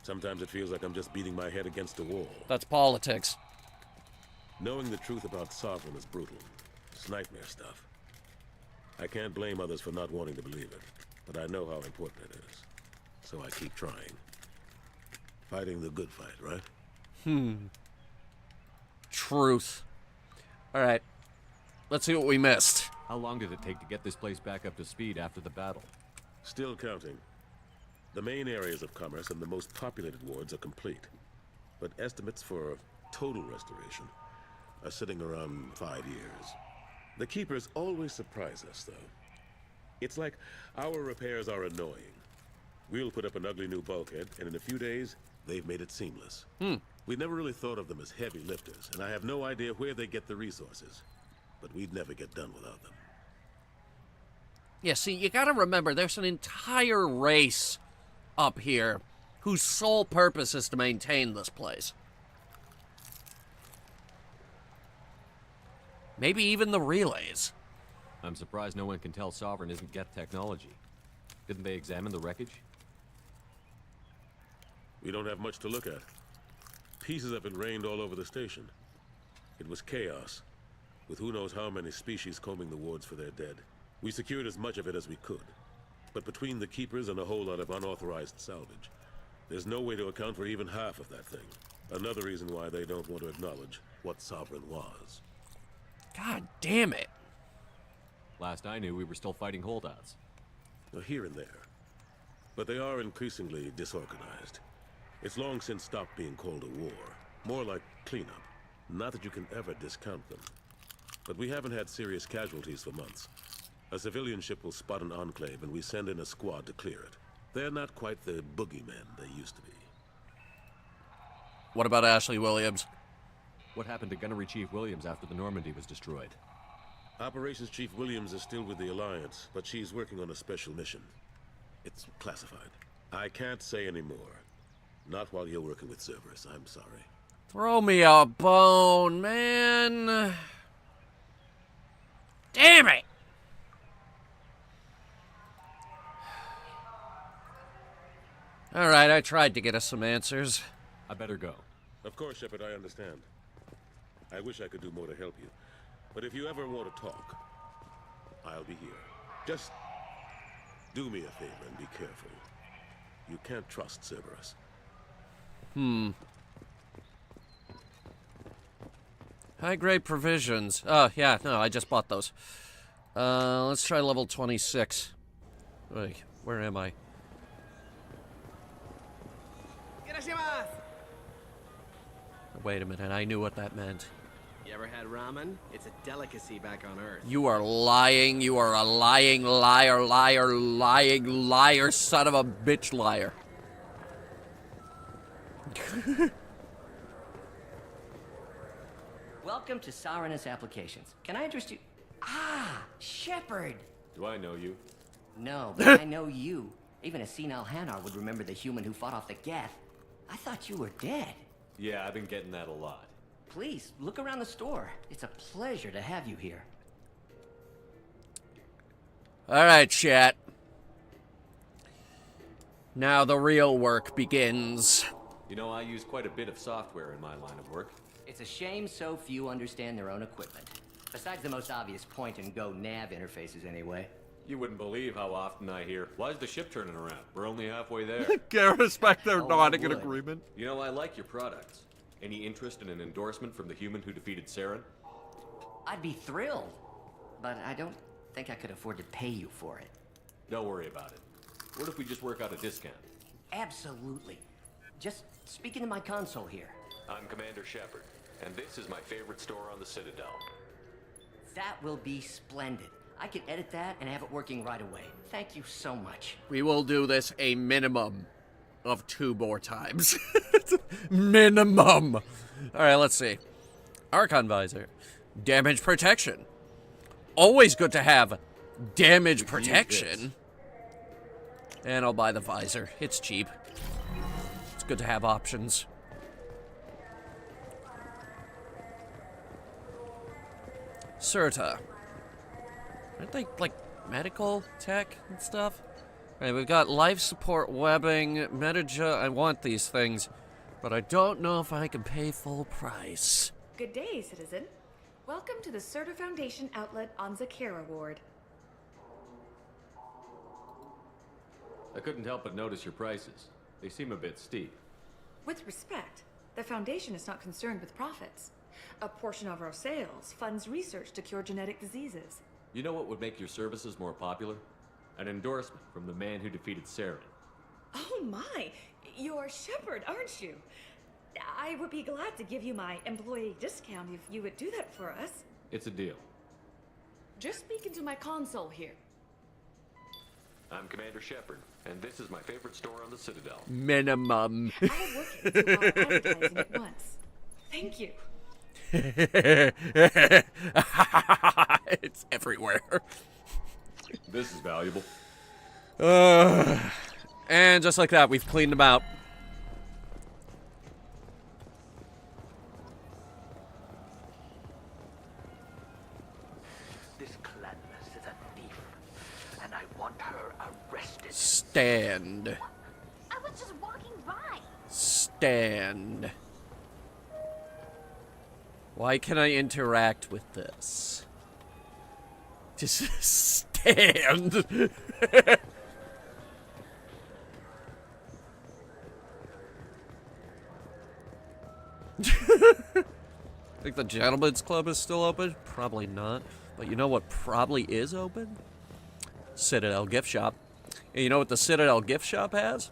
Sometimes it feels like I'm just beating my head against a wall. That's politics. Knowing the truth about Sovereign is brutal. It's nightmare stuff. I can't blame others for not wanting to believe it, but I know how important it is. So I keep trying. Fighting the good fight, right? Truth. Alright. Let's see what we missed. How long did it take to get this place back up to speed after the battle? Still counting. The main areas of commerce and the most populated wards are complete. But estimates for total restoration are sitting around 5 years. The Keepers always surprise us, though. It's like our repairs are annoying. We'll put up an ugly new bulkhead, and in a few days, they've made it seamless. We never really thought of them as heavy lifters, and I have no idea where they get the resources. But we'd never get done without them. Yeah, see, you gotta remember, there's an entire race up here whose sole purpose is to maintain this place. Maybe even the relays. I'm surprised no one can tell Sovereign isn't Geth technology. Didn't they examine the wreckage? We don't have much to look at. Pieces have been rained all over the station. It was chaos, with who knows how many species combing the wards for their dead. We secured as much of it as we could. But between the keepers and a whole lot of unauthorized salvage, there's no way to account for even half of that thing. Another reason why they don't want to acknowledge what Sovereign was. God damn it. Last I knew, we were still fighting holdouts. Here and there. But they are increasingly disorganized. It's long since stopped being called a war. More like cleanup. Not that you can ever discount them. But we haven't had serious casualties for months. A civilian ship will spot an enclave and we send in a squad to clear it. They're not quite the boogeymen they used to be. What about Ashley Williams? What happened to Gunnery Chief Williams after the Normandy was destroyed? Operations Chief Williams is still with the Alliance, but she's working on a special mission. It's classified. I can't say any more. Not while you're working with Cerberus, I'm sorry. Throw me a bone, man. Damn it! Alright, I tried to get us some answers. I better go. Of course, Shepard, I understand. I wish I could do more to help you. But if you ever want to talk, I'll be here. Just do me a favor and be careful. You can't trust Cerberus. High-grade provisions. Oh, yeah, no, I just bought those. Let's try level 26. Wait, where am I? Wait a minute, I knew what that meant. You ever had ramen? It's a delicacy back on Earth. You are lying. You are a lying liar, lying liar, son of a bitch liar. Welcome to Sarenus Applications. Can I interest you? Ah, Shepard! Do I know you? No, but I know you. Even a senile Hanar would remember the human who fought off the Geth. I thought you were dead. Yeah, I've been getting that a lot. Please, look around the store. It's a pleasure to have you here. Alright, chat. Now the real work begins. You know, I use quite a bit of software in my line of work. It's a shame so few understand their own equipment. Besides the most obvious point-and-go nav interfaces, anyway. You wouldn't believe how often I hear, "Why is the ship turning around? We're only halfway there." Can't respect their Oh, nodding I in would. agreement. You know, I like your products. Any interest in an endorsement from the human who defeated Saren? I'd be thrilled, but I don't think I could afford to pay you for it. Don't worry about it. What if we just work out a discount? Absolutely. Just speak into my console here. I'm Commander Shepard, and this is my favorite store on the Citadel. That will be splendid. I can edit that and have it working right away. Thank you so much. We will do this a minimum of 2 more times. Minimum. Alright, let's see. Archon Visor. Damage protection. Always good to have damage protection. And I'll buy the visor. It's cheap. It's good to have options. Serta. Aren't they, like, medical tech and stuff? Alright, we've got life support webbing, metaja. I want these things, but I don't know if I can pay full price. Good day, citizen. Welcome to the Serta Foundation outlet on Zakera Ward. I couldn't help but notice your prices. They seem a bit steep. With respect, the Foundation is not concerned with profits. A portion of our sales funds research to cure genetic diseases. You know what would make your services more popular? An endorsement from the man who defeated Saren. Oh my! You're Shepard, aren't you? I would be glad to give you my employee discount if you would do that for us. It's a deal. Just speak into my console here. I'm Commander Shepard, and this is my favorite store on the Citadel. Minimum. I'll work it into our advertising at once. Thank you. It's everywhere. This is valuable. And just like that, we've cleaned them out. This Cladmus is a thief, and I want her arrested. Stand. I was just walking by. stand. Why can I interact with this? Just stand. Think the Gentleman's Club is still open? Probably not. But you know what probably is open? Citadel gift shop. And you know what the Citadel gift shop has?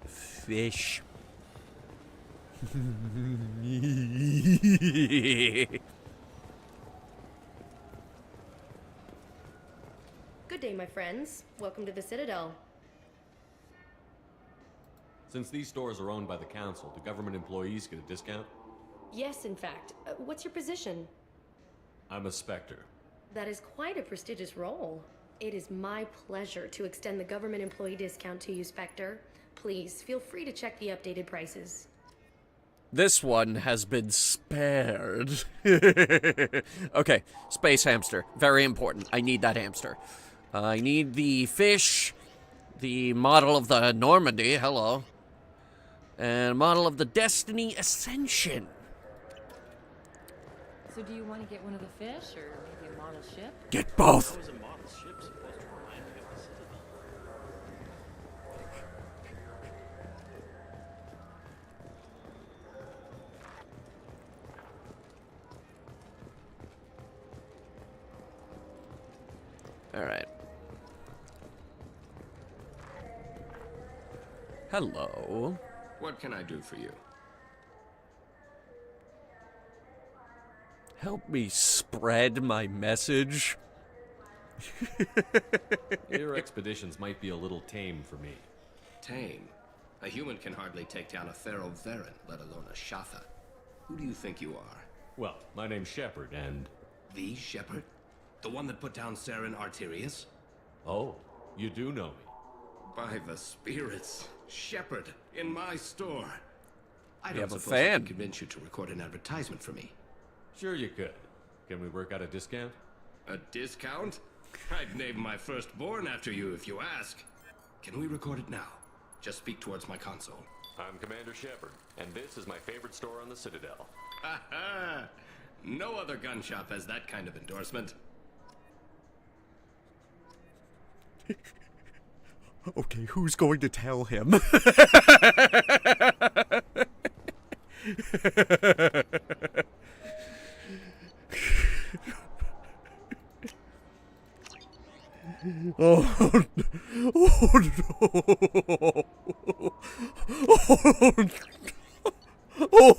Fish. Good day, my friends. Welcome to the Citadel. Since these stores are owned by the council, do government employees get a discount? Yes, in fact. What's your position? I'm a Spectre. That is quite a prestigious role. It is my pleasure to extend the government employee discount to you, Spectre. Please, feel free to check the updated prices. This one has been spared. Okay, space hamster. Very important. I need that hamster. I need the fish, the model of the Normandy, hello, and model of the Destiny Ascension. So do you want to get one of the fish, or maybe a model ship? Get both! How is a model ship supposed to remind me of the Citadel? Alright. Hello. What can I do for you? Help me spread my message. Your expeditions might be a little tame for me. Tame? A human can hardly take down a Pharaoh Varen, let alone a Shatha. Who do you think you are? Well, my name's Shepard, and... The Shepard? The one that put down Saren Arterius? Oh, you do know me. By the spirits. Shepard, in my store. I You don't have a suppose I fan. can convince you to record an advertisement for me. Sure you could. Can we work out a discount? A discount? I'd name my firstborn after you if you ask. Can we record it now? Just speak towards my console. I'm Commander Shepard, and this is my favorite store on the Citadel. Ha ha! No other gun shop has that kind of endorsement. Okay, who's going to tell him? Oh, oh no! Oh,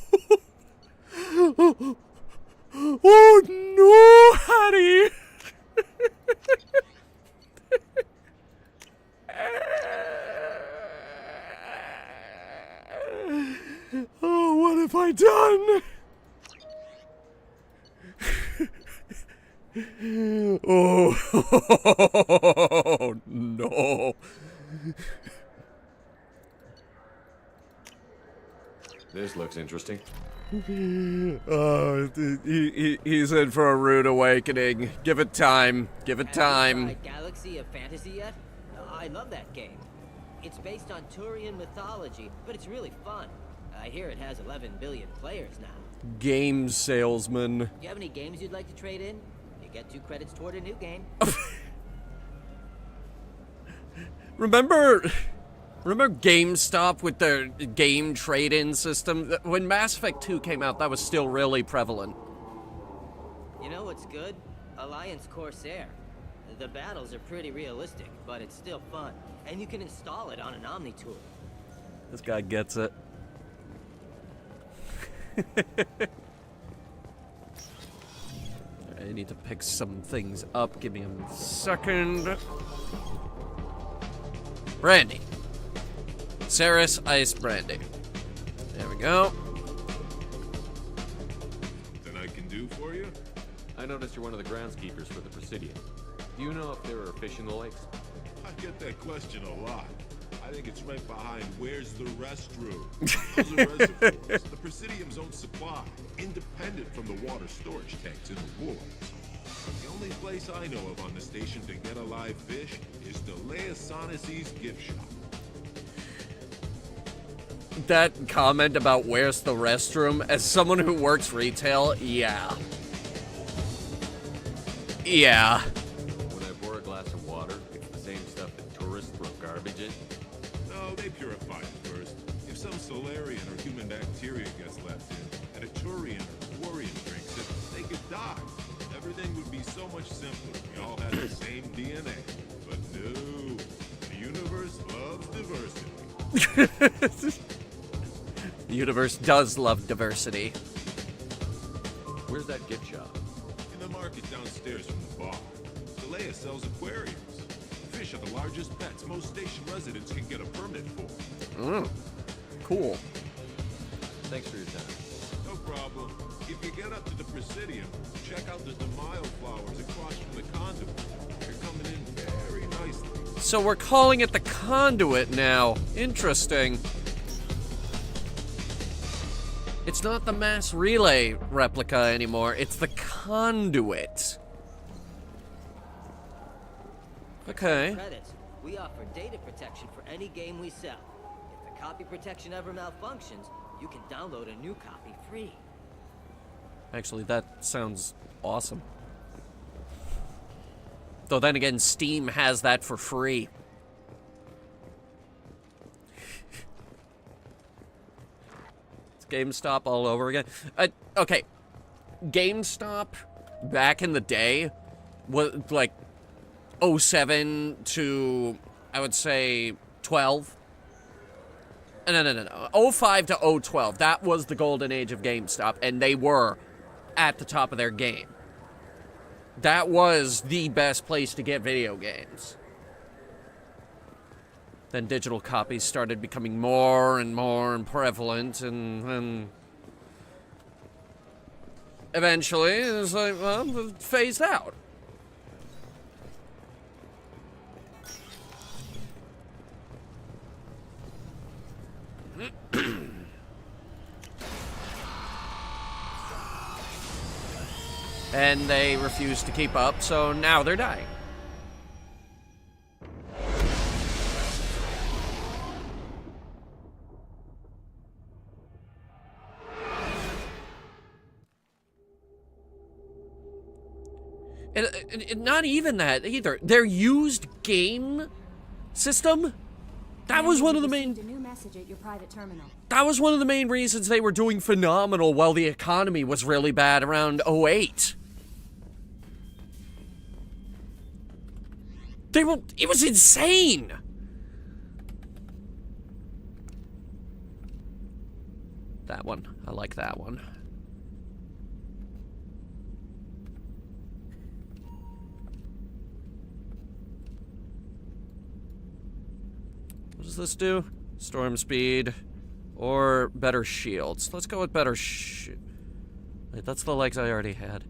oh no, Harry! Oh, what have I done? Oh, no. This looks interesting. Oh, he's in for a rude awakening. Give it time. Give it time. Have you tried Galaxy of Fantasy yet? I love that game. It's based on Turian mythology, but it's really fun. I hear it has 11 billion players now. Game salesman. Do you have any games you'd like to trade in? You get 2 credits toward a new game. Remember GameStop with their game trade-in system? When Mass Effect 2 came out, that was still really prevalent. You know what's good? Alliance Corsair. The battles are pretty realistic, but it's still fun. And you can install it on an Omni-tool. This guy gets it. I need to pick some things up. Give me a second. Brandy. Ceres Ice Brandy. There we go. That I can do for you? I noticed you're one of the groundskeepers for the Presidium. Do you know if there are fish in the lakes? I get that question a lot. I think it's right behind where's the restroom. Those are reservoirs, the Presidium's own supply, independent from the water storage tanks in the wars. The only place I know of on the station to get a live fish is the Leia Sonesi's gift shop. that comment about where's the restroom, as someone who works retail, yeah. Yeah. When I pour a glass of water, it's the same stuff that tourists throw garbage in. No, they purify it first. If some Solarian or human bacteria gets left in, and a Turian or Quarian drinks it, they could die. Everything would be so much simpler if we all had the same DNA. But no, the universe loves diversity. The universe does love diversity. Where's that gift shop? In the market downstairs from the bar. Zelaya sells aquariums. Fish are the largest pets most station residents can get a permit for. Cool. Thanks for your time. No problem. If you get up to the Presidium, check out the Demile flowers across from the conduit. They're coming in very nicely. So we're calling it the conduit now. Interesting. It's not the mass relay replica anymore. It's the conduit. Okay. Credits. We offer data protection for any game we sell. If the copy protection ever malfunctions, you can download a new copy free. Actually, that sounds awesome. Though then again, Steam has that for free. It's GameStop all over again. Okay. GameStop, back in the day, was like 07 to, I would say, 12. No. 05 to 012. That was the golden age of GameStop, and they were at the top of their game. That was the best place to get video games. Then digital copies started becoming more and more prevalent, and eventually it was like, well, phased out. And they refused to keep up, so now they're dying. And not even that either. Their used game system, that was one of the main... A new message at your private terminal. That was one of the main reasons they were doing phenomenal while the economy was really bad around 08. It was insane! That one. I like that one. What does this do? Storm speed or better shields. Let's go with better Wait, that's the legs I already had.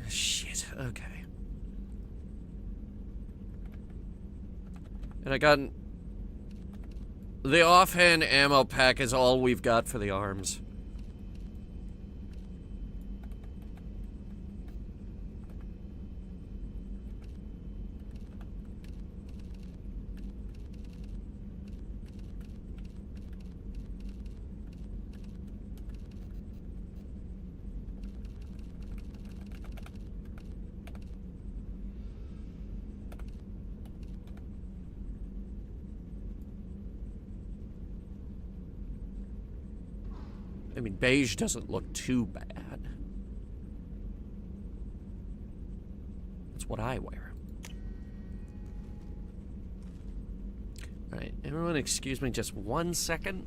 Shit, okay. And I got... The offhand ammo pack is all we've got for the arms. I mean, beige doesn't look too bad. That's what I wear. Alright, everyone excuse me just 1 second.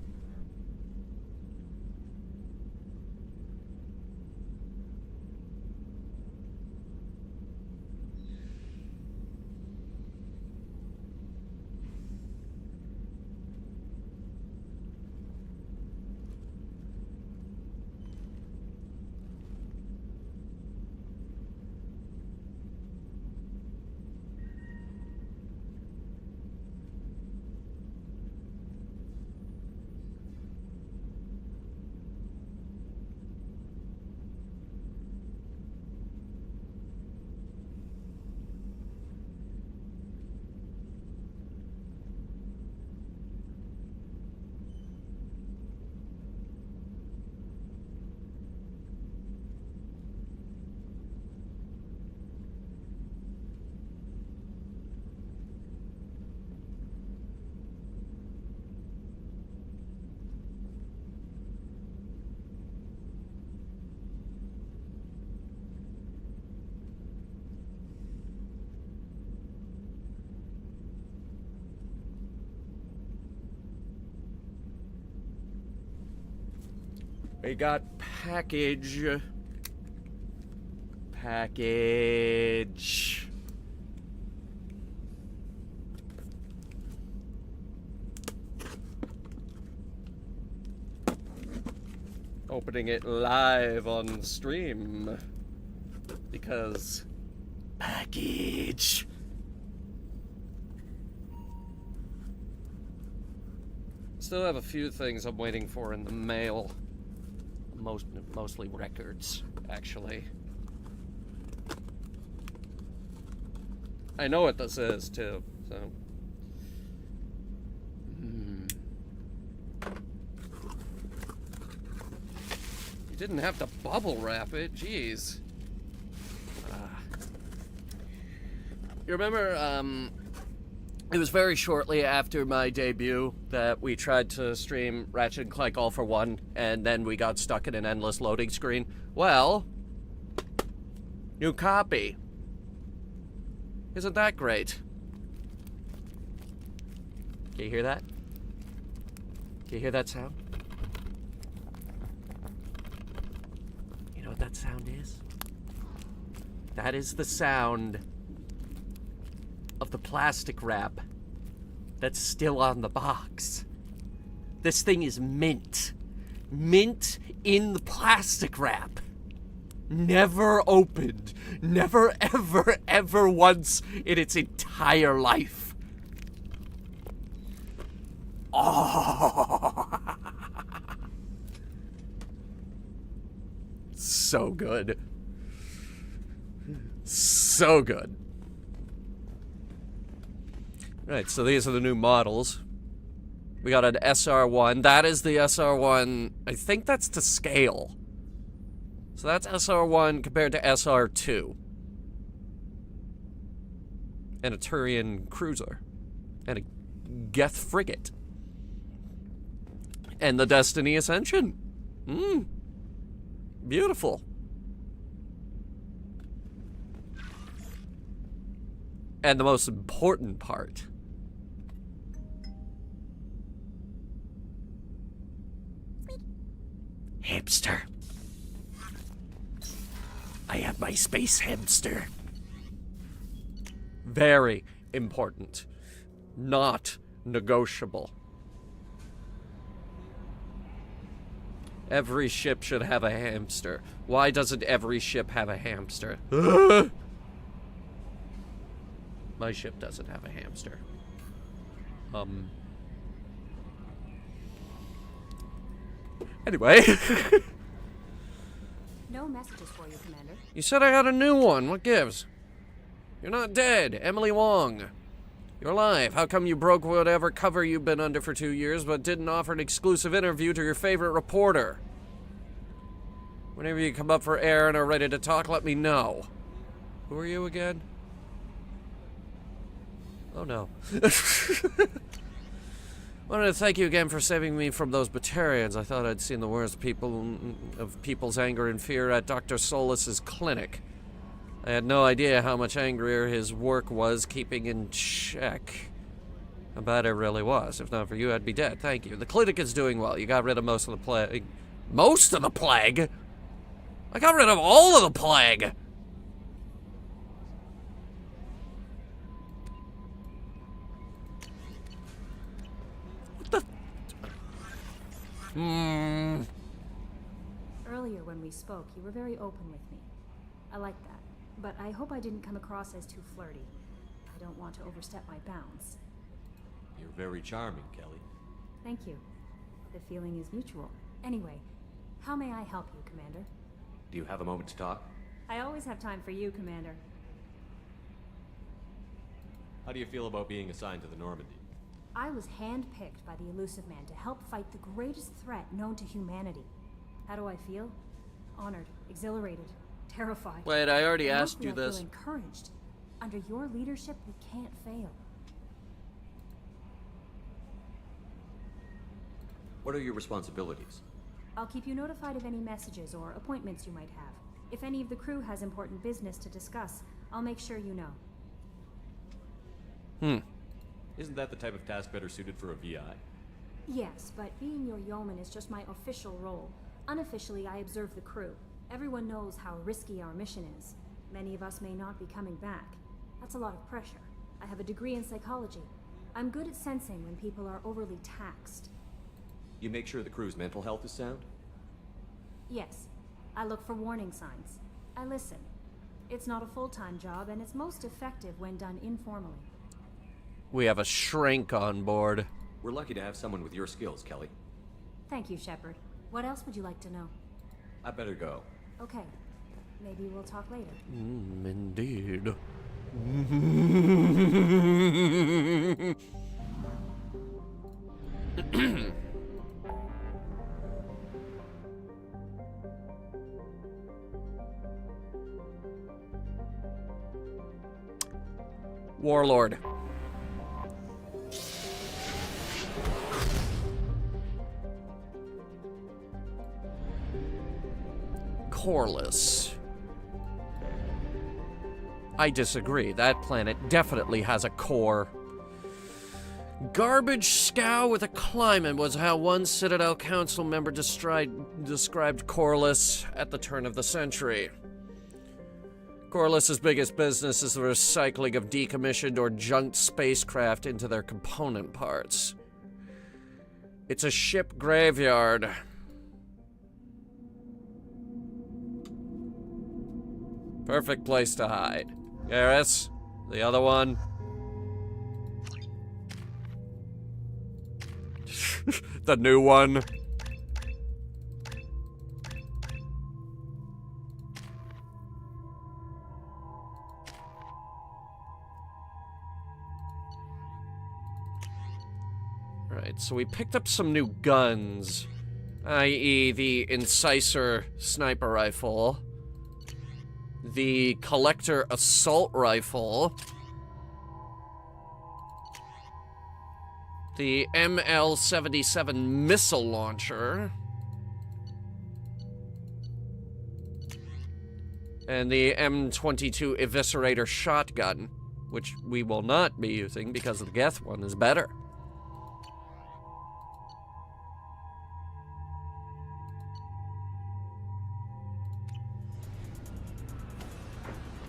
We got package. Package. Opening it live on stream. Because package. Still have a few things I'm waiting for in the mail. Mostly records, actually. I know what this is, too, so... You didn't have to bubble wrap it, jeez. You remember, it was very shortly after my debut that we tried to stream Ratchet & Clank All for One, and then we got stuck in an endless loading screen. Well, new copy. Isn't that great? Can you hear that? Can you hear that sound? You know what that sound is? That is the sound of the plastic wrap that's still on the box. This thing is mint. Mint in the plastic wrap. Never opened. Never, ever, ever once in its entire life. Oh. So good. So good. Right, so these are the new models. We got an SR1. That is the SR1. I think that's to scale. So that's SR1 compared to SR2. And a Turian cruiser. And a Geth frigate. And the Destiny Ascension. Beautiful. And the most important part. Hamster. I have my space hamster. Very important. Not negotiable. Every ship should have a hamster. Why doesn't every ship have a hamster? My ship doesn't have a hamster. Anyway. No messages for you, Commander. You said I got a new one. What gives? You're not dead. Emily Wong. You're alive. How come you broke whatever cover you've been under for 2 years, but didn't offer an exclusive interview to your favorite reporter? Whenever you come up for air and are ready to talk, let me know. Who are you again? Oh no. Wanted to thank you again for saving me from those Batarians. I thought I'd seen the worst of people's anger and fear at Dr. Solus's clinic. I had no idea how much angrier his work was keeping in check. I bet it really was. If not for you, I'd be dead. Thank you. The clinic is doing well. You got rid of most of the plague. Most of the plague? I got rid of all of the plague! Earlier when we spoke, you were very open with me. I like that, but I hope I didn't come across as too flirty. I don't want to overstep my bounds. You're very charming, Kelly. Thank you. The feeling is mutual. Anyway, how may I help you, Commander? Do you have a moment to talk? I always have time for you, Commander. How do you feel about being assigned to the Normandy? I was handpicked by the Elusive Man to help fight the greatest threat known to humanity. How do I feel? Honored, exhilarated, terrified. Wait, I already And asked you mostly I this. feel encouraged. Under your leadership, we can't fail. What are your responsibilities? I'll keep you notified of any messages or appointments you might have. If any of the crew has important business to discuss, I'll make sure you know. Isn't that the type of task better suited for a VI? Yes, but being your yeoman is just my official role. Unofficially, I observe the crew. Everyone knows how risky our mission is. Many of us may not be coming back. That's a lot of pressure. I have a degree in psychology. I'm good at sensing when people are overly taxed. You make sure the crew's mental health is sound? Yes. I look for warning signs. I listen. It's not a full-time job, and it's most effective when done informally. We have a shrink on board. We're lucky to have someone with your skills, Kelly. Thank you, Shepard. What else would you like to know? I better go. Okay. Maybe we'll talk later. Indeed. Warlord. Coreless. I disagree. That planet definitely has a core. Garbage scow with a climate was how one Citadel council member described Coreless at the turn of the century. Coreless's biggest business is the recycling of decommissioned or junked spacecraft into their component parts. It's a ship graveyard. Perfect place to hide. Garrus, the other one. The new one. Right, so we picked up some new guns, i.e. the Incisor sniper rifle, the Collector assault rifle, the ML-77 missile launcher, and the M22 eviscerator shotgun, which we will not be using because the Geth one is better.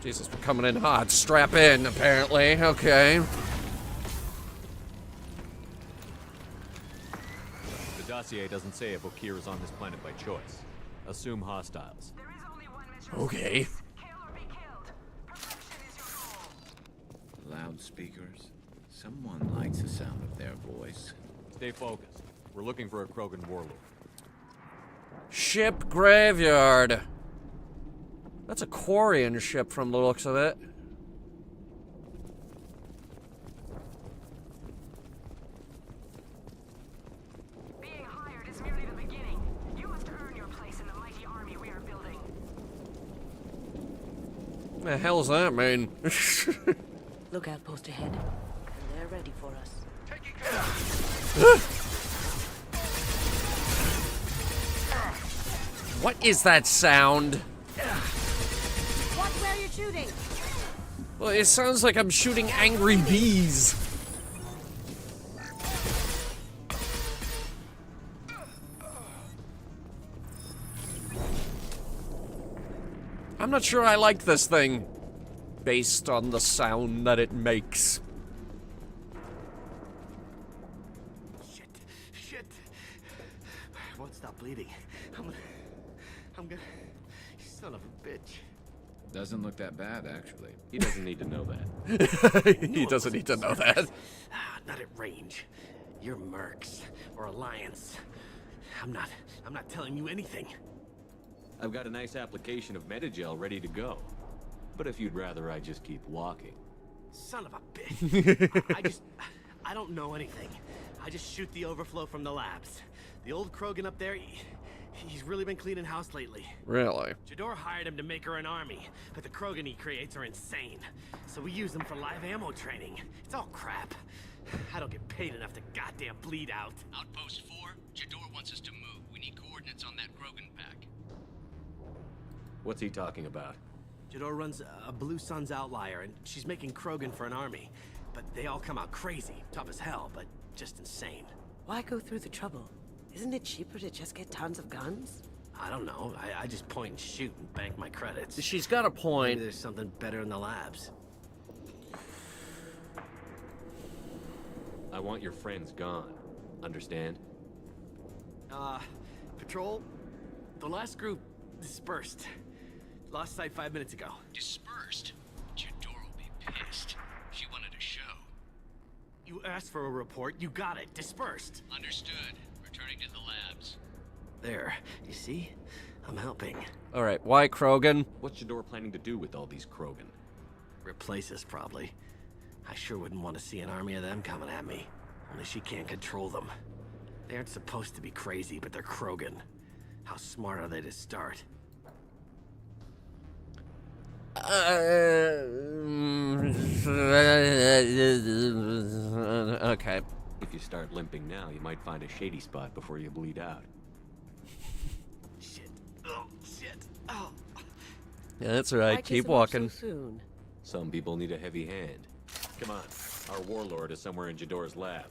Jesus, we're coming in hot. Strap in, apparently. Okay. The dossier doesn't say if Okir is on this planet by choice. Assume hostiles. Okay. Loudspeakers. Someone likes the sound of their voice. Stay focused. We're looking for a Krogan warlord. Ship graveyard. That's a Quarian ship from the looks of it. Being hired is merely the beginning. You must earn your place in the mighty army we are building. The hell's that mean? Look outpost ahead, and they're ready for us. What is that sound? Watch where you're shooting. Well, it sounds like I'm shooting angry bees. I'm not sure I like this thing, based on the sound that it makes. Shit. I won't stop bleeding. I'm gonna... Son of a bitch. Doesn't look that bad, actually. He doesn't need to know that. He doesn't need to know that. Not at range. You're Mercs or Alliance. I'm not telling you anything. I've got a nice application of Metagel ready to go. But if you'd rather I just keep walking. Son of a bitch. I don't know anything. I just shoot the overflow from the labs. The old Krogan up there, he's really been cleaning house lately. Really? Jador hired him to make her an army, but the Krogan he creates are insane. So we use them for live ammo training. It's all crap. I don't get paid enough to goddamn bleed out. Outpost 4, Jador wants us to move. We need coordinates on that Krogan pack. What's he talking about? Jador runs a Blue Suns outlier, and she's making Krogan for an army. But they all come out crazy, tough as hell, but just insane. Why go through the trouble? Isn't it cheaper to just get tons of guns? I don't know. I just point and shoot and bank my credits. She's got a point. Maybe there's something better in the labs. I want your friends gone. Understand? Patrol, the last group dispersed. Lost sight 5 minutes ago. Dispersed? Jador will be pissed. She wanted a show. You asked for a report, you got it. Dispersed. Understood. Returning to the labs. There, you see? I'm helping. Alright, why Krogan? What's Jador planning to do with all these Krogan? Replace us, probably. I sure wouldn't want to see an army of them coming at me. Only she can't control them. They aren't supposed to be crazy, but they're Krogan. How smart are they to start? Okay. If you start limping now, you might find a shady spot before you bleed out. Shit. Oh, shit. Oh. Yeah, that's right. Keep walking. So soon. Some people need a heavy hand. Come on. Our warlord is somewhere in Jador's lab.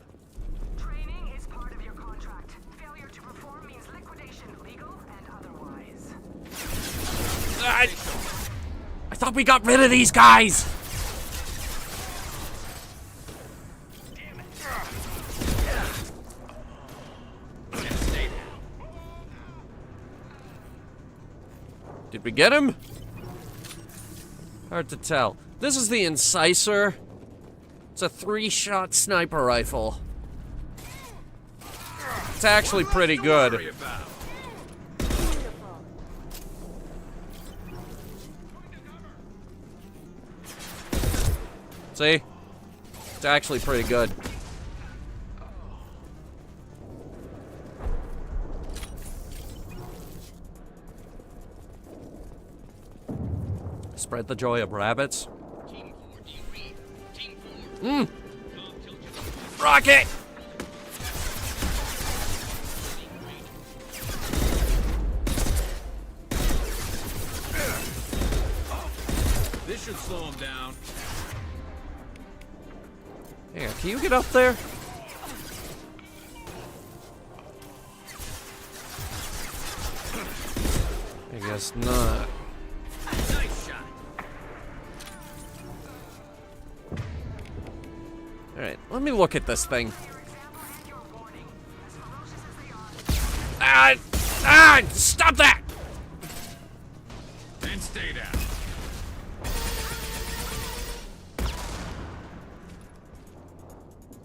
Training is part of your contract. Failure to perform means liquidation, legal and otherwise. I thought we got rid of these guys! Damn it. Did we get him? Hard to tell. This is the Incisor. It's a 3-shot sniper rifle. It's actually pretty good. See? It's actually pretty good. Spread the joy of rabbits. Rocket! This should slow him down. Hang on, can you get up there? I guess not. Nice shot. Alright, let me look at this thing. Ah! Stop that! And stay down.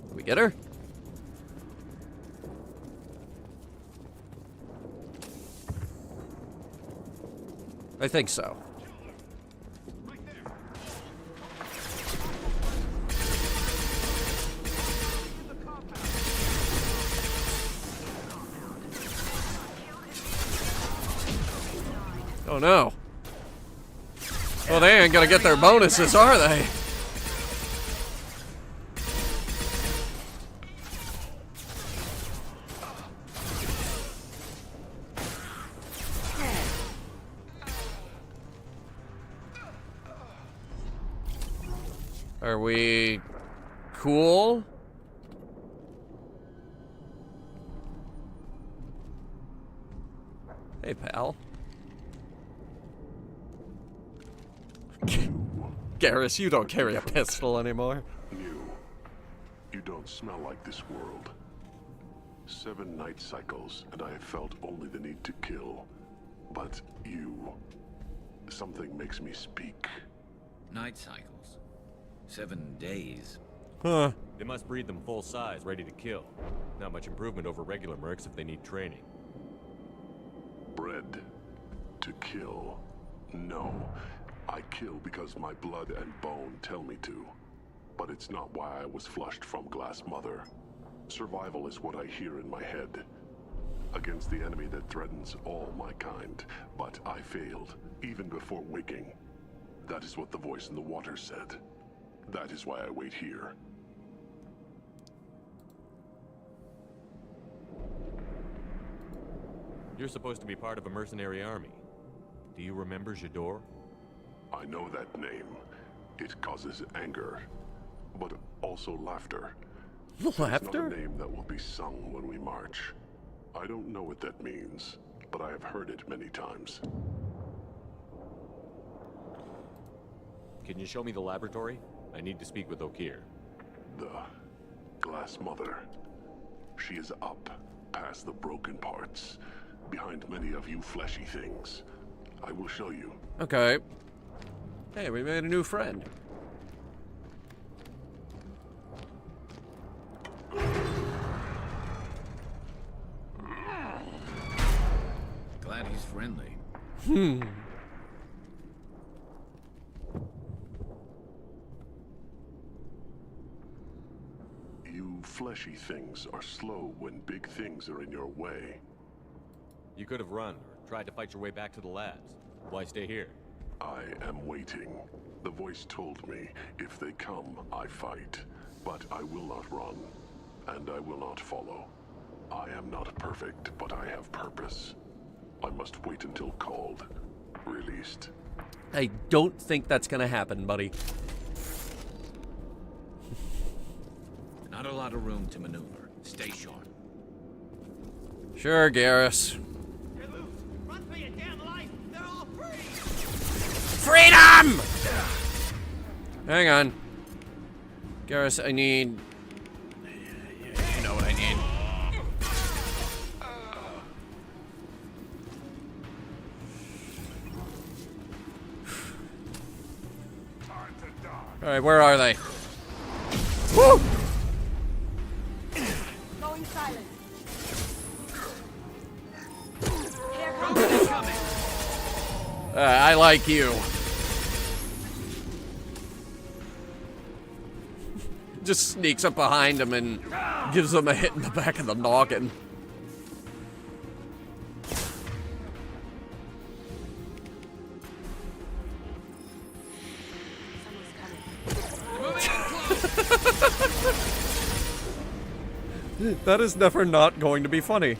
Did we get her? I think so. Oh no. Well, they ain't gonna get their bonuses, are they? Are we cool? Hey, pal. Garrus, you don't carry a pistol anymore. You don't smell like this world. 7 night cycles, and I have felt only the need to kill. But you... something makes me speak. Night cycles. 7 days. Huh. They must breed them full size, ready to kill. Not much improvement over regular mercs if they need training. Bred to kill. No. I kill because my blood and bone tell me to. But it's not why I was flushed from Glass Mother. Survival is what I hear in my head. Against the enemy that threatens all my kind. But I failed, even before waking. That is what the voice in the water said. That is why I wait here. You're supposed to be part of a mercenary army. Do you remember Jador? I know that name. It causes anger, but also laughter. Laughter? It's not a name that will be sung when we march. I don't know what that means, but I have heard it many times. Can you show me the laboratory? I need to speak with Okir. The Glass Mother. She is up, past the broken parts, behind many of you fleshy things. I will show you. Okay. Hey, we made a new friend. Glad he's friendly. You fleshy things are slow when big things are in your way. You could have run or tried to fight your way back to the labs. Why stay here? I am waiting. The voice told me, if they come, I fight. But I will not run, and I will not follow. I am not perfect, but I have purpose. I must wait until called, released. I don't think that's gonna happen, buddy. Not a lot of room to maneuver. Stay sharp. Sure, Garrus. You're loose. Run for your damn life. They're all free. Freedom! Hang on. Garrus, I need... You know what I need. Alright, where are they? Woo! Going silent. I like you. Just sneaks up behind him and gives him a hit in the back of the noggin. That is never not going to be funny.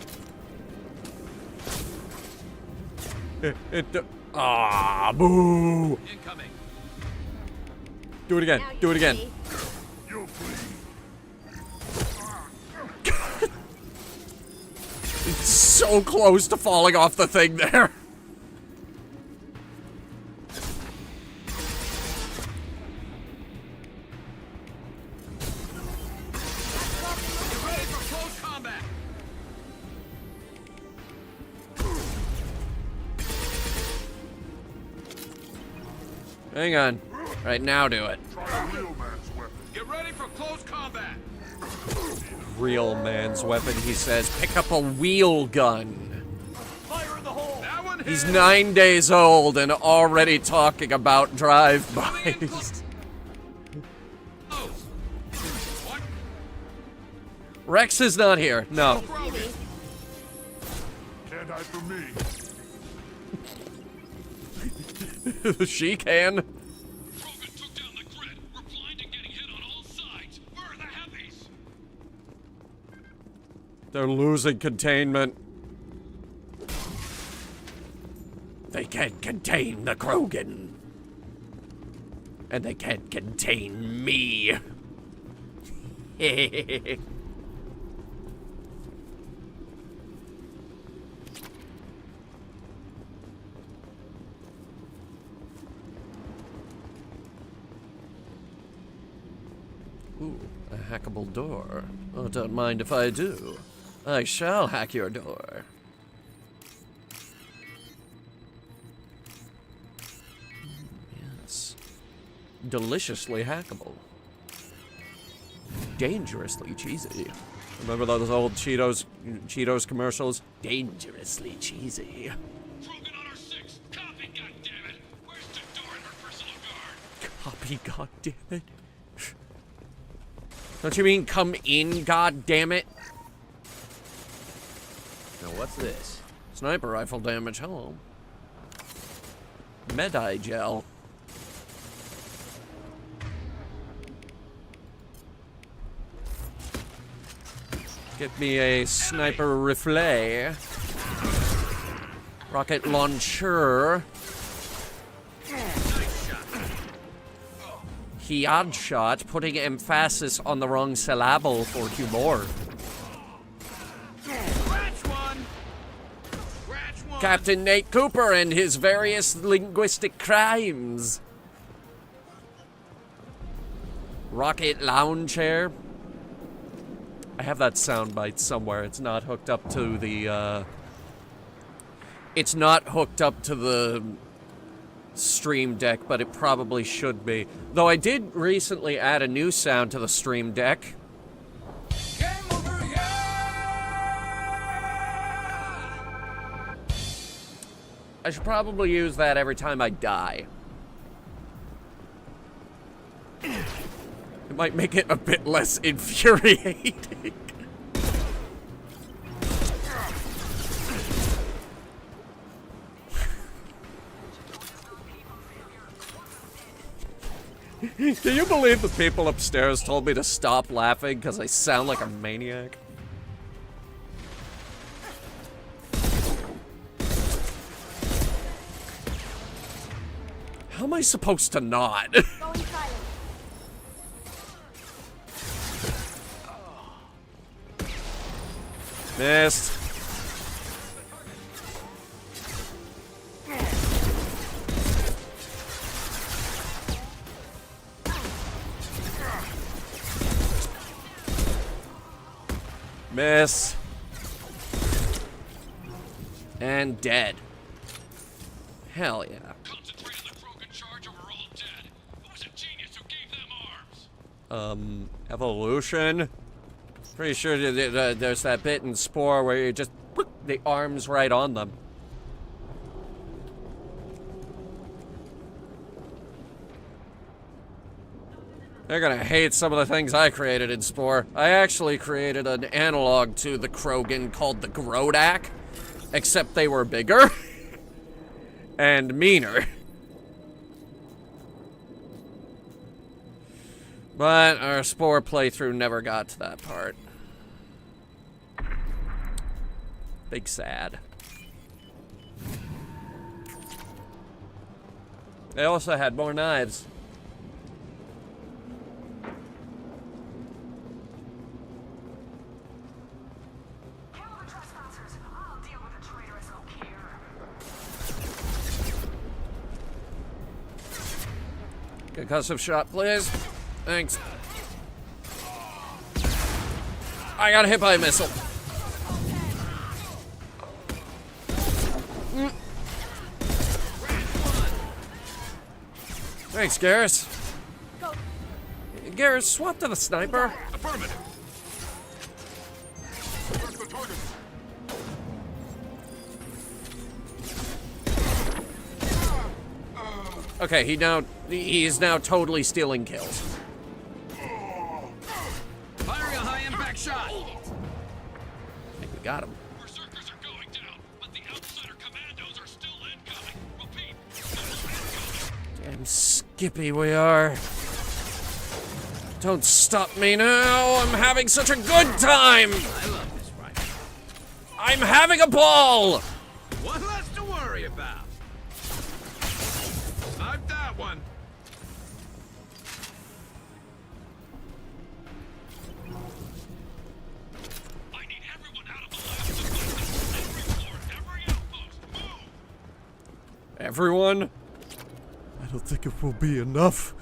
Boo! Incoming. Do it again. Do it again. It's so close to falling off the thing there. Hang on. Right now, do it. Get ready for close combat. Real man's weapon, he says. Pick up a wheel gun. Fire in the hole. That one hit. He's 9 days old and already talking about drive-bys. Rex is not here. No. Can't hide from me. She can. Krogan took down the grid. We're blind and getting hit on all sides. Where are the heavies? They're losing containment. They can't contain the Krogan. And they can't contain me. Ooh, a hackable door. Oh, don't mind if I do. I shall hack your door. Yes. Deliciously hackable. Dangerously cheesy. Remember those old Cheetos commercials? Dangerously cheesy. Krogan on our 6. Copy, goddammit. Where's Tador and her personal guard? Copy, goddammit. Don't you mean come in, goddammit? Now what's this? Sniper rifle damage, hello. Medi gel. Get me a sniper rifle. Rocket launcher. Head shot, putting emphasis on the wrong syllable for humor. Scratch one. Scratch Captain Nate Cooper and his various linguistic crimes. Rocket lounge chair. I have that soundbite somewhere. It's not hooked up to the, It's not hooked up to the Stream Deck, but it probably should be. Though I did recently add a new sound to the Stream Deck. I should probably use that every time I die. It might make it a bit less infuriating. Can you believe the people upstairs told me to stop laughing because I sound like a maniac? How am I supposed to not? Missed. Miss. And dead. Hell yeah. Concentrate on the Krogan charge or we're all dead. Who's a genius who gave them arms? Evolution. Pretty sure there's that bit in Spore where you just put the arms right on them. They're gonna hate some of the things I created in Spore. I actually created an analog to the Krogan called the Grodak, except they were bigger and meaner. But our Spore playthrough never got to that part. Big sad. They also had more knives. Concussive shot, please. Thanks. I got hit by a missile. Thanks, Garrus. Garrus, swap to the sniper. Affirmative. Okay, he's now totally stealing kills. Firing a high-impact shot. I think we got him. Berserkers are going down, but the outsider commandos are still incoming. Repeat. Damn skippy we are. Don't stop me now. I'm having such a good time. I love this rifle. I'm having a ball. One less to worry about. I've that one. I need everyone out of the lab to every floor, every outpost. Move! Everyone? I don't think it will be enough.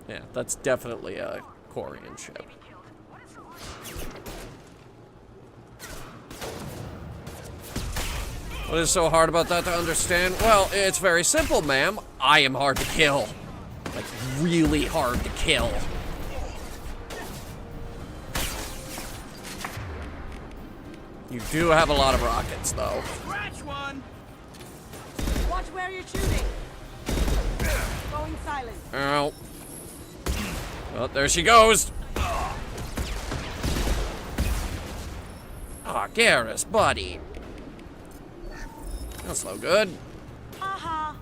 Yeah, that's definitely a Quarian ship. What is so hard about that to understand? Well, it's very simple, ma'am. I am hard to kill. Like, really hard to kill. You do have a lot of rockets, though. Scratch one. Watch where you're shooting. Going silent. Ow. Oh, there she goes. Ah, Garrus, buddy. That's no good. Aha.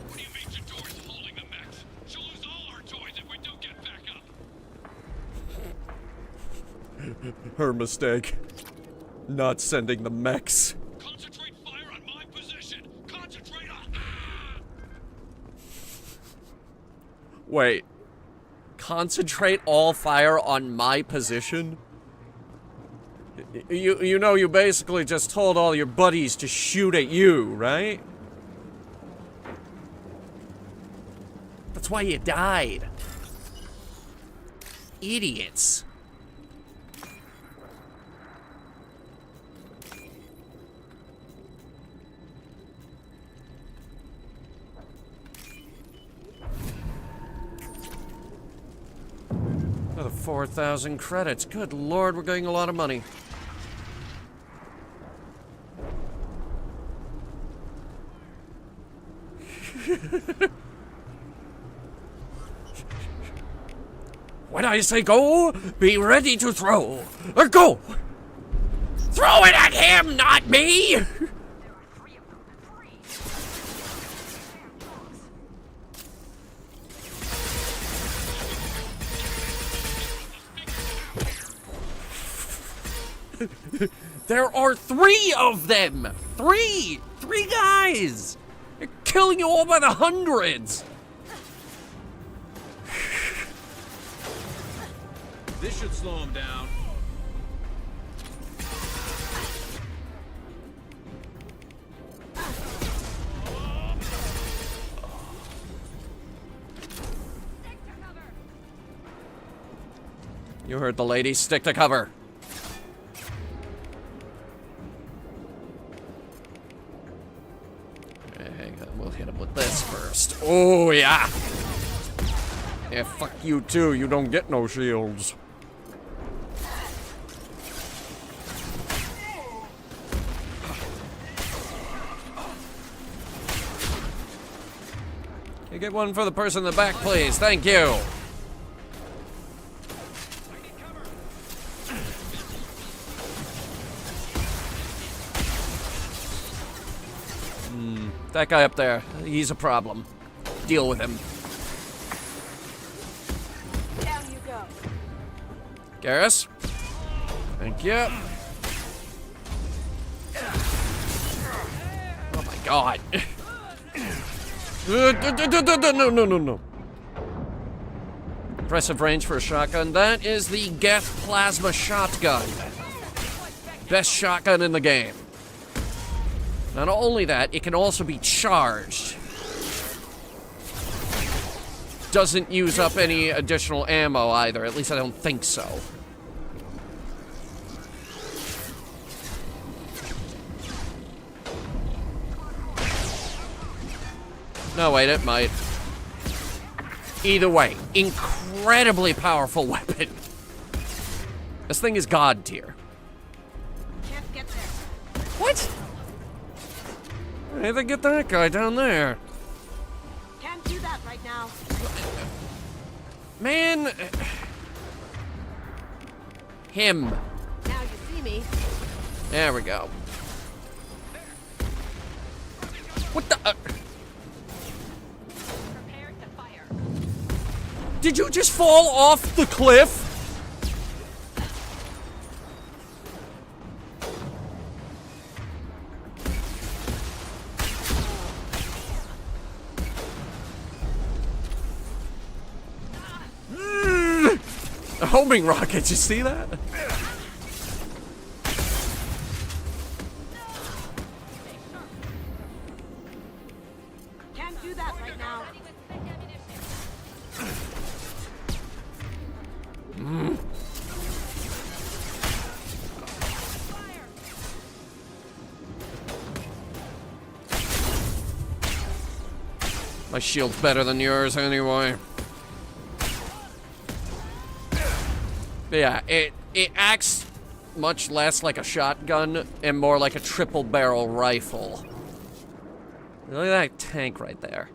What do you mean Jador's holding the mechs? She'll lose all her toys if we don't get back up. Her mistake. Not sending the mechs. Concentrate fire on my position. Concentrate on. Wait. Concentrate all fire on my position? You know, you basically just told all your buddies to shoot at you, right? That's why you died. Idiots. Another 4,000 credits. Good lord, we're getting a lot of money. When I say go, be ready to throw. Go! Throw it at him, not me! There are 3 of them! 3! 3 guys! They're killing you all by the hundreds! This should slow him down. You heard the lady. Stick to cover. Hang on, we'll hit him with this first. Oh, yeah! Yeah, fuck you too. You don't get no shields. Can you get one for the person in the back, please? Thank you. That guy up there, he's a problem. Deal with him. Down you go. Garrus? Thank you. Oh my god. No. Impressive range for a shotgun. That is the Geth Plasma Shotgun. Best shotgun in the game. Not only that, it can also be charged. Doesn't use up any additional ammo either, at least I don't think so. No, wait, it might. Either way, incredibly powerful weapon. This thing is god tier. Can't get there. What? Hey, they get that guy down there. Can't do that right now. Man. Him. Now you see me. There we go. What the? Prepare to fire. Did you just fall off the cliff? A homing rocket, you see that? Can't do that right now. My shield's better than yours anyway. But yeah, it acts much less like a shotgun and more like a triple barrel rifle. Look at that tank right there.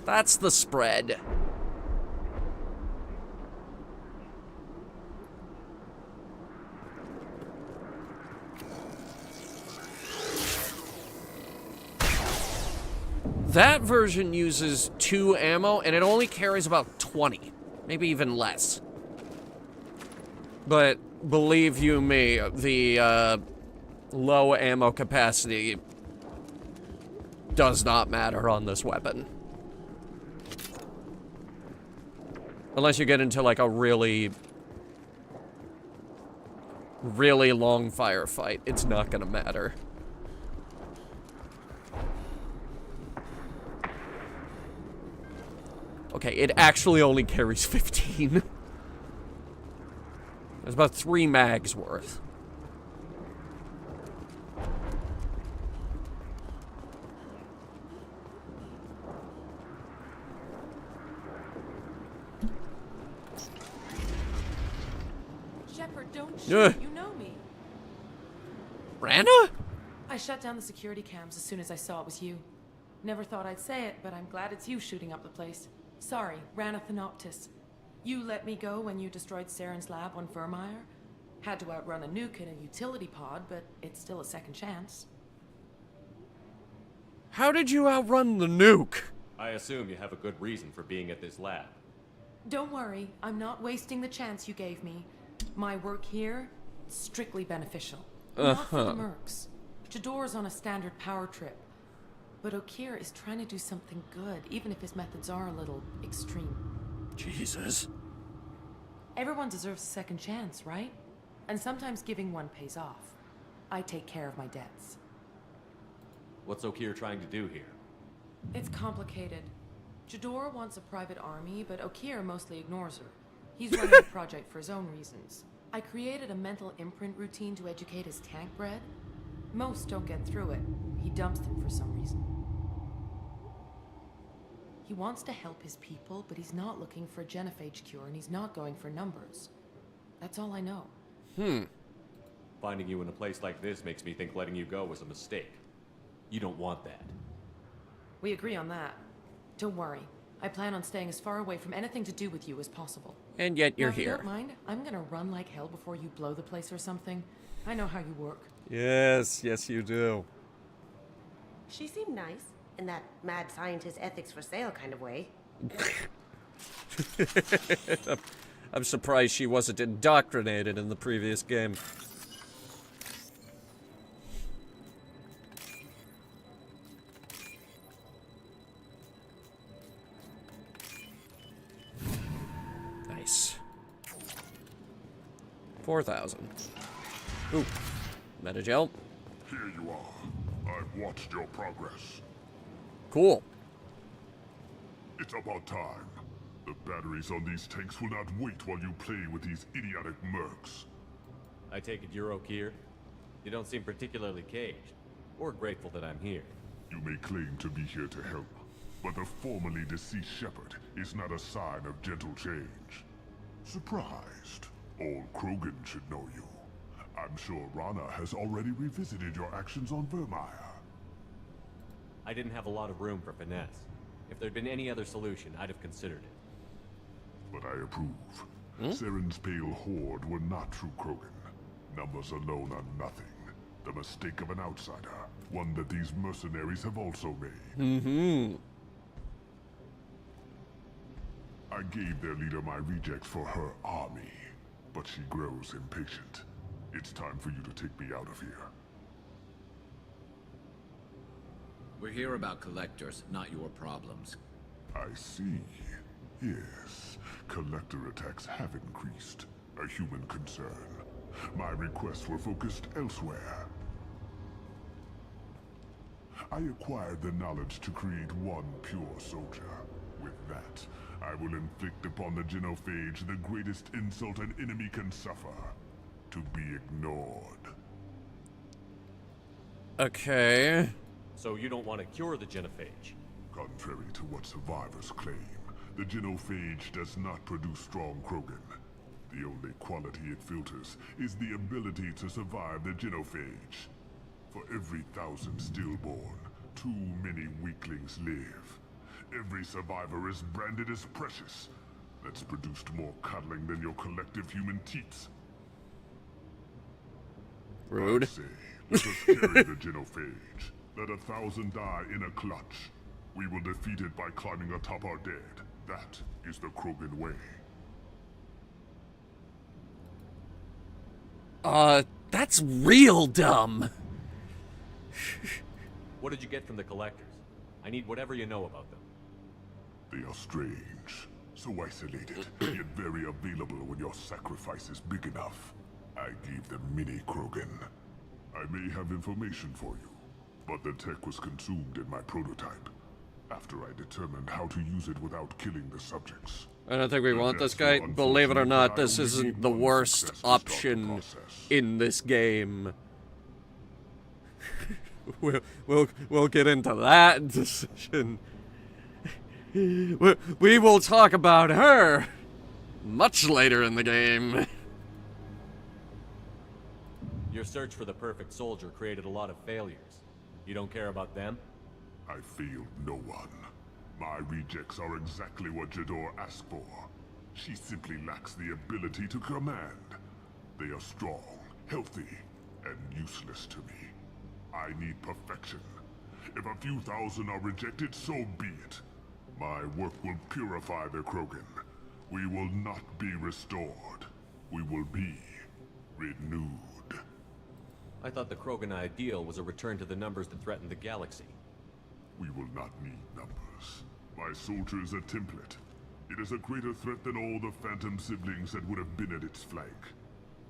That's the spread. That version uses 2 ammo and it only carries about 20, maybe even less. But believe you me, the low ammo capacity does not matter on this weapon. Unless you get into like a really long firefight, it's not gonna matter. Okay, it actually only carries 15. There's about 3 mags worth. Shepard, don't shoot. You know me. Rana? I shut down the security cams as soon as I saw it was you. Never thought I'd say it, but I'm glad it's you shooting up the place. Sorry, Rana Thanoptis. You let me go when you destroyed Saren's lab on Vermeer. Had to outrun a nuke in a utility pod, but it's still a second chance. How did you outrun the nuke? I assume you have a good reason for being at this lab. Don't worry, I'm not wasting the chance you gave me. My work here, strictly beneficial. Not for the mercs. Jador's on a standard power trip. But Okir is trying to do something good, even if his methods are a little extreme. Jesus. Everyone deserves a second chance, right? And sometimes giving one pays off. I take care of my debts. What's Okir trying to do here? It's complicated. Jador wants a private army, but Okir mostly ignores her. He's running a project for his own reasons. I created a mental imprint routine to educate his tank bred. Most don't get through it. He dumps them for some reason. He wants to help his people, but he's not looking for a genophage cure, and he's not going for numbers. That's all I know. Finding you in a place like this makes me think letting you go was a mistake. You don't want that. We agree on that. Don't worry. I plan on staying as far away from anything to do with you as possible. And yet you're now, if you here. don't mind, I'm gonna run like hell before you blow the place or something. I know how you work. Yes, yes you do. She seemed nice, in that mad scientist ethics for sale kind of way. I'm surprised she wasn't indoctrinated in the previous game. Nice. 4,000. Ooh. Metagel. Here you are. I've watched your progress. Cool. It's about time. The batteries on these tanks will not wait while you play with these idiotic mercs. I take it you're Okir? You don't seem particularly caged, or grateful that I'm here. You may claim to be here to help, but the formerly deceased Shepard is not a sign of gentle change. Surprised? All Krogan should know you. I'm sure Rana has already revisited your actions on Vermeer. I didn't have a lot of room for finesse. If there'd been any other solution, I'd have considered it. But I approve. Saren's pale horde were not true Krogan. Numbers alone are nothing. The mistake of an outsider. One that these mercenaries have also made. I gave their leader my rejects for her army, but she grows impatient. It's time for you to take me out of here. We're here about collectors, not your problems. I see. Yes, collector attacks have increased. A human concern. My requests were focused elsewhere. I acquired the knowledge to create one pure soldier. With that, I will inflict upon the genophage the greatest insult an enemy can suffer. To be ignored. Okay. So you don't want to cure the genophage? Contrary to what survivors claim, the genophage does not produce strong Krogan. The only quality it filters is the ability to survive the genophage. For every 1,000 stillborn, too many weaklings live. Every survivor is branded as precious. That's produced more cuddling than your collective human teats. Rude. I say, let us carry the genophage. Let 1,000 die in a clutch. We will defeat it by climbing atop our dead. That is the Krogan way. That's real dumb. What did you get from the collectors? I need whatever you know about them. They are strange, so isolated, yet very available when your sacrifice is big enough. I gave them mini Krogan. I may have information for you, but the tech was consumed in my prototype, after I determined how to use it without killing the subjects. I don't think we want this guy. Believe it or not, this isn't the worst option in this game. We'll get into that decision. We will talk about her much later in the game. Your search for the perfect soldier created a lot of failures. You don't care about them? I failed no one. My rejects are exactly what Jador asked for. She simply lacks the ability to command. They are strong, healthy, and useless to me. I need perfection. If a few thousand are rejected, so be it. My work will purify the Krogan. We will not be restored. We will be renewed. I thought the Krogan ideal was a return to the numbers that threatened the galaxy. We will not need numbers. My soldier is a template. It is a greater threat than all the Phantom siblings that would have been at its flank.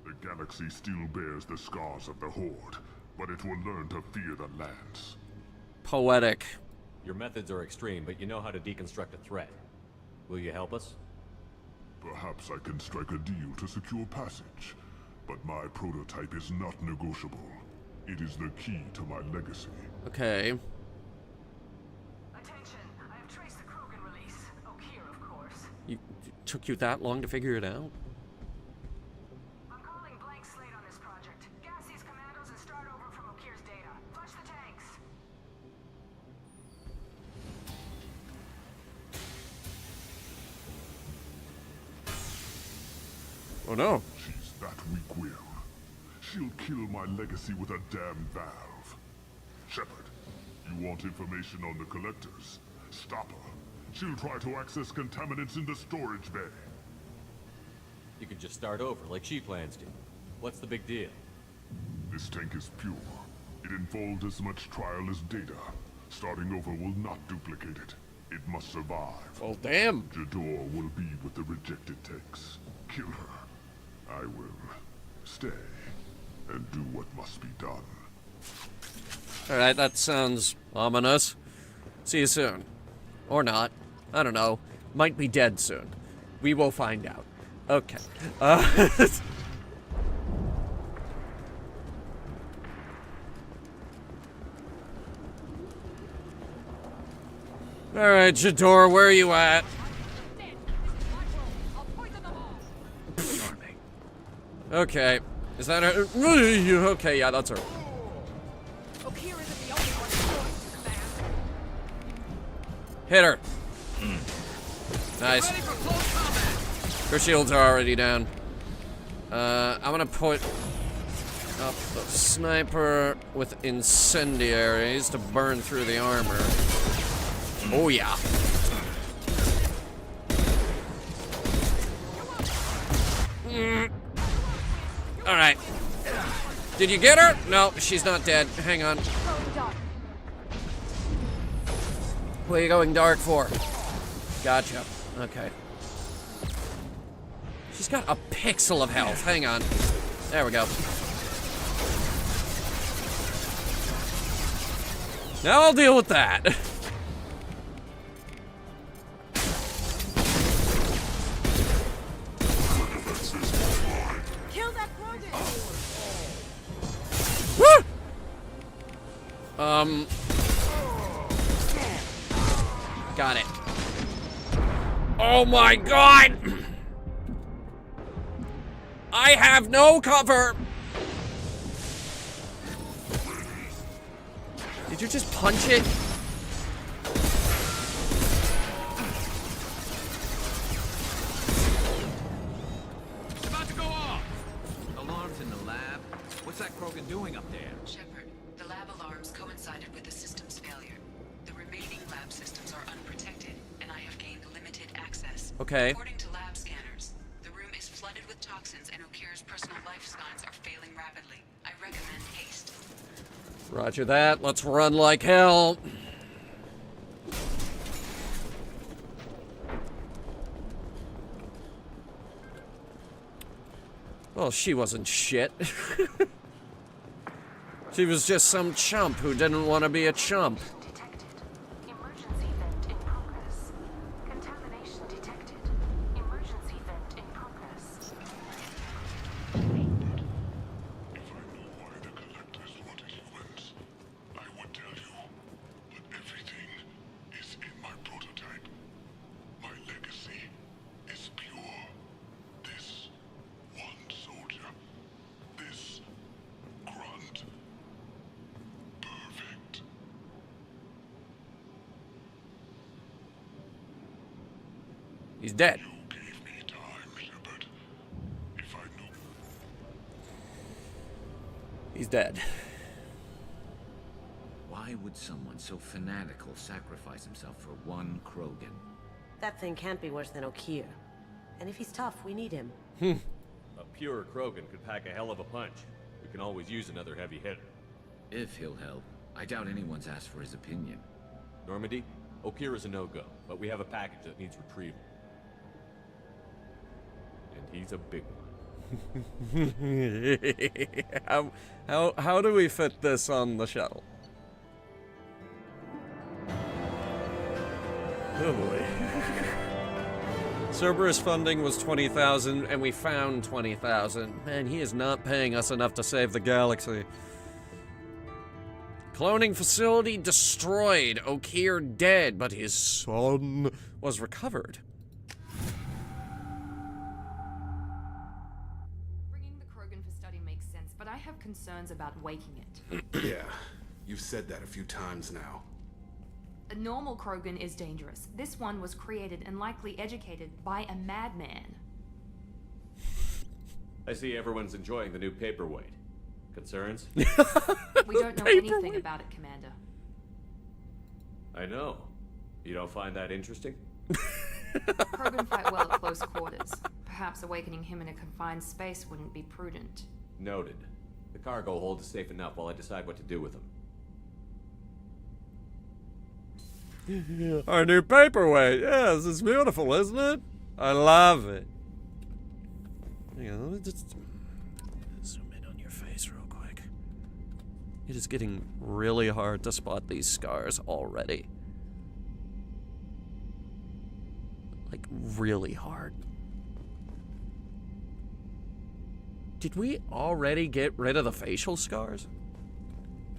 The galaxy still bears the scars of the Horde, but it will learn to fear the lands. Poetic. Your methods are extreme, but you know how to deconstruct a threat. Will you help us? Perhaps I can strike a deal to secure passage, but my prototype is not negotiable. It is the key to my legacy. Okay. Took you that long to figure it out? I'm calling blank slate on this project. Gas these commandos and start over from Okir's data. Flush the tanks. Oh no. She's that weak-willed. She'll kill my legacy with a damn valve. Shepard, you want information on the collectors? Stop her. She'll try to access contaminants in the storage bay. You could just start over, like she plans to. What's the big deal? This tank is pure. It involved as much trial as data. Starting over will not duplicate it. It must survive. Well, damn. Jador will be with the rejected tanks. Kill her. I will stay and do what must be done. Alright, that sounds ominous. See you soon. Or not. I don't know. Might be dead soon. We will find out. Okay. Alright, Jador, where are you at? Okay. Is that her? Okay, yeah, that's her. Hit her. Nice. Her shields are already down. I'm gonna put up the sniper with incendiaries to burn through the armor. Oh yeah. Alright. Did you get her? No, she's not dead. Hang on. What are you going dark for? Gotcha. Okay. She's got a pixel of health. Hang on. There we go. Now I'll deal with that. Kill that Krogan! Woo! Got it. Oh my god! I have no cover! Did you just punch it? It's about to go off! Alarms in the lab? What's that Krogan doing up there? Shepard, the lab alarms coincided with the system's failure. The remaining lab systems are unprotected, and I have gained limited access. Okay. According to lab scanners, the room is flooded with toxins and Okir's personal life signs are failing rapidly. I recommend haste. Roger that. Let's run like hell. Well, she wasn't shit. She was just some chump who didn't want to be a chump. Detected. Emergency vent in progress. Contamination detected. Emergency vent in progress. If I knew why the collectors wanted humans, I would tell you. But everything is in my prototype. My legacy is pure. This one soldier. This grunt. Perfect. He's dead. You gave me time, Shepard. If I knew. He's dead. Why would someone so fanatical sacrifice himself for one Krogan? That thing can't be worse than Okir. And if he's tough, we need him. A pure Krogan could pack a hell of a punch. We can always use another heavy hitter. If he'll help. I doubt anyone's asked for his opinion. Normandy, Okir is a no-go, but we have a package that needs retrieval. And he's a big one. How do we fit this on the shuttle? Oh boy. Cerberus funding was 20,000 and we found 20,000. Man, he is not paying us enough to save the galaxy. Cloning facility destroyed. Okir dead, but his son was recovered. Bringing the Krogan for study makes sense, but I have concerns about waking it. Yeah, you've said that a few times now. A normal Krogan is dangerous. This one was created and likely educated by a madman. I see everyone's enjoying the new paperweight. Concerns? We don't know anything about it, Commander. I know. You don't find that interesting? Krogan fight well at close quarters. Perhaps awakening him in a confined space wouldn't be prudent. Noted. The cargo hold is safe enough while I decide what to do with him. Our new paperweight. Yes, it's beautiful, isn't it? I love it. Hang on, let me just zoom in on your face real quick. It is getting really hard to spot these scars already. Like, really hard. Did we already get rid of the facial scars?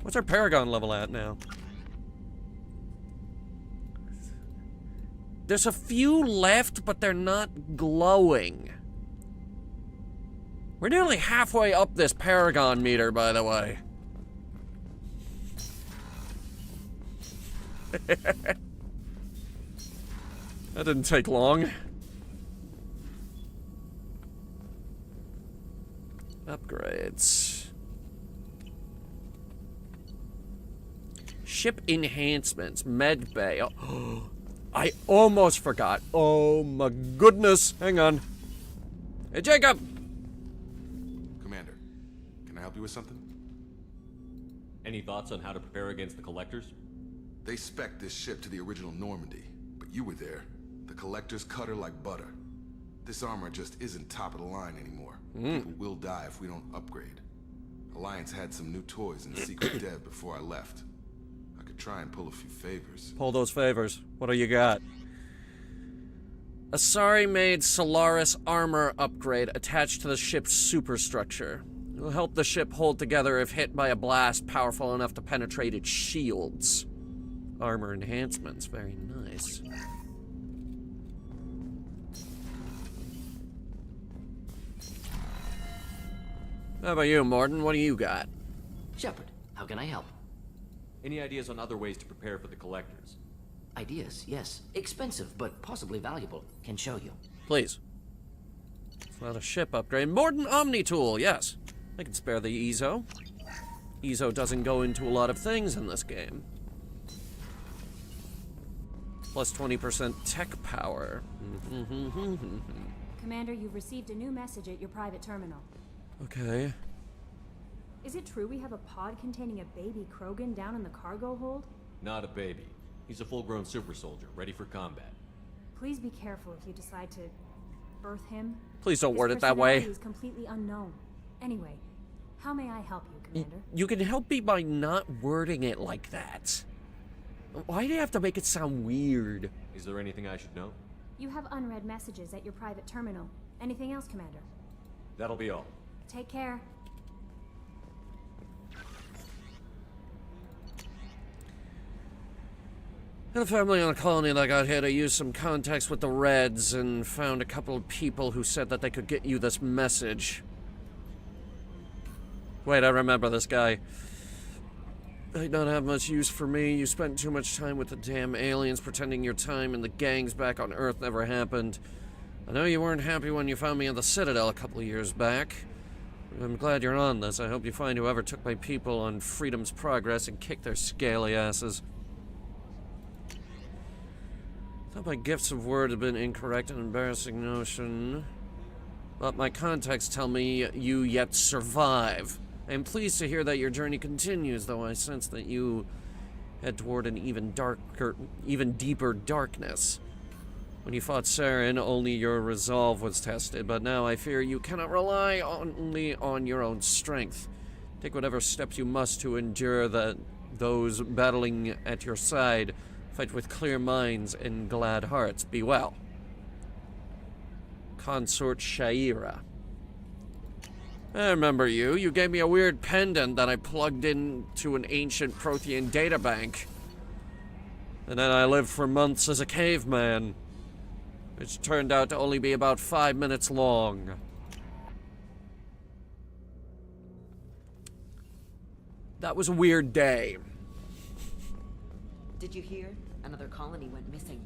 What's our Paragon level at now? There's a few left, but they're not glowing. We're nearly halfway up this Paragon meter, by the way. That didn't take long. Upgrades. Ship enhancements. Med bay. Oh, I almost forgot. Oh my goodness. Hang on. Hey, Jacob! Commander, can I help you with something? Any thoughts on how to prepare against the Collectors? They spec'd this ship to the original Normandy, but you were there. The Collectors cut her like butter. This armor just isn't top of the line anymore. People will die if we don't upgrade. Alliance had some new toys in secret dev before I left. I could try and pull a few favors. Pull those favors. What do you got? Asari-made Solaris armor upgrade attached to the ship's superstructure. It will help the ship hold together if hit by a blast powerful enough to penetrate its shields. Armor enhancements, very nice. How about you, Morton? What do you got? Shepard, how can I help? Any ideas on other ways to prepare for the Collectors? Ideas, yes. Expensive, but possibly valuable. Can show you. Please. It's not a ship upgrade. Morton Omni-Tool, yes. I can spare the Ezo. Ezo doesn't go into a lot of things in this game. Plus 20% tech power. Commander, you've received a new message at your private terminal. Okay. Is it true we have a pod containing a baby Krogan down in the cargo hold? Not a baby. He's a full-grown super soldier, ready for combat. Please be careful if you decide to birth him. Please don't His word it that way. personality is completely unknown. Anyway, how may I help you, Commander? You can help me by not wording it like that. Why do you have to make it sound weird? Is there anything I should know? You have unread messages at your private terminal. Anything else, Commander? That'll be all. Take care. And a family on a colony that got hit, I used some contacts with the Reds and found a couple of people who said that they could get you this message. Wait, I remember this guy. They don't have much use for me. You spent too much time with the damn aliens pretending your time in the gangs back on Earth never happened. I know you weren't happy when you found me on the Citadel a couple of years back. I'm glad you're on this. I hope you find whoever took my people on Freedom's Progress and kick their scaly asses. Thought my gifts of word have been incorrect, an embarrassing notion. But my contacts tell me you yet survive. I am pleased to hear that your journey continues, though I sense that you head toward an even deeper darkness. When you fought Saren, only your resolve was tested, but now I fear you cannot rely only on your own strength. Take whatever steps you must to endure those battling at your side. Fight with clear minds and glad hearts. Be well. Consort Shaira. I remember you. You gave me a weird pendant that I plugged into an ancient Prothean databank. And then I lived for months as a caveman, which turned out to only be about 5 minutes long. That was a weird day. Did you hear? Another colony went missing.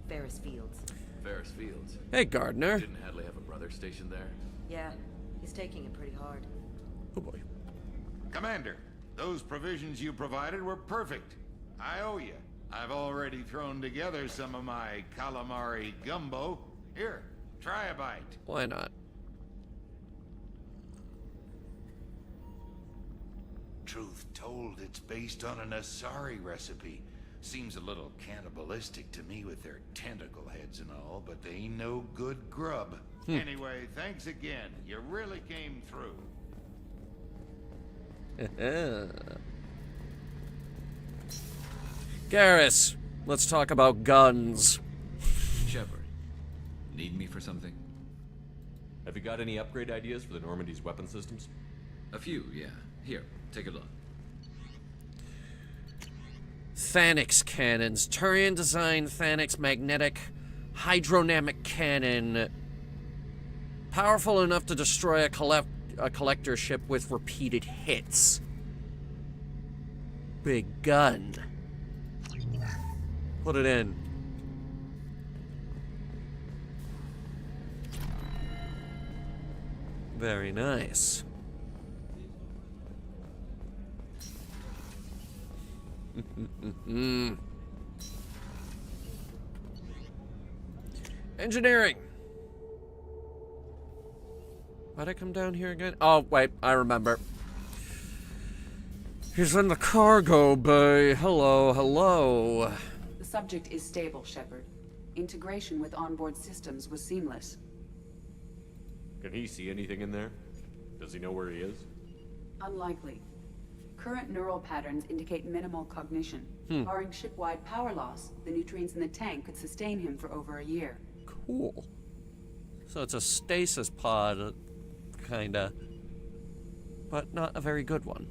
Ferris Fields. Ferris Fields. Hey, Gardner. Didn't Hadley have a brother stationed there? Yeah, he's taking it pretty hard. Oh boy. Commander, those provisions you provided were perfect. I owe you. I've already thrown together some of my calamari gumbo. Here, try a bite. Why not? Truth told, it's based on an Asari recipe. Seems a little cannibalistic to me with their tentacle heads and all, but they ain't no good grub. Anyway, thanks again. You really came through. Garrus, let's talk about guns. Shepard, need me for something? Have you got any upgrade ideas for the Normandy's weapon systems? A few, yeah. Here, take a look. Thanix cannons. Turian design Thanix magnetic hydrodynamic cannon. Powerful enough to destroy a collector ship with repeated hits. Big gun. Put it in. Very nice. Engineering. Why'd I come down here again? Oh, wait, I remember. He's in the cargo bay. Hello, hello. The subject is stable, Shepard. Integration with onboard systems was seamless. Can he see anything in there? Does he know where he is? Unlikely. Current neural patterns indicate minimal cognition. Barring ship-wide power loss, the nutrients in the tank could sustain him for over a year. Cool. So it's a stasis pod, kinda. But not a very good one.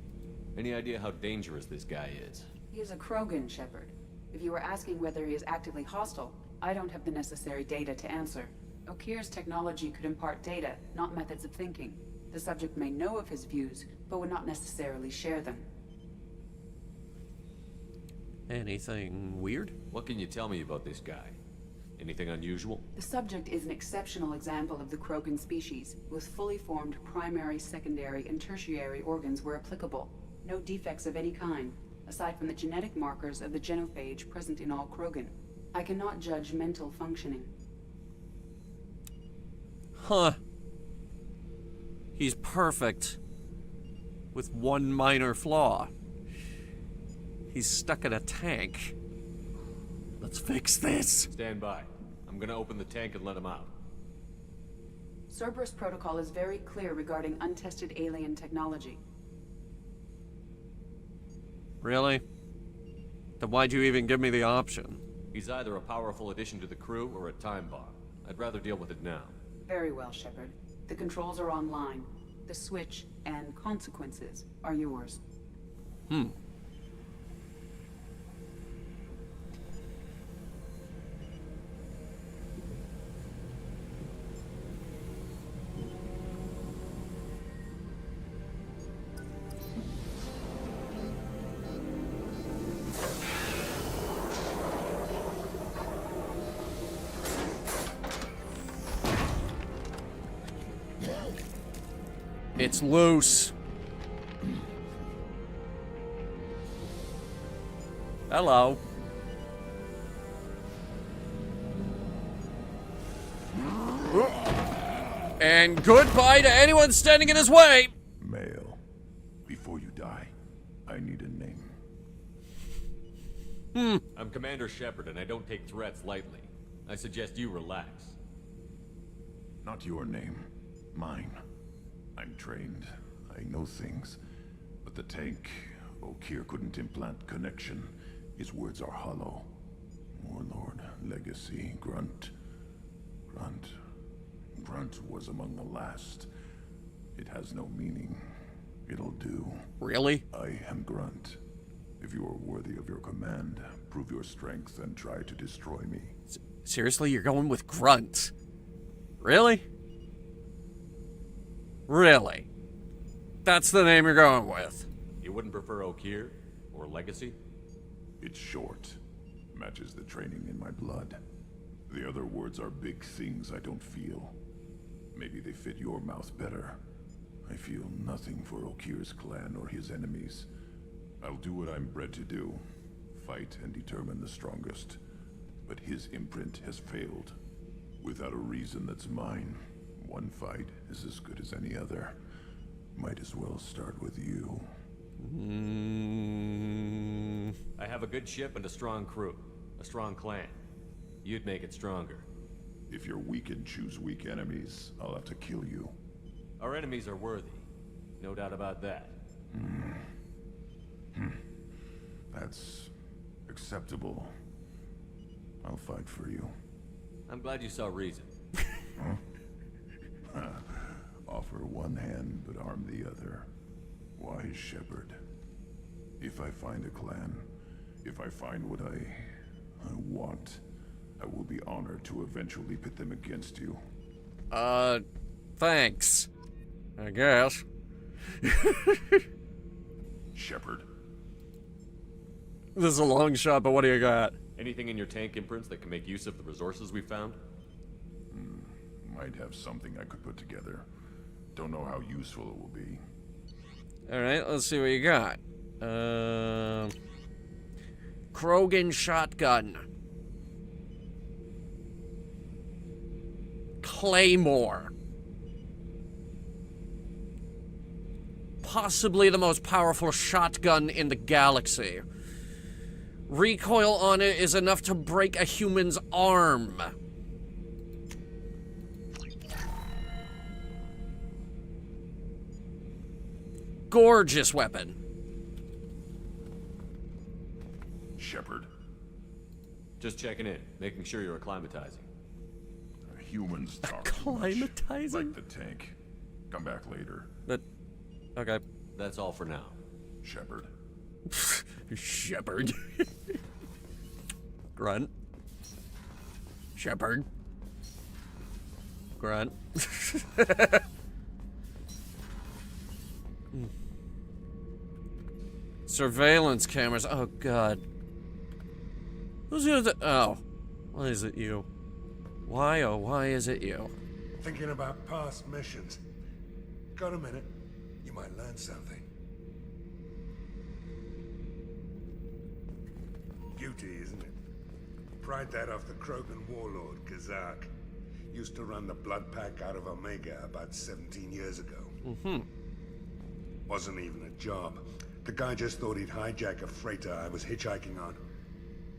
Any idea how dangerous this guy is? He is a Krogan, Shepard. If you were asking whether he is actively hostile, I don't have the necessary data to answer. Okir's technology could impart data, not methods of thinking. The subject may know of his views, but would not necessarily share them. Anything weird? What can you tell me about this guy? Anything unusual? The subject is an exceptional example of the Krogan species, with fully formed primary, secondary, and tertiary organs where applicable. No defects of any kind, aside from the genetic markers of the genophage present in all Krogan. I cannot judge mental functioning. Huh. He's perfect. With one minor flaw. He's stuck in a tank. Let's fix this. Stand by. I'm gonna open the tank and let him out. Cerberus protocol is very clear regarding untested alien technology. Really? Then why'd you even give me the option? He's either a powerful addition to the crew or a time bomb. I'd rather deal with it now. Very well, Shepard. The controls are online. The switch and consequences are yours. It's loose. Hello. And goodbye to anyone standing in his way. Male, before you die, I need a name. I'm Commander Shepard, and I don't take threats lightly. I suggest you relax. Not your name, mine. I'm trained. I know things. But the tank, Okier couldn't implant connection. His words are hollow. Warlord, legacy, Grunt. Grunt was among the last. It has no meaning. It'll do. Really? I am Grunt. If you are worthy of your command, prove your strength and try to destroy me. Seriously, you're going with Grunt? Really? Really? That's the name you're going with? You wouldn't prefer Okier? Or Legacy? It's short. Matches the training in my blood. The other words are big things I don't feel. Maybe they fit your mouth better. I feel nothing for Okir's clan or his enemies. I'll do what I'm bred to do. Fight and determine the strongest. But his imprint has failed. Without a reason that's mine. One fight is as good as any other. Might as well start with you. I have a good ship and a strong crew. A strong clan. You'd make it stronger. If you're weak and choose weak enemies, I'll have to kill you. Our enemies are worthy. No doubt about that. That's acceptable. I'll fight for you. I'm glad you saw reason. Offer one hand, but arm the other. Wise Shepherd. If I find a clan, if I find what I want, I will be honored to eventually pit them against you. Thanks. I guess. Shepherd. This is a long shot, but what do you got? Anything in your tank imprints that can make use of the resources we found? Might have something I could put together. Don't know how useful it will be. Alright, let's see what you got. Krogan shotgun. Claymore. Possibly the most powerful shotgun in the galaxy. Recoil on it is enough to break a human's arm. Gorgeous weapon. Shepherd. Just checking in, making sure you're acclimatizing. Humans talk too much. Acclimatizing? Like the tank. Come back later. Okay. That's all for now. Shepherd. Shepherd. Grunt. Shepherd. Grunt. Surveillance cameras. Oh, God. Who's gonna oh. Why is it you? Why, oh, why is it you? Thinking about past missions. Got a minute? You might learn something. Beauty, isn't it? Pried that off the Krogan warlord, Kazak. Used to run the blood pack out of Omega about 17 years ago. Wasn't even a job. The guy just thought he'd hijack a freighter I was hitchhiking on.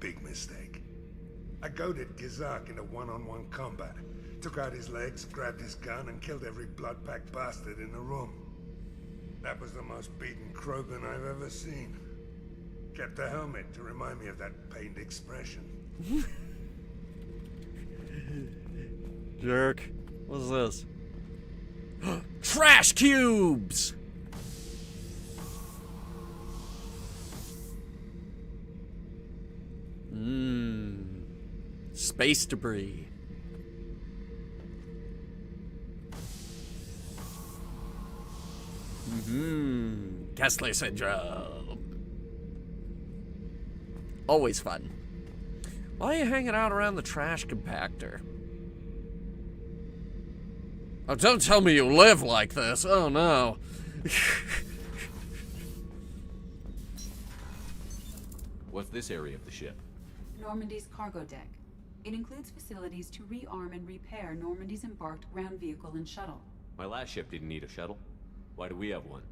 Big mistake. I goaded Gizak into one-on-one combat. Took out his legs, grabbed his gun, and killed every blood pack bastard in the room. That was the most beaten Krogan I've ever seen. Kept a helmet to remind me of that pained expression. Jerk. What's this? Trash cubes! Space debris. Kessler syndrome. Always fun. Why are you hanging out around the trash compactor? Oh, don't tell me you live like this. Oh, no. What's this area of the ship? Normandy's cargo deck. It includes facilities to rearm and repair Normandy's embarked ground vehicle and shuttle. My last ship didn't need a shuttle. Why do we have one?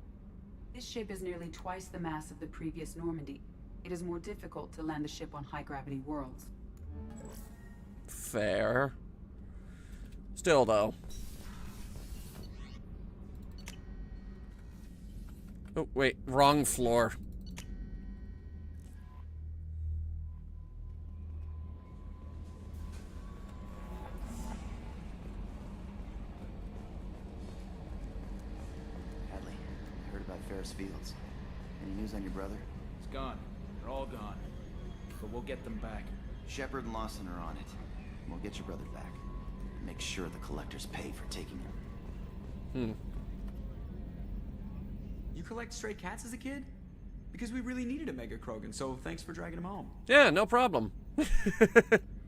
This ship is nearly twice the mass of the previous Normandy. It is more difficult to land the ship on high-gravity worlds. Fair. Still, though. Oh, wait. Wrong floor. Hadley, I heard about Ferris Fields. Any news on your brother? He's gone. They're all gone. But we'll get them back. Shepard and Lawson are on it. We'll get your brother back. Make sure the collectors pay for taking him. You collect stray cats as a kid? Because we really needed a Mega Krogan, so thanks for dragging him home. Yeah, no problem.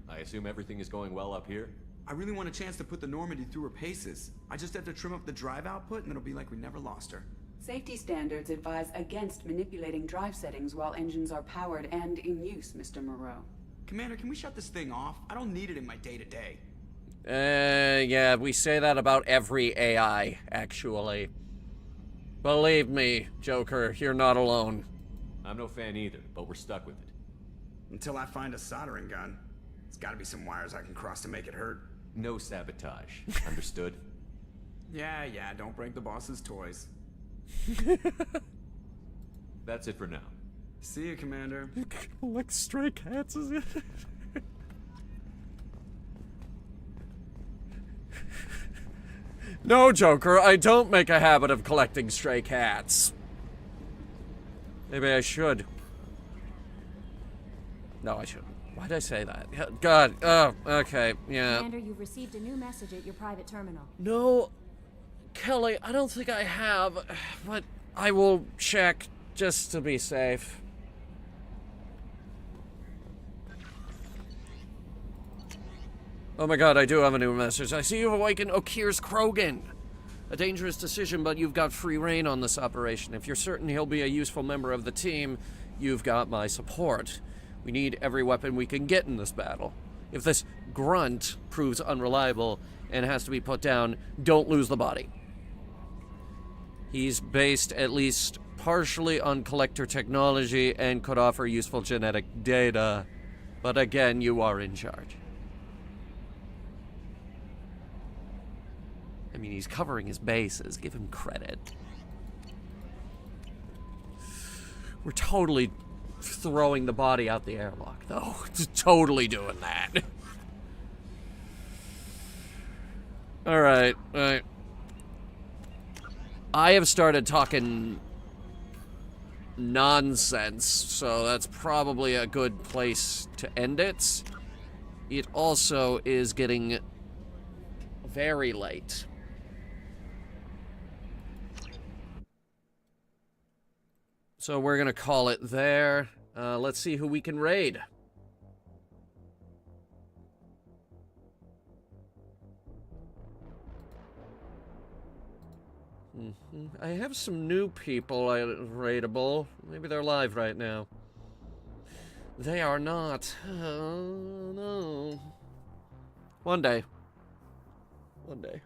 I assume everything is going well up here? I really want a chance to put the Normandy through her paces. I just have to trim up the drive output and it'll be like we never lost her. Safety standards advise against manipulating drive settings while engines are powered and in use, Mr. Moreau. Commander, can we shut this thing off? I don't need it in my day-to-day. Yeah, we say that about every AI, actually. Believe me, Joker, you're not alone. I'm no fan either, but we're stuck with it. Until I find a soldering gun. There's gotta be some wires I can cross to make it hurt. No sabotage. Understood? Yeah, don't break the boss's toys. That's it for now. See you, Commander. Collect stray cats, is it? No, Joker, I don't make a habit of collecting stray cats. Maybe I should. No, I shouldn't. Why'd I say that? God, oh, okay, yeah. Commander, you've received a new message at your private terminal. No, Kelly, I don't think I have, but I will check just to be safe. Oh my god, I do have a new message. I see you've awakened Okir's Krogan. A dangerous decision, but you've got free reign on this operation. If you're certain he'll be a useful member of the team, you've got my support. We need every weapon we can get in this battle. If this grunt proves unreliable and has to be put down, don't lose the body. He's based at least partially on collector technology and could offer useful genetic data. But again, you are in charge. I mean, he's covering his bases. Give him credit. We're totally throwing the body out the airlock, though. Totally doing that. All right. I have started talking nonsense, so that's probably a good place to end it. It also is getting very late. So we're gonna call it there. Let's see who we can raid. I have some new people raidable. Maybe they're live right now. They are not. Oh, no. One day. One day.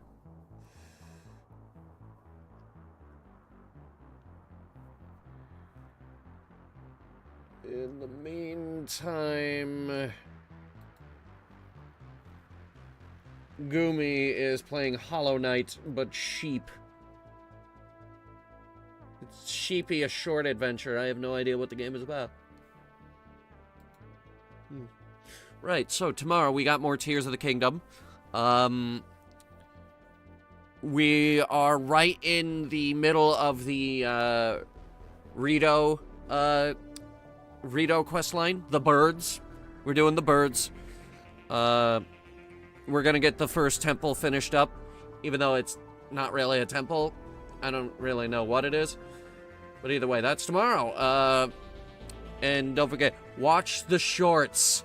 In the meantime, Gumi is playing Hollow Knight, but sheep. It's Sheepy, a short adventure. I have no idea what the game is about. Right, so tomorrow we got more Tears of the Kingdom. We are right in the middle of the Rito questline. The birds. We're doing the birds. We're gonna get the first temple finished up, even though it's not really a temple. I don't really know what it is. But either way, that's tomorrow. And don't forget, watch the shorts.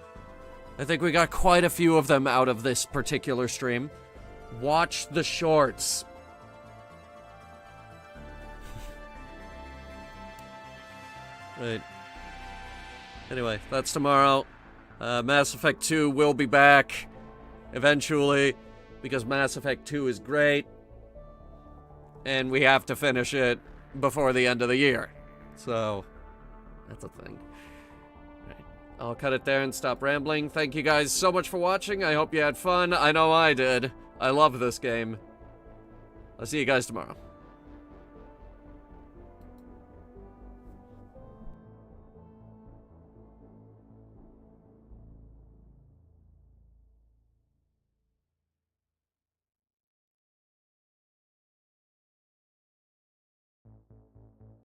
I think we got quite a few of them out of this particular stream. Watch the shorts. Right. Anyway, that's tomorrow. Mass Effect 2 will be back eventually, because Mass Effect 2 is great. And we have to finish it before the end of the year. So, that's a thing. I'll cut it there and stop rambling. Thank you guys so much for watching. I hope you had fun. I know I did. I love this game. I'll see you guys tomorrow.